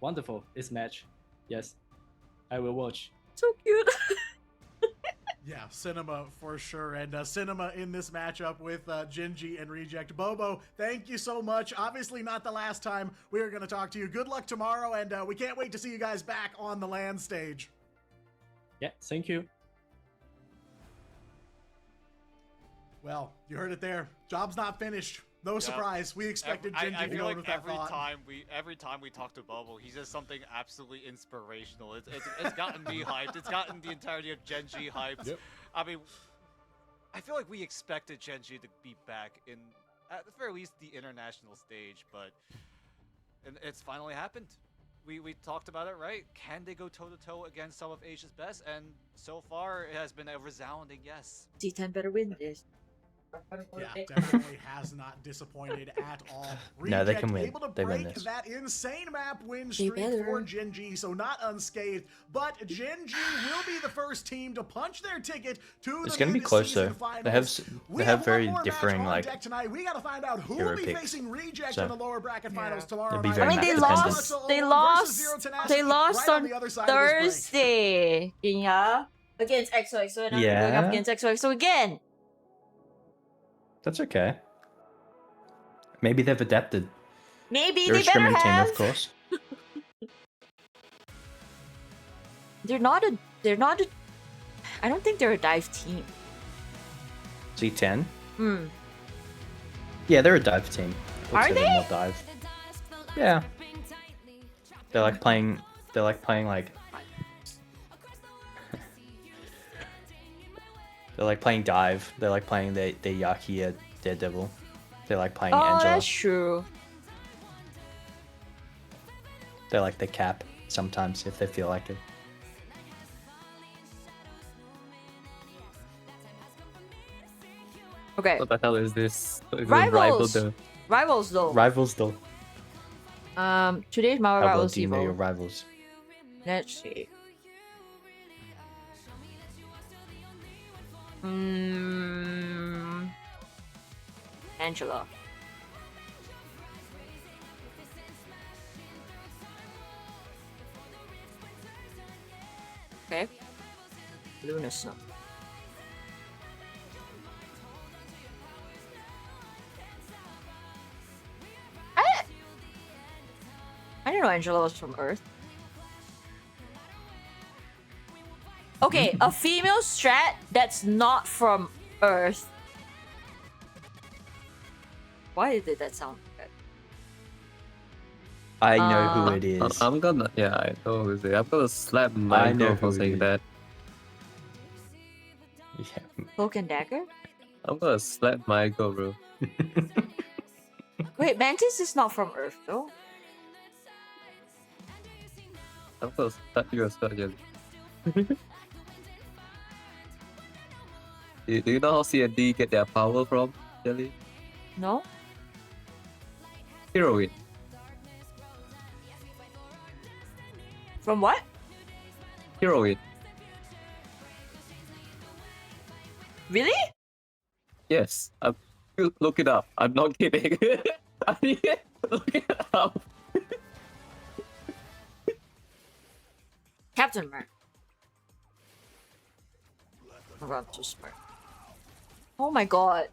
wonderful this match. Yes, I will watch. So cute. Yeah, Cinema for sure. And Cinema in this matchup with Genji and Reject. Bobo, thank you so much. Obviously not the last time we are going to talk to you. Good luck tomorrow, and we can't wait to see you guys back on the LAN stage. Yeah, thank you. Well, you heard it there. Job's not finished. No surprise. We expected Genji I to feel go like with that every thought. time we talk to Bobo, he says something absolutely inspirational. It's gotten me hyped. It's gotten the entirety of Genji hyped. Yep. I mean, I feel like we expected Genji to be back in, at the very least, the international stage, but it's finally happened. We talked about it, right? Can they go toe-to-toe against some of Asia's best? And so far, it has been a resounding yes. D10 better win this. Yeah, definitely has not disappointed at all. No, they can win. Able to They win break this. that insane map win They streak better. for Genji, so not unscathed. But Genji will be the first team to punch their ticket to It's the gonna be close mid-season though. finals. They have very one more match differing on like deck tonight. We gotta find out who will hero be picks. facing Reject So, in the lower bracket finals tomorrow it'll be night. very I mean, they map lost. dependent. They lost. They lost on Thursday. Yeah, against XOXO, and now they're going up Yeah. against XOXO again. That's okay. Maybe they've adapted. Maybe They're they a better scrimming team, have. of course. They're not a. I don't think they're a dive team. Z10. Yeah, they're a dive team. Are they? More dive. Yeah. They're like playing. They're like playing like. They're like playing dive. They're like playing their Yaki Daredevil. They're like playing Oh, Angela. that's true. They're like the cap sometimes if they feel like it. Okay. What the hell is this? Rivals. Rivals though. Rivals though. Today's Marvel How well Rivals do you know your Evo. rivals? Let's see. Angela. Okay. Lunar Sun. I didn't know Angela was from Earth. Okay, a female strat that's not from Earth. Why did that sound good? I know who it is. I'm gonna, yeah, I know who it is. I'm gonna slap I my know girl for who it saying is. that. Yeah. Cloak and Dagger? I'm gonna slap my girl, bro. Wait, Mantis is not from Earth though. I'm gonna slap you as well, Jelly. Do you know how C&D get their power from, Jelly? No? Heroine. From what? Heroine. Really? Yes. Look it up. I'm not kidding. Look it up. Captain America. Oh god, I'm too smart. Oh my god.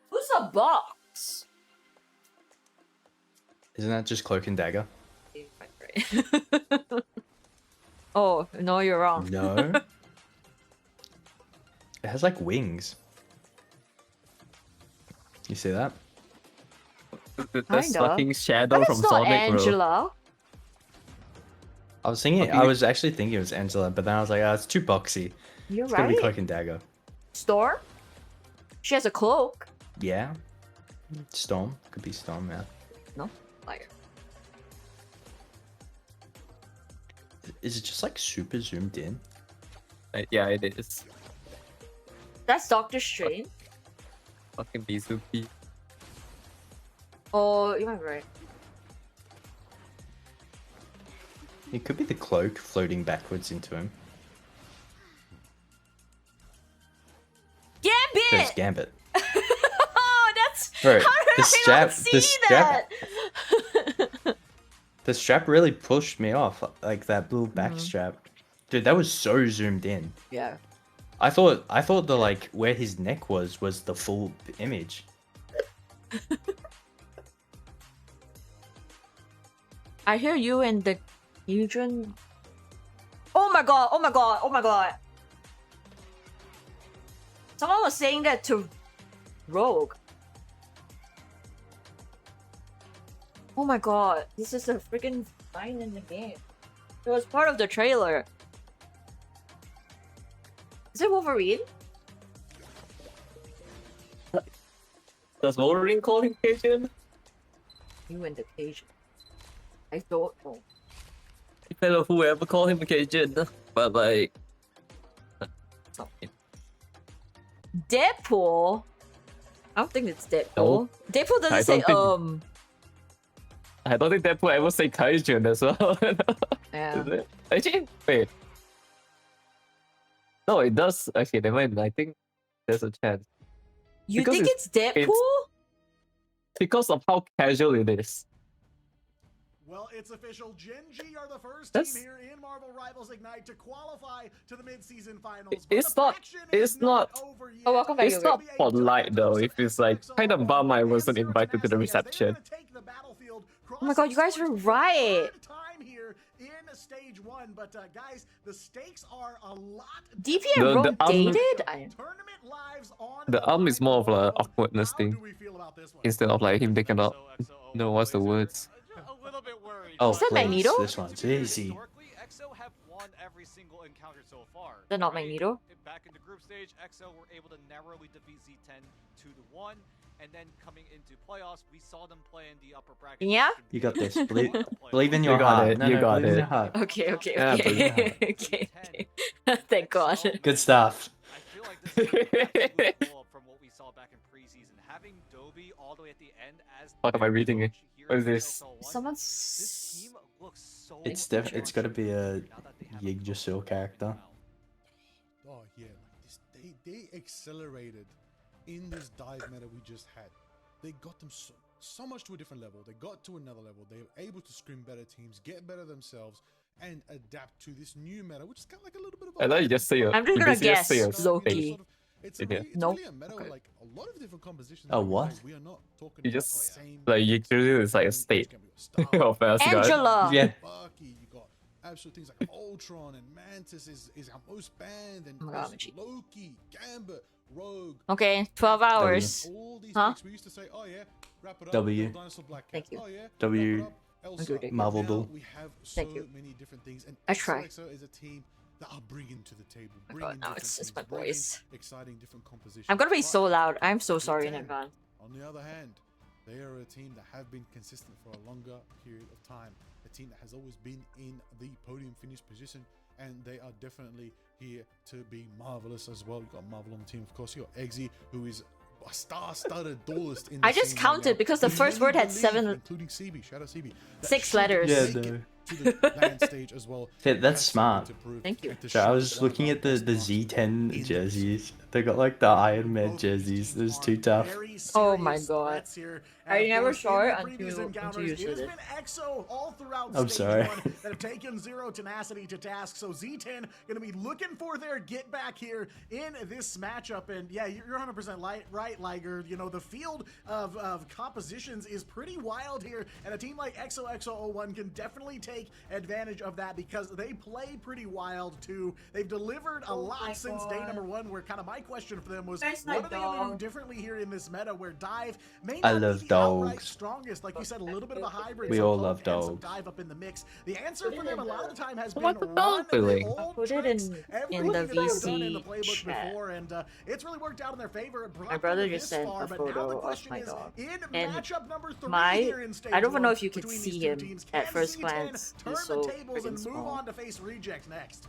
Who's a box? Isn't that just Cloak and Dagger? Oh, no, you're wrong. No. It has like wings. You see that? That's Kinda. fucking Shadow But from it's not Sonic, Angela. I was thinking. Okay. I was actually thinking it was Angela, but then I was like, oh, it's too boxy. You're It's gonna be right. Cloak and Dagger. Storm? She has a cloak. Yeah. Storm could be Storm. Yeah. No, liar. Is it just like super zoomed in? bro. Yeah, it is. That's Doctor Strange. Fucking Mizuki. Oh, you might be right. It could be the cloak floating backwards into him. There's Gambit! Gambit. Oh, that's... Bro, How did the I strap, not see the strap, that? the strap really pushed me off. Like that little back strap, dude. That was so zoomed in. Yeah. I thought the like where his neck was the full image. I hear you and the Adrian. Oh my god, oh my god, oh my god. Someone was saying that to Rogue. Oh my god, this is a freaking line in the game. It was part of the trailer. Is it Wolverine? Does Wolverine call him Cajun? You and the Cajun. I don't know. Depends on whoever call him Cajun. But like... Deadpool? I don't think it's Deadpool. No. Deadpool doesn't I say don't think- I don't think Deadpool ever say Kaijun as well. Yeah. Is it? Actually, wait. No, it does. Actually, never mind. I think there's a chance. You Because think it's Deadpool? it's- Because of how casual it is. Well, it's official. Gen G are the first That's- team here in Marvel Rivals Ignite to qualify to the mid-season finals. It's not. It's not. Oh, welcome back. It's not polite though. If it's like kind of bum, I wasn't invited to the reception. Oh my god, you guys were right. Time here in stage 1, but guys, the stakes are a lot. DP and Rome dated? Tournament lives on The is more of an awkwardness thing. Instead of like him picking up. No, what's the words? A little bit worried. Is that Magneto? This one's easy. Historically, EXO have won every single encounter so far. They're not Magneto? Back in the group stage, EXO were able to narrowly defeat Z10 2-1, and then coming into playoffs, we saw them play in the upper bracket. Yeah? You got this. Believe in your You got heart. it, No, you no, got believe in it. your heart. Okay. Yeah, Okay. Thank God. Good stuff. I feel like this is an absolute blow up from what we saw back in preseason. Having Dobie all the way at the end as What am I reading it? What is this? this team looks so It's got to be a Yggdrasil character. Oh yeah, like this, they accelerated in this dive meta we just had. They got them so much to a different level. They got to another level. They were able to scrim better teams, get better themselves, and adapt to this new meta, which is kind of like a little bit of. I thought you just say I'm just gonna guess Loki. It's Yeah. really a meta with like a lot of different compositions. Oh, what? We are not talking You about just the same like Yggdrasil is like a state of Asgard. Angela! Yeah. Bucky, you got absolute things like Ultron and Mantis is our most banned, and Oh my God, there's Loki, Gambit, Rogue. Okay, 12 hours. All these Huh? picks we used to say, oh yeah, wrap it up. W. Dinosaur Black Thank Cat. you. Oh yeah, W. wrap it up. Elsa. Agreed. Marvel Now Duel. we have so Thank you. many different things, and I try. XOXO is a team that are bringing to the table. Oh my bringing God, now different it's things, my bringing voice. Exciting different compositions. I'm gonna be But so loud. I'm so sorry in Z10, advance. on the other hand, they are a team that have been consistent for a longer period of time. A team that has always been in the podium finish position, and they are definitely here to be marvelous as well. You've got Marvel on the team, of course. You got Eggsy, who is a star-studded duelist in the I just scene right counted now. because the With first many word had believe, 7 including CB, shout out CB, that 6 should letters. Yeah, make it no. to the land stage as well. Yeah, that's Has smart. something to prove Thank you. and to So I show was one looking of at our the best masters Z10 in this. jerseys. They got like the Iron Man jerseys. Those too tough. Oh my God. I never saw it until you said it. EXO all throughout I'm stage sorry. 1 that have taken Zero Tenacity to task. So Z10 gonna be looking for their get back here in this matchup. And yeah, you're 100% right, Liger. You know, the field of compositions is pretty wild here, and a team like XOXO01 can definitely take advantage of that because they play pretty wild too. They've delivered a lot since day number 1, where kind of my question for them was, what are they gonna do differently here in this meta where dive may I not love be the outright dogs. strongest, like you said, a little bit of a hybrid. We some all poke love and some dogs. dive up in the mix. The answer for them a lot of the time has been What the run dog the doing? old Put it tricks, in everything the that they've done in the VC playbook chat. before, and it's really worked out in their favor. It brought My brother them just this sent far, a but now the photo of question my is, dog. in And matchup number 3 my, here in stage I don't even know 1 if you could between see these two him teams, at can first Z10 glance. turn He's the so tables and freaking move small. on to face rejects next.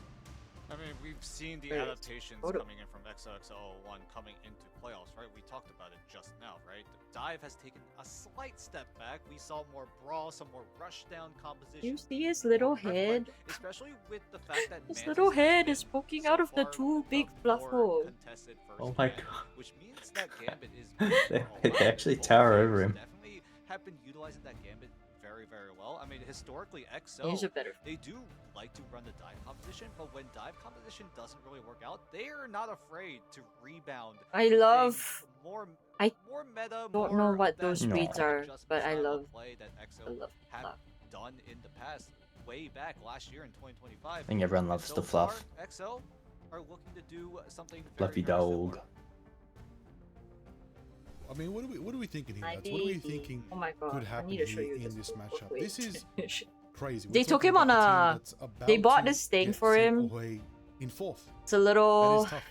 I mean, we've seen the Great. adaptations Photo. coming in from XOXO01 coming into playoffs, right? We talked about it just now, right? Dive has taken a slight step back. We saw more brawl, some more rush down composition. You see his little head? Especially with the fact that His Mantis little has head been is poking so out of the far 2 big fluff more holes. contested first Oh my round, God. which means that Gambit is They actually tower over him. Definitely have been utilizing that Gambit very, very well. I mean, historically, EXO, He's a better. they do like to run the dive composition, but when dive composition doesn't really work out, they are not afraid to rebound. I love. things more meta, Don't more know of what that those No. reads are, adjustment but I style of love. play that I EXO love have fluff. done in the past, way back last year in 2025. I think everyone And loves so the fluff. far, EXO are looking to do something Fluffy very, very similar. dog. I mean, what are we thinking here, lads? What are we thinking Oh my God, could I happen need to show here you in this matchup? Wait. This is crazy. They We're took talking him on about a. team that's about They bought to this thing get for sent him. away in 4th. It's a That little. is tough.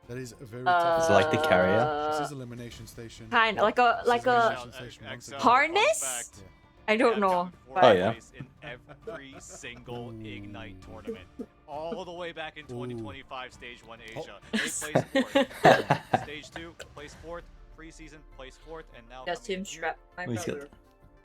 That is a very tough. Is it like the carrier? This is elimination station. Kind like a This is elimination Now, station once again. harness. I don't know. Fourth Oh, yeah. place in every single Ignite tournament, all the way back in 2025 Stage 1 Asia. They placed 4th. Stage 2 placed 4th. Preseason placed 4th, and now That's coming him in here, strapped. My Oh, he's got- brother.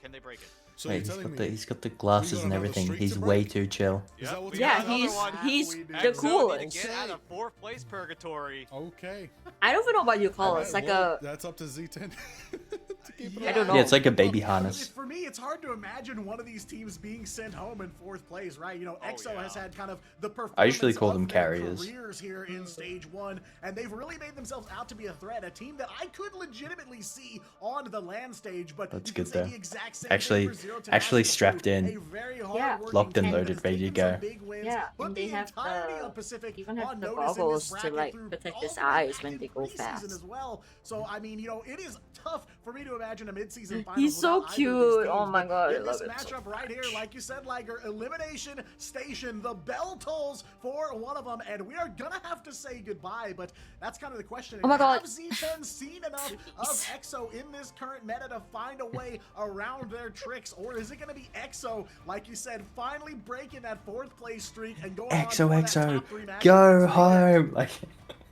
can they break it? So Wait, you're telling me he's got the glasses got and another everything. streak He's to way break? too chill. Is that what's Yeah, going on? he's We the did. EXO need coolest. to get out of 4th place purgatory. Okay. I don't even know what you call it. It's like Well, a. That's up to Z10. to keep it I up. don't know. Yeah, it's like a baby harness. For me, it's it's hard to imagine one of these teams being sent home in 4th place, right? You know, XO has had kind of the performance I usually call of them their carriers. careers here in stage 1, and they've really made themselves out to be a threat, a team that I could legitimately see on the LAN stage, but That's you can good say though. the exact same Actually, thing for Zero actually Tenacity, strapped too. in, A very Yeah. hard-working locked and team that loaded, has ready to taken go. some big wins, Yeah, put and the they have entirety of Pacific even have on the notice in goggles this to bracket like through protect all his the way eyes back when in they go preseason fast. as well. So I mean, you know, it is tough for me to imagine a mid-season finals. He's so without either of these cute. teams, Oh my but god, I in love this him so matchup right here, like you said, Liger, elimination station, the bell tolls for one of them, and we are gonna have to say goodbye. But that's kind of the question. Oh my god. Have Z10 seen enough of EXO in this current meta to find a way around their tricks, or is it gonna be EXO, like you said, finally breaking that 4th place streak and going on for that XOXO, top 3 match? go home! Like,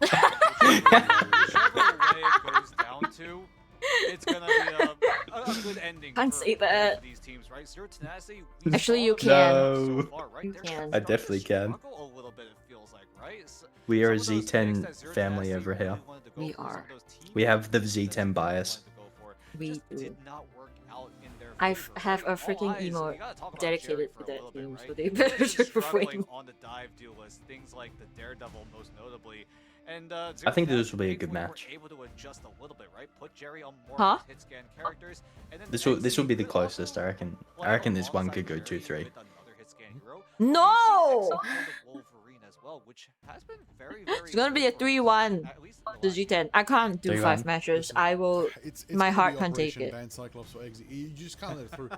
Whichever way it goes down to, it's gonna be a good ending. Can't say that. For these teams, right? Zero Tenacity, Actually, you can. No. so far, right? You They're can. I definitely can. struggle a little bit, it feels like, right? We are a Some of those Z10 picks that Zero family Tenacity over here. really wanted to go We for, some are. of those team We have the matches that Z10 they bias. wanted to go for We just do. did not work out in their I favor, have right? a freaking All eyes, emote we gotta talk about dedicated Jerry to for a that little bit, team, so right? they He was better just check before struggling you. on the dive deal list, things like the Daredevil most notably. And I think this will be a good match. able to adjust a little bit, right? Put Jerry on more Huh? hit scan characters, and then This will be the could closest, I reckon. I reckon this one could go 2-3. with another hit scan hero. No! Wolverine as well, which has been very, very It's gonna be a good for us, 3-1 at least in to the last Z10. I can't do 3-1. 5 matches. I will. My gonna heart be can't take Operation it. Ban Cyclops or Exit. You just can't let it through.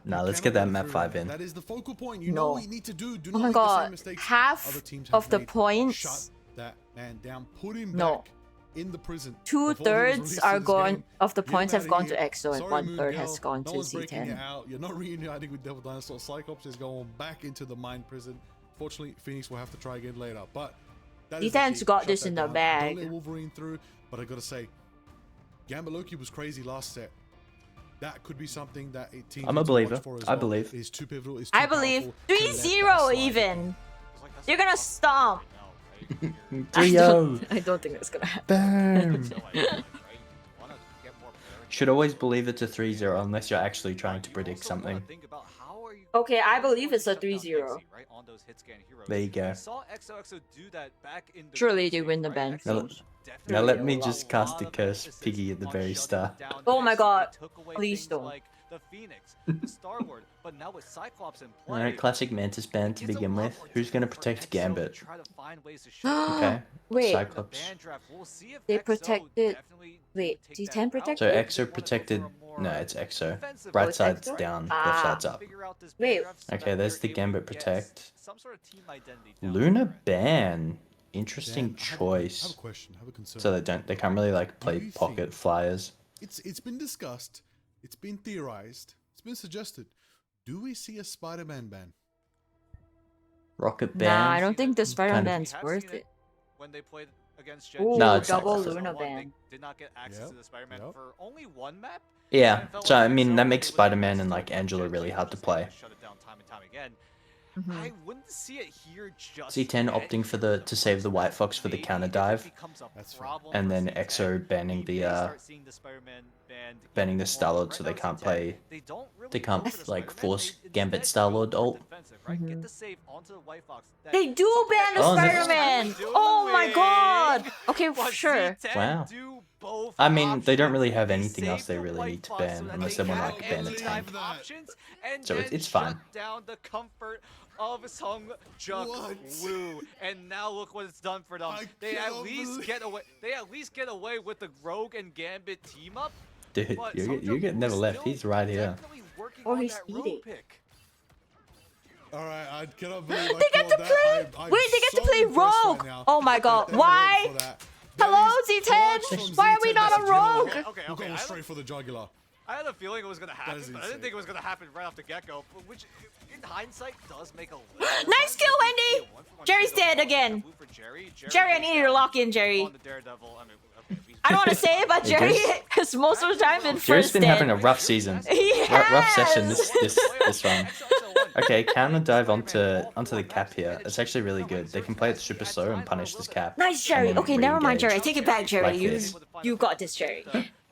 Nah, You let's cannot get that let it map through, 5 man. in. That is the focal point. You No. know what you need to do. Do Oh not my make the god, same mistakes half other teams of have the made. points. Shut that man down. Put him No. back in the prison. 2/3 released are to this gone game. of the Get points him have outta gone to here. EXO, and Sorry, 1/3 Moon has Girl. gone No to one's breaking it Z10. out. You're not reuniting with Devil Dinosaur. Cyclops is going back into the mine prison. Fortunately, Phoenix will have to try again later. But that is the Z10's key. got Shut this that in the down. bag. Don't let Wolverine through. But I gotta say, Gambit Loki was crazy last set. That could be something that a team. I'm a needs to believer. watch for as I well. believe. It's too pivotal. It's too I believe powerful to let that 3-0 slide. even. You're gonna stomp. 3-0. I don't think that's gonna happen. Boom. Should always believe it's a 3-0 unless you're actually trying to predict something. Okay, I believe it's a 3-0. There you go. Surely they win the ban. Now let me just cast a curse Piggy at the very start. Oh my god, please don't. The Phoenix, the Star-Lord, but now with Cyclops in play. Alright, classic Mantis band to begin with. Who's gonna protect Gambit? Try to find ways to show Okay. Wait. Cyclops. They protected. Wait, Z10 protected? So EXO protected. No, it's EXO. Right side's down, left side's up. Wait. Okay, there's the Gambit protect. Luna ban. Interesting Dan, I have choice. a question. I have a concern. So they can't really like play you pocket think- flyers. It's been discussed. It's been theorized. It's been suggested. Do we see a Spider-Man ban? Rocket ban. Nah, I don't think the Spider-Man Kind of- ban's worth it. When they played against Ooh, No, it's not double worth it. Luna ban. did not get access to the Spider-Man for only one map. Yeah, so I mean that makes Spider-Man and like Angela really hard to play. Shut it down time and time again. Mhm. I wouldn't see it here just Z10 yet. opting for to save the White Fox for the counter dive, and then EXO banning the banning the Star-Lord so they can't play. They can't like force Gambit Star-Lord ult. Mhm. They do ban the Oh, no. Spider-Man! Oh my god! Okay, sure. Wow. I mean, they don't really have anything else they really need to ban unless they want to like ban a tank. So it's fine. Down the comfort of Sung Juk Woo, and now look what it's done for them. They at least get away. They at least get away with the Rogue and Gambit team up. Dude, But you get never left. He's right here. Or he's eating. Alright, I cannot believe I They get to called play. that. I'm Wait, they get to so play impressed right Rogue. now. Oh my god, They're why? ready for that. Hello, That is clutch Z10? from Why are we Z10. not That's a you know rogue? what? Okay, We're okay, going I straight for the jugular. I had a feeling it was gonna happen, is but I didn't insane. think it was gonna happen right off the get-go. Which, in hindsight, does make a little Nice kill, Wendy! Jerry's dead again. Jerry, I need you to lock in, Jerry. On the Daredevil. I don't want to say it, but Hey, Jerry Jerry's- has most of the time been Jerry's first been dead. having a rough season. He Rough session has. this run. Okay, counter dive onto the cap here. It's actually really good. They can play it super slow and punish this cap. Nice, and Jerry. then Okay, never mind, re-engage Jerry. I take it back, Jerry. like this. You got this, Jerry.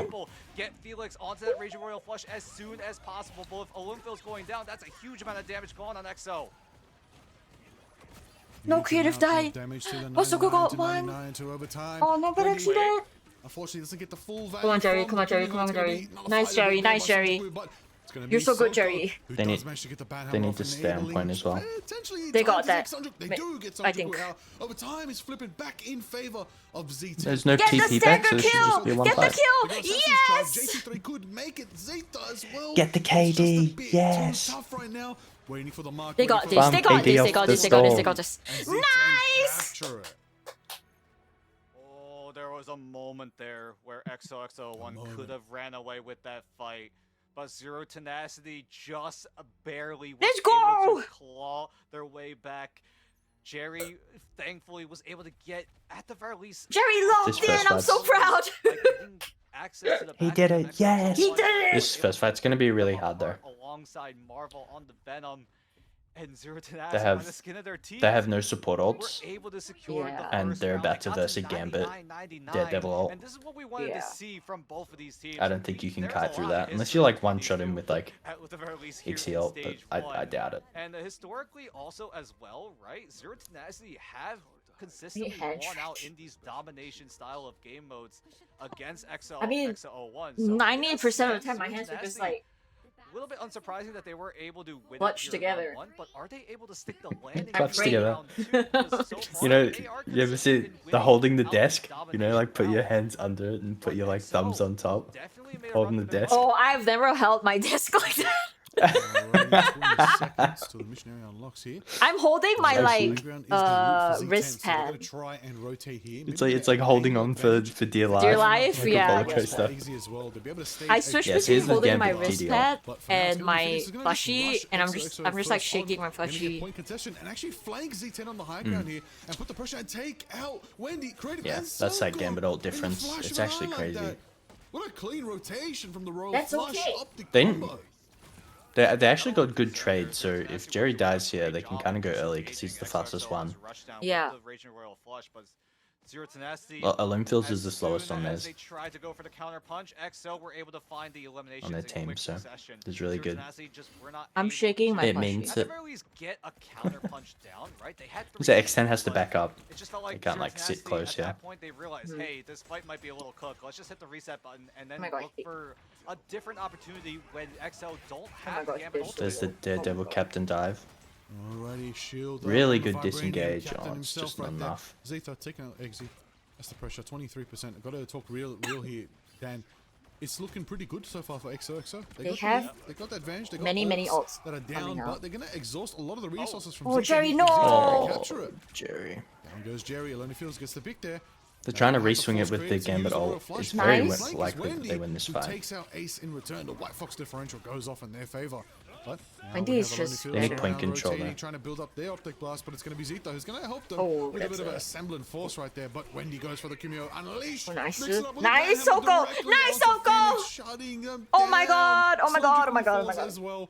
Simple. Get Felix onto that Raging Royal Flush as soon as possible. But if Olympho's going down, that's a huge amount of damage going on XO. No creative die. Oh, Soko got one. Oh, no, but it's there. Unfortunately, doesn't get the full value. Come on, Jerry. Come on, Jerry. Come on, Jerry. Nice, Jerry. Nice, Jerry. You're so good, Jerry. They need to stay on point as well. They got that. They do get I think. over time is flipping back in favor of Zeta. There's no Get the TP back, so stagger it should kill! just be one Get the fight. kill! Yes! JT3 could make it. Zeta as well. Get the KD. Yes. Tough right now. Waiting for the mark. They got this. They got this. They got this. They got this. They got this. Nice! Oh, there was a moment there where xoxo1 could have ran away with that fight. But Zero Tenacity just barely was Let's able go! to claw their way back. Jerry, thankfully, was able to get, at the very least... Jerry locked in! I'm so proud! He did it, yes! He did it! This first fight's gonna be really hard though. Alongside Marvel on the Venom and Zero Tenacity on the skin of their teeth. They have no support ults, Able to secure the and first they're round. about They to got verse a Gambit, 99-99, Daredevil ult. And this is what we wanted to see from both of these teams. I don't think you can kite through that, unless you like one-shot him with like At the very least here XE in ult, but stage I one. doubt it. And historically also as well, right? Zero Tenacity have consistently had won out in these domination style of game modes against I mean, XO1. 98% of the time my hands are just like a little bit unsurprising that they were able to win clutched together. but are they able to stick the landing? Clutched together. You know, you ever see the holding the desk? You know, like put your hands under it and put your like thumbs on top, holding the desk. Oh, I've never held my disc like that. I'm holding my like wrist pad. It's like holding on for dear life. Dear life, like yeah. a roller coaster. I switch between holding my wrist pad and my plushie, and I'm just like shaking my plushie. And actually flank Z10 on the high ground here and put the pressure and take out Wendy. Creative Yeah, that's that Gambit ult difference. It's actually crazy. What a clean rotation from the Royal That's Flush okay. up the They combo. they actually got good trade, so if Jerry dies here, they can kind of go early because he's the fastest one. Yeah. Zero Tenacity. Olymphields is the slowest on theirs. They tried to go for the counter punch. XO were able to find the elimination On their team, so it's really good. I'm shaking my It plushie. means that get a counter punch down, right? They had so X10 has to back up. It just felt They like can't Zero like sit Tenacity, close at here. that point, they realized, hey, this fight might be a little cooked. Let's just hit the reset button and then my God. look for a different opportunity when XO don't my have God, Gambit bitch. There's the Daredevil Captain dive. Alrighty, shield. Really on the good Vibranium disengage. captain Oh, it's himself just not right there. enough. Zeta taking out exit. That's the pressure. 23%. I've got to talk real here, Dan. It's looking pretty good so far for XOXO. They have they got the advantage. They got many ults that are down, coming but out. they're gonna exhaust a lot of the resources from Oh, Zeta. Jerry, Zeta no! can capture it. Jerry. Down goes Jerry. Alone Fields gets the pick there. They're trying to re-swing it with the Gambit ult. It's very Nice. likely that they win this Who fight. takes out Ace in return. The White Fox differential goes off in their favor. But now Wendy we is have Alone just Fields They need better. point around control rotating, there. trying to build up their optic blast, but it's going to be Zeta who's going to help them Oh, with a that's bit of it. a semblant force right there. But Wendy goes for the Kumio unleash. Oh, nice. Mix it up with Nice, the Banhammer Soko! directly Nice, onto Soko! Phoenix, shutting them Oh my down. God, oh my God, oh my God, oh my Surgical God. force as well,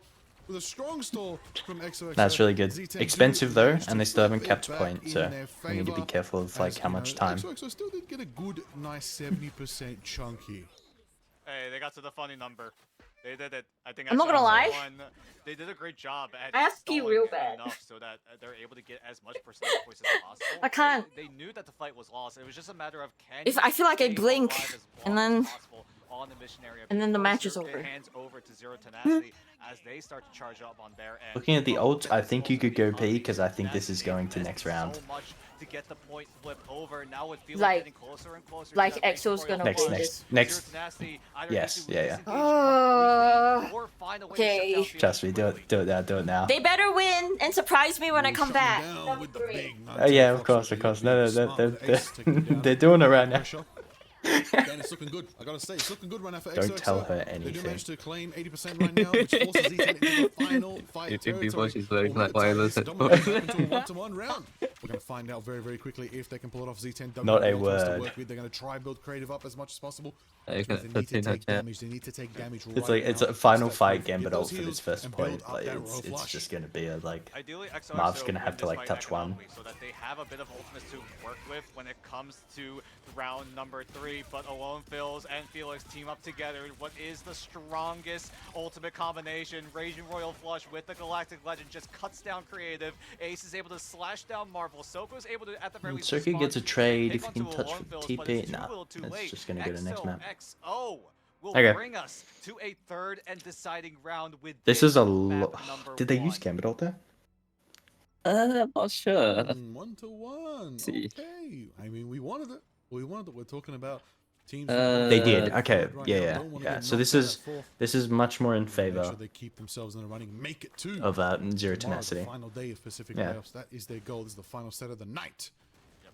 with a strong stall from XOXO. That's really good. Z10 Expensive do though, manage to and they still haven't flip capped it point, back so in their we need to be favor. careful of like As, how you much know, time. XOXO still did get a good, nice 70% chunky. Hey, they got to the funny number. They did it. I think I'm not gonna lie. They did a great job at I have to pee stalling real bad. enough so that they're able to get as much percentage points as possible. I can't. They knew that the fight was lost. It was just a matter of can If you I feel like I stay blink, alive as and long then- as possible on the mission area and then the before match is Zero over. hands over to Zero Tenacity as they start to charge up on their end. Looking at the ult, I think you could go P because I think this is going to next round. So much to get the point flip over. Now it feels Like- getting closer and closer. like to that Exo's victory. gonna Next, win next, this. next. Zero Tenacity either Yes, need to yeah, yeah. disengage completely or find a way to shut Okay. down Phoenix Trust me, do quickly. it now, do it now. They better win and surprise me when I come back. Down with the big Oh yeah, of course. No, they're doing it right now. Dan, it's looking good. I gotta say, it's looking good right now for Don't XOXO. tell her They do anything. manage to claim 80% right now, which forces Z10 into the final fight You think before territory. she's wearing All like that time wireless is headphones. dominating into a one-to-one round. We're gonna find out very, very quickly if they can pull it off. Z10 don't Not have a the ultimates to word. work with. They're gonna try build creative up as much as possible. You Because can they need put in to a take chat. damage. They need to take damage It's right like it's now. a final Step fight through, Gambit get those ult for this heals, first and build point. up Like that it's Royal Flush. just gonna be a like Ideally, XOXO Marv's gonna have win to this like fight touch one. economically so that they have a bit of ultimates to work with when it comes to round number 3. But Alone Phils and Felix team up together. What is the strongest ultimate combination? Raging Royal Flush with the Galactic Legend just cuts down creative. Ace is able to slash down Marvel. Well, Soko's able to, at the very least, Soku gets a trade if pick he can onto touch Lone with Phil's, but TP. it's Nah, too little too that's late. just gonna go to next map. XO will Okay. bring us to a third and deciding round with This is a map lot. number Did they 1. use Gambit ult there? I'm not sure. 1-1. See. Okay. I mean, we wanted it. We wanted it. We're talking about teams. They did. Okay. Right now, Yeah. don't wanna Yeah. get So knocked this out at fourth. is much more in Make favor sure they keep themselves in the running. Make it to of Zero tomorrow, Tenacity. the final day of Pacific Yeah. playoffs. That is their goal. This is the final set of the night.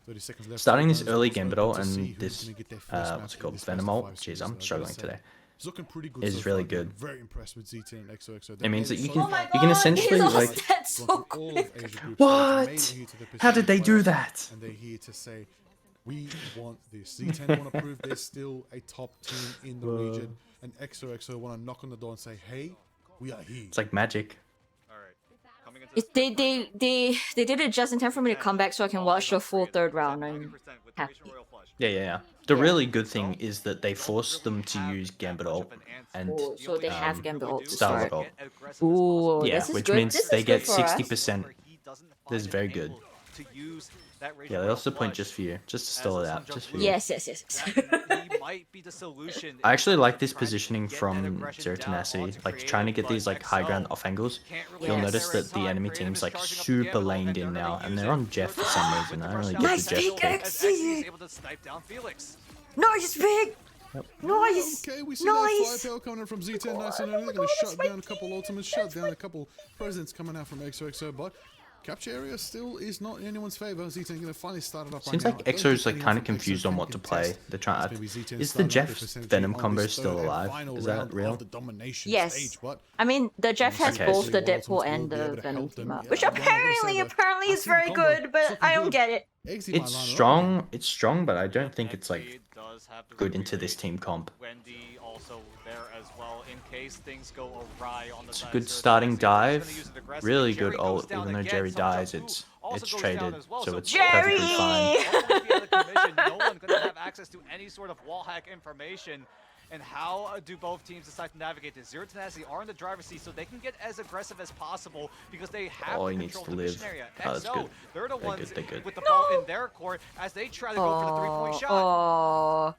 30 seconds left. Starting this Guns early also Gambit open ult to see and who's this gonna get their first map what's it in called, this Venom best of ult. five Jeez, series, I'm though, I struggling gotta say. today. It's looking pretty good. Is so really far. good. Very impressed with Z10 and XOXO. It means that you So can Oh my far, you can God, essentially he's like. lost that so gone through all of quick. Asia group What? stages, made it here to the How did they Pacific do playoffs, that? And they're here to say, we want this. Z10 want to prove they're still a top team in the region, and XOXO want to knock on the door and say, hey, we are here. It's like magic. They did it just in time for me to come back so I can watch the full third round. I'm happy. Yeah. The really good thing is that they forced them to use Gambit ult and Oh, so they have Gambit ult to Starlight start. ult. Ooh, Yeah, this is which good. means This they is get good for us. 60%. This is very good. Yeah, they also point just for you, just to stall it out, just for you. Yes. Might be the solution. I actually like this positioning from Zero Tenacity, like trying to get these like high ground off angles. You'll notice that the enemy team's like super laned in now, and they're on Jeff for some reason. I don't really get Nice the Jeff pick, pick. Nice pick! Nice! Okay, we see Nice! that firepower coming in from Z10 nice and early. They're going to shut down a couple ultimates, shut down a couple presidents coming out from XOXO, but capture area still is not in anyone's favor. Z10 going to finally start it up Seems right like now. I don't EXO's think like kind anyone of from confused EXO on can what to contest. play. They're trying It's gonna be Z10 Is the starting Jeff up with Synergy Venom on combo this still third and alive? final Is that round real? of the domination Yes. stage, but I mean, the Jeff has Okay, both so the Ultimates Deadpool will and be able the to Venom help them. team up, Yeah, which I'm gonna say apparently that. is I see the very combo. good, but Something I don't good. get it. Exi It's strong. It's strong, but I don't think it's like good into this team comp. Wendy also there as well in case things go awry on the It's a side. good So starting Tenacity is gonna dive. use it aggressively. Really Jerry good goes ult. down Even though again. Jerry Some dies, Jump it's also it's goes traded, down as well. so it's Jerry! perfectly fine. Also with the other commission, no one gonna have access to any sort of wall hack information. And how do both teams decide to navigate this? Zero Tenacity are in the driver's seat, so they can get as aggressive as possible because they have Oh, the he needs control to of the live. mission area. Oh, that's XO, good. they're the They're ones good, they're good. with the ball in their court as they try to go for the three-point shot. Oh.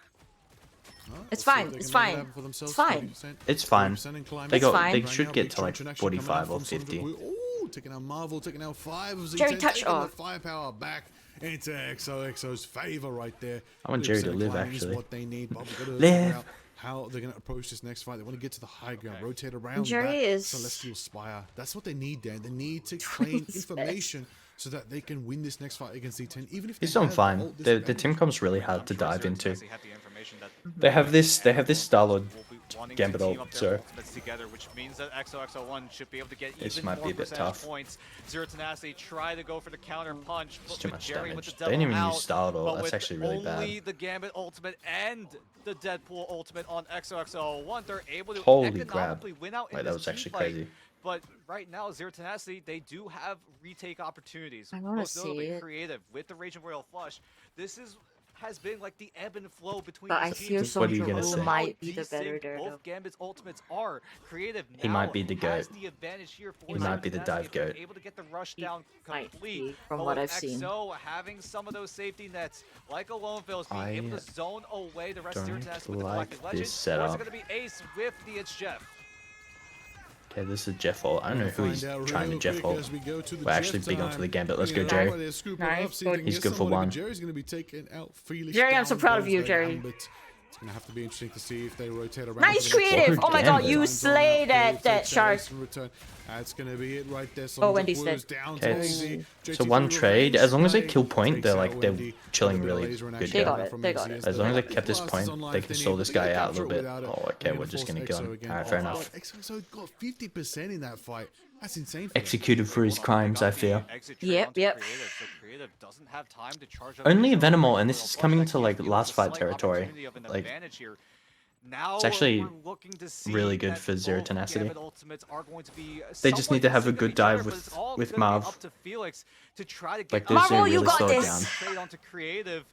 It's fine. It's fine. It's fine. It's fine. They It's got. fine. They should get to like 45 or 50. Ooh, taking out Marvel, taking out 5 of Z10, Jerry, touch taking the off. firepower back into XOXO's favor right there. I want Jerry to 30% live, climb is actually. what they need, but we've got to Live. figure out how they're going to approach this next fight. They want to get to the high ground, rotate around Jerry that is- Celestial Spire. That's what they need, Dan. They need to claim information so that they can win this next fight against Z10, even if they He's doing have fine. ult The disadvantage. team comp's really hard to dive into. They have the information that They have this. They have this Starlord will be wanting Gambit to team ult, up their so ultimates together, which means that XOXO1 should be able to get This even might more be a bit percentage tough. points. Zero Tenacity try to go for the counter punch, It's but too with much Jerry damage. with the They didn't double even out, use Starlord. but That's with actually really only bad. the Gambit ultimate and the Deadpool ultimate on XOXO1, they're able to Holy crap. economically win out in Wait, that this was team actually fight. crazy. But right now, Zero Tenacity, they do have retake opportunities. I wanna Most notably see it. Creative with the Raging Royal Flush. This has been like the ebb and flow between But I these feel teams. What are you Soldier gonna Blue say? might be the Desync better Daredevil. both Gambit's ultimates are. Creative He now might be the has GOAT. the advantage here for He might be the Tenacity dive if they're goat. able to get the rush He down might complete. be, from But what with I've seen. XO having some of those safety nets, like a Lone Phil's being able to zone away the rest of Zero don't Tenacity with the like Galactic Legend. this Or is setup. it going to be Ace with the It's Jeff? Okay, this is Jeff ult. I don't know who he's Find out trying to real Jeff quick ult. as we go to the We're actually Jeff big onto time. the Gambit. Let's go, Bringing it Jerry. up, they're scooping it Nice, up, see if they can He's get good for somebody, but one. Jerry's going to be taking out Felix. Jerry, I'm down, so proud of goes you, the Jerry. Gambit. It's going to have to be interesting to see if they rotate around. Nice for the next creative! fight. Oh my god, you Gambit. slayed that shark. That's going to be it right there. Oh, Wendy's Wendy's dead. down Okay, to it's- AZ. So JT one for trade, revenge as long as they play, kill point, takes they're out like they're Wendy. chilling Little bit of really laser in good. action They Go. got it, from they AZ got it. As long as they the kept this blast point, is online they if can they stall need, this but they guy gotta out a capture little it bit. without it. Oh, okay, They're we're gonna just force gonna kill XO him. again. Alright, fair Oh, enough. XO got 50% in that fight. That's insane. For them. Executed for his crimes, I fear. Yep. Creative doesn't have time to charge up Only a his Venom own ult, and Raging this is Royal coming Flush. into That like gives you last a fight slight territory. opportunity of an Like advantage here. Now it's actually we're looking to see really good that for Zero both Tenacity. Gambit ultimates are going to be They just need to have a somewhat good consistent dive each other, but it's all with gonna be Marv. up to Felix to try to get Like out this, Marvel, they you really got slow it this. down. trade onto Creative.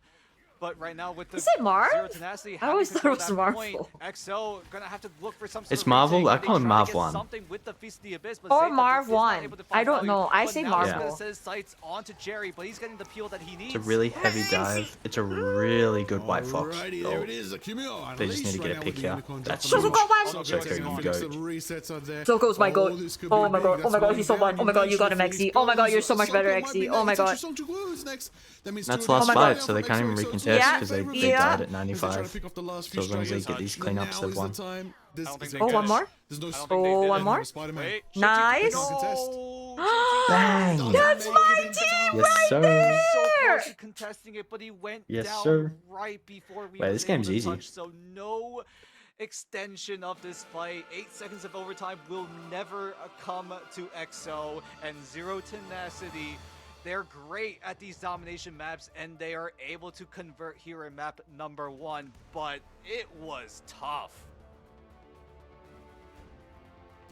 But right now with the Is it Marv? Zero Tenacity, I always having thought it was control of Marvel. that point, XO gonna have to look for some sort It's of Marvel. retake. I They call him try to Marv get 1. something with the Feast of the Abyss, but Or Zayton Marv is not 1. able to I find don't value. know. I But say now Marvel. he's gonna set his sights onto Jerry, but he's getting the peel that he needs. It's a really heavy dive. It's a really good white fox. Alrighty, goal. there it is. Akimio They just need to unleashed get a right now pick with the here. unicorn That's jump. Shoko got one. Xoxo, you Fix go. the resets are there. Xoxo's my goat. this could be Oh my big. god. Oh That's my god. one He's so down. fun. Oh my god. You got him, Mentioned XE. Oh my god. You're so much better, Xoxo might be XE. Oh my next. god. Actually, Xoxo Glue is next. That means That's two last down fight, from so they can't even XO. recontest Yeah. because they Yeah. died at As they try to 95. pick off the last So few as long as they stragglers, get these now cleanups, is they've the won. time. I don't think Oh, they one did. more? I There's no don't think Oh, they one did. more? Spider-Man. Wait. Nice. Bang! That's my team Yes, right sir. there. So close to contesting it, but he went Yes, down sir. right before we Wait, was this game's able to easy. touch, so no extension of this fight. 8 seconds of overtime will never come to XO, and Zero Tenacity, they're great at these domination maps, and they are able to convert here in map number 1, but it was tough.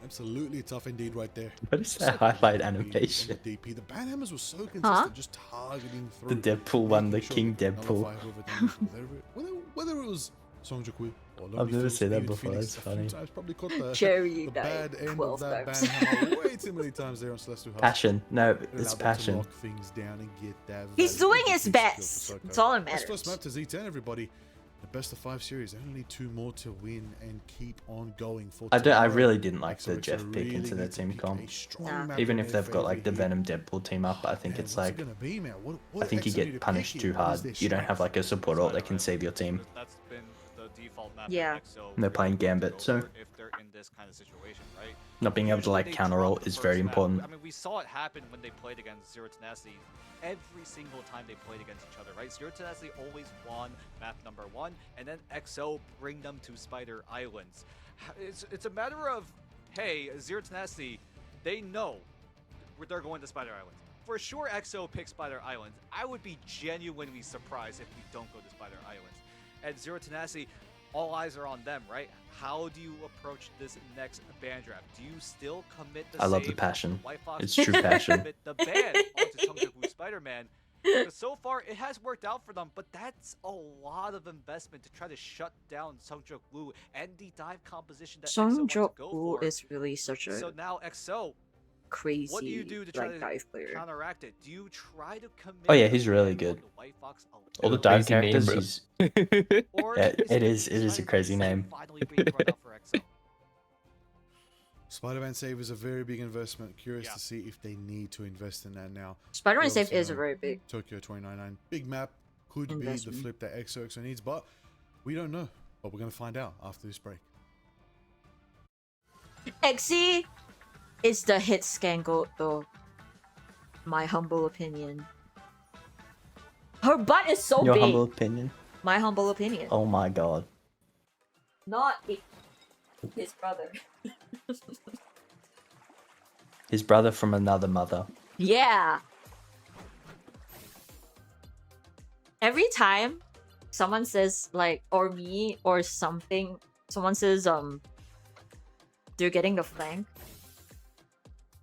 Absolutely tough indeed right there. What is that highlight animation? DP. The banhammers were so consistent, just targeting through. The Deadpool one, the making sure King that Deadpool. nullify whoever damage whether it was Songjukwu or I've Lonely never Fields, seen that even before, Phoenix that's a few funny. times, probably caught the, Jerry the died bad end of 12 that times. banhammer way too many times there on Celestial House. Passion. No, It allowed it's them to passion. lock things down and get that He's value. doing his Big skill for best. Soko. That's all that That's first matters. map to Z10, everybody. The best of 5 series. Only 2 more to win and keep on going for I tomorrow. really didn't like the XOXO Jeff pick really into their need to team pick comp. a strong Nah. map Even in if their they've got like the favor here. Venom Deadpool team up, I think Man, it's what's it like gonna be, man? What I think you XO need to get punished pick too here? What hard. is their You don't have strength? like a support ult that can save your team. That's been the default map. Yeah. of XO And they're playing really Gambit, go so for if they're in this kind of situation, right? not being able to Usually like they counter drop ult the is very first map. important. I mean, we saw it happen when they played against Zero Tenacity every single time they played against each other, right? Zero Tenacity always won map number 1, and then XO bring them to Spider Islands. It's a matter of, hey, Zero Tenacity, they know they're going to Spider Islands. For sure, XO picks Spider Islands. I would be genuinely surprised if we don't go to Spider Islands. At Zero Tenacity, all eyes are on them, right? How do you approach this next ban draft? Do you still commit the I love the save passion. White Fox It's true passion. commit the ban onto Seongjae Spider-Man? Because so far, it has worked out for them, but that's a lot of investment to try to shut down Seongjae Woo and the dive composition that XO wants to Songjok go Woo for. is really such a So now XO, crazy what do you do to try like to dive player. counteract it? Do you try to commit? Oh yeah, the he's really ban on good. the White Fox All the alone? dive Crazy name, characters, bro. he's Or yeah, is it the is a Spider-Man crazy save name. finally being run out for XO? Spider-Man save is a very big investment. Curious Yeah. to see if they need to invest in that now. Spider-Man We save obviously is know very big. Tokyo 2099. Big map. Could be the Investment. flip that XOXO needs, but we don't know. But we're going to find out after this break. XE is the hit scan goat though. My humble opinion. Her butt is so Your big. humble opinion. My humble opinion. Oh my god. Not his brother. His brother from another mother. Yeah. Every time someone says like or me or something, someone says they're getting the flank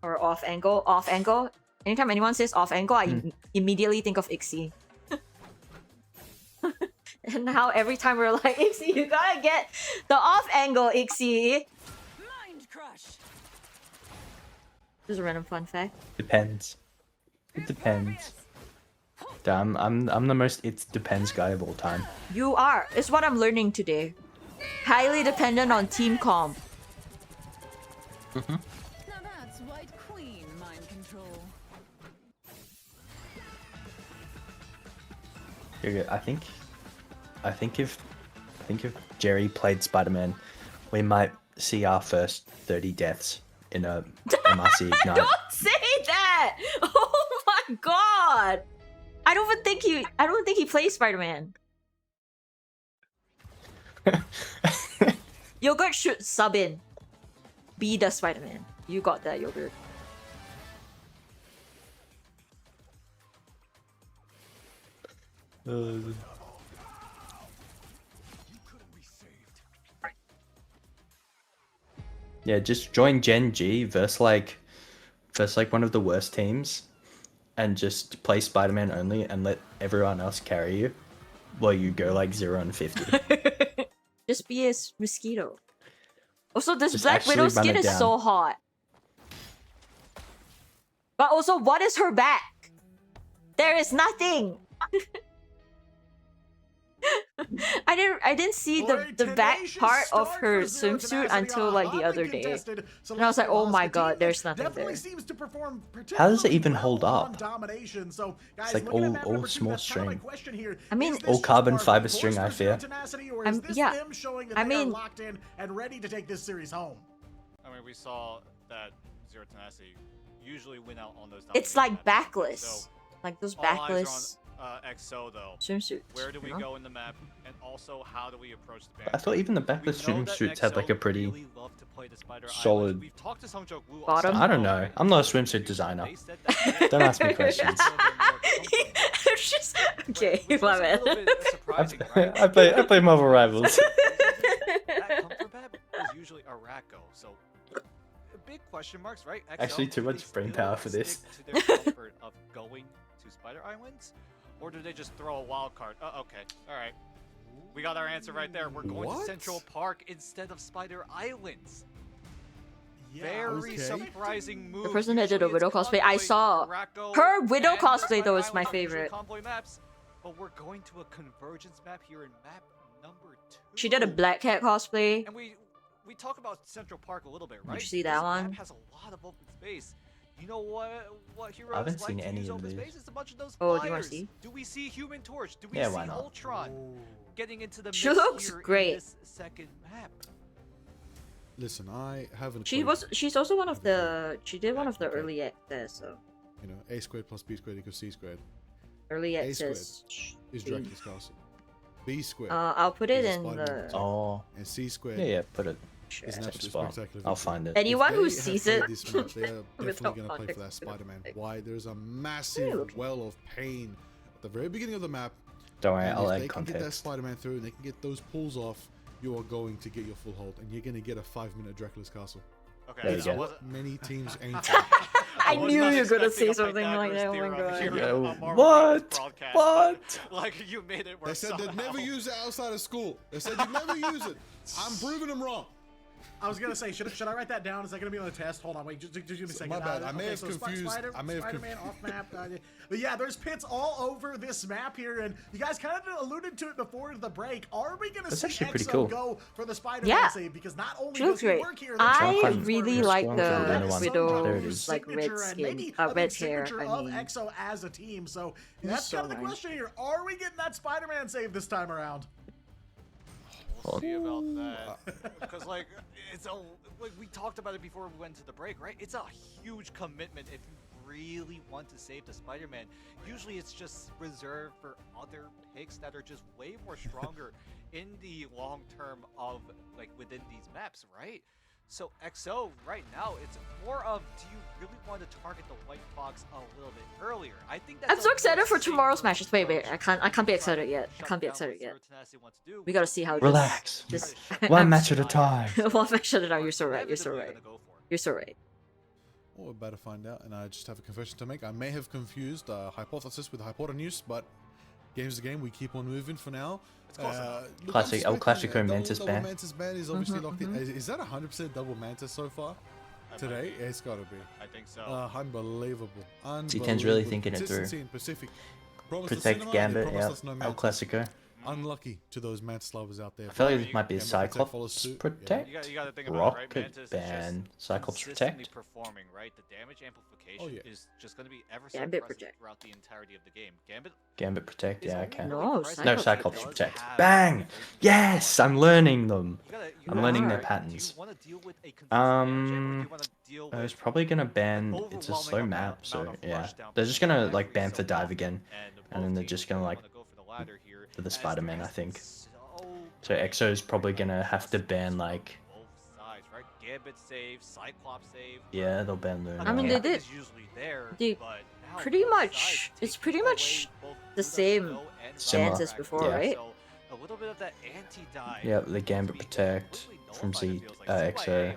or off angle. Anytime anyone says off angle, I immediately think of Ixie. And now every time we're like, Ixie, you gotta get the off angle, Ixie. Mind crush. Just a random fun fact. Depends. It depends. Damn, I'm the most it depends guy of all time. You are. It's what I'm learning today. Highly dependent on team comp. Now that's White Queen mind control. I think if Jerry played Spider-Man, we might see our first 30 deaths in a MRC Ignite. Don't say that! Oh my god! I don't think he plays Spider-Man. Yogurt should sub in. Be the Spider-Man. You got that, Yogurt. Yeah, just join Gen G versus like one of the worst teams, and just play Spider-Man only and let everyone else carry you. Well, you go like 0 and 50. Just be a mosquito. Also, this Just Black actually Widow run skin it is down. so hot. But also, what is her back? There is nothing. I didn't see the back part of her swimsuit until like the other day, and I was like, oh my god, there's nothing there. How does it even hold up? So, It's like all small string. I mean, all carbon fiber string, I fear. Yeah, I mean, locked in and ready to take this series home. I mean, we saw that Zero Tenacity usually win out on those. it's like matches. backless, So, like those all eyes are backless on, XO though. swimsuits. Where do we you know? go in the map, and also how do we approach the band? I thought even the backless We know that swimsuits had like a XO pretty really love to play the Spider solid Island. We've talked to Sungjoke Woo Bottom? I don't know. I'm not a swimsuit designer. Don't ask me questions. Just, okay, my bad. I play Marvel Rivals. That comfort map is usually Araco, so big question marks, right? XO, Actually, too do much they brain still power for this. stick to their comfort of going to Spider Islands, or do they just throw a wild card? Okay, all right. We got our answer right there. We're going to Central Park instead of Spider Islands. Very surprising move. The person that did a Usually Widow it's cosplay, I saw Araco, her Widow and cosplay Spider though is my Islands are usually favorite. convoy maps, but we're going to a convergence map here in map number 2. She did a Black Cat cosplay. And we talk about Central Park a little bit, right? Did you see that This one? map has a lot of open space. You know what heroes I haven't like seen to any use of open these. space? It's a bunch of those Oh, do you wanna flyers. see? Do we see Human Torch? Do we Yeah, see why not? Ultron getting into the She mix looks here in great. this second map? Listen, I haven't. She's also one of the. She did one of the early access. So You know, A squared plus B squared equals C squared. early A squared access. is Dracula's Castle. B squared. I'll put it is a in Spider-Man the. attack. Oh. And C squared. Yeah, put it. Is an Same absolute spot. spectacular I'll victory. find it. Anyone who If they sees have it played this match, they are definitely without going to play for that context, Spider-Man. okay. Why? There's a massive well of pain at the very beginning of the map. Don't worry, And I'll if add they can get that context. Spider-Man through and they can get those pulls off, you are going to get your full hold, and you're going to get a 5-minute Dracula's Castle. Okay, There you That's go. what many teams aim for. I was knew not you were gonna expecting say a something like that. Oh my Pythagoras theorem god. here on Marvel What? Rivals broadcast, What? but, like, you made it work They said they'd somehow. never use it outside of school. They said you'd never use it. I'm proving them wrong. I was gonna say, should I write that down? Is that gonna be on the test? Hold on, wait, just give me a second. My bad. I may have so confused. I may have Spider-Man off map. But yeah, there's pits all over this map here, and you guys kind of alluded to it before the break. Are we gonna That's see actually pretty EXO cool. go for the Spider-Man Yeah. save? Because not only She does looks he great. work here, I really like Strong the for the Widow's like signature red and skin, maybe a big red hair. signature I of mean, EXO as a team. So He's that's kind of so the nice. question here. Are we getting that Spider-Man save this time around? We'll see about that. Because, like, it's a. Like, we talked about it before we went to the break, right? It's a huge commitment if you really want to save the Spider-Man. Usually it's just reserved for other picks that are just way more stronger in the long term of, like, within these maps, right? So XO, right now, it's more of, do you really want to target the White Fox a little bit earlier? I think that's I'm so excited for tomorrow's matches. Wait, I can't be excited yet. I can't be excited yet. We gotta see how Relax. this One match at a time. one match at a time. You're so right. You're so right. You're so right. Well, we're about to find out, and I just have a confession to make. I may have confused hypothesis with hypotenuse, but game's a game. We keep on moving for now. Look, Classic, I'm El expecting Clasico that Mantis double ban. Mantis ban is obviously locked in. Is that 100% double Mantis so far? Today? It's gotta be. I think so. Unbelievable. T10's really thinking it through. Consistency in Pacific. Promised us Protect cinema, Gambit, they promised yeah. us no El Mantis. Clasico. Unlucky to those Mantis lovers out there. I feel like this might be a Gambit Protect Cyclops follows suit. Protect. You gotta think about it, right? Rocket Mantis is ban. just Cyclops consistently Protect. performing, right? The damage amplification is just going to be ever so Gambit present Protect. throughout the entirety of the game. Gambit Protect, yeah, I can. No, No, Cyclops Protect. Bang! Yes! I'm learning them. I'm learning their patterns. I was probably gonna ban. It's a slow map, so yeah. They're just gonna like ban for dive again, and then they're just gonna like for the Spider-Man, I think. So EXO is probably gonna have to ban like. Gambit save, Cyclops save. Yeah, they'll ban Luna. I mean, they did. They pretty much. It's pretty much the same Similar, stance as before, yeah. right? A little bit of that anti-dive. Yep, the Gambit Protect from Z EXO.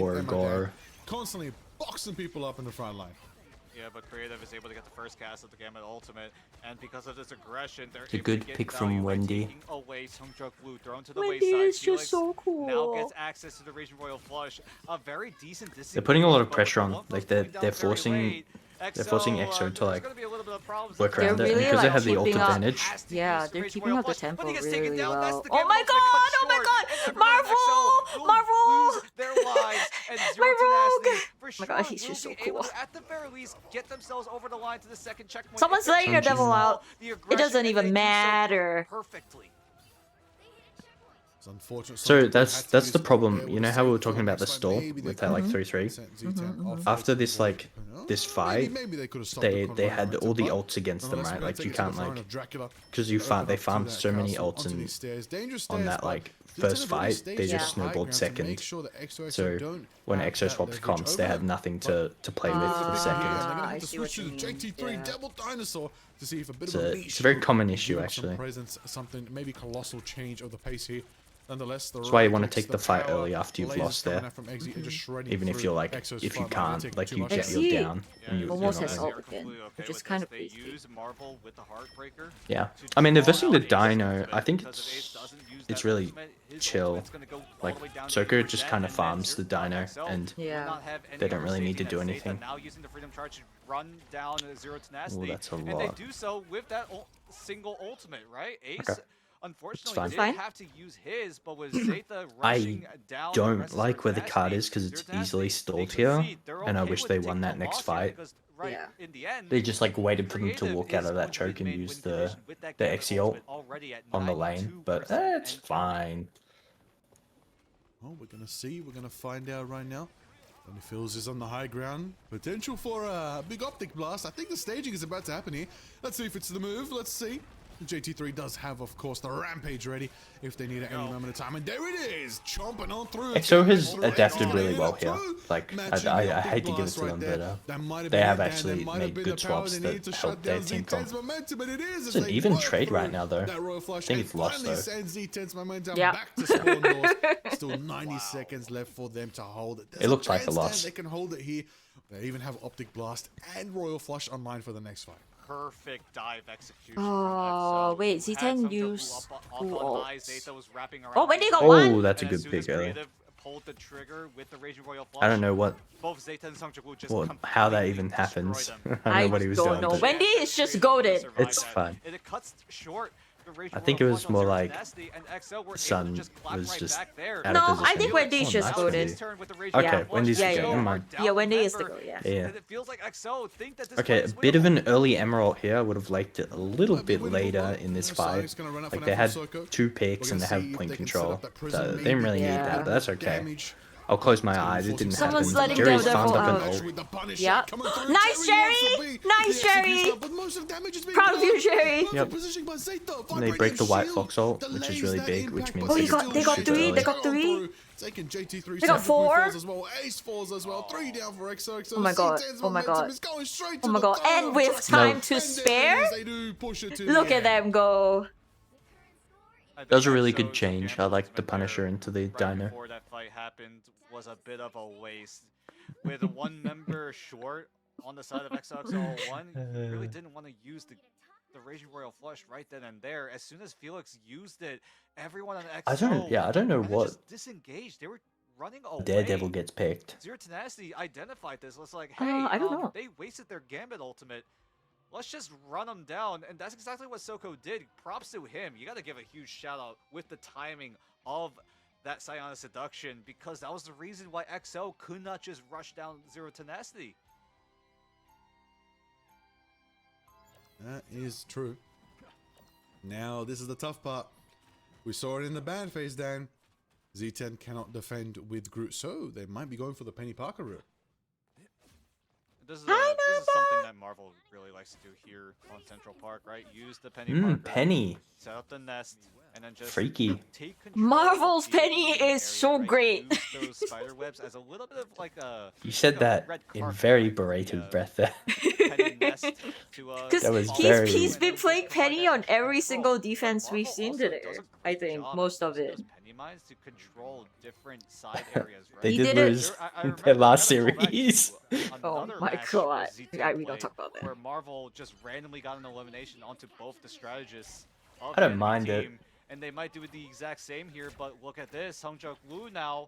underneath or Emma Gore. there, constantly boxing people up in the front line. Yeah, but Creative is able to get the first cast of the Gambit ultimate, and because of this aggression, they're It's a able good to get pick value from by Wendy. taking away Sungjuk Blue, thrown to the Wendy wayside. is just Felix so cool. now gets access to the Region Royal Flush. A very decent distance. They're putting a lot of pressure on. Like they're forcing They're forcing EXO to like gonna be a little bit of problems. work They're around it, and really, because they like, have the ult keeping up. advantage. Yeah, they're keeping up the tempo really well. the Oh game my ultimate cut god! Oh my short, god! and everyone in XO will Marvel! lose their lives, and Zero My Tenacity rogue! for Oh sure my god, he's will just so be able cool. to, at the very least, get themselves over the line to the second checkpoint. Someone's letting a devil out. The It aggression, doesn't and even they do so matter. perfectly. It's unfortunate. So that's the problem. You know how we were talking about the stall with that like 3-3? After this like this fight, they had all the ults against them, right? Like you can't like because they farmed so many ults and on that like first fight, they just snowballed second. So when EXO swapped comps, they had nothing to play with for second. I see what you mean. JT3 Devil Dinosaur to see if a bit It's of a a- leash it's a very common will issue, give actually. Some presence, something maybe colossal change of the pace here. Nonetheless, That's why you want to take the fight early after you've lost there. Even Even if you're like, if you can't, like you get you're down and you're almost not has winning. ult again, which is kind of crazy. Yeah, I mean they're versing the Dino. I think it's really chill. Like xoxo just kind of farms the Dino, and Yeah. they don't really need to do anything. Now using the Freedom Charge to run down Zero Tenacity. Ooh, that's a And they lot. do so with that single ultimate, right? Ace, Okay. unfortunately, fine. did have to use his, but with Zeta I rushing down the don't rest of like where the Zero card Tenacity, is because it's Zero easily Tenacity, stalled they here, concede. They're and I okay wish with they taking won that the next loss here fight. because right Yeah. in the end, They just like waited for them to Creative walk out is of that going to choke be and made use win the condition with that the Gambit Xe ult ultimate already at on the lane, but 92%, it's and fine. Well, we're gonna see. We're gonna find out right now. And he feels is on the high ground. Potential for a big optic blast. I think the staging is about to happen here. Let's see if it's the move. Let's see. JT3 does have, of course, the rampage ready if they need it any moment of time. And there it is, chomping on through. EXO has adapted really well here. Like, I hate to give it to them, but they have actually made good swaps that help their team comp. It's an even trade right now, though. I think it's lost, though. Yeah. Back to spawn doors. Still 90 seconds left for them to hold it. It looks like a Chance loss. They can hold it here. They even have Optic Blast and Royal Flush online for the next fight. perfect dive execution. Oh, wait, Z10 Z10 used who ult? Oh, Wendy got one! Oh, that's a good pick early. Pulled the trigger with the Raging Royal I don't know what, Both Zeta and Sungjuk just how that completely even destroy happens. them. I don't know what he was don't doing. know. but Wendy is just goaded. It's fine. And it cuts short. The Raging I think it Royal was Flush on more Zero like Tenacity, and XO were able to Sun clap was right just back there. out No, of position. I think Wendy's Oh, just nice, goated. Wendy. Turn with the Raging Okay, Royal Wendy's Flush. the Yeah, goat. yeah. Never mind. Yeah, Wendy is the Remember, goat, yeah. Yeah. and it feels like XO think that this Okay, fight a is bit of winnable. an early Emerald here. I would have liked it a little bit later in this fight. Like they had 2 picks and they have point control. So they didn't really need Yeah. that, but that's okay. I'll close my eyes. It didn't Someone's happen. letting Jerry's go farmed devil up an out. ult. Yeah. Nice, Jerry! Nice, Jerry! Proud of you, Jerry! Yep. And they break the white fox ult, which is really big, which means Oh, they they got shoot 3, early. they got 3. Taking JT3 They got 4. as well. Ace falls as well. 3 down for XO. Oh my god, C10's oh my momentum god. is going straight Oh to my the god, top. and with time to And spare? they do push it to Look the at end. them go. That was a really good change. I liked the Punisher into the Dino. Before that fight happened was a bit of a waste. With one member short on the side of XOXO1, he really didn't want to use the Raging Royal Flush right then and there. As soon as Felix used it, everyone on XO I don't know kinda what just disengaged. They were running away. Daredevil gets picked. Zero Tenacity identified this. It's like, hey, I don't know. they wasted their Gambit ultimate. Let's just run them down. And that's exactly what xoxo did. Props to him. You got to give a huge shout out with the timing of that Psionic Seduction, because that was the reason why XO could not just rush down Zero Tenacity. That is true. Now, this is the tough part. We saw it in the bad phase, Dan. Z10 cannot defend with Groot, so they might be going for the Penny Parker route. This is something that Marvel really likes to do here on Central Park, right? Use the Penny Parker, Penny. set up the nest, and then just Freaky. take control Marvel's of the Penny area, is so right? great. Use those spider webs as a little bit of like a You said that red in carpet, very right? berated The, breath there. Penny nest to, Because That was follow he's and been just playing provide Penny that on extra every control. single But defense we've Marvel seen also today. does a I great think job most of using it. those Penny mines to control different side areas, right? They He did did it- lose I their remember last we gotta go back series. to Oh another my match god. where Z10 Yeah, we don't played, talk about that. where Marvel just randomly got an elimination onto both the strategists of I don't the enemy mind it. team, and they might do the exact same here. But look at this, Sungjuk Woo now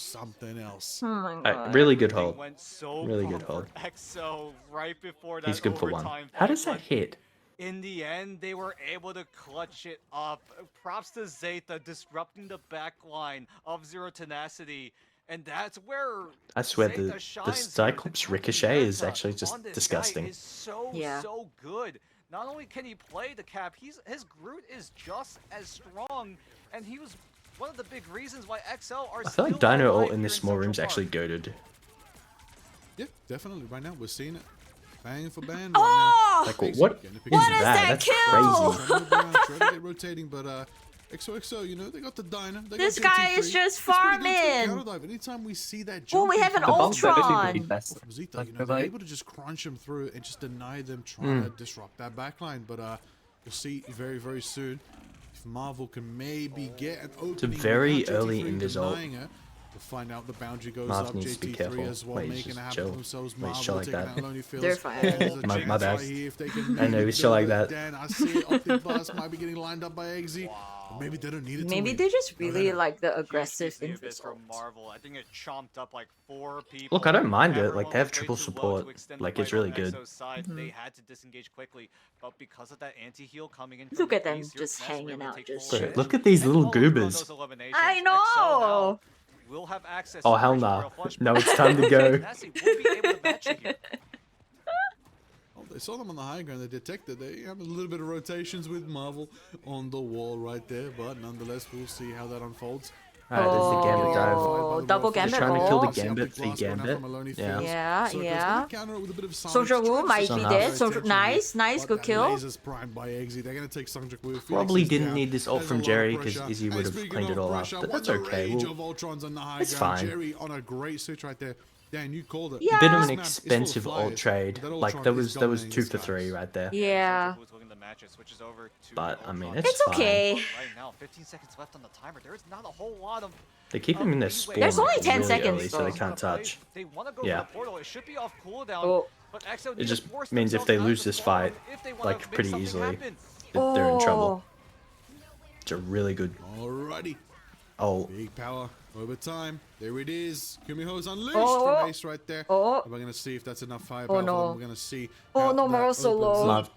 something else. Oh my god. Really good hold. Went so Really wrong good hold. for XO right before that He's good for one. overtime How fight, does that but hit? in the end, they were able to clutch it up. Props to Zeta disrupting the back line of Zero Tenacity. And that's where I swear Zeta the shines here. Cyclops The ricochet is Meta actually just on this guy disgusting. is so, Yeah. so good. Not only can he play the cap, his Groot is just as strong. And he was one of the big reasons why XL are I feel like still Dino alive ult in here this small Central room is Park. actually goated. Yeah, definitely. Right now, we're seeing it. bang for bang Oh! right now. Like, what is that? That's crazy. Trying to get rotating, but XOXO, you know, they got the diner. They This got guy JT3. is just It's pretty good to farming. counter dive. Anytime we see that Oh, we jumping have an from the Ultron. from Zeta, you know, they're able to just crunch him through and just deny them trying to disrupt that backline. But you'll see very, very soon if Marvel can maybe get an opening. It's a very without early JT3 invis ult. denying her. We'll find out the boundary goes Marv up. needs to be JT3 careful. as well, Wait, making just it happen chill. for themselves. Wait, Marvel chill like taking that. out Lonely Fields. They're fine. There's a My chance bad. right here if they can I know, maybe it's chill do like it. that. Dan, I see it. Optic Bus might be getting lined up by Eggsy. Or maybe they don't need it to Maybe win. they just No, really no. like the aggressive Huge piece of invis from ult. Marvel. I think it chomped up like 4 people. Look, I don't mind it. Everyone Like, they have was way triple too low support. to extend the Like, it's fight on really good. Exo's side. They had to disengage quickly, but because of that anti-heal coming in from Look the at them base, just Zero Tenacity hanging were able to out, take just full Bro, advantage look at these and little follow through on goobers. those eliminations. I Exo know. now will have access Oh, to hell Rich nah. Royal Flush, No, but it's time to go. Tenacity will be able to match you here. Oh, they saw them on the high ground. They detected. They have a little bit of rotations with Marvel on the wall right there, but nonetheless, we'll see how that unfolds. Alright, there's the Gambit dive. Oh, double Just Gambit trying to kill the ult. Gambit, the Gambit. Yeah. Yeah, yeah. Songjuk Sojourn might be dead. Sojourn, nice, good kill. They're gonna take Songjuk with Probably Phoenix is didn't down. need this ult There's from a lot of Jerry because pressure. Izzy would And have speaking cleaned it of all up, pressure, but that's what the okay. rage We'll, of Ultrons on the high it's ground. fine. Jerry on a great switch right there. Dan, you called it. Yeah. Bit of an This map is full of expensive flyers, ult trade. but that Like, Ultron there is was dominating 2 the for skies. 3 right there. Yeah. Who's looking to match it, switches over to But, I mean, Ultron. it's fine. okay. Right now, 15 seconds left on the timer. There is not a whole lot of They keep him in their spawn There's only like, 10 really seconds, early, so they though. can't touch. They want to go Yeah. for the portal. It should be off cooldown. Oh. But Exo It need to just force means if themselves they out lose of this the spawn fight, if they wanna like, make pretty something easily, happen. they're in trouble. Oh. It's a really good Alrighty. ult. Big power over time. There it is. Kumiho's unleashed Oh. from Ace right there. Oh. And we're going to see if that's enough firepower Oh, no. for them. We're going to see. Oh, how no, that Marvel's so opens low. up. Marv.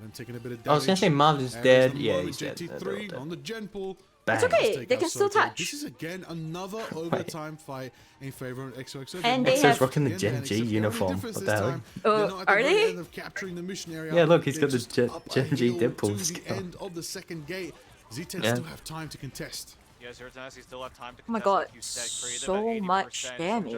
And taking a bit of damage. I was gonna say Marv is There dead. the Yeah, moment, he's dead. They're all JT3 dead. on the gen pool. Bang. It's okay, Let's take they out can still Sojourn. touch. This is again another overtime fight in favor of XOXO. And they Exo's have- rocking the Again, Gen Dan, G except the only uniform. difference What this the hell? time, they're not at the are very they? end of capturing the mission area. Yeah, look, he's They're got the just Gen up a G hill Deadpool to the skill. end of the second gate. Z10 Yeah. still have time to contest. Yeah, Zero Tenacity still have time to Oh my contest, god, like you said, creative at so 80%. much Songjuk damage.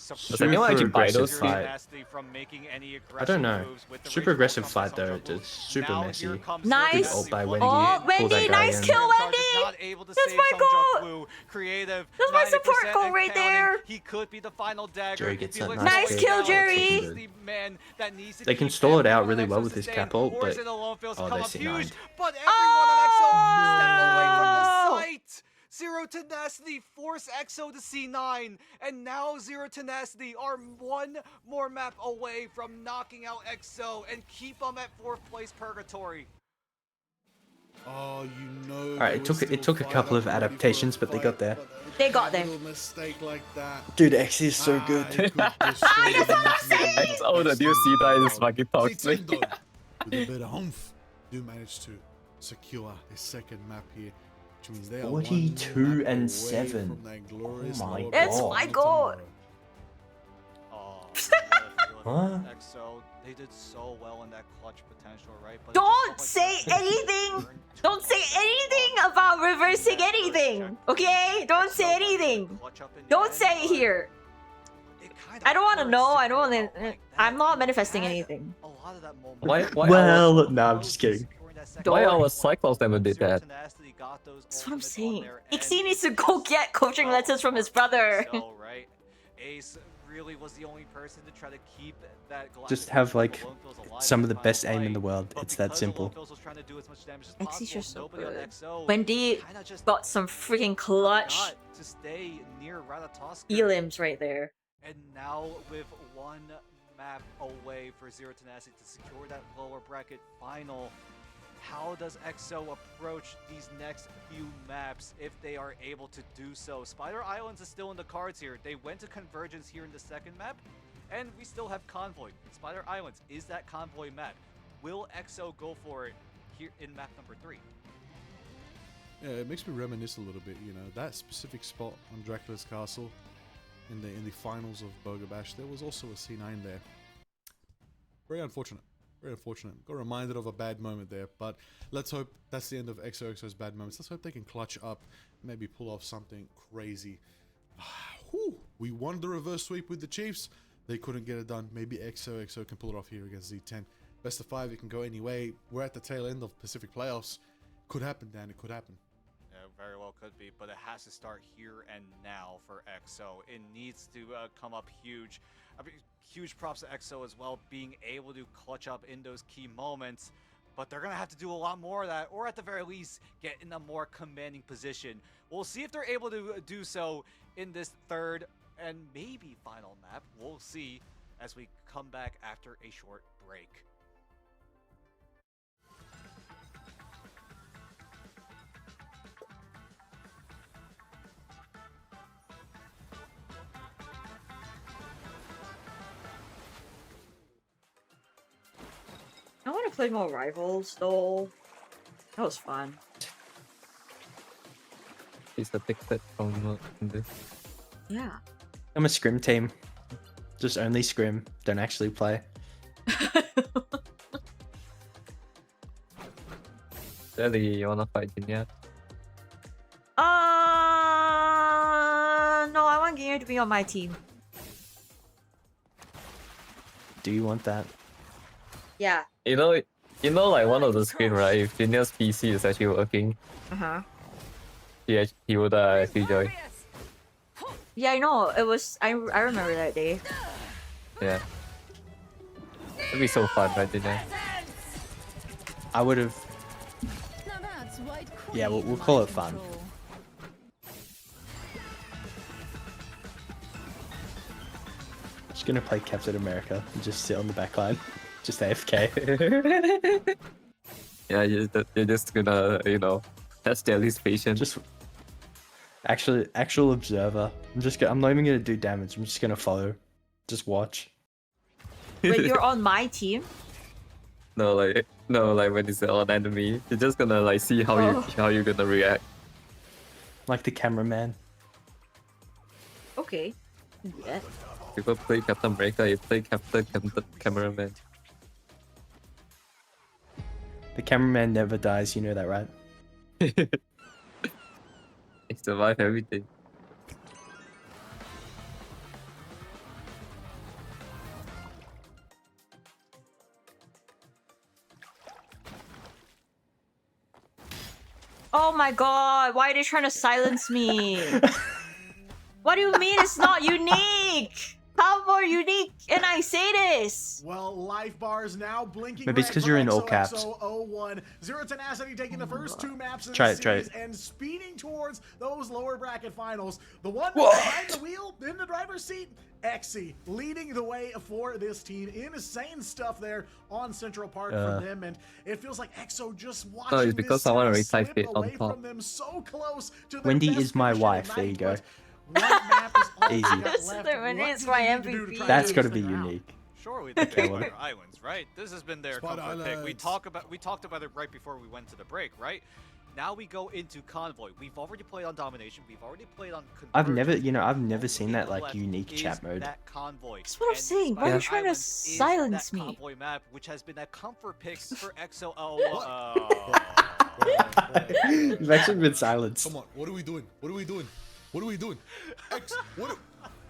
was Does anyone actually buy those Zero fight? Tenacity from making any I don't know. aggressive moves with the Super Rage aggressive Ball fight from though. Songjuk. It's super Now messy. here comes Nice. Zero Good ult by Tenacity. Wendy. Oh, Pull Wendy, that guy nice in. kill, Charge is Wendy! not able to That's save my Songjuk goal! Blue. Creative. That's my support 90% goal and right counting. there. He could be the final dagger. Jerry gets that Felix nice Nice kill, Holloway Jerry. is the man that needs to They can keep stall it out everyone really on well Exo with his sustained. cap ult, Horse but- in the lone fields oh, come they up see huge, 9. but everyone on Exo step away from Oh! the site. Zero Tenacity force Exo to C9, and now Zero Tenacity are one more map away from knocking out Exo and keep them at 4th place purgatory. Oh, you know. Alright, it took a couple of adaptations, but they got there. They got there. Mistake like that. Dude, X is so good. That's what I'm saying. Oh, the new C9 is fucking toxic. Z10 though, with a bit of humph, do manage to secure a second map here, which means they are 42 one map and away 7. from that glorious Oh my lower That's bracket my tomorrow. goal. Oh, Huh? Exo, they did so well in that clutch potential, right? But it just Don't felt like say they couldn't anything. turn Don't say anything about reversing anything. Okay? Don't say anything. clutch up in the Don't end, say it but here. it kinda I don't want to hurts know. to I don't go want out to. like that. I'm not They manifesting had anything. a lot of that momentum. Why Well, no, I'm just kidding. Why our Cyclops never did Zero that? Tenacity got those That's what I'm ultimates on saying. their Ixie end. needs to go get coaching lessons from his brother. So, right? Ace really was the only person to try to keep that Just Galactic have, Lone like, Fields alive some in of the final best aim in fight. the world. But It's that because the Lone simple. Fields was trying to do as much damage as Xie's possible, just so nobody on good. XO Wendy kinda just got some freaking clutch got to stay near Ratatoskr. elims right there. And now with one map away for Zero Tenacity to secure that lower bracket final, how does EXO approach these next few maps if they are able to do so? Spider Islands is still in the cards here. They went to Convergence here in the second map, and we still have Convoy. Spider Islands is that Convoy map. Will EXO go for it here in map number 3? Yeah, it makes me reminisce a little bit, you know, that specific spot on Dracula's Castle in the finals of Burger Bash. There was also a C9 there. Very unfortunate. Very unfortunate. Got reminded of a bad moment there, but let's hope that's the end of XOXO's bad moments. Let's hope they can clutch up, maybe pull off something crazy. Whew, we won the reverse sweep with the Chiefs, They couldn't get it done. Maybe XO can pull it off here against Z10. Best of 5, it can go any way. We're at the tail end of Pacific playoffs. Could happen, Dan. It could happen. Yeah, very well could be, but it has to start here and now for XO. It needs to come up huge. I mean, huge props to XO as well, being able to clutch up in those key moments. But they're going to have to do a lot more of that, or at the very least, get in a more commanding position. We'll see if they're able to do so in this third and maybe final map. We'll see as we come back after a short break. I want to play more Rivals, though. That was fun. It's a big set from this. Yeah. I'm a scrim team. Just only scrim. Don't actually play. Ellie, you wanna fight Jinya? No, I want Ginger to be on my team. Do you want that? Yeah. You know, like one of the screen, right? If Jinya's PC is actually working, he would actually join. Yeah, I know. It was. I remember that day. Yeah. It'd be so fun, right, Jinya? I would have. Yeah, we'll call it fun. Just gonna play Captain America and just sit on the back line. Just AFK. Yeah, you're just gonna, test Ellie's patience. Just actual observer. I'm not even gonna do damage. I'm just gonna follow. Just watch. Wait, you're on my team? No, like when it's on enemy, you're just gonna like see how you're gonna react. Like the cameraman. Okay. Yeah. People play Captain America, you play Captain Cameraman. The cameraman never dies, you know that, right? They survive everything. Oh my god, why are they trying to silence me? What do you mean it's not unique? How more unique can I say this? Well, life bars now blinking. Maybe it's because you're in all caps. XOXO01. Zero Tenacity taking the first 2 maps in Try the it, series try it. and speeding towards those lower bracket finals. The one behind the wheel in the driver's seat, Xe, leading the way for this team. Insane stuff there on Central Park from them, and it feels like EXO just watching it's because this I want to slip retype it on away top. from them so close to their Wendy best is my position wife. in There you night, go. but what map is all we Easy. got This left? Wendy What is do my they need to do to MVP. try That's to gotta figure be it out? unique. Sure, they Okay, pick well. their islands, right? This has been their Spot comfort pick. We islands. talked about it right before we went to the break, right? Now we go into Convoy. We've already played on Domination. We've already played on Convergence. I've never seen that like Left unique is chat mode. That Convoy. That's what I'm And saying. Why are you Spider trying to Islands is silence that me? Convoy map, which has been that comfort pick for XO. You've actually been silenced. Come on, what are we doing? What are we doing? What are we doing?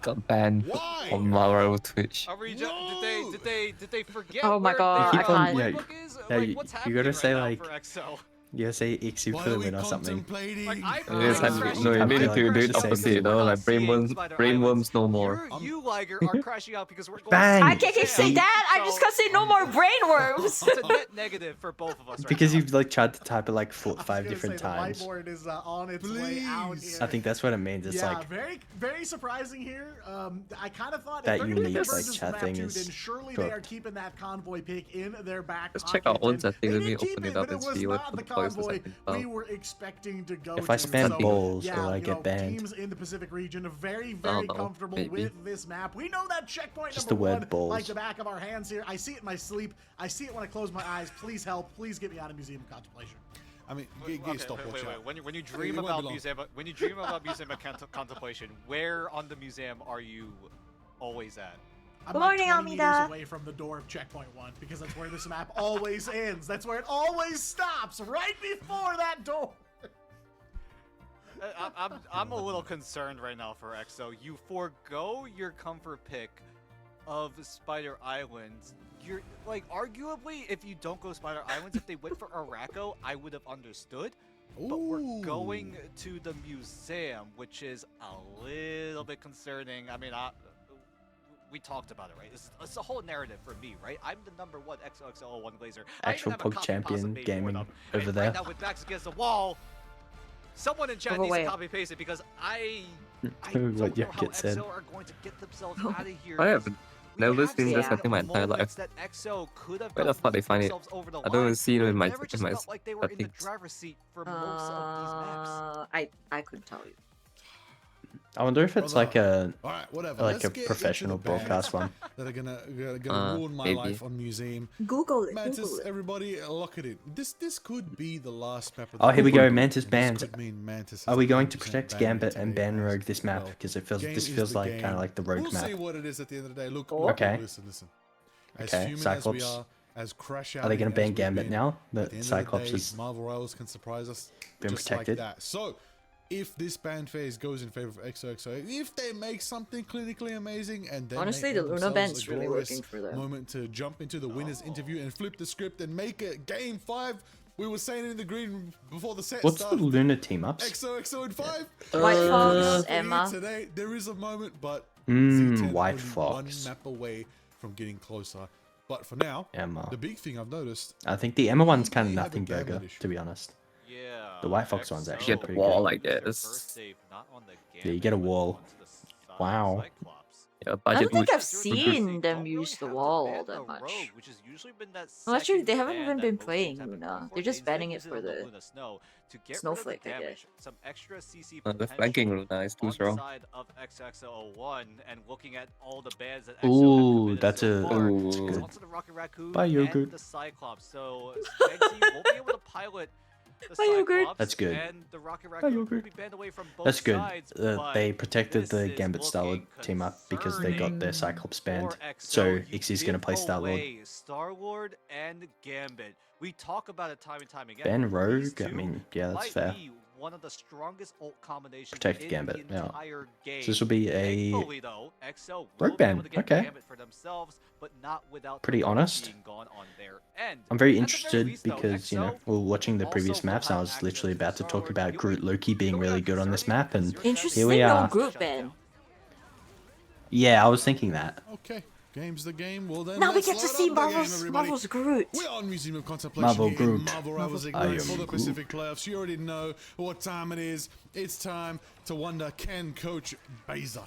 Got banned Why? on Marvel Twitch. Are we did they forget? Oh my where god, their I can't. playbook is? No, Like, you- what's you happening gotta right say, now like, for XO? You gotta say Ixu Why for are the we win or something. contemplating? Like, No, you need to do it opposite, like brainworms no more. You Liger are crashing out because we're going. Bang! I can't keep saying that. I just gotta say no more brainworms. It's a net negative for both of us. Right Because now. you've like tried to type it like 5 gonna different say the times. whiteboard is on its way out here. I think that's what it means. It's yeah, like very, very surprising here. I kind of thought That if they're gonna unique, convert like, this chat map thing too, is then surely they are cooked. keeping that Convoy pick in their back Let's pocket. check out all and settings. they Let me did keep open it it, up but and it was see what not the the boys are Convoy talking we about. were expecting to go If I to. spam So, balls, yeah, will I you get know, banned? Teams in the Pacific region are very, I very don't know, comfortable maybe. with this map. We know that checkpoint Just number the word 1 balls. like the back of our hands here. I see it in my sleep. I see it when I close my eyes. Please help. Please get me out of Museum of Contemplation. I mean, Okay, get stopwatch wait. out. When you It dream won't be about long. museum of contemplation, where on the museum are you always at? I'm Good like morning, 20 meters Almeida. away from the door of checkpoint 1 because that's where this map always ends. That's where it always stops, right before that door. I'm a little concerned right now for EXO. You forego your comfort pick of Spider Islands, you're like arguably if you don't go Spider Islands, if they went for Araco, I would have understood. But we're going to the museum, which is a little bit concerning. I mean, we talked about it, right? It's a whole narrative for me, right? I'm the #1 XOXO1 Glazer. Actual PUG champion gaming over there. Right now with backs against the wall, someone in chat needs to copy paste it because I don't know how XO are going to get themselves out of here. I haven't never seen this in my entire life. That XO could have Where the fuck they find it? I don't even see it in my like they were in the driver's seat for most of these maps. I couldn't tell you. I wonder if it's like a whatever. like a professional broadcast one. That are gonna ruin my life on Museum. Google it. Mantis, Google it. everybody, lock it in. This could be the last map of Oh, here we the go. Mantis banned. could mean Mantis Are has we a going to 100% protect ban Gambit today and ban as Rogue this map? well. Because Game this is feels the like game. kind of like the Rogue We'll map. see what it is at the end of the day. Look, Okay. listen. As Okay, human Cyclops. as we are, as crash Are they going to ban Gambit now? At That the end Cyclops of the day, has Marvel Rivals can surprise us been just protected. like that. So, if this ban phase goes in favor of XOXO, if they make something clinically amazing, and then Honestly, they the earn Luna themselves band's a really glorious working for them. moment to jump into the winners interview and flip the script and make it game 5. We were saying it in the green before the set What's the started. Luna team ups? XOXO in 5. White Fox, Emma. Today there is a moment, but White only Fox. one map away from getting closer. But for now, Emma. the big thing I've noticed. I think the Emma one's kind of They have nothing a Gambit burger, issue. to be honest. Yeah. The White Fox one's actually Get the pretty wall, good. I guess. Yeah, you get a wall. Wow. Yeah, I budget don't think would- I've seen them use the wall all that much. Well, actually, they haven't even been playing Luna. They're just banning it for the Snowflake, I guess. Some extra CC The flanking Luna is too strong. side of XXO1 and looking at all the bands that Ooh, that's a Ooh. that's good. also the Rocket Raccoon Bye, and Yogurt. the Cyclops. So Spency won't be able to pilot the Bye, Yogurt. Cyclops, That's good. and the Rocket Raccoon will Yogurt. be banned away from both That's good. sides, but They protected this the is Gambit Starlord looking team up because they got their Cyclops banned. for XO. So You Ixie's going to give play Starlord. away Starlord and Gambit. We talk about it time and time again. Ban These Rogue? I two mean, yeah, that's might fair. be one of the strongest ult combinations Protect in Gambit, the yeah. entire game. So this will be a Thankfully, though, XO will Rogue be ban. able to get Okay. Gambit for themselves, but not without Pretty the honest. being gone on their end. I'm very At the interested least, though, because, you know, XO well, watching the also previous will maps, I have was literally access to about to talk Starlord about healing. Groot Loki being really good on this map, and Interesting, here we no are. group ban. Yeah, I was thinking that. Okay, game's the game. Well then, Now we let's get to load see up the game, Marvel's everybody. Groot. We're on Museum of Contemplation Marvel here in Groot. Marvel Rivals I Ignite am for the Groot. Pacific playoffs. You already know what time it is. It's time to wonder, can Coach Beza,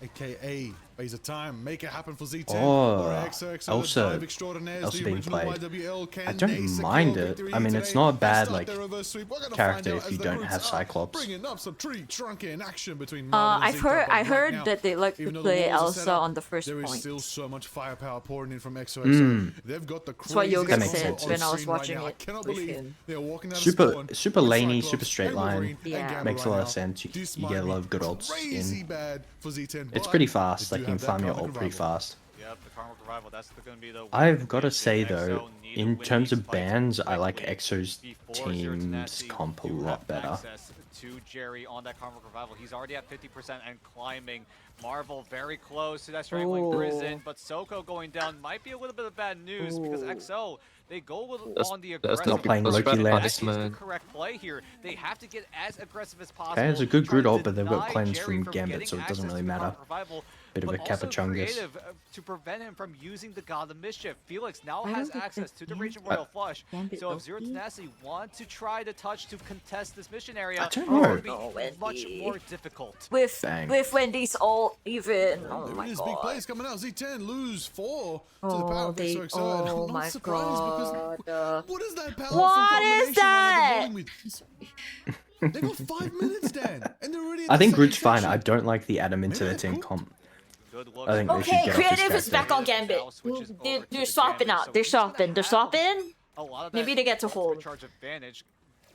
aka Beza Time, make it happen for Z10 Oh, or XOXO also- Dive Extraordinaires, also the being original played. YWL? Can I don't they secure mind it. victory I mean, it's today not a and bad, start like, their reverse sweep? We're gonna character find if out you as the don't groups have are Cyclops. bringing up some tree trunking action between Marvel and I've Z10, heard but I right heard now, that they like to even though the play walls are set Elsa up, on the first there is point. still so much firepower pouring in from XOXO. Mm. They've got the That's what craziest Yogurt makes combo sense. on when I was screen right watching now. I it cannot with believe him. they're walking out of Super spawn super with laney, Cyclops super straight and line. Wolverine and Yeah. Gambit Makes a right lot now. of sense. You This get might a lot be of good ults crazy in. bad for Z10, It's but pretty they fast. do Like you can have that farm your Karmic ult pretty Revival. fast. Yep, the Karmic Revival, that's going to be the I've got to weakness say if though, XO need to in win terms these of fights bans, I like quickly EXO's before Zero team's Tenacity comp a do lot have better. access to Jerry on that Karmic Revival. He's already at 50% and climbing. Marvel very close to that strangling Ooh. prison, but Soko going down might be a little bit of bad news because XO, they go on the That's aggressive not playing approach. Loki That led. is the man. correct play here. They have to get as aggressive as possible. Okay, it's a good try to Groot ult, but they've got deny cleanse Jerry from Gambit, getting so it doesn't access really to the matter. Karmic Revival, Bit of a but also Capuchungus. creative to prevent him from using the God of Mischief. Felix now I don't has think access that to the Gambit- Raging Royal Flush. Gambit So if Zero Loki? Tenacity want to try to touch to contest this mission area, I it's don't going know. to be Oh, much Wendy. more difficult. With Bang. Wendy's ult even. Oh There my it is, big god. plays coming out. Z10 lose 4 to the Oh, power of they, XOXO. oh and I'm not my surprised god. because what is that powerful What is combination that? they're rolling with? They got 5 minutes, Dan, and they're already. In I the think second Groot's fine. I section. don't like the Adam into Maybe the team that's cool. comp. Good look. I think they should Okay, get off this creative is character. back on Gambit. They're swapping out. They're swapping. They're swapping. A lot of Maybe that they get to hold. charge advantage.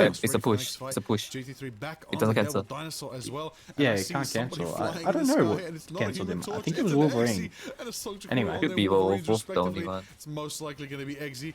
good. It's a push. It's a push. GT3 back It doesn't on the cancel. Devil Dinosaur as well. Yeah, I it see can't somebody cancel. flying I in don't the know sky, what and it's not a cancelled Human him. I Torch, think it it's was an Wolverine. Eggsy and a Soldier Anyway. Crew Could on be their Wolverines Wolf, the only respectively. one. It's most likely going to be Eggsy.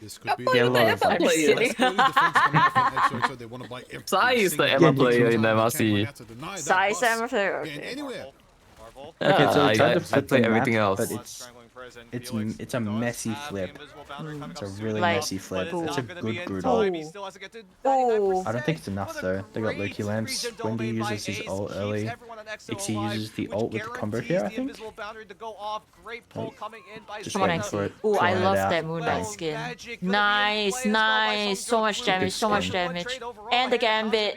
This could be Yeah, a lot of That's player. early defense coming out from XOXO. They want to buy every Sai is the single Emma one. player in They MRC. have to deny that Size bus Emma player, getting okay. anywhere. Okay, so I try to I flip play the everything map, else. but it's a messy flip. It's a really Like- messy flip. It's a good brute Oh. ult. Oh. I don't think it's enough though. They got Loki Lance. Wendy uses his ult early. Ixie uses the ult with the combo here, I think. Just Come on, waiting for it. Ooh, I drawing it love out. that Moonlight skin. Nice, nice. So much damage, so much damage. And the Gambit.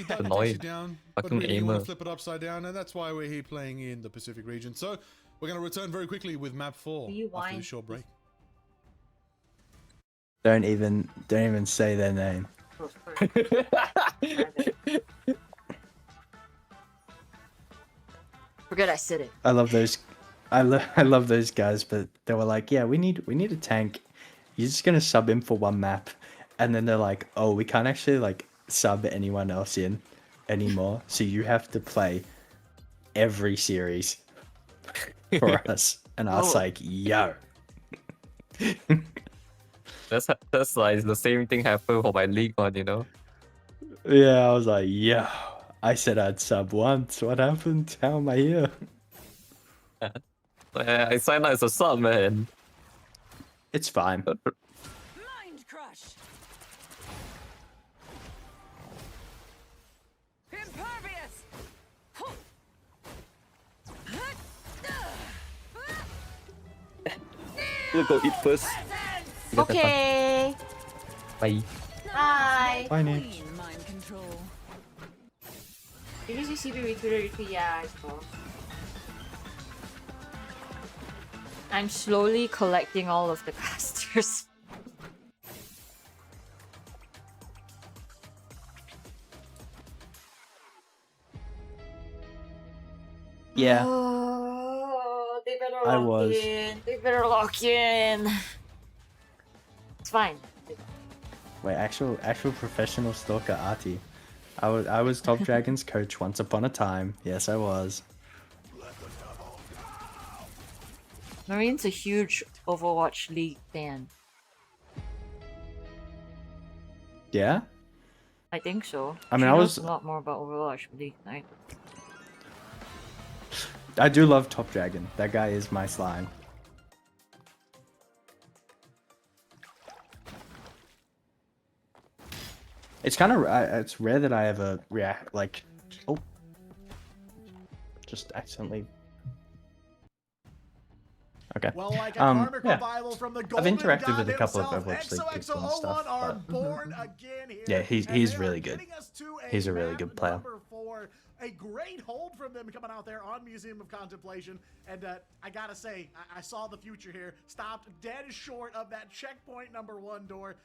Definitely takes you Annoying. down. But Fucking really you want aimer. to flip it upside down, and that's why we're here playing in the Pacific region. So We're going to return very quickly with map 4 Do you after whine? this short break. Don't even say their name. Forget I said it. I love those. I love those guys, but they were like, yeah, we need a tank. You're just gonna sub in for one map, and then they're like, oh, we can't actually like sub anyone else in anymore, so you have to play every series for us. And I was like, yo. That's like the same thing happened for my league one, you know. Yeah, I was like, yo. I said I'd sub once. What happened? How am I here? I signed up as a sub, man. It's fine. Mind crush. Impervious. We'll go eat first. Okay. Bye. Bye. Bye, Nick. Mind control. Did you see CB retweet? Yeah, I saw. I'm slowly collecting all of the casters. Yeah. Oh, they better I lock was. in. They better lock in. It's fine. Wait, actual professional stalker Artie. I was Top Dragon's coach once upon a time. Yes, I was. Marine's a huge Overwatch League fan. Yeah? I think so. I mean, She I knows was- a lot more about Overwatch League, right? I do love Top Dragon. That guy is my slime. It's kind of it's rare that I ever react like, oh, just accidentally. Okay. Well, like a karmic yeah. revival from the I've golden interacted god with a couple of himself, Overwatch League people and XOXO01 stuff. are But born again here, yeah, and he's they are really good. getting us to He's a really map good player. number 4. A great hold from them coming out there on Museum of Contemplation, and I gotta say, I saw the future here. Stopped dead short of that checkpoint number 1 door.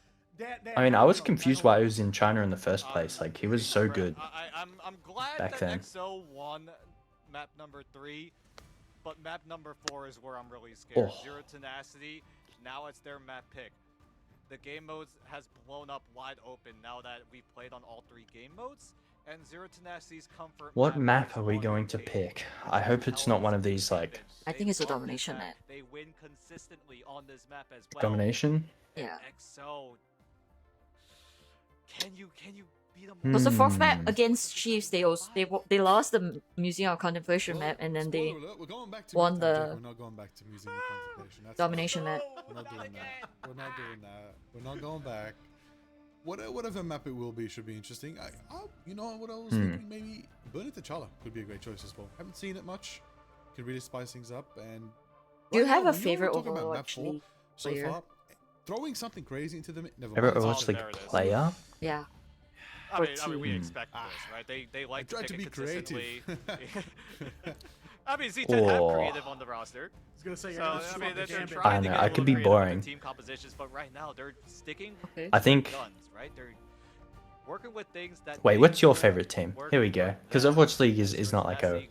I mean, I was confused why he was in China in the first place. Like, he was so good I'm glad back that then. XO won map number 3, but map number 4 is where I'm really scared. Oh. Zero Tenacity, now it's their map pick. The game modes has blown up wide open now that we've played on all 3 game modes, and Zero Tenacity's comfort What map is are we on going to rotation. pick? I hope it's not one of these, like, I think it's a domination map. They win consistently on this map as well. domination? Yeah. XO. Can you beat them? Was the fourth Hmm. map against Chiefs? They lost the Museum of Contemplation map, and then they Spoiler alert, we're going back to won map time, the Jack. We're not going back to Museum of Contemplation. That's domination map. We're not doing that. We're not doing that. We're not going back. Whatever map it will be should be interesting. You know what I was thinking? Maybe Burn It T'Challa could be a great choice as well. Haven't seen it much. Could really spice things up. And Do you right have now, a when favorite talking about map Overwatch 4 League so player? far, throwing something crazy into them. Never Ever mind. Overwatch League player? Yeah. I mean, we Hmm. expect this, right? They like tried to to pick be it creative. consistently. I mean, Z10 have Oh. creative on the roster. I was gonna say, So, you're gonna I swap mean, the they're gambit. trying I to know, get a I little could be creative with their boring. team compositions, but right now they're sticking Okay. I think. guns, right? They're working with things that. Wait, they what's your know favorite team? work Here we go. Because Overwatch League is not like a.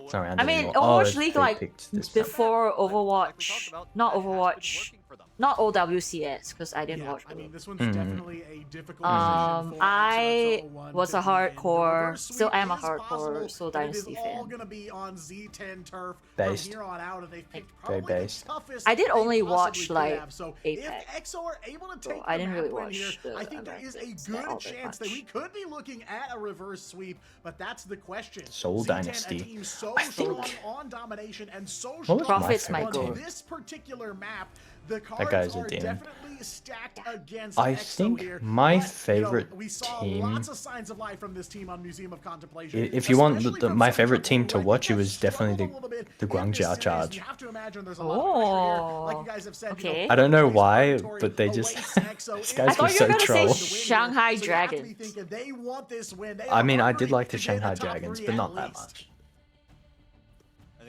It's not around I mean, anymore. Overwatch Oh, League, they like, picked this map. before Overwatch, not Overwatch, not OWCS, because I didn't Yeah, watch I mean, it. this one's Mhm. definitely a difficult I decision for was a XOXO01 to be in. The hardcore, reverse still sweep am a is possible, hardcore Soul but it is Dynasty all fan. gonna be on Z10 turf Based. from here on out, and they've picked Very probably the based. toughest I did they only possibly watch, could like, have. So Apex. if EXO are able to So take I the didn't map really win watch here, the I think there is a Americans all good that chance that we much. could be looking at a reverse sweep, but that's the question. Soul Z10, Dynasty. a team so I strong think- on domination and so What strong was my Profits my favorite goal. team? on this particular map. The cards guy's a are demon. definitely stacked against I EXO think here, my but, favorite we saw team- lots of signs of life from this team on Museum of Contemplation. If you want especially the from my some favorite people team who to I think watch, it have was definitely struggled a little bit the in Guangzhou this series. Charge. You have to imagine there's a lot of pressure here. Like you guys have said, Okay. I don't know Blaze why, Purgatory but they just awaits EXO these in guys I were thought you so were gonna troll. say Shanghai So you have to be Dragons. thinking they want this win. They I are mean, I hungry did like the to get Shanghai the top Dragons, three but at not that least. much. I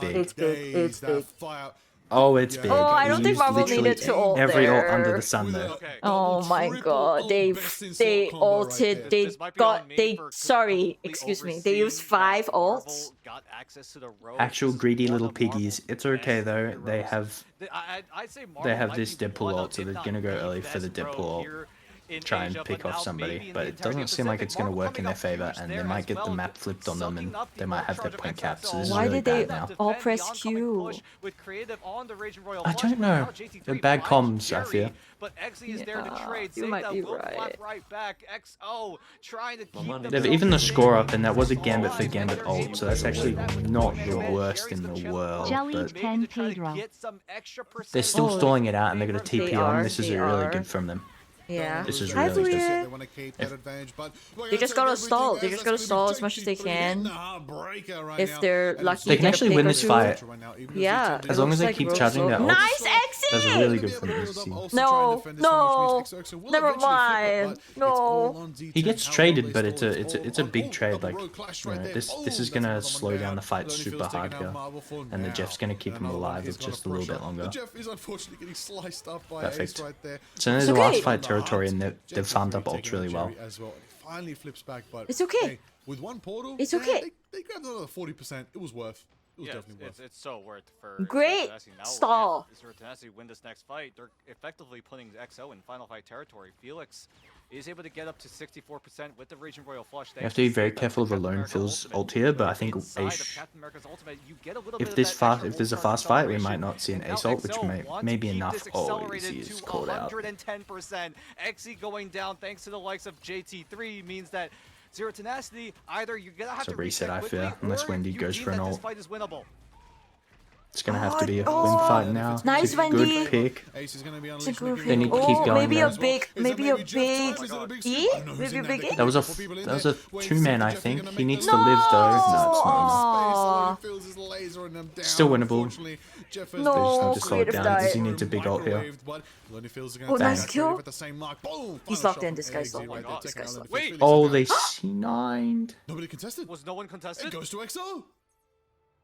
big. It's big. It's big. Oh, it's big. Oh, I We don't think used Marvel literally needed to ult every ult under there. the sun there. Oh my god, they ulted, sorry, excuse me, they used 5 ults. Actual greedy little piggies. It's okay though. They have this Deadpool ult, so they're gonna go early for the Deadpool ult. try and pick off somebody, but it doesn't seem like it's going to work in their favor, and they might get the map flipped on them, and they might have their point capped. So this is Why really did they bad now. all press Q? I don't know. They're bad comms, I fear. But Exy is there to trade. You might be will right. clap right back. XO trying to keep They have even the score up, and that was a Gambit for Gambit ult, so that's actually not the worst in the world. But they're still stalling it out, and they're going to TP on. This is really good from them. Yeah. This is Hi, really good. Blue. They just gotta stall. They just gotta stall as much as they can. If they're lucky, They can get a actually pick win or this two. fight. Yeah. As long as they keep charging their ults. Nice exit! That's really good from this team. No, no, never mind. No. He gets traded, but it's a big trade. Like, you know, this is gonna slow down the fight super hard here, and the Jeff's gonna keep him alive with just a little bit longer. Jeff is unfortunately getting sliced up by Perfect. Ace right there. So there's the last fight territory, and they've farmed up ults really well. Finally flips back, but It's okay. hey, with one portal, It's okay. They grabbed another 40%. It was worth. It was definitely worth. It's so worth for Great stall. If Tennessee win this next fight, they're effectively putting XO in final fight territory. Felix is able to get up to 64% with the Raging Royal Flush. You have to be very careful of the lone Phil's ult here, but I think Ace, if there's a fast fight, we might not see an Ace ult, which may be enough. Oh, he is called out. 110%. Exy going down thanks to the likes of JT3 means that Zero Tenacity, either you're gonna have It's a to reset, I quickly, fear, unless or Wendy you goes deem for an that this ult. fight is winnable. It's gonna have to be a win fight now. Nice, It's a Wendy. good pick. Ace is gonna be It's a unleashed. good They need to pick. keep Oh, going maybe now. a big E? Maybe a big E? That was a 2-man, I think. He needs to live though. No, it's not enough. Still winnable. They just No, need to slow it down because he needs a big ult here. Oh, nice Bang. kill. He's locked in. This guy's locked in. This guy's locked in. Wait. Oh, they C9'd. Nobody contested. Was no one contested? It goes to XO.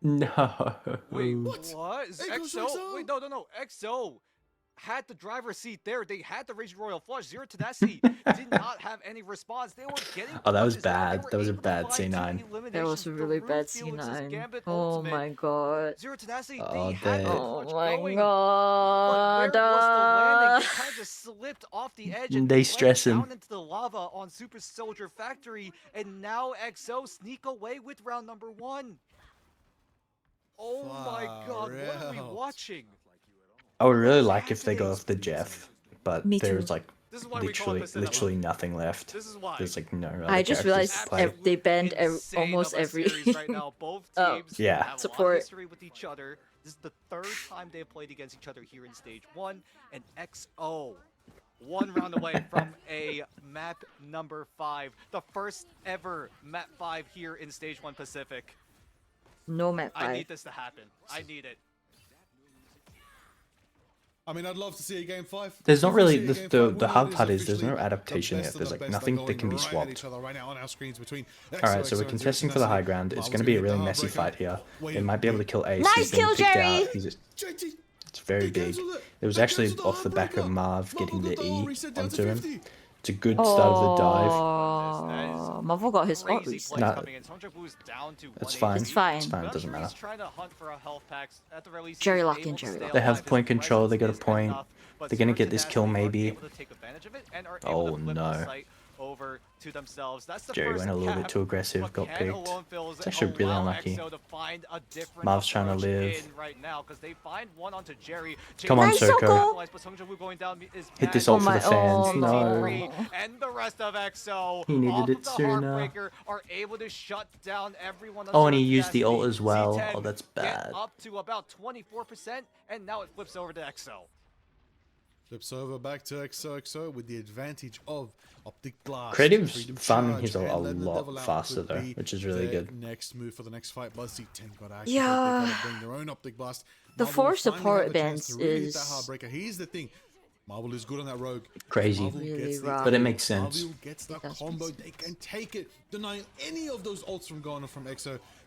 No. Wait, what? Is It goes to XO? XO. Wait, no. XO had the driver's seat there. They had the Raging Royal Flush. Zero Tenacity did not have any response. They were getting. Oh, that was punches out. They bad. were That was a able to bad find C9. team eliminations That was a really through bad Felix's C9. Gambit Oh ultimate. my god. Zero Tenacity, Oh, they had dead. the Oh clutch my going. god. But where was the landing? They kind of just slipped off the edge and They went stress him. down into the lava on Super Soldier Factory, and now XO sneak away with round number 1. Oh my god, what are we watching? I would really like if they go off the Jeff, but Me too. there's like This is why we call it Pacific. literally nothing left. This is why. There's like no other I just characters realized to play. they banned Insane almost of a every series right now. Both Oh, teams yeah. have a lot of Support. history with each other. This is the 3rd time they've played against each other here in stage 1, and XO 1 round away from a map number 5, the first ever map 5 here in stage 1 Pacific. no map I 5. need this to happen. I need it. I mean, I'd love to see a game 5. There's not If we really see a the game 5, the well, hard it is part is there's no officially the adaptation best yet. of There's the like best nothing are that can be going right at swapped. each other right now on our screens between Alright, so we're XO and contesting Zero for the high Tenacity. ground. It's Marvel's going to be a gonna really get messy the fight here. Wait, They might be able to kill Ace. Nice He's been kill, picked Jerry! out. JT, It's very he big. cancelled it. It was They actually cancelled off the back of heartbreaker. Marv getting Marvel the got the ult E reset down to onto him. 50. It's a good start of the dive. Oh, Marvel got his ult Crazy reset. plays No. coming in. Sonjabu's down to That's 180. fine. It's fine. It's fine. It doesn't matter. He's trying to hunt for a health packs. At the very least, Jerry he's locked able in, to Jerry stay locked They in. have alive. point His control. They got a presence is point. enough, but They're gonna Zero get this kill Tenacity are maybe. able to take advantage of it and are able Oh, to flip the no. site over to themselves. That's the Jerry first went a little bit cap, too aggressive, but got can picked. alone Phils It's actually really allow unlucky. XO to find a different Marv's trying to approach live. in right now, 'cause they find one onto Jerry. Come on, Nice, Soko. Soko. But Songjabu going down is Hit this bad. ult for the my- fans. oh, No. And the rest of XO He needed off it of the sooner. Heartbreaker are able to shut down everyone. Oh, on and he Zero used the ult Tenacity. as well. Z10 Oh, that's get bad. up to about 24%, and now it flips over to XO. Flips over back to XOXO with the advantage of Optic Blast. Creative's Freedom farming Charge, his ult a and letting the lot level out faster could though, be which is really their good. Next move for the next fight, but Z10 got action. Yeah. They gotta bring their own Optic Blast. The Marvel four will finally support have a chance to events really hit that is- Heartbreaker. Here's the thing. Marvel is good on that rogue. Crazy. Marvel Really gets the rough. But it makes sense. Marvel gets the It does combo. make They can take it, denying any of those ults from going on from EXO.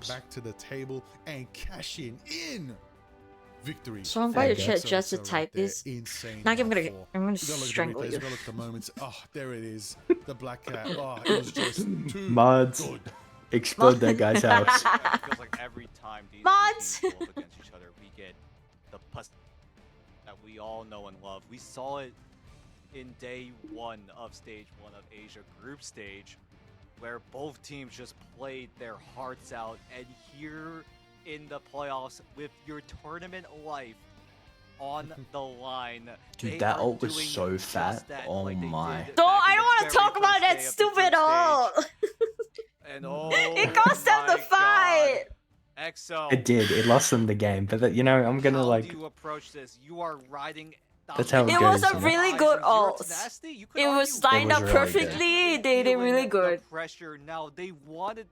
get back to the table and cashing in victory. So I'm going to for just to Xoxo type there. this. Insane. Now I'm gonna four. I'm gonna You gotta look at the strangle replays, you. you gotta look at the moments. Oh, there it is. The black cat. Oh, it was just too Mods. good. Explode that guy's house. It feels like every time these Mods! two teams go up against each other, we get the we all know and love. We saw it in day 1 of stage 1 of Asia group stage, where both teams just played their hearts out, and here in the playoffs with your tournament life on the line. Dude, that ult was so fat. Oh my. No, I don't want to talk about that stupid ult. And oh, It cost them the fight. XO. It did. It lost them the game. But you know, I'm gonna How like. do you approach this? You are riding. That's how it It goes. was a you know? really good ult. It was lined It up was really good. perfectly. They did really good. The pressure now. They wanted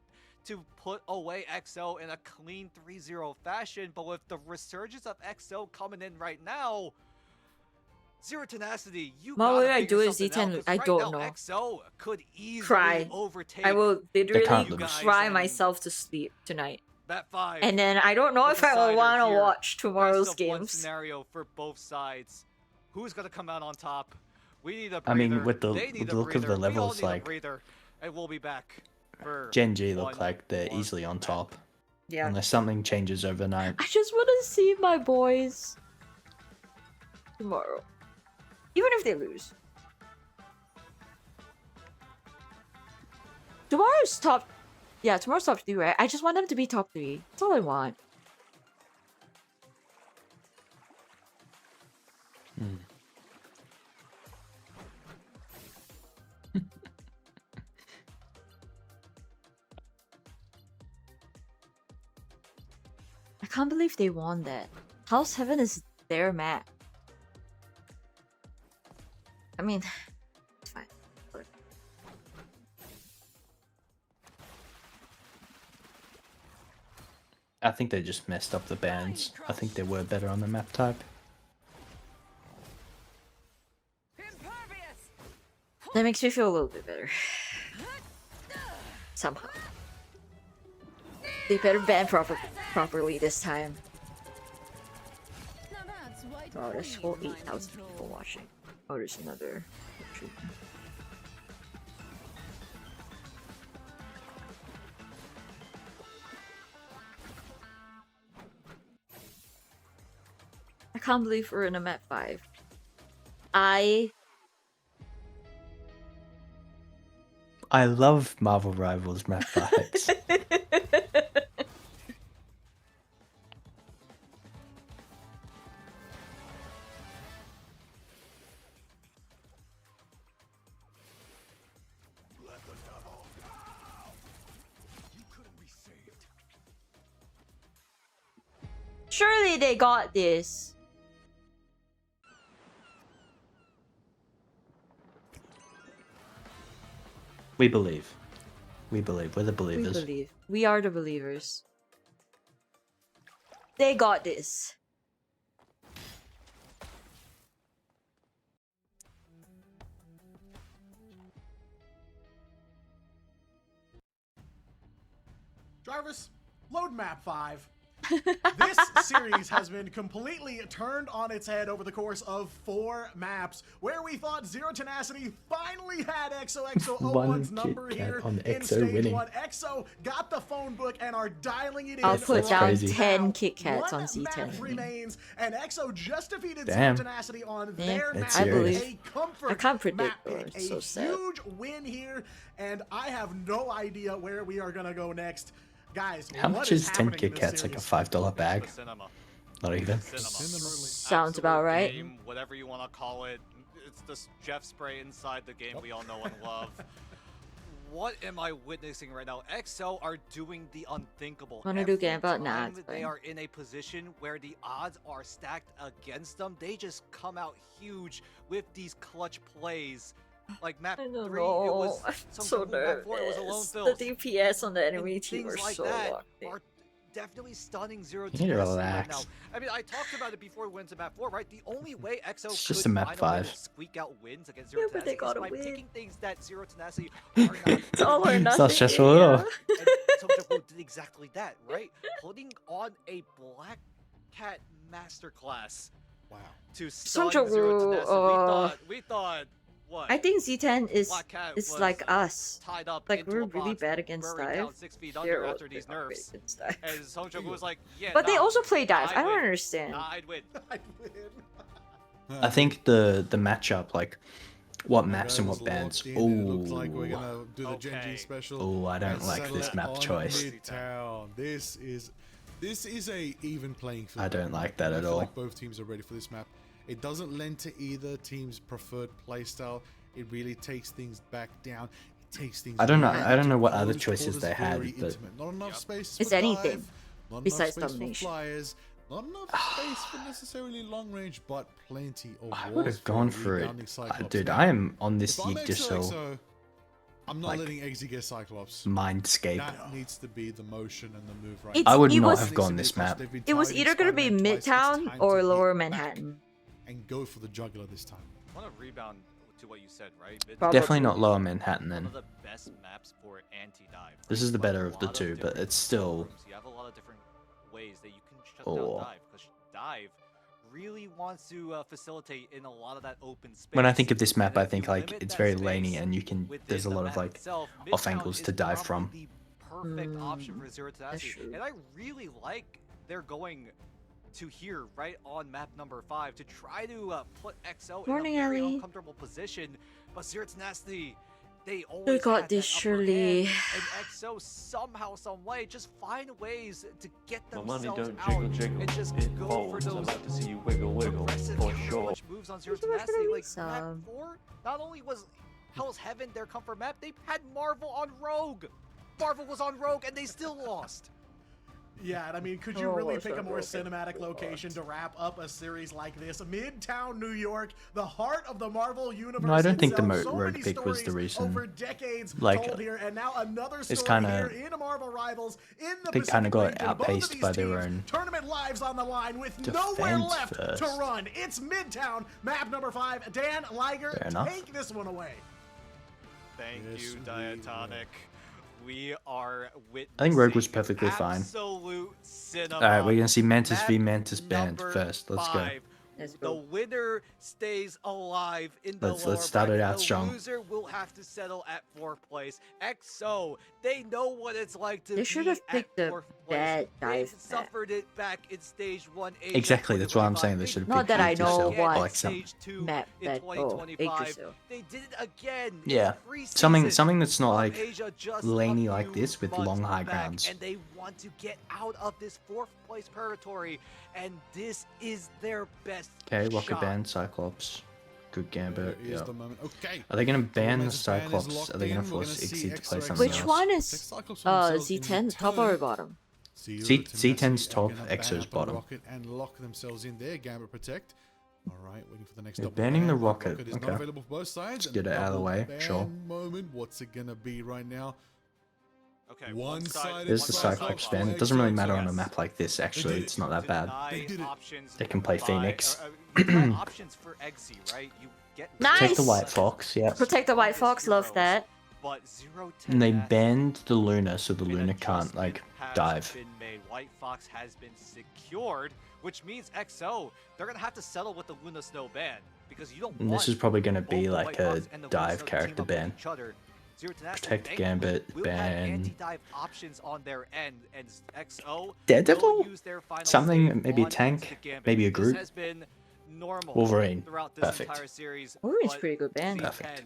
to put away XO in a clean 3-0 fashion, but with the resurgence of XO coming in right now, Zero Tenacity, you What will gotta I figure do with something out, Z10? 'cause I right don't now, know. XO could easily Cry. overtake I will literally can't lose. cry myself to sleep tonight. Bat 5. And then I don't know the if I will decider want to here. watch tomorrow's Best of one games. scenario for both sides. Who's gonna come out on top? We need a breather. I mean, with the They need a look of breather. the We all levels, need a like breather. And we'll be back for Gen G look one like they're more easily on top. Yeah. Unless something changes overnight. I just want to see my boys tomorrow. Even if they lose. Tomorrow's top... Yeah, tomorrow's top 3, right? I just want them to be top 3. That's all I want. I can't believe they won that. House 7 is their map. I mean, it's fine. But I think they just messed up the bands. I think they were better on the map type. that makes me feel a little bit better. Somehow. They better ban properly this time. Oh, there's whole 8,000 people watching. Oh, there's another. I can't believe we're in a map 5. I love Marvel Rivals map fights. Surely they got this. We believe. We believe. We're the We believers. believe. We are the believers. They got this. Jarvis, load map 5. This series has been completely turned on its head over the course of 4 maps, where we thought Zero Tenacity finally had XOXO01's number Kit Kat here on in XO stage winning. 1. XO got the phone book and are dialing it I'll in. put right down crazy. 10 now. Kit Kats on One map Z10. remains, and XO just defeated Damn. Zero Tenacity on Yeah, their That's map. I serious. believe. A comfort I can't predict, map though. pick. It's so a sad. huge win here, and I have no idea where we are gonna go next. Guys, How what much is 10 happening in Kit this Kats? Like a series? $5 bag? Cinema. Not even. Sounds about right. Game, whatever you want to call it. It's the Jeff spray inside the game we all know and love. What am I witnessing right now? XO are doing the unthinkable. Wanna do Every game about? Nah, time it's they fine. are in a position where the odds are stacked against them, they just come out huge with these clutch plays. Like map I 3, don't it know. was I'm some so cool map 4, it was alone nervous. The fills. DPS on the And enemy team things are like so that locked in. are definitely stunning Zero You need to Tenacity right relax. now. I mean, I talked about it before we went to map 4, right? The only way XO It's could just a map find a way 5. to squeak out wins against Zero Yeah, but they Tenacity is gotta by win. picking things that Zero Tenacity are not It's all or It's nothing. not stressful at all. and Xoxo did exactly that, right? Putting on a Black Cat masterclass Wow. to stun Xoxo, Zero Tenacity. We thought, what? I think Z10 is Black Cat it's was like us. tied up Like into we're a really box, bad against buried dive. down 6 feet They're under after they're these not great nerfs. against dive. And Xoxo was like, yeah, But they nah, also play dive. I'd I don't win. understand. Nah, I'd win. I'd win. I think the matchup, like what maps and what Goes bands. locked in, and it looks like we're Ooh. gonna do the Gen G special. Ooh, I don't and like settle this it map on choice. Midtown. This is a even playing field. I don't like that I at feel all. like both teams are ready for this map. It doesn't lend to either team's preferred playstyle. It really takes things back down. It takes things. I don't know. really I don't know what close other choices quarters, they had, very but intimate. Not enough space It's for anything dive, not besides enough space domination. for flyers, not enough space for necessarily long range, but plenty of I walls would have gone for it. rebounding Cyclops. Dude, Now, I am on this if I'm Yggdrasil XOXO, I'm not like, letting Eggsy get Cyclops. mindscape. That needs to be the motion and the move right It's- now. I would it not was- have gone this map. It was either gonna be Midtown or Lower Manhattan. And go for the jugular this time. I want to rebound to what you said, right? Definitely not Lower Manhattan One then. of the best maps for anti-dive. This is the But better a of the lot two, but different it's still. rooms. You have a lot of different ways that you can shut Oh. down dive, because dive really wants to facilitate in a lot of that open space. When I think of this map, And I if think you like limit it's that very space laney, and you can. within There's a the lot of map like itself, off Midtown angles is to dive probably from. the perfect option for Zero Tenacity. true. And I really like they're going to here right on map number 5 to try to put XO Morning, in a very Ellie. uncomfortable position. But Zero Tenacity, they always got had this, that upper surely. hand, and XO somehow, some way, just find ways to get My money themselves don't out jiggle jiggle, and just it go folds. for I'm those about to see you wiggle wiggle, aggressive for and sure. clutch moves on Zero Who's the rest of Tenacity. the Like map some? 4, not only was Hell's Heaven their comfort map, they had Marvel on Rogue. Marvel was on Rogue and they still lost. Yeah, and I mean, could you Oh, really that's pick a not more broken. cinematic location to wrap up a series like this? Midtown New York, the heart of the Marvel universe. No, I don't think the itself. So rogue many pick was the stories reason. Over decades Like, told here, and now another story it's kinda- here in Marvel Rivals in the They kind Pacific of got region. Both of outpaced these by their teams, own tournament lives on the line with nowhere defense left to first. run. It's Midtown, map number 5. Dan Liger, Fair enough. take this one away. Thank Yes, you, we Diatonic. We are witnessing I think Rogue was perfectly fine. absolute cinema. All right, we're gonna see Mantis v Map Mantis band number first. Let's go. 5. Let's The go. winner stays alive in the Let's lower start it bracket. out the strong. loser will have to settle at 4th place. XO, they know what it's like to They be should have at picked the 4th bad place. They've dive map. suffered it back in stage 1 Asia Exactly, that's what I'm 2025. saying. They should have Not picked that I Yggdrasil know or what like some. Stage 2 map in that 2025. Yggdrasil. They did it again. Yeah, Every something season that's not of like Asia just laney a like few this with months long high back, grounds. and they want to get out of this 4th place purgatory, and this is their best Okay, Rocket shot. Band, Cyclops, good Gambit. Here is Yeah. the moment. Okay. Are they gonna ban the Mantis ban is Cyclops? locked Are they gonna in. We're force gonna see Ixie to play XOXO. something Which else? one Take is Cyclops on themselves in Z10 top or turn. bottom? Zero Z- Tenacity Z10's are top, gonna ban XO's up a bottom. Rocket and lock themselves in there. Gambit protect. All right, waiting for the next They're double banning the ban. Rocket, is okay. not available for both sides. Let's get it out of the Double way, ban sure. Moment. What's it gonna be right now? Okay, One side. There's the Cyclops ban. It doesn't really matter on a map like this. Actually, did it's not that bad. They did it. They can play Phoenix. Options for Eggsy, right? You get Nice! Take the White Fox, yeah. Protect the White Fox, love that. But Zero And they Tenacity banned the Luna, so the an Luna can't adjustment like has dive. Been made. White Fox has been secured, which means XO, they're gonna have to settle with the Luna Snow ban because you don't And want this is probably gonna both be the like White a Fox and the Luna dive Snow to character team up with ban. each other. Zero Tenacity, Protect thankfully, Gambit, will have ban anti-dive options on their end, and XO Daredevil? will use their final Something, save maybe a on tank, into Gambit. maybe a This Groot. has been normal Wolverine, throughout this perfect. entire series. Wolverine's but pretty good band. Z10 Perfect.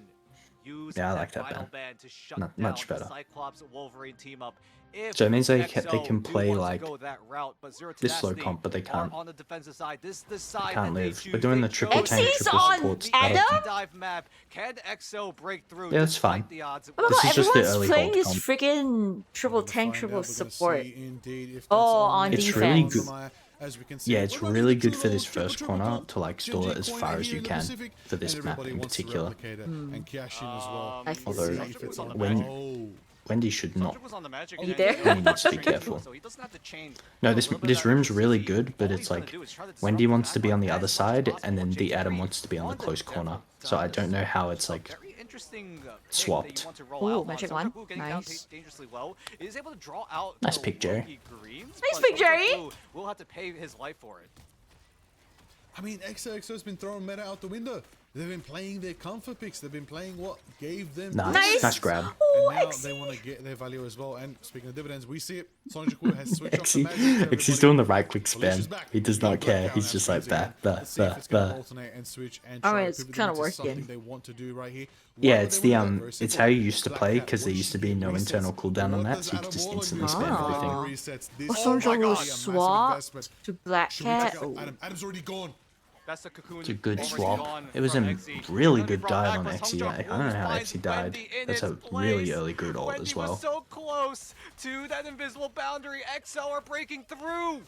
use Yeah, I like that final band. ban to shut Not down much the better. Cyclops Wolverine team up. If So it means they XO can do play want to like go that route, but Zero this low Tenacity comp, but they are can't. on the defensive side. This the They side can't that they live. choose. We're doing They the triple chose tank, XC's triple on support the strategy. anti-dive map. Can XO break through? Yeah, that's despite fine. The odds? Oh my This god, is just the everyone's early playing hold this comp. freaking triple We're gonna tank, find triple out. We're gonna support. see indeed if that's Oh, on It's defense. really good. As we can see, Yeah, we're it's running really the good for triple, this first triple corner comp. to like Gen stall G it as coin far here as you in the can Pacific, for this and map in everybody wants to particular. replicate it and cash in as well. I can Although, see See if it's on the when- back. Oh. Wendy should not. Was on the Magic Are you and there? he Wendy needs to be trained careful. so he doesn't have to change No, a this little bit this of room's that really consistency. good, but All it's he's gonna like do is try to Wendy disrupt wants to be on the backline other as much as side, possible. and then the J3 Adam wants to be on the on the close depth corner. of So I this. don't know how it's like Very interesting pick that swapped. you want to roll Ooh, out magic on. one. Sojaku getting down Nice. dangerously low. Is able to draw out Nice the pick, Jerry. lucky greens, Nice but pick, Jerry. Sojaku will have to pay his life for it. I mean, XOXO's been throwing meta out the window. They've been playing their comfort picks. They've been playing what gave them Nice. Nice grab. And now they want to get their value as well. And speaking of dividends, we see it. Sonjaku has switched off the magic. Xy's doing the right quick spam. He does not care. He's just like bah. Alright, it's kind of working. They want to do right here. Yeah, it's the it's how you used to play because there used to be no internal cooldown on that, so you could just instantly spam everything. Sonjaku swap to Black Cat. Adam's already gone. That's the cocoon. It's a good swap. It was a really good dive on Xy. I don't know how Xy died. That's a really early good ult as well. So close to that invisible boundary. XO are breaking through.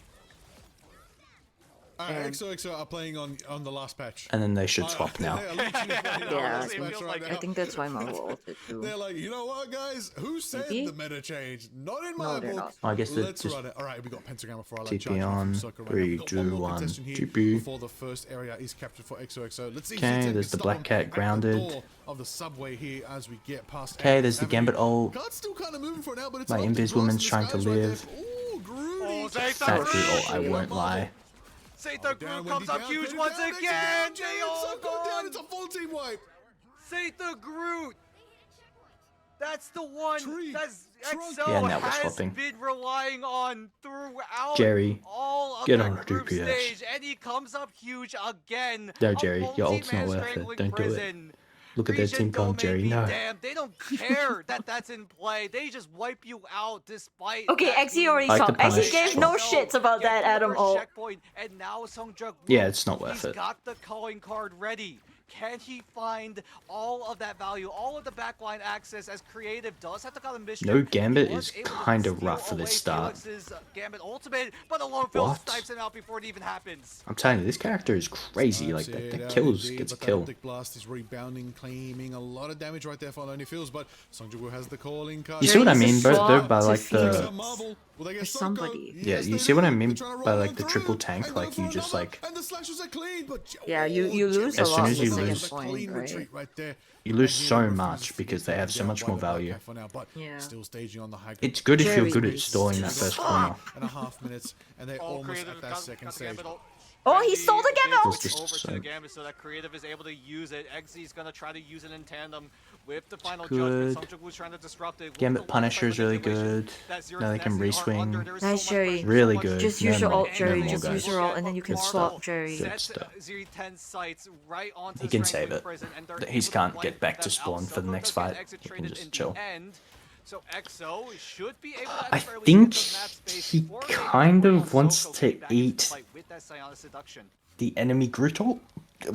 XO are playing on the last patch. And then they should swap now. Yeah, I think that's why Marvel ulted too. They're like, you know what, guys? Who said the meta changed? Not in my book. I guess Let's just run it. All right, we got pentagram before I like TP on. 3, 2, 1. TP. Before the first area is captured for XOXO. Let's see. Okay, there's the Black Cat grounded. Of the subway here as we get past. Okay, there's the Gambit ult. Still kind of moving for now, but it's My Invis woman's trying to live. Factory ult, I won't lie. Say the Groot comes up huge once again. They all go down. It's a full team wipe. Say the Groot. That's the one. That's XO Yeah, now we're has swapping. been relying on throughout Jerry, all of get the on group DPS. stage, and he comes up huge again. No, A Jerry, your ult's not multi-man worth it. strangling Don't do it. prison. Look at their team comp, Jerry. No. Damn, they don't care that that's in play. They just wipe you out despite. Okay, that Xy already I saw. like the Xy punish gave no swap. shits about that Adam ult. Checkpoint, and now Songjak, Yeah, it's not worth he's it. got the calling card ready. Can he find all of that value, all of the backline access as Creative does have to cut a mission? No Gambit is kind of rough for this start. Gambit ultimate, but Alone Phil What? snipes him out before it even happens. I'm telling you, this character is crazy. Like, the kills gets a kill. Blast is rebounding, claiming a lot of damage right there for Lonely Fields, but Songjak has the calling card. You see what I mean, bro? Though, by like the For somebody. yeah, you see what I mean by like the triple tank? Like you just like Yeah, you lose a as soon lot as with you second lose, point, right? you lose so much because they have so much more value. Yeah. Still staging on the high. It's good if you're Jerry good at beast. stalling that first corner. And a half minutes, and they're almost at that second stage. Oh, he stole the Gambit It's ult! just Over to so the Gambit so that Creative is able to use it. Xy's gonna try to use it in tandem with the final good. judgment. Songjak trying to disrupt it. Gambit Punisher is really good. Now they can re-swing. Nice, Jerry. Really good. Just use your No ult, more- Jerry. no more Just guys. use your ult, and then you can Good swap, stuff. Jerry. Good stuff. Z10 sights right onto He can Strangling save it. Prison, and they're He able to can't blank get back to them spawn out. for the Soko next does get fight. exit He can traded just in chill. the end. So XO should be able to I fairly think get some map space he for a kind break of on wants Soko to getting back into eat the fight with that Psionic Seduction. the enemy Groot ult,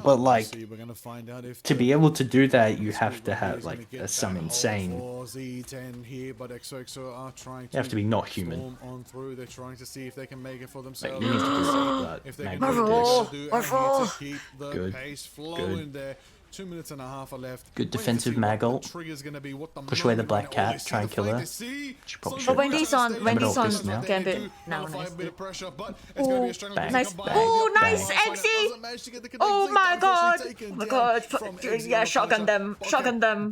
but like See, we're gonna find out if to be able to do that, you have to have like some insane. Z10 here, but XOXO are trying to You have to be not human. storm on through. They're trying to see if they can make it for Like, themselves. you need to do that. If they Mag can do Marvel, what they do, and Marvel. here to keep the Good, pace flowing there. 2 minutes and a half are left. Good Waiting to defensive see what mag the ult. trigger's gonna be, what the Push away the moment Black right now. Oh, Cat, they try see and the kill fight, her. they see She probably Songjak should. Oh, Wendy's on Gambit Wendy's ult on this now. Gambit now. Nullify a Nice. bit of pressure, but it's gonna be a struggle. Bang, Nice. bang, Oh, bang. nice, Xy! Oh my god! Oh my god! Yeah, shotgun them. Shotgun them.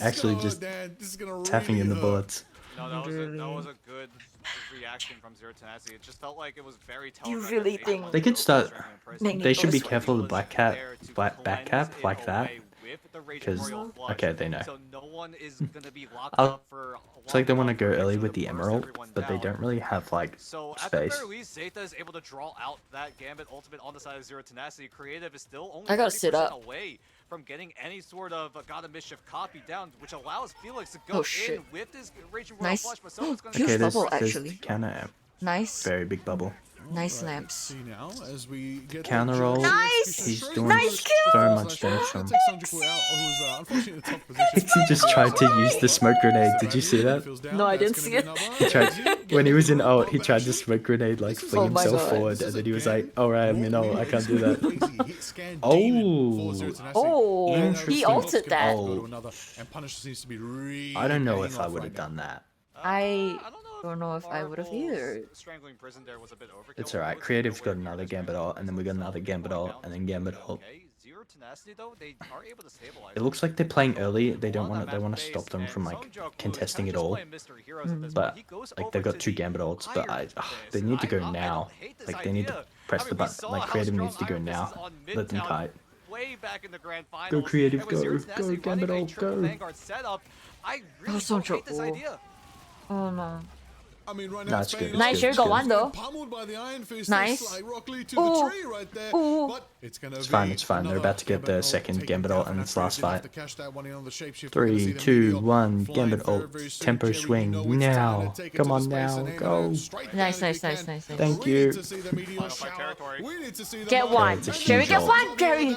Actually just tapping in the bullets. No, that was a good reaction from Zero Tenacity. It just felt like it was very You telegraphed really that think wanted They to could go for start. Strangling Prison. They should be Magnetos. careful of the Black Cat, There to back cap cleanse like it that. away with the Raging Because Royal Flush. okay, they know. So no one is gonna be locked I'll- up for a It's like they long want to enough go for early Rachel with to the burst Emerald, everyone but they down. don't really have like So at the space. very least, Zeta is able to draw out that Gambit ultimate on the side of Zero Tenacity. Creative is still only I gotta sit 50% up. away from getting any sort of God of Mischief copy down, which allows Felix to Oh, go shit. in with his Raging Royal Nice. Flush, but someone's gonna Huge Okay, there's, bubble, there's actually. counter Nice. very big bubble. Nice lamps. See now as we get Counter roll. Nice! He's doing Nice so much damage to him. Unfortunately, in the top position. He just tried to use the smoke grenade. Did you see that? No, I didn't see it. He tried when he was in ult. He tried to smoke grenade like fling Oh my himself God. forward, and then he was like, "All right, I'm in ult. I can't do that." Oh, Oh, he Interesting. ulted that. Oh. And Punisher seems to be really I don't know paying if I off would right have now. done that. I don't know if I would have either. Strangling Prison there was a bit overkill. It's alright. Creative's got another Gambit ult, and then we got another Gambit ult, and then Gambit ult. Zero Tenacity though, they are able to stabilize. It looks like they're playing early. They want to stop them from like contesting it all. But like they've got 2 Gambit ults, but they need to go now. Like they need to press the button. Like creative needs to go now. Let them kite. Way back in the grand finals. Go creative, And with Zero go Tenacity Gambit running a ult, triple go. Vanguard setup, I really don't hate this idea. Oh no. I mean, right No, now it's good, Spain it's Nice, good, sure, it's got good. one though. pummeled by the Iron Fist. Nice. They slide Rock Lee to Ooh. the tree right there. Ooh. But it's gonna It's be fine, it's fine. They're another about to get their second Gambit ult in this last fight. 3, 2, 1, Gambit ult. Tempo swing now. Come on now, go. Nice. Thank you. Get one. it's a Jerry, huge get ult. one, Jerry.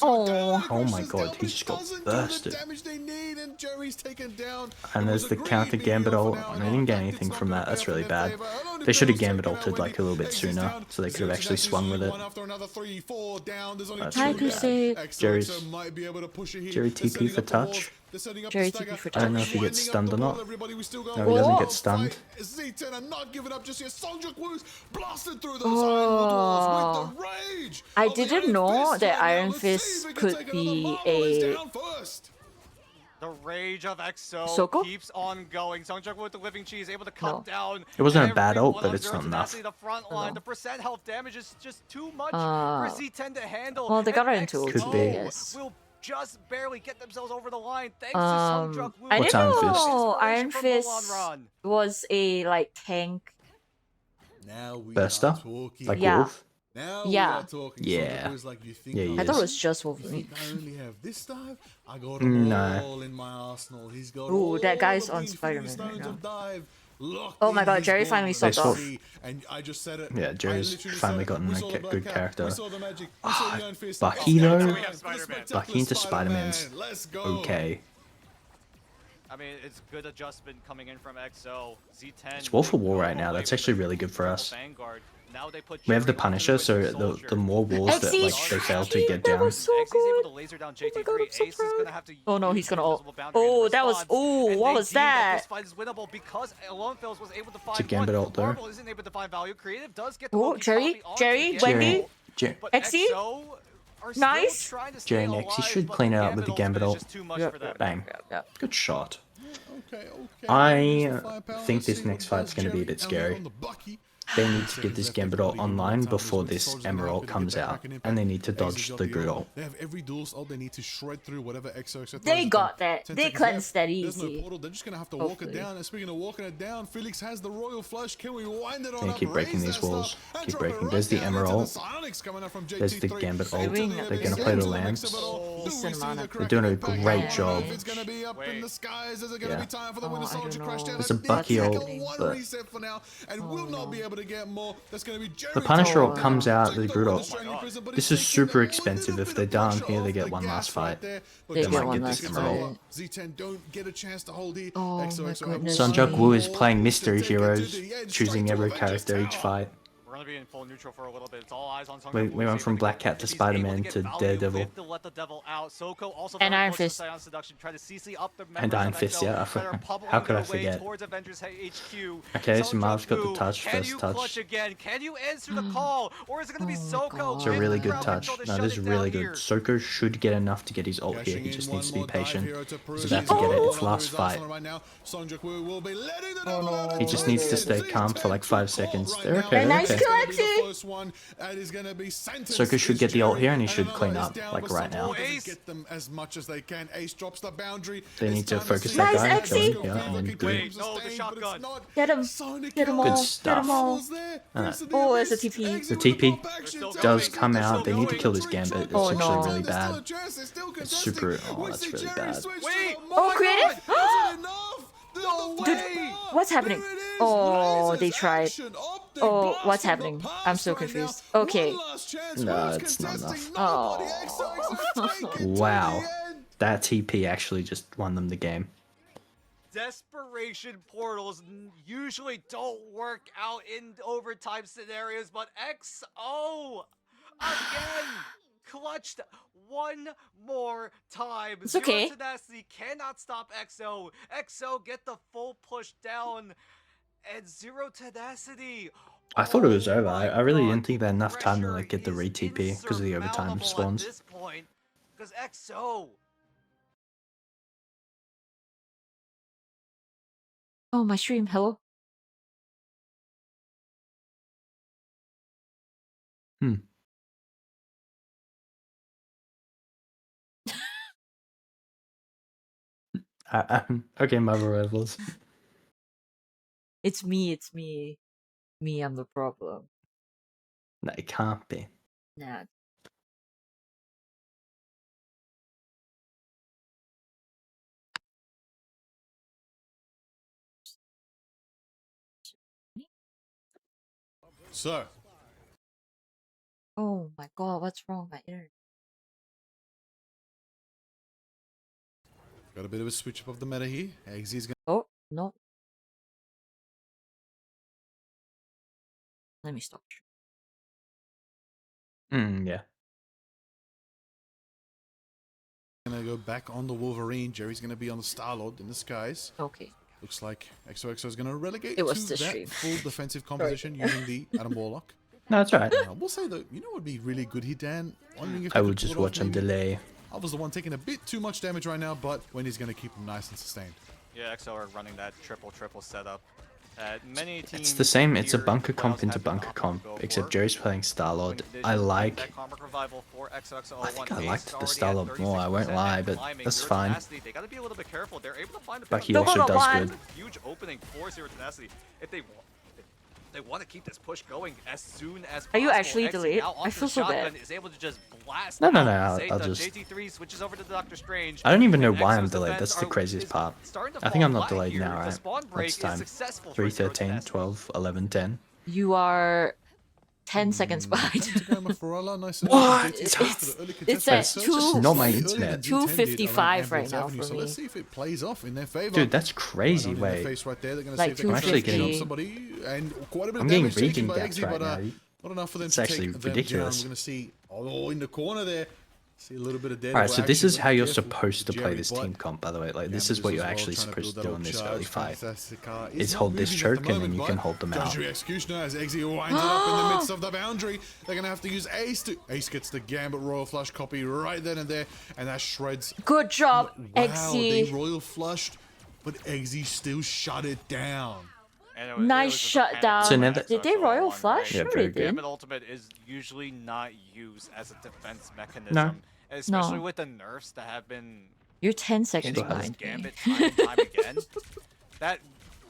Oh. Oh my god, he just got bursted. And Jerry's taken down. And there's the counter Gambit ult. I didn't get anything from that. That's really bad. They should have Gambit ulted like a little bit sooner, so they could have actually swung with it. That's Hi, really Crusade. bad. Jerry TP for touch. Jerry TP for I don't know touch. if he gets stunned or not. No, he doesn't get stunned. Oh. I didn't know that Iron Fist could be a. The rage of XO Soko? keeps on going. Songjak with the living cheese able to cut down. It wasn't a bad every ult, one but of it's Zero not enough. Tenacity. The front line, the percent health damage is just too much for Z10 to handle. Well, they got and her into XO Could be. yes. will just barely get themselves over the line thanks to I Songjak Woo. didn't What's Iron Fist? know Iron Inspiration from Fist Mulan was a like tank. Now we Burster? are talking. Like Yeah. Wolf? Now Yeah. we are talking. Yeah. So it was like you think Yeah, he I thought it is. was just You Wolverine. think I only have this dive? I got them No. all in my arsenal. He's got Ooh, all that guy's of on the Spider-Man Infinity right Stones now. of dive locked Oh my in god, his Jerry bomb finally with stopped the off. tree. And I just said it. Yeah, I Jerry's literally finally said it. gotten We a saw the good black hat. character. We saw the magic. We saw the Iron Fist. Bucky Oh, though? we have Spider-Man. Bucky into Spider-Man's Let's go. okay. I mean, it's good adjustment coming in from XO. Z10. It's War for War right now. That's actually really good for us. Vanguard. Now they put We have the Jerry Punisher, onto so Winter the Soldier. more walls that like they fail to get that down. was so X is able to good. laser down Oh my JT3. god, I'm so Ace is proud. gonna have to Oh no, use he's gonna the ult. invisible boundary in Oh, that was. response, Ooh, and what they was deemed that? This that? fight is winnable because Alone Fails was able to find a Gambit ult there. Marvel isn't able to find value. Creative does get the Oh, Loki Jerry, copy onto Jerry, Gambit, Wendy, but Exy? XO are still Nice. trying to stay Jerry and Exy alive, should but clean the it up with the Gambit ultimate is ult. just too much Yep, for them. Bang. Yep. Good shot. Okay. I think this next fight's going to be a bit scary. They need to get this Gambit ult online before this Emerald comes out, and they need to dodge the good ult. They have every duelist ult. They need to shred through whatever XOXO. They got that. They cleansed that There's no easy. portal. They're just gonna have to walk it Hopefully. down. And speaking of walking it down, Felix has the royal flush. Can we wind it on They up? keep breaking raise these that walls. stuff, and Keep drop it breaking. right There's the down into Emerald. Sonics coming up from There's the JT3. Gambit ult. Into the They're abyss, going to play into the mix lamps. of it all. Do we Decent see amount the of They're doing a crack great pack? job. It's gonna be up in the skies. Is it gonna Yeah. be time for the Oh, Winter I Soldier don't crash know. down? It's a Big Bucky tackle, ult, one but- reset for now, and will not be able to get more. That's gonna be Jerry. The Punisher ult Oh, comes out, the Take Groot the ult. Australian prison, but This it's is taking super a expensive. little If bit they're of down pressure here, they off get the one gas last fight. right there. But They just get like one it, last this fight. over. Z10 don't get a chance to hold here. Oh my XOXO goodness. have Sunjuk Woo is playing to mystery take it to heroes, the edge, choosing straight to every Avengers character each Tower. fight. We're gonna be in full neutral for a little bit. It's all eyes on Songjak We Woo. went He's from able Black get- Cat to if he's able Spider-Man get to value Daredevil. with the Let the Devil Out. Soko also And very Iron close to Fist. Scion Seduction, try to CC up the And members Iron of Fist, XO yeah, that are pummeling how could I their way forget? towards Avengers HQ. Okay, so Songjak Marv's got the Woo, touch, can first you touch. clutch again? Can you answer the call? Or is it gonna be Soko? It's a with really the good crowd touch. control to No, shut this is it really down good. here? Soko should get enough to get his ult here. Cashing He in just one needs to be more dive patient. hero to prove He's about to he's get it. on It's last his fight. arsenal right now. Songjak Woo will be letting the Oh, devil out no. and He just needs to stay Z10 calm for like 5 seconds. They're okay, And they're nice okay. kill, It's gonna be the Exy. first one, and he's gonna be sentenced. Soko should It's get the ult Jerry, here, and he and should another clean is up, down, like but right now. Songjak doesn't Ace. get them as much as they can. Ace drops the boundary. They It's need to time focus see that Nice, guy, Exy. kill him, Soko yeah, feel and like then it do can it. be No, the sustained, shotgun. but it's not. Get him. Sonic Get 'em kill. all. Good stuff. Get 'em all. Almost there. Alright. Prince of the Oh, it's a Abyss. TP. Exy The with TP pop action. They're still does going. come They're out. still They need to going. kill this Gambit. It's Oh, actually no. really bad. It's super- oh, that's really bad. Wait. Oh, creative. Dude, what's happening? Oh, they tried. Oh, what's happening? I'm so confused. Okay. No, it's not enough. Oh. Wow. That TP actually just won them the game. Desperation portals usually don't work out in overtime scenarios, but XO again clutched one more time. It's okay. Zero Tenacity cannot stop XO. XO get the full push down, and Zero Tenacity I thought it was over. I really didn't think they had enough time to like get the re-TP because of the overtime spawns. Because XO. Oh, my stream. Hello. Okay, Mother Rivals. It's me. It's me. Me, I'm the problem. No, it can't be. Nah. So, Oh my god, what's wrong with my internet? got a bit of a switch up of the meta here. Eggsy's going Oh, no. Let me stop. Yeah. to go back on the Wolverine. Jerry's going to be on the Star-Lord in the skies. Okay. Looks like XOXO is going to relegate It was to the that stream. full defensive composition using the Adam Warlock. No, that's right. We'll say though, you know what would be really good here, Dan? Wondering if I they would could just pull it watch off on maybe. delay. I was the one taking a bit too much damage right now, but Wendy's going to keep him nice and sustained. Yeah, XO are running that triple setup. Many teams It's the same. It's a here bunker in comp playoffs into have bunker been comp, go except for. Jerry's playing Star-Lord. When I Vision like. that Combat Revival for XOXO I think one I base liked is the already Star-Lord at more. I won't 36% lie, and but climbing. that's Zero fine. Tenacity, they gotta be a little bit careful. They're able to find a But he pick up also on does one. good. Huge opening for Zero Tenacity. If they want to keep this push going as soon as possible. Are you actually Exit delayed? now I onto feel the so bad. shotgun, is able to just blast No, out I'll Zeta. just. JT3 switches over to Doctor Strange. I don't even know And why I'm Exo's delayed. defense That's the are- craziest is part. starting to I think fall I'm not flat delayed here. now, The right? spawn break What's is time? successful for 3:13, Zero 12, 11, 10. You are 10 seconds behind. What? It's at just not my internet. 2:55 right now for So me. let's see if it plays off in their favor. Dude, that's crazy. Right on in their Wait. face right there. They're gonna Like see if they can try to 250. get on somebody, and quite a bit I'm of getting damage taken region by gaps Eggsy, right but now. not enough for them It's to actually take them ridiculous. down. We're gonna see in the corner there. See a little bit of dead. Alright, so this is how you're Careful supposed to with play Jerry, this but team comp, by the way. Like, this Gambit is what as you're well, actually trying to supposed build to do that in this little early charge. fight. Fantastic car Is not hold this moving at the choke, and then moment, you but can hold them out. Judgery Executioner as Eggsy winds it up in the midst of the boundary. They're going to have to use Ace to... Ace gets the Gambit Royal Flush copy right then and there, and that shreds... Good job, Wow, they Eggsy. Royal Flushed, but Eggsy still shut it down. Nice shutdown. So now that- Did they royal flush? Yeah, Sure very they good. did. Gambit Ultimate is usually not used as a defense mechanism. No. Especially No. with the nerfs that have been You're 10 seconds hitting this behind me. Gambit time and time again. That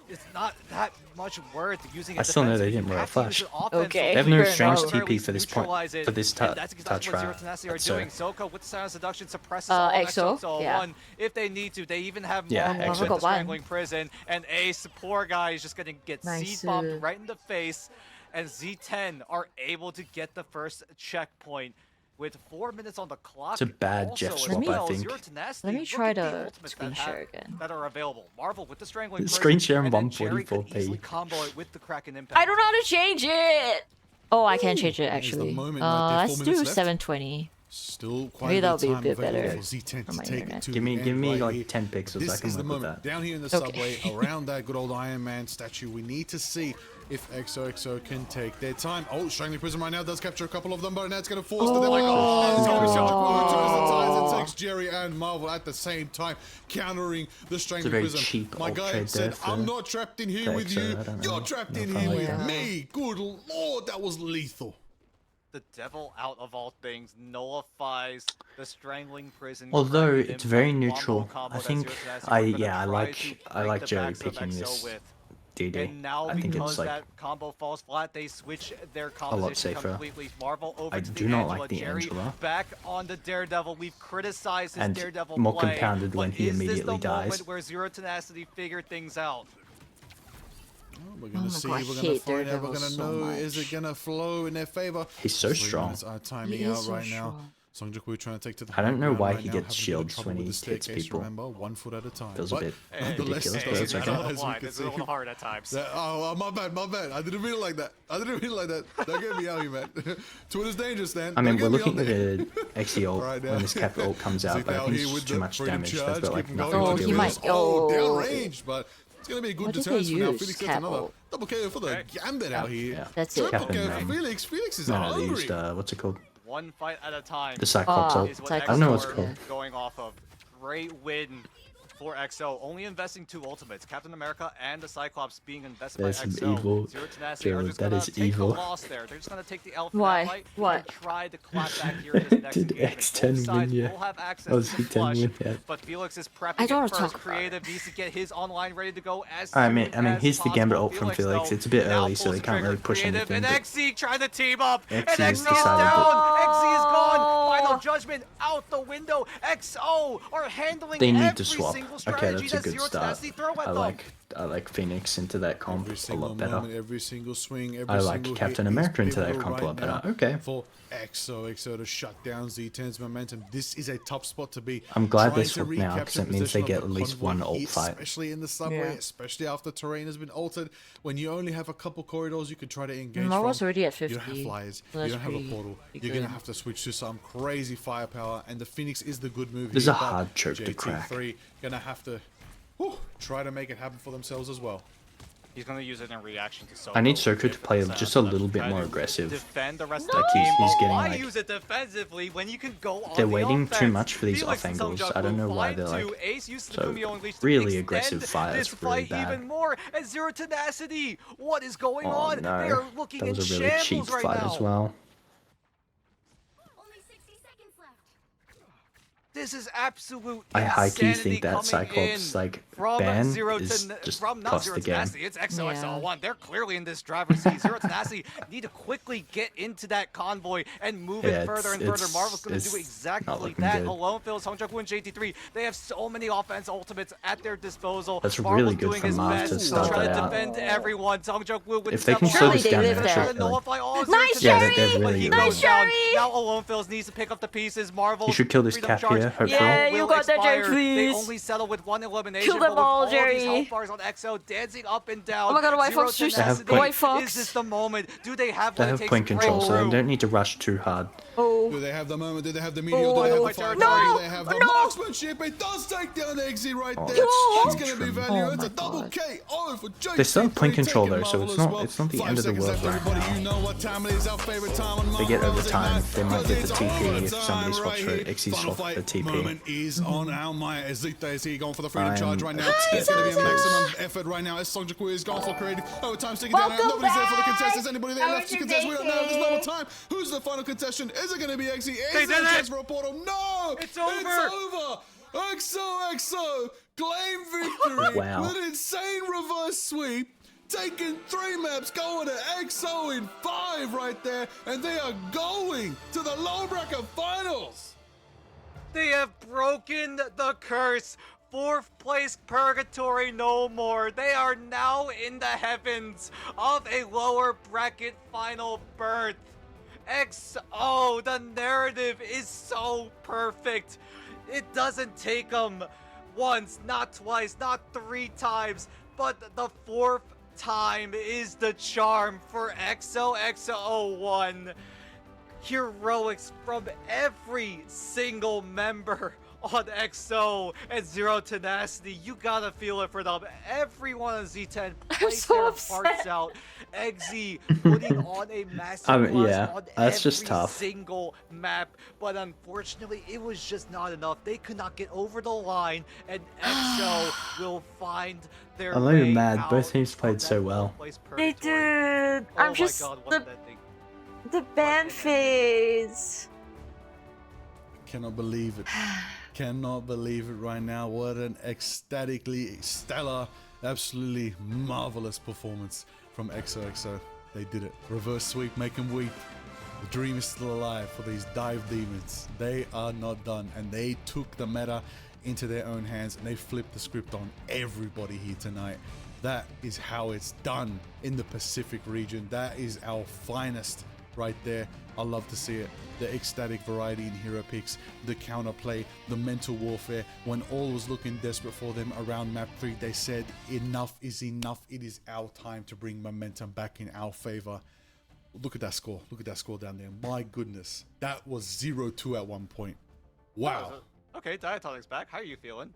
it's not that much worth using. I still know they didn't royal flush. Okay. They have no fair strange enough. TP for this point, for this touch That's what Zero right. Tenacity are So, doing. Soko with the Silent Seduction suppresses all XO, XO yeah. one if they need to. They even have Yeah, Marvel XO. with the Got one. Strangling Prison, and Ace, poor guy, is just gonna get Nice, seed bombed right in the face. And Z10 are able to get the first checkpoint with 4 minutes on the clock. It's a bad Also, Jeff as swap, I well, think. Zero Tenacity, Let me look try at the to ultimates screen that share have- again. that are available. Marvel with the Strangling Screen Prison, share in and then Jerry could 144p. easily combo it with the Kraken Impact. I don't know how to change it. Oh, I can change it there's the actually. moment right there, 4 Let's do minutes left. 720. Still quite Maybe a that'll bit be a of time bit available better for Z10 for to my take internet. it to Give me the end right like here. 10 pixels. This I can is the work with moment that. down here in the Okay. subway around that good old Iron Man statue. We need to see if XOXO can take their time. Oh, Strangling Prison right now does capture a couple of them, but now it's going to force them. Oh. It's going to be such a cool turns the tides and takes Jerry and Marvel at the same time, countering the Strangling very Prison. cheap My alt guy trade said, there for- I'm not trapped in here for with XO, you. I don't You're know. trapped No in fun here like with that. me. Good lord, that was lethal. The devil out of all things nullifies the Strangling Prison. Although Kraken it's very Impact neutral, wombo combo I that think Zero Tenacity I were gonna yeah I try like to I break like the Jerry backs of picking XO this with. DD. And now I think because it's like that combo falls flat, they switch their lot composition safer. completely. Marvel over I to do the not Angela. like the Jerry Angela. back on the Daredevil. We've criticized his And Daredevil more play, compounded when but he is this immediately the dies. moment where Zero Tenacity figured things out? We're Oh gonna my see. God, I we're gonna hate find out. We're Daredevil gonna so know. Is it much. gonna flow in their favor? He's so 3 strong. minutes are timing He out is so right now. strong. Songjuk trying to take to the I don't know high ground why right he now, gets having a bit of shields trouble when with he the hits staircase, people. Remember, 1 foot at a time. Feels a But bit nonetheless, ridiculous, but it's as okay. we It's can a see- little hard at times. Oh, my bad. I didn't mean it like that. Don't get me out here, man. Twitter's dangerous, man. I mean, Don't we're get me looking out at there. the XE ult Right now. when this cap ult comes out, but I think it's just too much damage. They've got like nothing Oh, to he deal might- with. Oh, Oh. downrange, but It's going to be a good What did deterrence they for now. use? Felix gets another Capo. double KO for the Gambit out here. Yeah. That's it. Triple Captain KO for Mang. Felix. Felix is No, they hungry. used what's it called? One fight at a time. The Cyclops ult. Is what I don't know what's XO called. are going off of. Great win for XO. Only investing 2 ultimates. Captain America and the Cyclops being invested There's by some XO. evil. Zero Tenacity are Jared, just that gonna is take evil. the loss there. They're just gonna take the L for Why? that fight What? and try to clap back here in this next Did engagement. X10 Both win sides yet? will have access Oh, to the Z10 flush, win yet? but Felix is prepping I don't it wanna first. talk about Creative needs to get his online ready to go as I soon mean, as here's the Gambit possible. ult from Felix. Though, It's a bit now early, so pulls they the can't really trigger. push Creative anything. and but XZ trying to team up. And XZ has XZ is decided down. that- XZ is gone. Final judgment out the window. XO are handling They need every to swap. single Okay, strategy that's a that good Zero start. Tenacity throw at them. I like Phoenix into that comp Every a single lot better. moment, every single swing, every I like single Captain hit is America into that pivotal comp a lot right now better. Okay. For XO to shut down Z10's momentum. This is a tough spot to be. I'm glad Trying they to swap now, recapture 'cause that means they possession get of at the least convoy, one ult fight. Especially in the subway, Yeah. especially after terrain has been altered. When you only have a couple corridors you can try to engage I was from. already at You don't 50. have flyers, So you that's don't have a pretty- portal. pretty You're going to good. have to switch to some crazy firepower, and the Phoenix is the good move There's here. a but hard choke to crack. JT3 going to have to try to make it happen for themselves as well. He's going to use it in reaction to Soko. I need Soko to If play it's, just a left little bit try more to aggressive. Defend the rest Like, of the team. he's But getting, why like- use it defensively when you can go on They're the waiting too offense? much for these Felix off and angles. Sungjaku I don't know why find they're two. like Ace used so Takumi unleashed to really extend aggressive fire. this It's really fight bad. even more. And Zero Tenacity, what is going Oh on? They are no, looking that in was a really cheap shambles right fight now. as well. Only 60 seconds left. This is absolute I high-key insanity think that coming Cyclops in like from ban Zero is to just from not cost Zero the game. Tenacity. It's XO Yeah. XO1. They're clearly in this driver's seat. Zero Tenacity need to quickly get into that convoy and move Yeah, it further and it's- further. Marvel's going to do it's exactly not looking that. good. Alone Phil's, Hongjaku, and JT3. They have so many offense ultimates at their disposal. That's Marvel's really good doing from his Marv best to start try that to out. defend everyone. Hongjaku with If they can several slow Surely this they down, live they're there. trying to actually nullify all of Nice Zero Yeah, Sherry! they're Tenacity, but really he good. goes Nice down. Sherry! Now Alone Phil's needs to pick up the pieces. Marvel. You should kill this Freedom cap Charge here, hopefully. Yeah, you will got that, Jerry, expire. They please. only settle with one elimination. Kill them but with all, all these Jerry. health bars on XO dancing up and down. Oh my god, a white Zero fox just Tenacity. They have white fox. Is this the moment? Do they have They what it have takes point to break control, so through? they don't need to rush too hard. Oh. Do they have the moment? Do they have the meteor? Oh, Do they have no, the fire? no, Do they have the no. marksmanship? It does take down XZ right Oh, there. that's That's huge going to be from- value. Oh it's a my double God. KO for JT3. They still have point control taking though, so Marvel it's as not well. it's not the 5 end of the seconds world left, right everybody. now. You know what time it is. Our favorite time on They get Marvel's overtime. Ignite, They might 'cause get the it's TP overtime if somebody swaps right for here. XZ Final swap for fight TP. moment is on our mind. As Zita is here going for the freedom I'm charge right now. upset. It's going to be a maximum effort right now. As Songjaku is going for creative. Overtime sticking down. Welcome Nobody's there for the back. contestants. Anybody there How left was to your contest? We don't know. There's no more vacation? time. Who's the final contestant? Is it going to be XZ? They Is there did a it. chance for a portal? No! It's over. It's over. XO claim victory Wow. with an insane reverse sweep. Taking 3 maps, going to XO in 5 right there, and they are going to the low bracket finals. They have broken the curse. 4th place purgatory no more. They are now in the heavens of a lower bracket final berth. XO, the narrative is so perfect. It doesn't take them once, not twice, not 3 times, but the 4th time is the charm for XO1. Heroics from every single member on XO and Zero Tenacity. You gotta feel it for them. Everyone on Z10 played so their upset. hearts out. XZ putting on a massive Yeah, on that's just every tough. single map, but unfortunately it was just not enough. They could not get over the line, and EXO will find their I'm not way even mad. out Both teams of played that so well. low-place They purgatory. did. Oh I'm my just God, what the did that thing? band phase. Cannot believe it. Cannot believe it right now. What an ecstatically stellar, absolutely marvelous performance from XOXO. They did it. Reverse sweep, make them weep. The dream is still alive for these dive demons. They are not done, and they took the meta into their own hands, and they flipped the script on everybody here tonight. That is how it's done in the Pacific region. That is our finest right there. I love to see it. The ecstatic variety in hero picks, the counterplay, the mental warfare. When all was looking desperate for them around map 3, they said enough is enough. It is our time to bring momentum back in our favor. Look at that score. Look at that score down there. My goodness. That was 0-2 at one point. Wow. Okay, Diatonic's back. How are you feeling?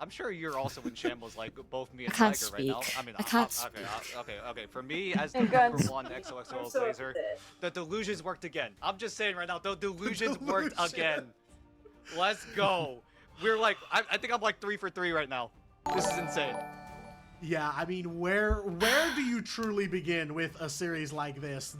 I'm sure you're also in shambles like both me and can't Tiger right now. speak. I mean, I can't okay. For me, as the I can't number one XOXO Blazer, the delusions worked again. I'm just saying right now, the delusions worked again. Let's go. We're like, I think I'm like 3 for 3 right now. This is insane. Yeah, I mean, where do you truly begin with a series like this?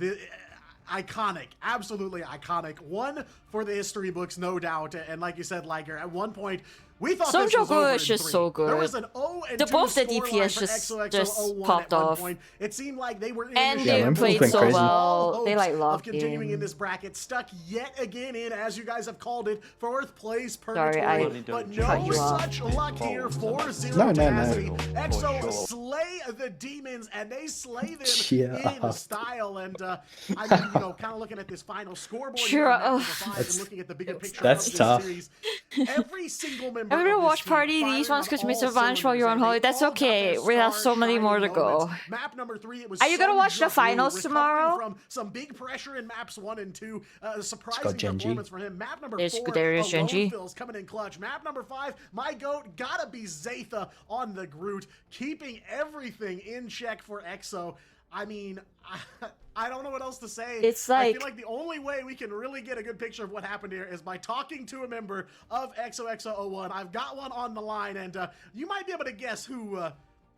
Iconic, absolutely iconic. One for the history books, no doubt. And like you said, Liger, at one point, we thought this was over is just 3. so good. There was an 0-2 both the scoreline DPS for just XOXO01 popped at one off. point. It seemed like they were in And the they shambles. played There so were well. small They like hopes locked of continuing in. in this bracket, stuck yet again in, as you guys have called it, fourth place Sorry, purgatory. I but cut no you off. such luck here for Zero No. Tenacity. EXO slay the demons, and they slay them in style. And I mean, you know, kind of looking at this final scoreboard here on map number 5 and looking at the bigger picture that's of this tough. series. Every single member I'm gonna of this watch team party firing these ones on because all Miss Advantage while cylinders, you're on and they holiday. That's all got okay. their We have so many star more to shining go. moments. Map number 3, it was Are you gonna Sung watch the Jung-woo finals recovering tomorrow? From some big pressure in maps 1 and 2. Surprising got Genji. performance for him. Map number There's 4, Darius Alone Genji. Phil's coming in clutch. Map number 5, my goat gotta be Zatha on the Groot, keeping everything in check for EXO. I mean, I don't know what else to say. It's I like- feel like the only way we can really get a good picture of what happened here is by talking to a member of XOXO01. I've got one on the line, and you might be able to guess who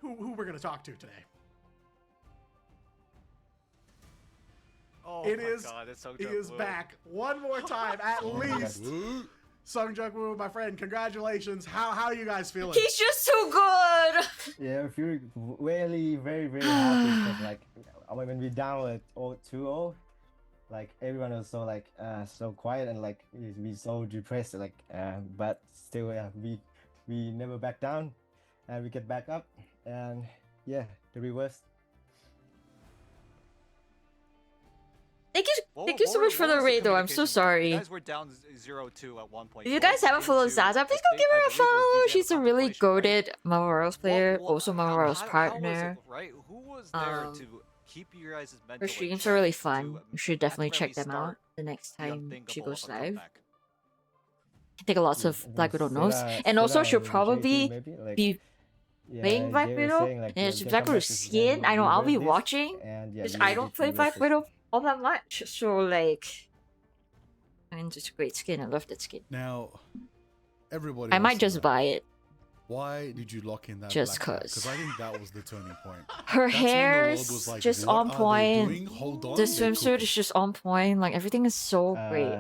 we're going to talk to today. Oh It my is. God, it's so He is back one more time, at least. Sung Jung-woo, my friend, congratulations. How are you guys feeling? He's just too good. Yeah, I feel really very happy because like when we down at 2-0, like everyone was so like so quiet and like we so depressed like but still we never back down and we get back up and yeah, the reverse. Thank you so much for the raid, though. I'm so sorry. You guys were down 0-2 at one point. If you guys haven't followed Zaza, please go give her a follow. She's a really goated Marvel Royals player, also Marvel Royals partner. Right? Who was there to keep you guys' mental? Her streams are really fun. You should definitely check them out the next time she goes live. Take a lots of Black Widow knows, and also she'll probably be playing Black Widow. And it's Black Widow skin. I know I'll be watching because I don't play Black Widow all that much. So like, I mean, it's a great skin. I love that skin. Now, everybody. I might wants to just know, buy it. Why did you lock in that? Just black hat? 'cause. Because I think that was the turning point. Her That's when the hair world is was like, just what on are they point. doing? Hold on, The they're swimsuit cooking. is just on point. Like everything is so great.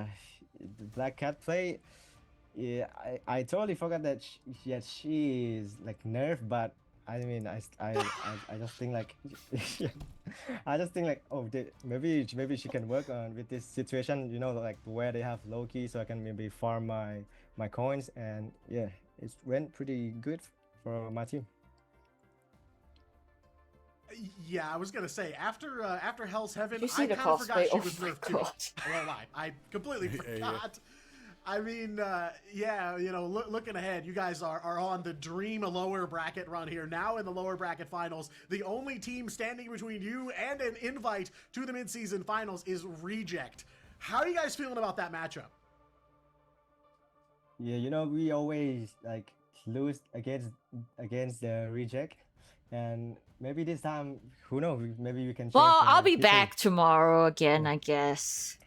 The Black Cat play, yeah, I totally forgot that she is like nerf, but I mean I just think like I just think like oh maybe she can work on with this situation, you know, like where they have Loki, so I can maybe farm my coins, and yeah, it went pretty good for my team. Yeah, I was gonna say after Hell's Heaven, You see I the kind of forgot cosplay? she Oh was my nerfed too. God. I won't lie, I completely forgot. I mean, yeah, you know, looking ahead, you guys are on the dream lower bracket run here. Now in the lower bracket finals, the only team standing between you and an invite to the mid-season finals is Reject. How are you guys feeling about that matchup? Yeah, you know, we always like lose against the Reject, and maybe this time, who knows? Maybe we can. Well, change I'll be history. back tomorrow again, I guess.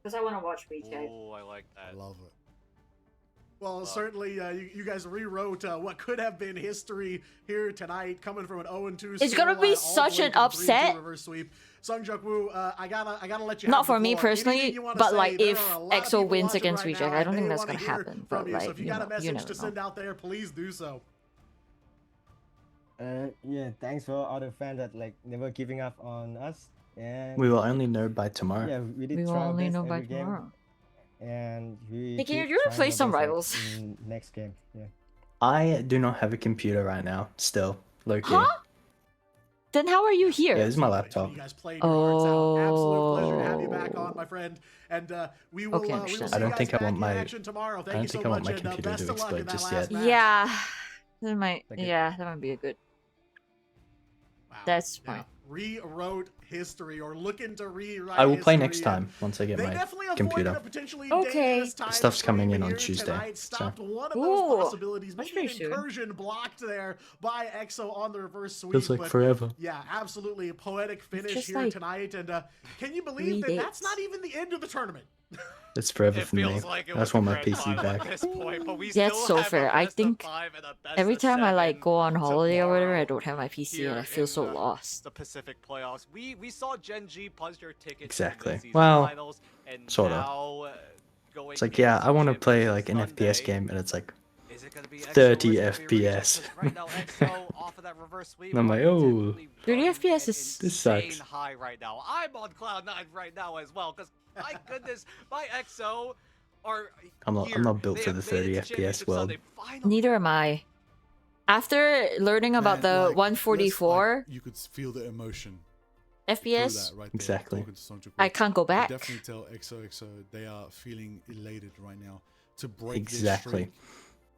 Because I want to watch BJ. Oh, I like that. I love it. Well, certainly, you guys rewrote what could have been history here tonight, coming from an 0-2. It's gonna be scoreline all the such way an to 3-2 upset. reverse sweep. Sung Jung-woo, I gotta let you. Not have the for me floor. personally, Anything you wanna but say? like There if are a lot of EXO people wins watching against right Reject, now, I don't and think they that's wanna gonna hear happen. from But you. So like, if you you got a know, you message never to know. send out there, please do so. Yeah, thanks for all the fans that like never giving up on us. And We will only know by tomorrow. yeah, we did We will try our only best know by every game, tomorrow. and we. Hey, can keep you trying play our some best, like, rivals? in next game? Yeah. I do not have a computer right now. Still, low-key. Huh? Then how are you here? Yeah, this is my laptop. You guys played your hearts out. Absolute pleasure to have you back Oh. on, my friend. And we will. Okay, We will understand. see I you don't guys think I back want in my- action tomorrow. Thank I you don't think so I want much, my and computer best to of luck in explode that just last yet. match. Yeah, that might. Thank you. Yeah, that might be a good. That's fine. Rewrote history or looking to rewrite I will play history, next time once I get they my definitely computer. avoided a potentially Okay. dangerous time Stuff's for coming you in on here Tuesday, tonight. so- Stopped one of Ooh, those possibilities. that's Maybe an pretty soon. incursion blocked there by EXO on the reverse sweep. Feels like but forever. yeah, absolutely a poetic finish just here like tonight. And can you believe 3 that that's dates. not even the end of the tournament? It's forever It for me. feels like it I was just want the my grand PC final at back. this point, but we Yeah, it's still so have a fair. I best of think 5 and a best every of time I like 7 go on holiday or whatever, I tomorrow don't have my PC here and I feel in so lost. the Pacific playoffs. We saw Gen G punch their ticket Exactly. to the season Well, finals, and sorta. now, going It's like, yeah, into I want to play Championship like an FPS Sunday, game, and it's like is it gonna be EXO or 30 is it gonna be Reject? FPS. 'Cause right now, EXO off of that reverse sweep And I'm like, are oh, definitely 30 running FPS an is- this sucks. insane high right now. I'm on cloud 9 right now as well, because my goodness, my EXO are I'm here. not built They for have the made it 30 to FPS Championship world. Sunday. Finally, Neither am I. After learning about Man, the like, 144 you could feel the emotion through FPS, that right there, Exactly. talking to Songjok. I can't go You back. definitely tell XOXO they are feeling elated right now to break Exactly. their streak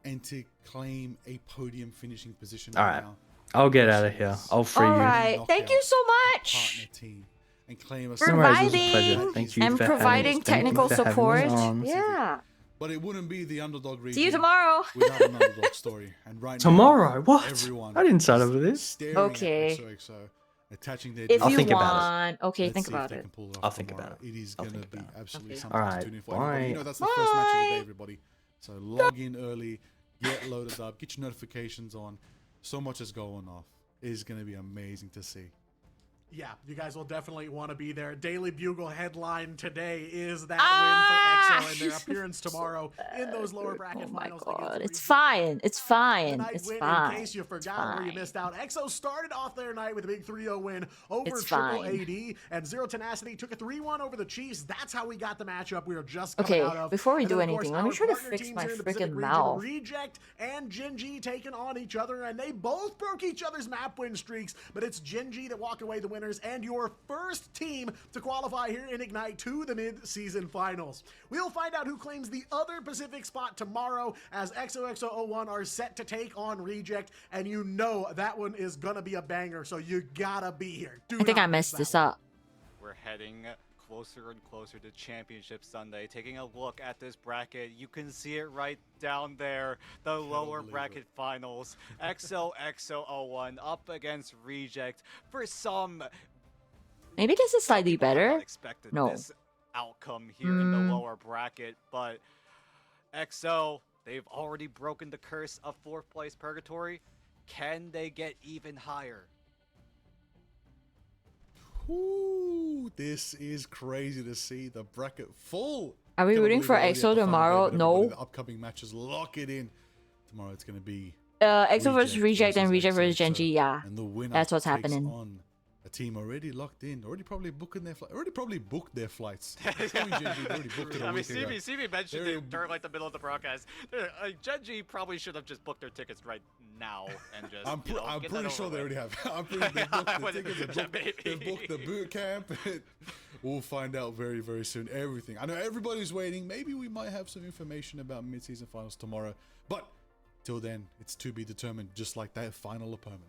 and to claim a podium finishing position All right right. now. I'll get out of here. I'll free All you. right, thank you so much Partner team and claim a for No worries, it was a pleasure. providing Thank you and for having- providing thank you technical for having me support. on. Yeah. But it wouldn't be the underdog region See you tomorrow. without an underdog story. And right Tomorrow? now, What? everyone I didn't sign is up for this. staring Okay. at XOXO, attaching their If I'll you think about it. want, okay, Let's think see if about they it. can pull it off I'll think tomorrow. about it. It is I'll going to think be about it. absolutely Okay. something Alright, to tune in for. Everybody. You know, bye. that's the first match of the day, everybody. So log in early, get loaded up, get your notifications on. So much is going off. It is going to be amazing to see. Yeah, you guys will definitely want to be there. Daily Bugle headline today is that win for EXO and their appearance tomorrow in those lower bracket Oh my finals. god, against it's Reject. fine. It's fine. Tonight It's win, fine. in case you It's forgot or you fine. missed out. EXO started off their night with a big 3-0 win over It's Triple fine. AD, and Zero Tenacity took a 3-1 over the Chiefs. That's how we got the matchup we were just coming Okay, out of. before we And do then, of course, anything, let me our try to partner fix teams my here in the Pacific freaking region, mouth. Reject and Gen G taking on each other, and they both broke each other's map win streaks, but it's Gen G that walk away the winners, and your first team to qualify here in Ignite to the mid-season finals. We'll find out who claims the other Pacific spot tomorrow as XOXO01 are set to take on Reject, and you know that one is gonna be a banger, so you gotta be here. I think I messed this up. we're heading closer and closer to Championship Sunday. Taking a look at this bracket, you can see it right down there. The lower bracket finals. XOXO01 up against Reject. For some, Maybe this is slightly better. unexpected No. this outcome here in the lower bracket, but XO, they've already broken the curse of 4th place purgatory. Can they get even higher? Ooh, this is crazy to see the bracket full. Are we Cannot rooting believe for we're already at EXO the final tomorrow? day, but everybody, No. The upcoming matches, lock it in. Tomorrow it's going to be EXO versus Reject and Reject versus XOXO, Gen G. Yeah, and the winner that's what's takes happening. on a team already locked in, already probably booking their flight, already probably booked their flights. It's probably Gen G, they already booked it a I mean, week ago. CB mentioned They're- it during like the middle of the broadcast. Gen G probably should have just booked their tickets right now and just. I'm get pretty that sure over they with. already have. I'm pretty they booked I the would- tickets, yeah, maybe. they booked the boot camp. We'll find out very, very soon. Everything. I know everybody's waiting. Maybe we might have some information about mid-season finals tomorrow. But till then, it's to be determined, just like that final opponent.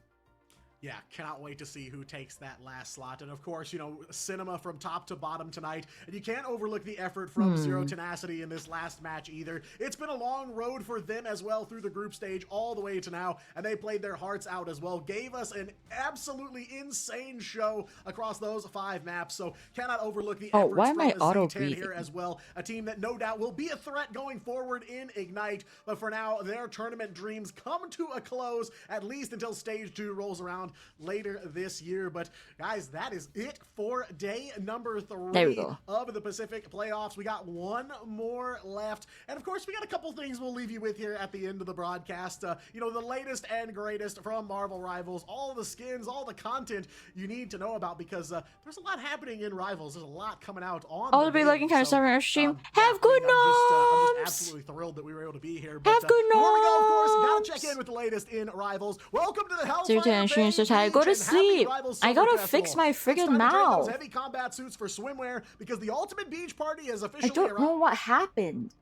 Yeah, cannot wait to see who takes that last slot. And of course, you know, cinema from top to bottom tonight. And you can't overlook the effort from Zero Tenacity in this last match either. It's been a long road for them as well through the group stage all the way to now. And they played their hearts out as well. Gave us an absolutely insane show across those 5 maps. So cannot overlook the efforts why am I from the auto Z10 here breathing? as well. A team that no doubt will be a threat going forward in Ignite. But for now, their tournament dreams come to a close, at least until stage 2 rolls around later this year. But guys, that is it for day number 3 There we go. of the Pacific playoffs. We got one more left, and of course we got a couple things we'll leave you with here at the end of the broadcast. You know, the latest and greatest from Marvel Rivals, all the skins, all the content you need to know about, because there's a lot happening in Rivals. There's a lot coming out on I'll the be game. liking kind of So, summer our stream. yeah, Have good I'm just noms. absolutely thrilled that we were able to be here. But, Have good before we go, of course, noms. gotta check in with the latest in Rivals. Welcome to the Zero Hellfire Tenacity, so tired. Go to sleep. I gotta fix my friggin' mouth. Heavy combat suits for swimwear, because the Ultimate Beach Party is I officially don't arrived. know what happened.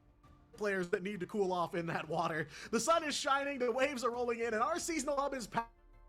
Players that need to cool off in that water. The sun is shining, the waves are rolling in, and our seasonal hub is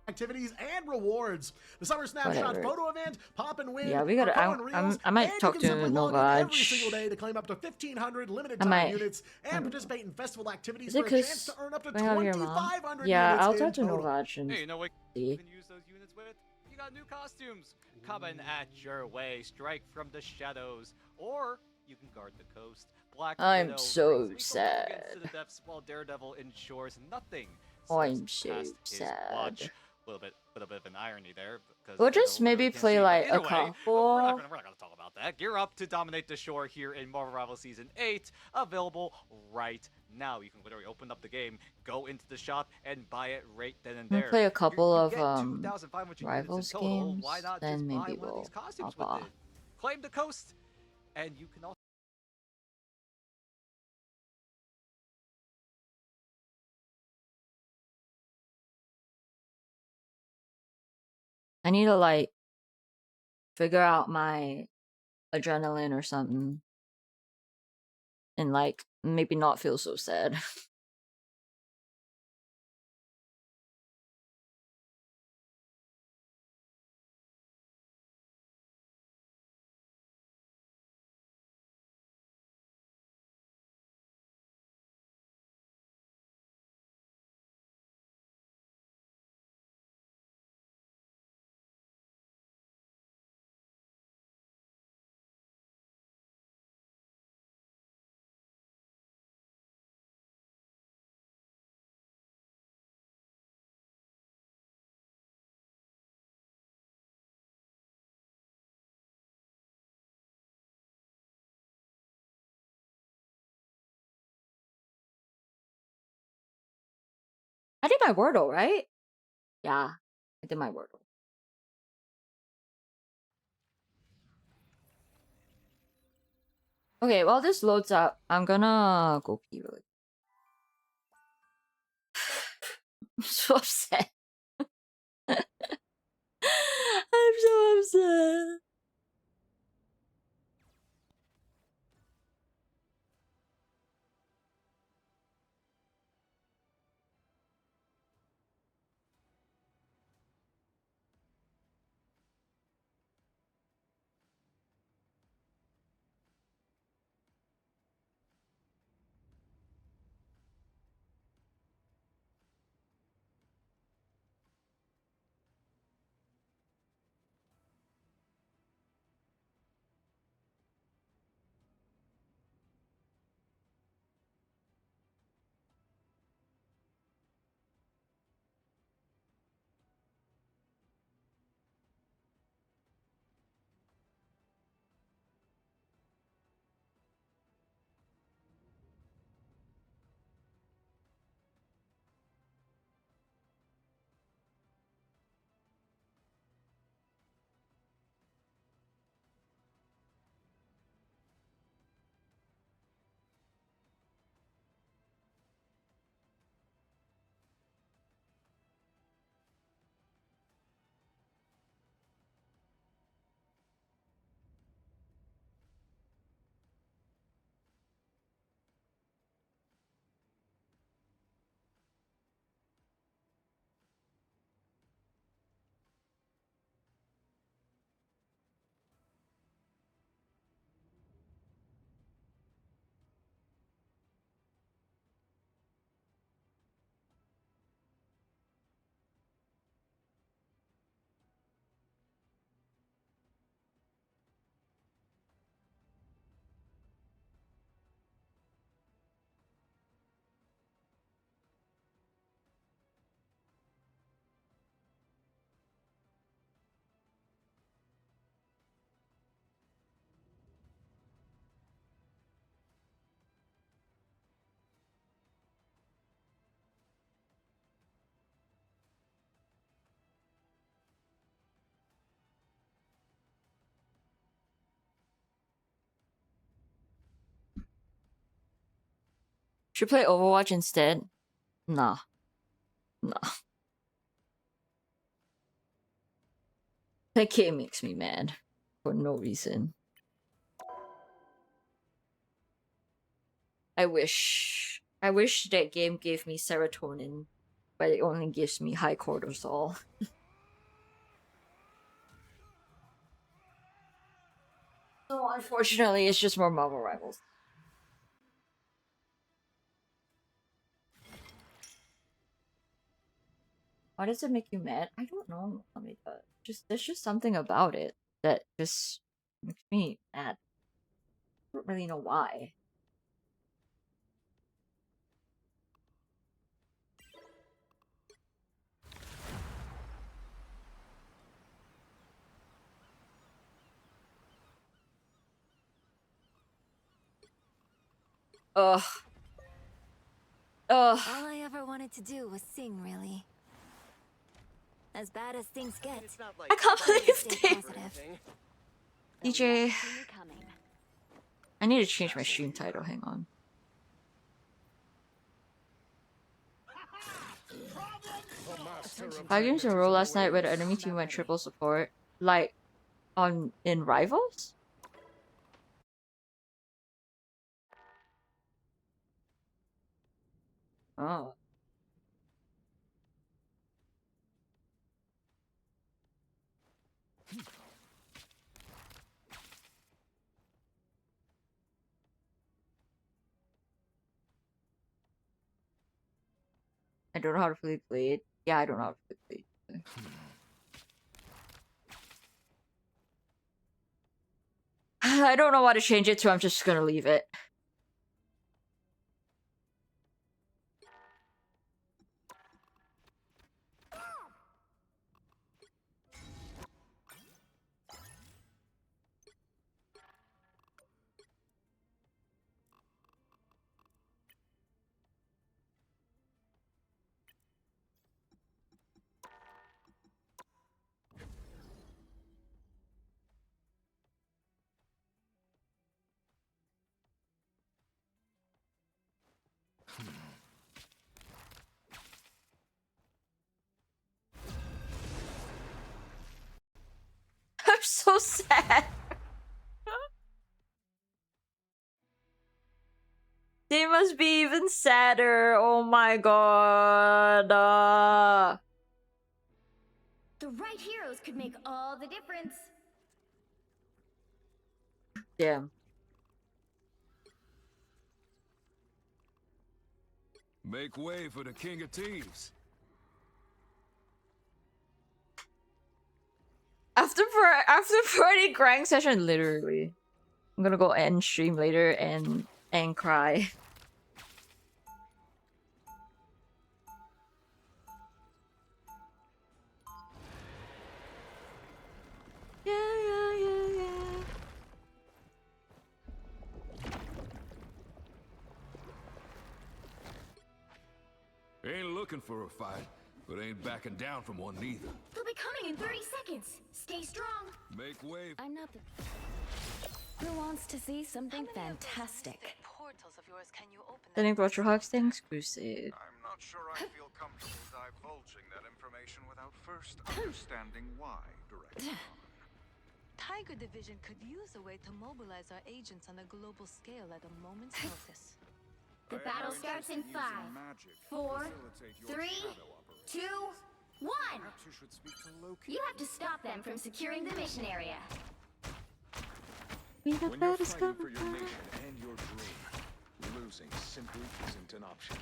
activities and rewards. The Summer Snapshot Whatever. photo event, pop and win. Yeah, we gotta. Krakoa and Reels, I might and talk you to can simply log in every Novage. single day to claim up to 1,500 limited I time might- units and participate in festival activities Is it for a chance 'cause to earn up to I have your mom? 2,500 Yeah, units I'll in talk to total. Novage and Hey, you know what see. you can use those units with? You got new costumes coming at your way. Strike from the shadows, or you can guard the coast. Black I'm Widow so brings lethal mulligans to sad. the depths, while Daredevil ensures nothing I'm slips so past his sad. watch. A little bit of an irony there. Because We'll just maybe play like a We're couple. not gonna talk about that. Gear up to dominate the shore here in Marvel Rivals Season 8, available right now. You can literally open up the game, go into the shop, and buy it right then and We'll there. play a couple You of get 2,500 units in Rivals total. games, Why not then just buy maybe one of we'll these costumes hop with off. it? Claim the coast, and you can also. I need to like figure out my adrenaline or something, and like maybe not feel so sad. I did my Wordle, right? Yeah, I did my Wordle. Okay, while this loads up, I'm gonna go pee really. I'm so upset. I'm so upset. Should play Overwatch instead? Nah. Nah. That game makes me mad. For no reason. I wish that game gave me serotonin but it only gives me high cortisol. So unfortunately, it's just more Marvel Rivals. Why does it make you mad? I don't know. I mean, there's just something about it that just makes me mad. I don't really know why. Ugh. Ugh. All I ever wanted to do was sing, really. As bad as things get, I can't believe stay they... positive. DJ... I need to change my stream title, hang on. 5 games in a row last night where the enemy team went triple support. Like, in Rivals? Oh. I don't know how to play Blade. Yeah, I don't know how to play Blade. I don't know what to change it to, I'm just gonna leave it. I'm so sad. They must be even sadder. Oh my god. The right heroes could make all the difference. Damn. Make way for the King of Thieves. After Friday grind session, literally. I'm gonna go end stream later and cry. Yeah. Ain't looking for a fight, but ain't backing down from one neither. They'll be coming in 30 seconds. Stay strong. Make way. I'm not the... Who wants to see something fantastic? Sending Virtual Hugs, thanks, Crusade. I'm not sure I feel comfortable divulging that information without first understanding why, Director. Tiger Division could use a way to mobilize our agents on a global scale at a moment's notice. The battle starts in 5, 4, 3, 2, 1! You have to stop them from securing the mission area. When you're fighting for your nation and your dream, losing simply isn't an option.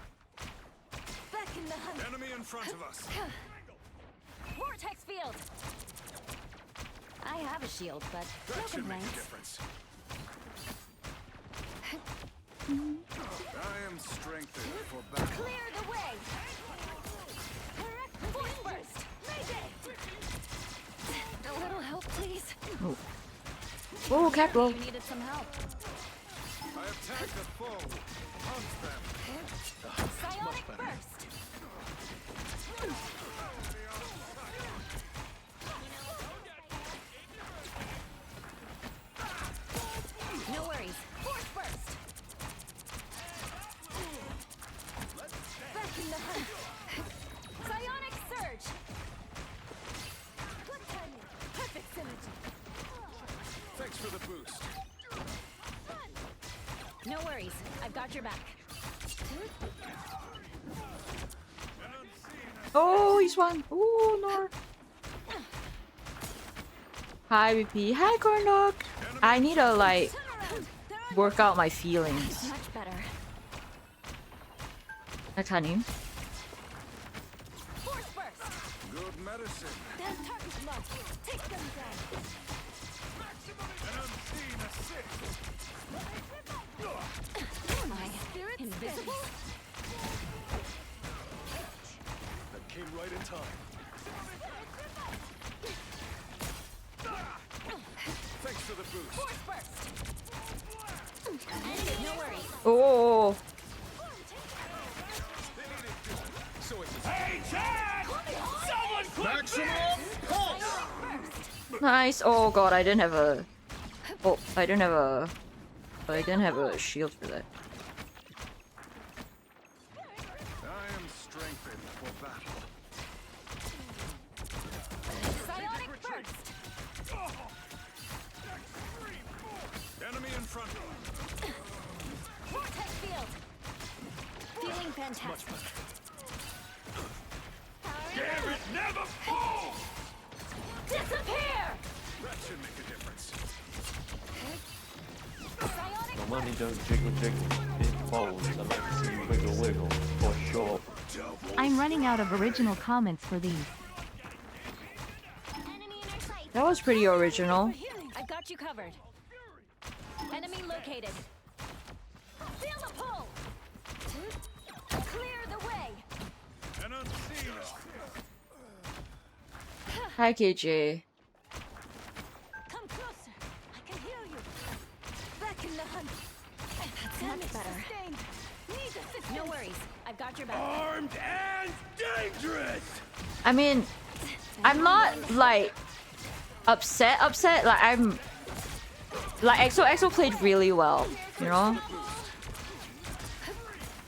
Back in the hunt. Enemy in front of us. Vortex field. I have a shield, but no That should make a complaints. difference. I am strengthened for battle. Clear the way. Force burst. Make it. A little help, please. Oh, Caplo. You needed some help. I attack the foe. Hunt them. Psionic burst. No worries. Force burst. Back in the hunt. Psionic surge. Good timing. Perfect synergy. Thanks for the boost. No worries. I've got your back. Oh, he's won. Oh, no. Hi, VP. Hi, Cornock. I need to, like, work out my feelings. Much better. That's honey. Force burst. Good medicine. There's target blood. Take them down. Am I invisible? That came right in time. Thanks for the boost. Force burst. No worries. Oh. Hey, Chad! Maximum pulse! Nice. Oh god, I didn't have a. Oh, I didn't have a. I didn't have a shield for that. I am strengthened for battle. Psionic burst. Enemy in front. Vortex field. Feeling fantastic. Garrett never falls! Disappear! That should make a difference. Psionic My money don't jiggle jiggle, it folds. I like to see you wiggle wiggle, for sure. I'm running out of original comments for these. That was pretty original. I've got you covered. Enemy located. Feel the pull. Clear the way. Hi, KJ. Come closer. I can hear you. Back in the hunt. That's much better. Need assistance. No worries. I've got your back. Armed and dangerous! I mean, I'm not like upset. Like I'm. Like XOXO played really well, you know.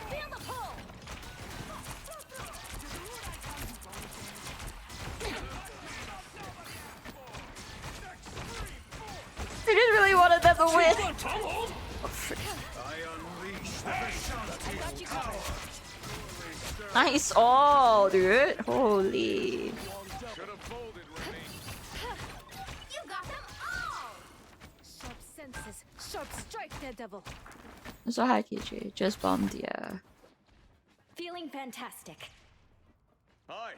Feel the pull. I just really wanted them to win. Oh, frick. Nice all, dude. Holy. You got them all. Sharp senses. Sharp strike, Daredevil. So hi, KJ. Just bombed, yeah. Feeling fantastic. Hi.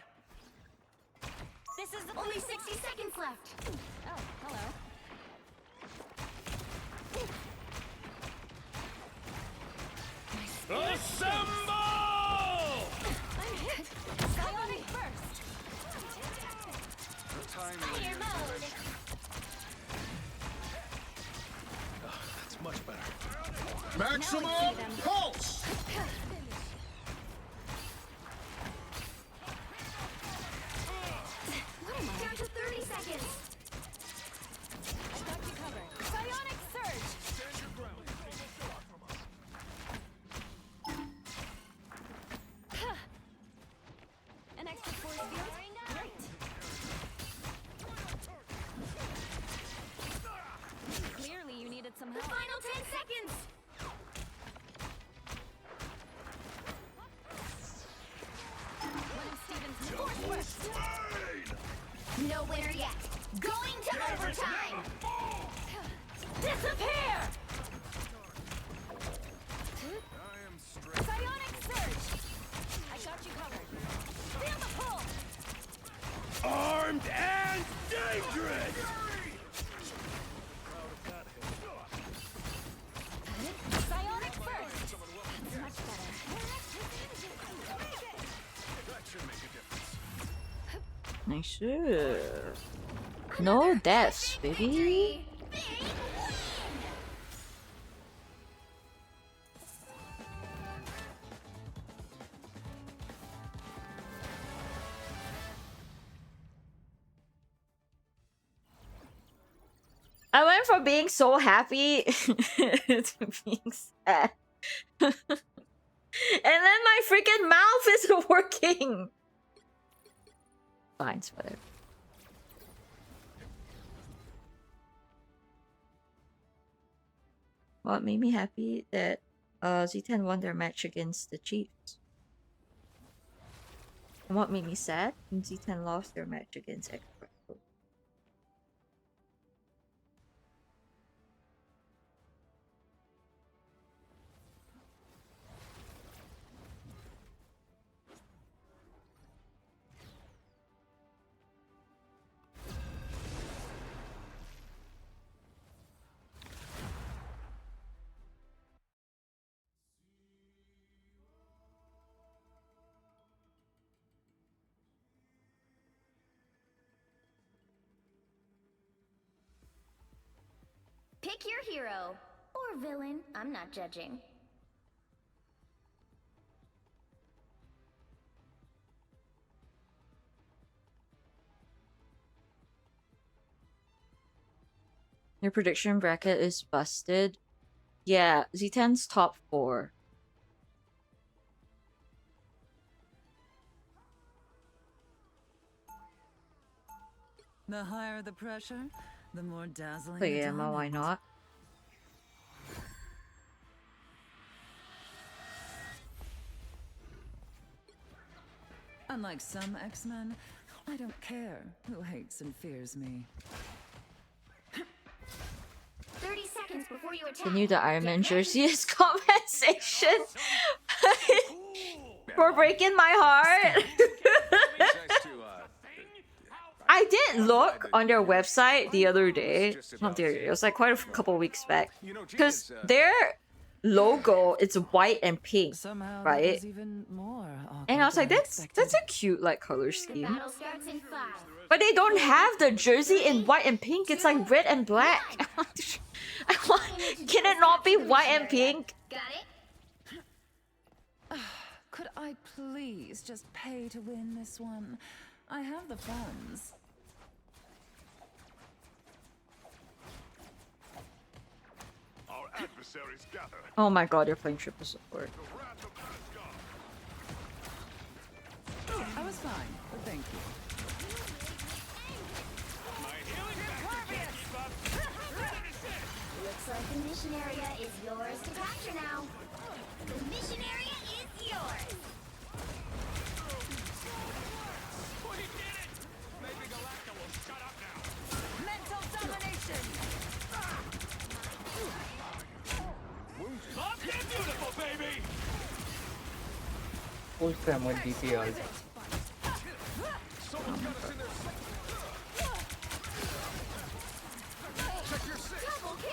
This is the only 60 seconds left. Oh, hello. Assemble! I'm hit. Psionic burst. Fire mode. That's much better. Maximum pulse! Down to 30 seconds. I got you covered. Psionic surge. An extra force field. Great. Clearly, you needed some help. The final 10 seconds. No winner yet. Going to overtime. Disappear. Psionic surge. I got you covered. Feel the pull. Armed and dangerous! Psionic burst. That's much better. That should make a difference. Nice. No deaths, baby. I went from being so happy to being sad. And then my freaking mouth isn't working. Fine, it's whatever. What made me happy that Z10 won their match against the Chiefs. And what made me sad? When Z10 lost their match against X. Pick your hero. Or villain. I'm not judging. Your prediction bracket is busted. Yeah, Z10's top 4. The higher the pressure, the more dazzling. But yeah, why not? Unlike some X-Men, I don't care who hates and fears me. 30 seconds before you attack. The new Iron Man jersey is compensation for breaking my heart. I did look on their website the other day. Not the other day, it was like quite a couple weeks back. Because their logo is white and pink, right? And I was like, that's a cute like color scheme. But they don't have the jersey in white and pink. It's like red and black. Can it not be white and pink? Got it? Could I please just pay to win this one? I have the funds. Our adversaries gather. Oh my god, you're playing triple support. I was fine, but thank you. Looks like the mission area is yours to capture now. The mission area is yours. Mental domination. Beautiful, baby. Full spam with DP ult.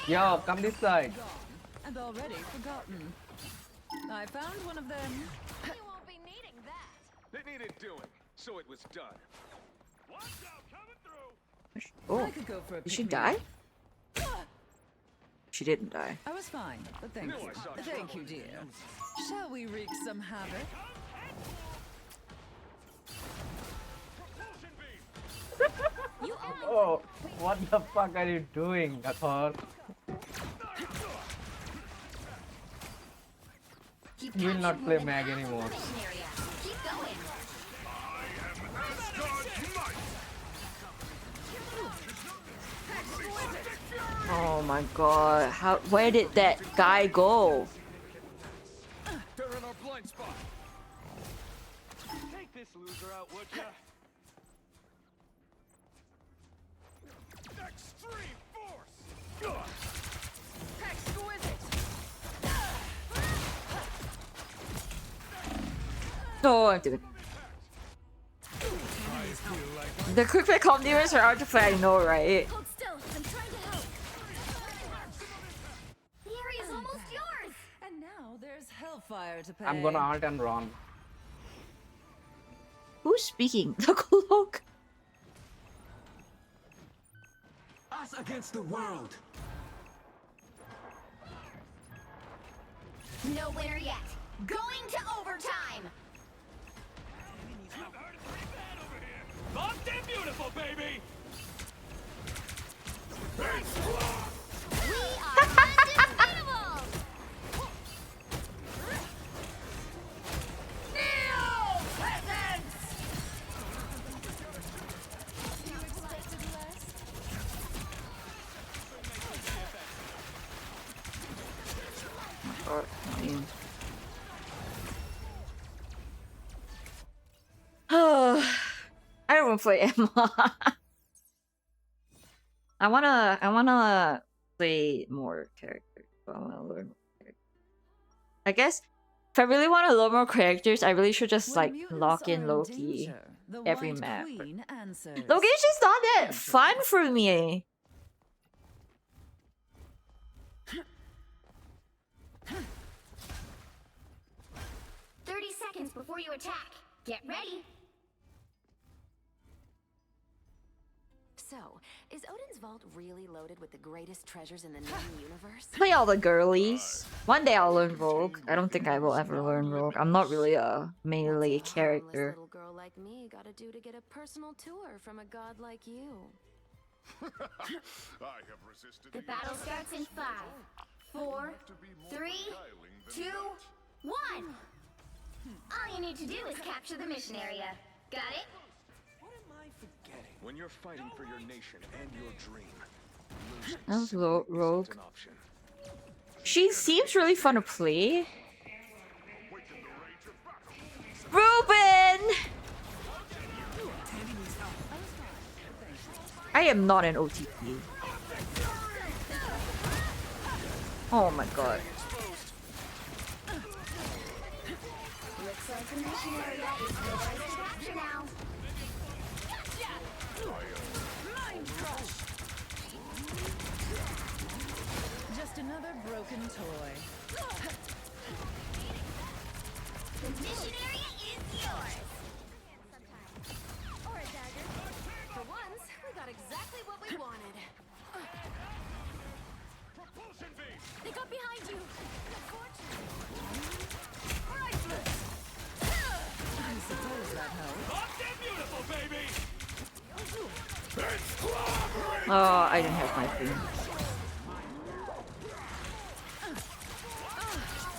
Yo, come this side. And already forgotten. I found one of them. You won't be needing that. It needed doing, so it was done. Oh, I could go for a did she pick-me-up. die? She didn't die. I was fine, but thank you. Thank you, dear. Shall we wreak some havoc? Oh, what the fuck are you doing, Gator? You will not play Mag anymore. Keep going. Oh my god, where did that guy go? They're in our blind spot. Take this loser out, would ya? Extreme force. Exquisite. Oh, I'm doing. The quick play comedians are hard to play, I know, right? Hold still. I'm trying to help. The area's almost yours. And now there's hellfire to pay. I'm gonna ult and run. Who's speaking? The cloak? Us against the world. No winner yet. Going to overtime. Bumped and beautiful, baby. We are undefeatable. Neo presence. You expected less? wanna play Emma. I wanna play more characters. I wanna learn more characters. I guess if I really want to learn more characters, I really should just like lock in Loki every map. Loki is just not that fun for me. 30 seconds before you attack. Get ready. So, is Odin's vault really loaded with the greatest treasures in the known universe? Play all the girlies. One day I'll learn Rogue. I don't think I will ever learn Rogue. I'm not really a melee character. Little girl like me gotta do to get a personal tour from a god like you. I have resisted The battle starts in 5, 4, 3, 2, 1. All you need to do is capture the mission area. Got it? When you're fighting for your nation and your dream, That was Rogue. She seems really fun to play. Ruben! I am not an OTP. Oh my god. Looks like the mission area is yours to capture now. Just another broken toy. The mission area is yours. Or a dagger. For once, we got exactly what we wanted. They got behind you. I suppose that helps. Oh, I didn't have my thing.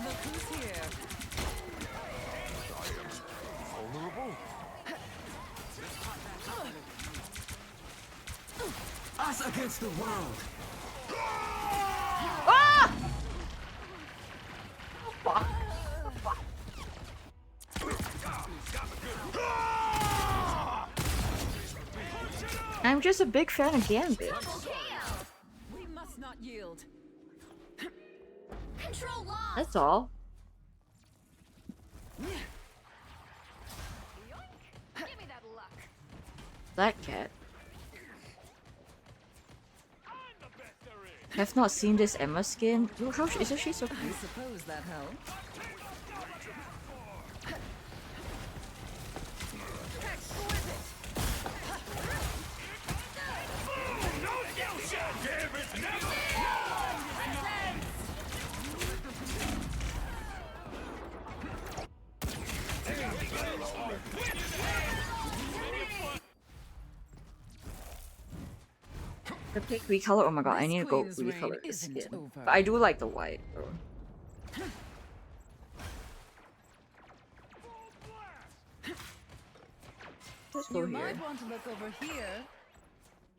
Look who's here. vulnerable. Us against the world. Ah! I'm just a big fan of Gambit. We must not yield. Control lost. That's all. Give me that luck. That cat. I've not seen this Emma skin. Ooh, isn't she so I cute? suppose that helps. The pink recolor. Oh my god, I need to go This queen's recolor reign this isn't skin. over. But I do like the white though. Let's go You here. might want to look over here.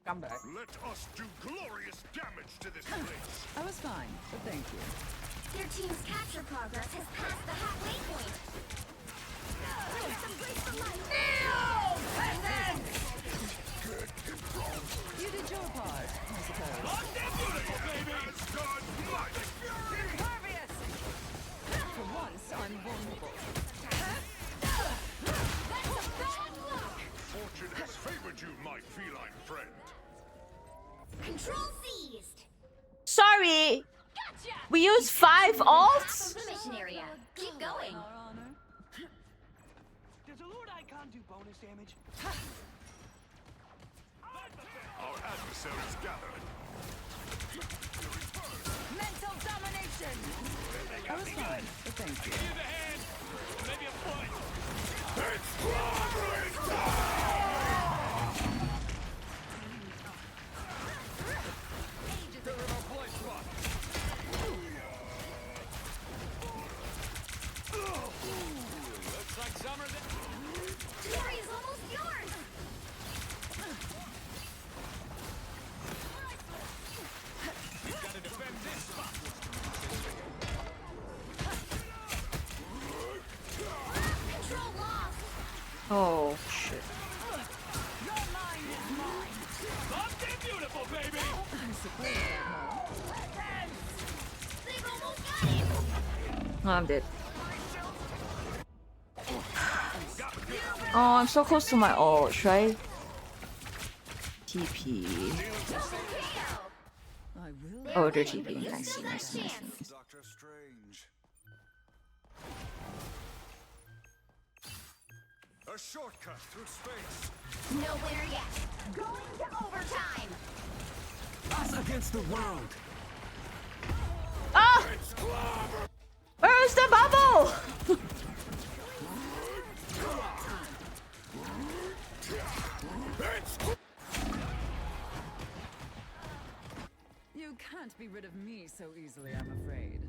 Come back. Let us do glorious damage to this place. I was fine, but thank you. Your team's capture progress has passed the halfway point. You did your part, I suppose. Impervious! For once, I'm vulnerable. Fortune has favored you, my feline friend. Control seized. Sorry! We use 5 alts? The mission area. Keep going. Does a Lord Icon do bonus damage? Our adversaries gathered. Mental domination! I was fine, but thank you. Glory is almost yours. Control lost. Oh shit. Oh, I'm dead. Oh, I'm so close to my ult. Should I TP? Oh, they're TPing. Nice, nice, nice, nice. Doctor Strange. A shortcut through space. Nowhere yet. Going to overtime. Us against the world. Ah! Where's the bubble? You can't be rid of me so easily, I'm afraid.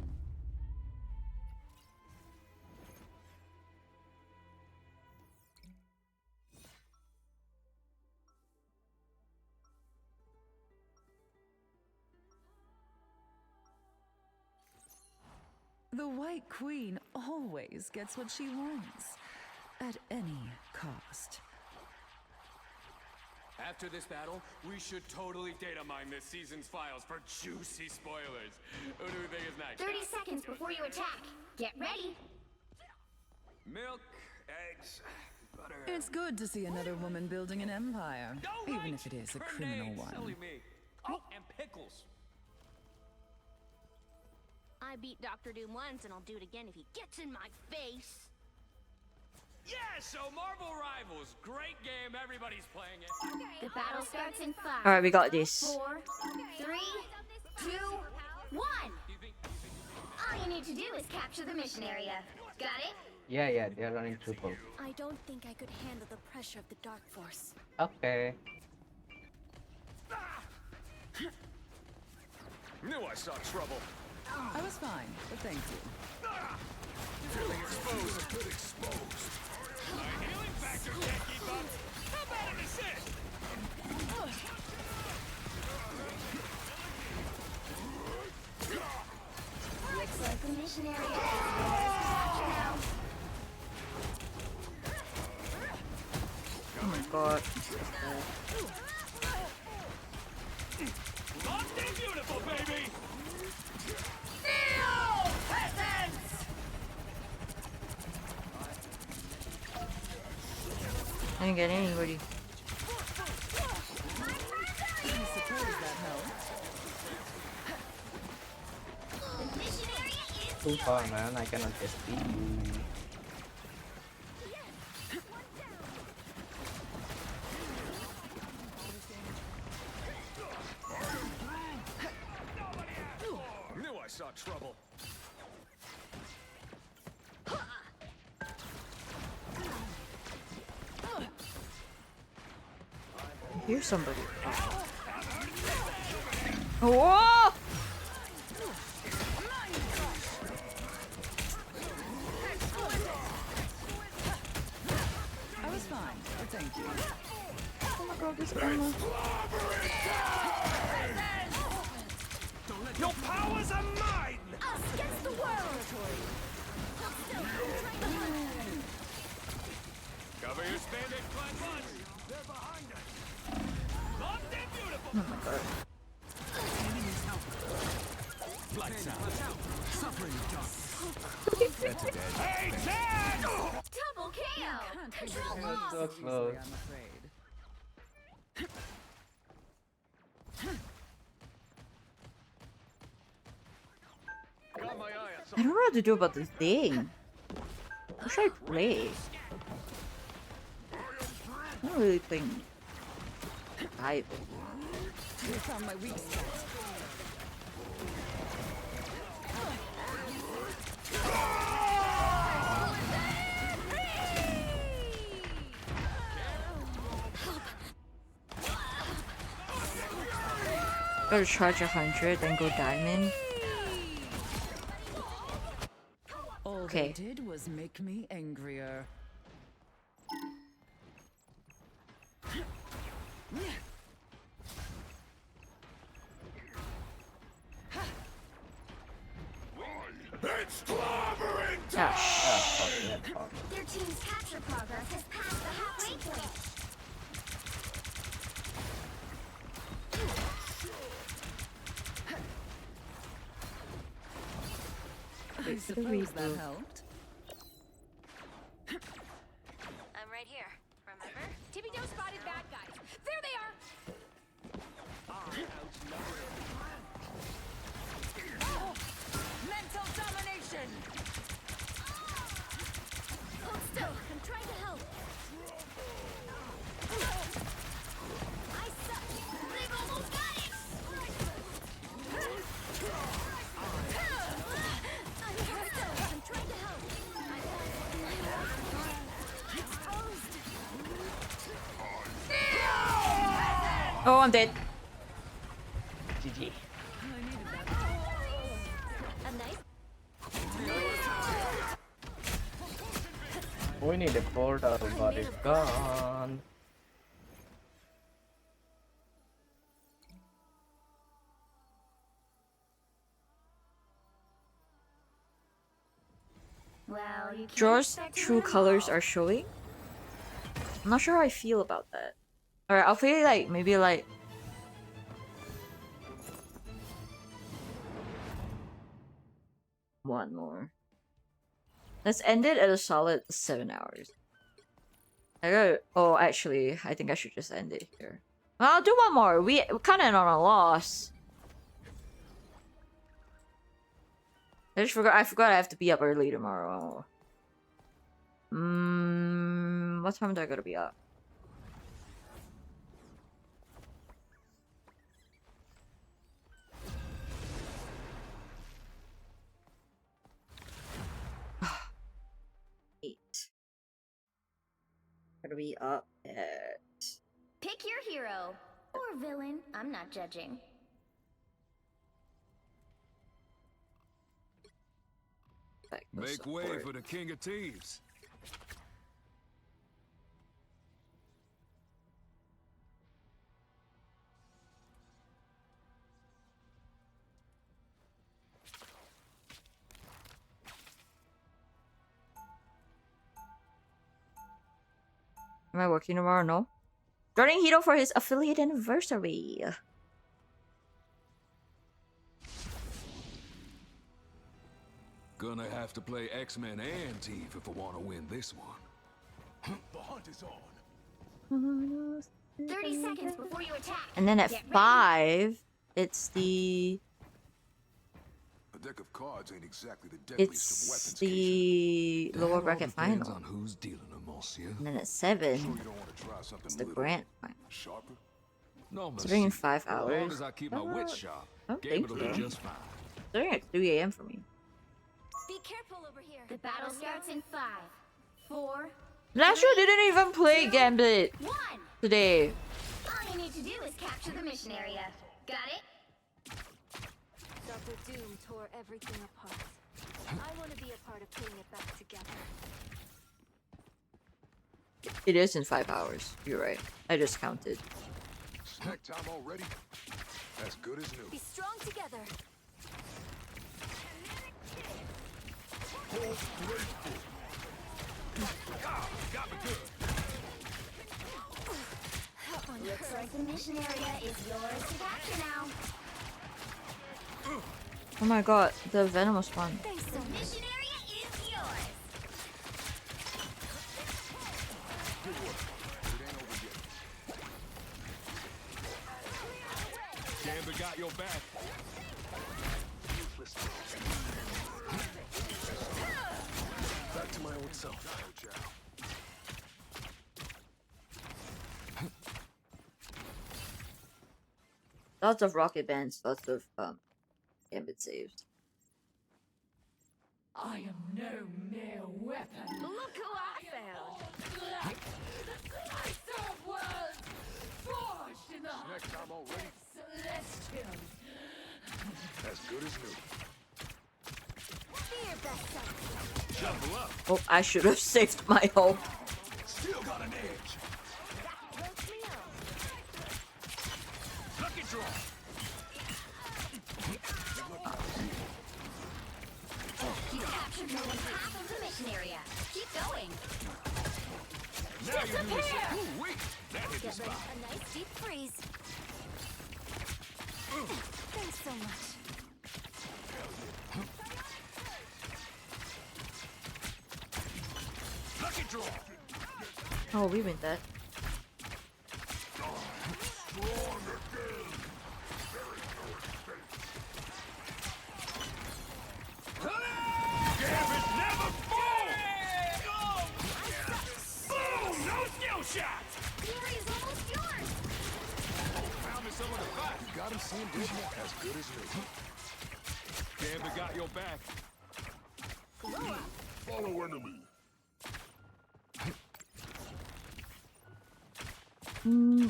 The White Queen always gets what she wants, at any cost. After this battle, we should totally data mine this season's files for juicy spoilers. Who do we think is next? 30 seconds before you attack. Get ready. Milk, eggs, butter. It's good to see another woman building an empire, even if it is a criminal one. Silly me. Oh, and pickles. I beat Dr. Doom once and I'll do it again if he gets in my face. Yeah, so Marvel Rivals, great game. Everybody's playing it. The battle starts in 5. Alright, we got this. 4, 3, 2, 1. All you need to do is capture the mission area. Got it? Yeah, they're running triple. I don't think I could handle the pressure of the Dark Force. Okay. Knew I saw trouble. I was fine, but thank you. Feeling exposed. A bit exposed. My healing factor can't keep up. How about an assist? Looks like the mission area is now. Oh my god. Lost and beautiful, baby! Feel presence! I didn't get anybody. I suppose that helped. The mission area is Too far, man. I cannot just beat you. Knew I saw trouble. Here's somebody. Whoa! I was fine, but thank you. Oh my god, this armor. Your powers are mine! us against the world! Cover your spandex flat butt. They're behind us. Lost and beautiful. Oh my god. Lights out. Suffering dark. That's a dead. Hey, Dad! Double KO! Control lost! So close. I'm afraid. Got my eye on I something. don't know what to do about this thing. What should I play? I'm not really playing either. You found my weak spot. Gotta charge 100, then go diamond. All Okay. they did was make me angrier. It's clobbering Ah, Their team's capture progress has passed the halfway point. I suppose that helped. I'm right here. Remember? Tippy Toe spotted bad guys. There they are. Mental domination! Hold still. I'm trying to help. I suck. They've almost got it. I'm trying to help. Exposed. Oh, I'm dead. GG. A nice. We need a portal, but it's gone. Well, you can't Draw's expect to true win 'em colors all. are showing. I'm not sure how I feel about that. Alright, I'll play like maybe like one more. Let's end it at a solid 7 hours. I got. Oh, actually, I think I should just end it here. I'll do one more. We're kind of on a loss. I forgot I have to be up early tomorrow. What time do I gotta be up? Gotta be up at... Pick your hero or villain. I'm not judging. Make way for the King of Thieves. Am I working tomorrow? No. Joining Hito for his affiliate anniversary. Gonna have to play X-Men and Thief if I want to win this one. The hunt is on. 30 seconds before you attack. And then at Get ready. 5, it's the... A deck of cards ain't exactly the deadliest of It's weapons. the That lower all bracket depends final. on who's dealing them, monsieur. And then at 7, Sure you don't want to try something it's the little grand final. sharper? No, It's bringing monsieur. 5 As long hours. as I keep my wits sharp, Oh, game thank it'll you. be just fine. It's starting at 3 AM for me. Be careful over here. The battle starts in 5, 4. Last year didn't even play Gambit 1. today. All you need to do is capture the mission area. Got it? Dr. Doom tore everything apart. I want to be a part of putting it back together. It is in 5 hours. You're right. I just counted. Snack time already? As good as new. Be strong together. Got me good. Looks like the mission area is yours to capture now. Oh my god, the venomous one. The mission area is yours. Gambit got your back. Back to my old self. Lots of rocket bands, lots of Gambit saves. I am no mere weapon. Look who I found. Slice of worlds forged in the heart Snack time already? celestial. As good as new. Be your best self. Jumble up. Oh, I should have saved my hope. Still got an edge. Ropes me up. Lucky draw. You captured more than half of the mission area. Keep going. Now you're doing some. Ooh, wait. That hit the Get ready spot. for a nice deep freeze. Thanks so much. Oh, we win that. Gambit never falls! Boom! No skill shot! Fury is almost yours! Found me someone to fight. You got him seeing good as good as new. Gambit got your back. Follow enemy.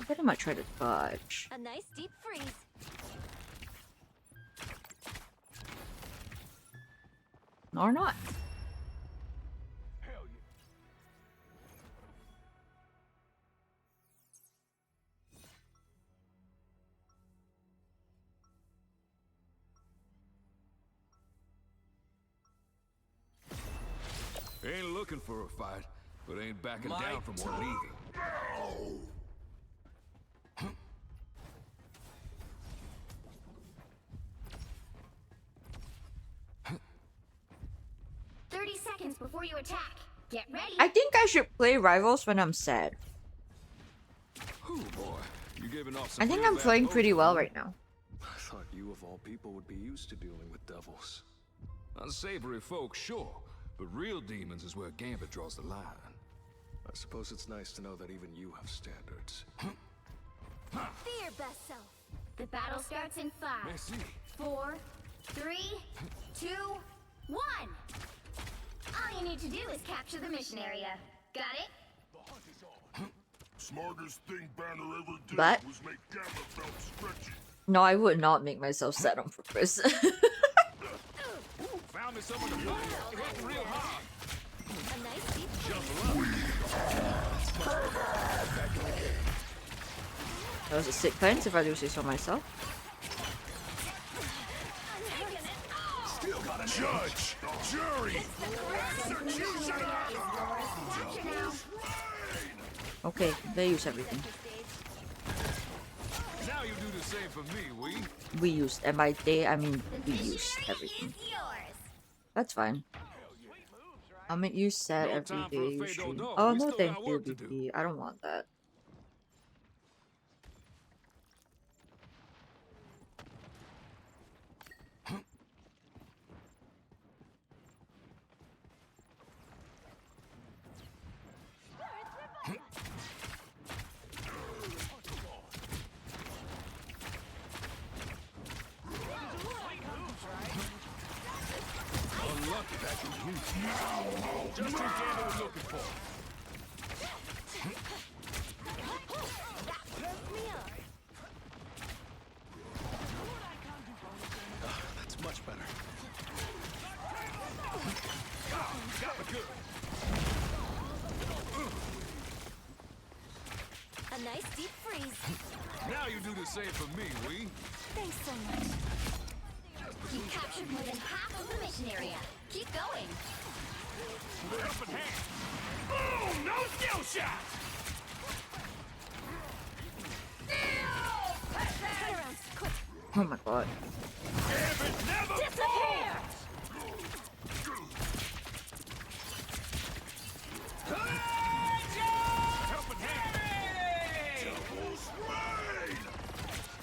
What am I trying to dodge? A nice deep freeze. Or not. Hell yeah. Ain't looking for a fight, but ain't backing down from one either. 30 seconds before you attack. Get ready. I think I should play Rivals when I'm sad. Ooh, boy. You giving off I some think real I'm bad playing pretty mojo. well right now. I thought you of all people would be used to dealing with devils. Unsavory folks, sure, but real demons is where Gambit draws the line. I suppose it's nice to know that even you have standards. Be your best self. The battle starts in 5, Merci. 4, 3, 2, 1. All you need to do is capture the mission area. Got it? Smartest thing Banner ever did But- was make Gamma belt stretchy. No, I would not make myself sad on purpose. Found me someone to fight. Hit real hard. A nice deep freeze. That was a sick cleanse if I do say so myself. Still got a judge, jury, executioner. Okay, they use everything. Now you do the same for me, we. We used, and by they, I mean we used everything. That's fine. I mean, you said every day you stream. Oh no, thank you, BP. I don't want that. Unlucky that you used. Just who Gambit was looking for. That's much better. Got me good. A nice deep freeze. Now you do the same for me, we. Thanks so much. You captured more than half of the mission area. Keep going. Helping hand. Boom! No skill shot. Turn around, quick. Oh my god. Gambit never Disappear! helping hand. Devil's Rain.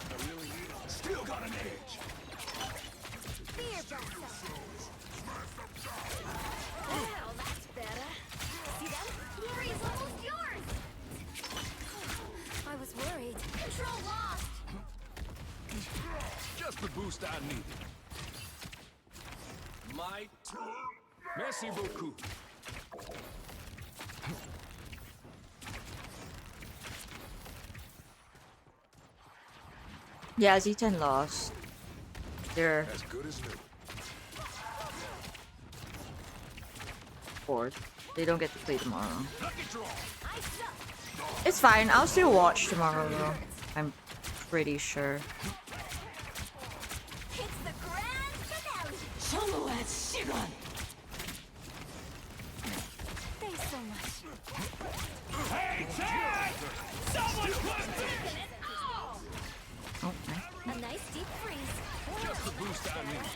I really need it. Still got an edge. Be your best self. Well, that's better. See that? Fury is almost yours. I was worried. Control lost. Just the boost I needed. My turn. Merci beaucoup. Yeah, Z10 lost. They're As good as new. bored. They don't get to play tomorrow. Lucky draw. I suck. It's fine. I'll still watch tomorrow though. I'm pretty sure. It's the grand finale. Thanks so much. Hey, Chad! Someone put Okay. A nice deep freeze. Just the boost I need.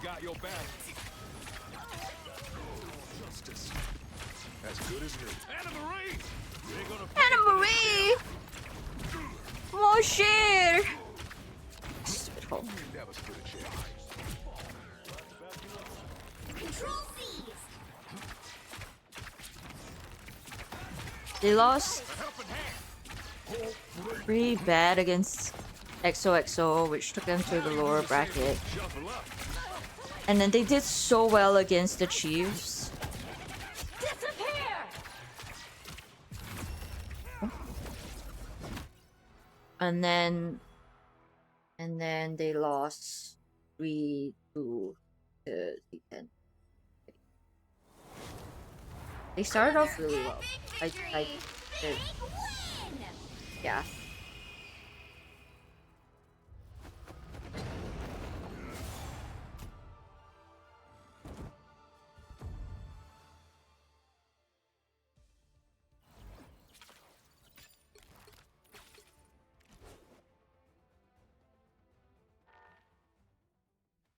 got your back. Justice. As good as new. Anna Marie! They're gonna Anna Marie! Oh shit! Stupid hole. never stood a chance. Control C's. They lost pretty bad against XOXO, which took them to the lower bracket. And then they did so well against the Chiefs. Disappear. And then they lost 3-2 to D10. They started off really well. Yeah.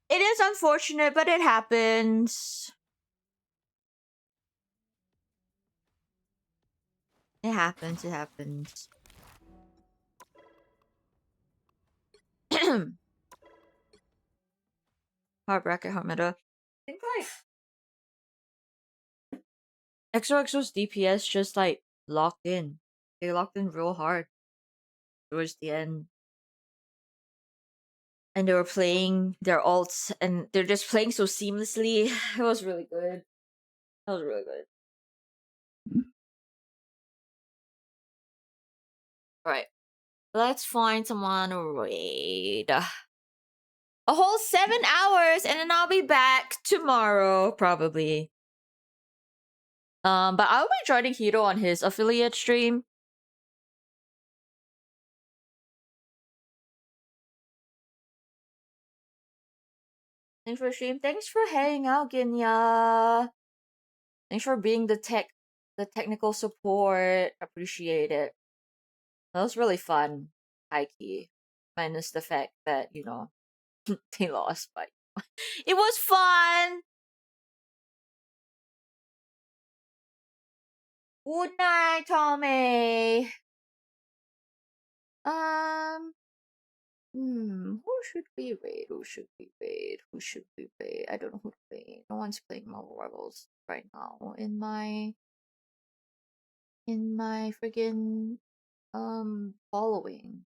It is unfortunate, but it happens. It happens, it happens. Hard bracket, hard meta. I think like XOXO's DPS just like locked in. They locked in real hard towards the end. And they were playing their ults and they're just playing so seamlessly. It was really good. That was really good. Alright. Let's find someone to raid. A whole 7 hours and then I'll be back tomorrow, probably. But I'll be joining Hiro on his affiliate stream. Thanks for the stream. Thanks for hanging out, Ginya. Thanks for being the technical support. Appreciate it. That was really fun. High key. Minus the fact that, you know, they lost, but it was fun. Good night, Tommy. Who should we raid? Who should we raid? Who should we raid? I don't know who to raid. No one's playing Marvel Rebels right now in my friggin' following.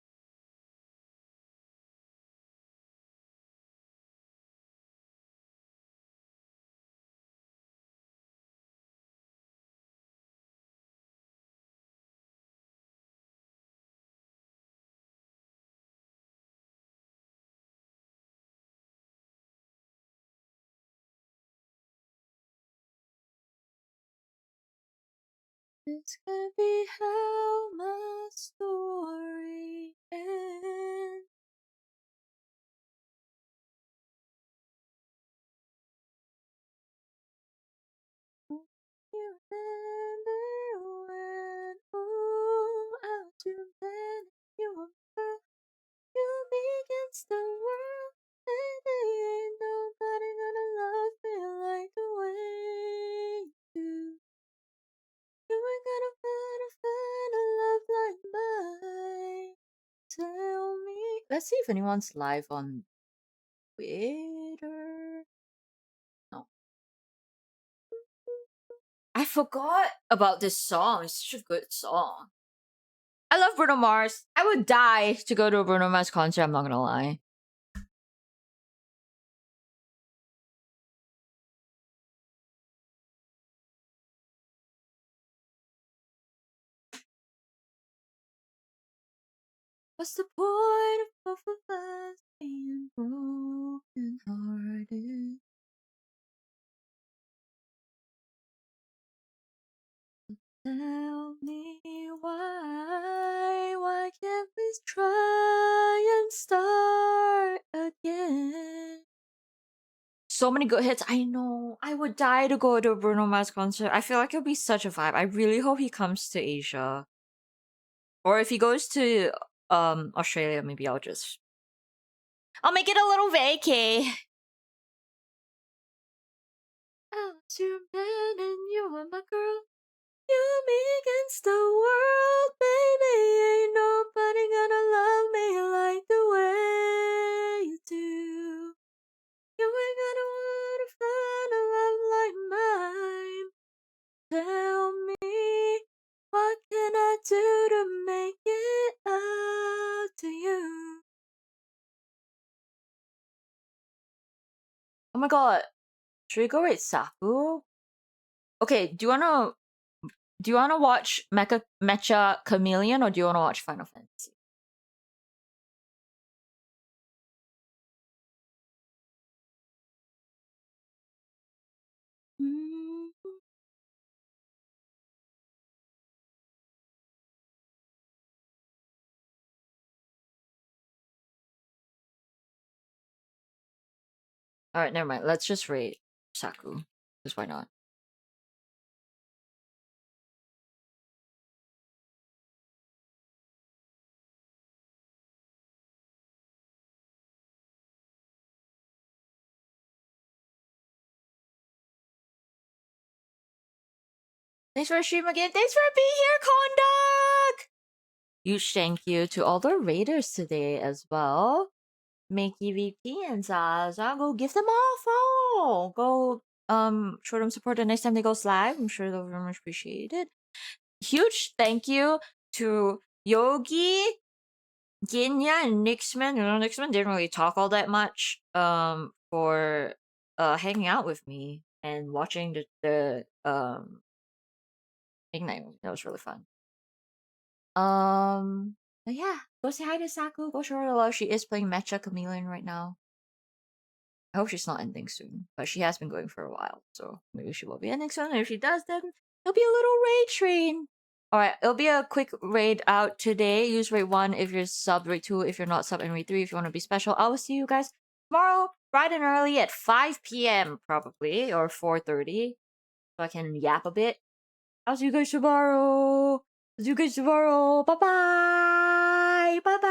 This could be how my story ends. You remember when, oh, out to then you were you against the world, and there ain't nobody gonna love me like the way you do. You ain't find a love like mine. Tell me. Let's see if anyone's live on Twitter. No. I forgot about this song. It's such a good song. I love Bruno Mars. I would die to go to a Bruno Mars concert, I'm not gonna lie. What's the point of both of us being broken hearted? Tell me why can't we try and start again? So many good hits. I know. I would die to go to a Bruno Mars concert. I feel like it'll be such a vibe. I really hope he comes to Asia. Or if he goes to Australia, maybe I'll make it a little vacay. your man and you are my girl. You me against the world, baby. Ain't nobody gonna love me like the way you do. You ain't gonna wanna find a love like mine. Tell me, what can I do to make it up to you? Oh my god, should we go with Saku? Okay, do you wanna watch Mecha Chameleon or do you wanna watch Final Fantasy? Alright, never mind. Let's just rate Saku. Because why not? Thanks for the stream again. Thanks for being here, Condog! Huge thank you to all the raiders today as well. Makey VP and Zaza. Go give them all a follow. Go show them support the next time they go live. I'm sure they'll very much appreciate it. Huge thank you to Yogi, Ginya, and Nixman. You know, Nixman didn't really talk all that much for hanging out with me and watching the Ignite. That was really fun. But yeah, go say hi to Saku. Go show her the love. She is playing Mecha Chameleon right now. I hope she's not ending soon, but she has been going for a while, so maybe she will be ending soon. And if she does, then it'll be a little raid train. Alright, it'll be a quick raid out today. Use raid 1 if you're sub, raid 2 if you're not sub, and raid 3 if you want to be special. I will see you guys tomorrow, bright and early at 5 p.m. probably, or 4:30, so I can yap a bit. I'll see you guys tomorrow. Bye bye. Bye bye.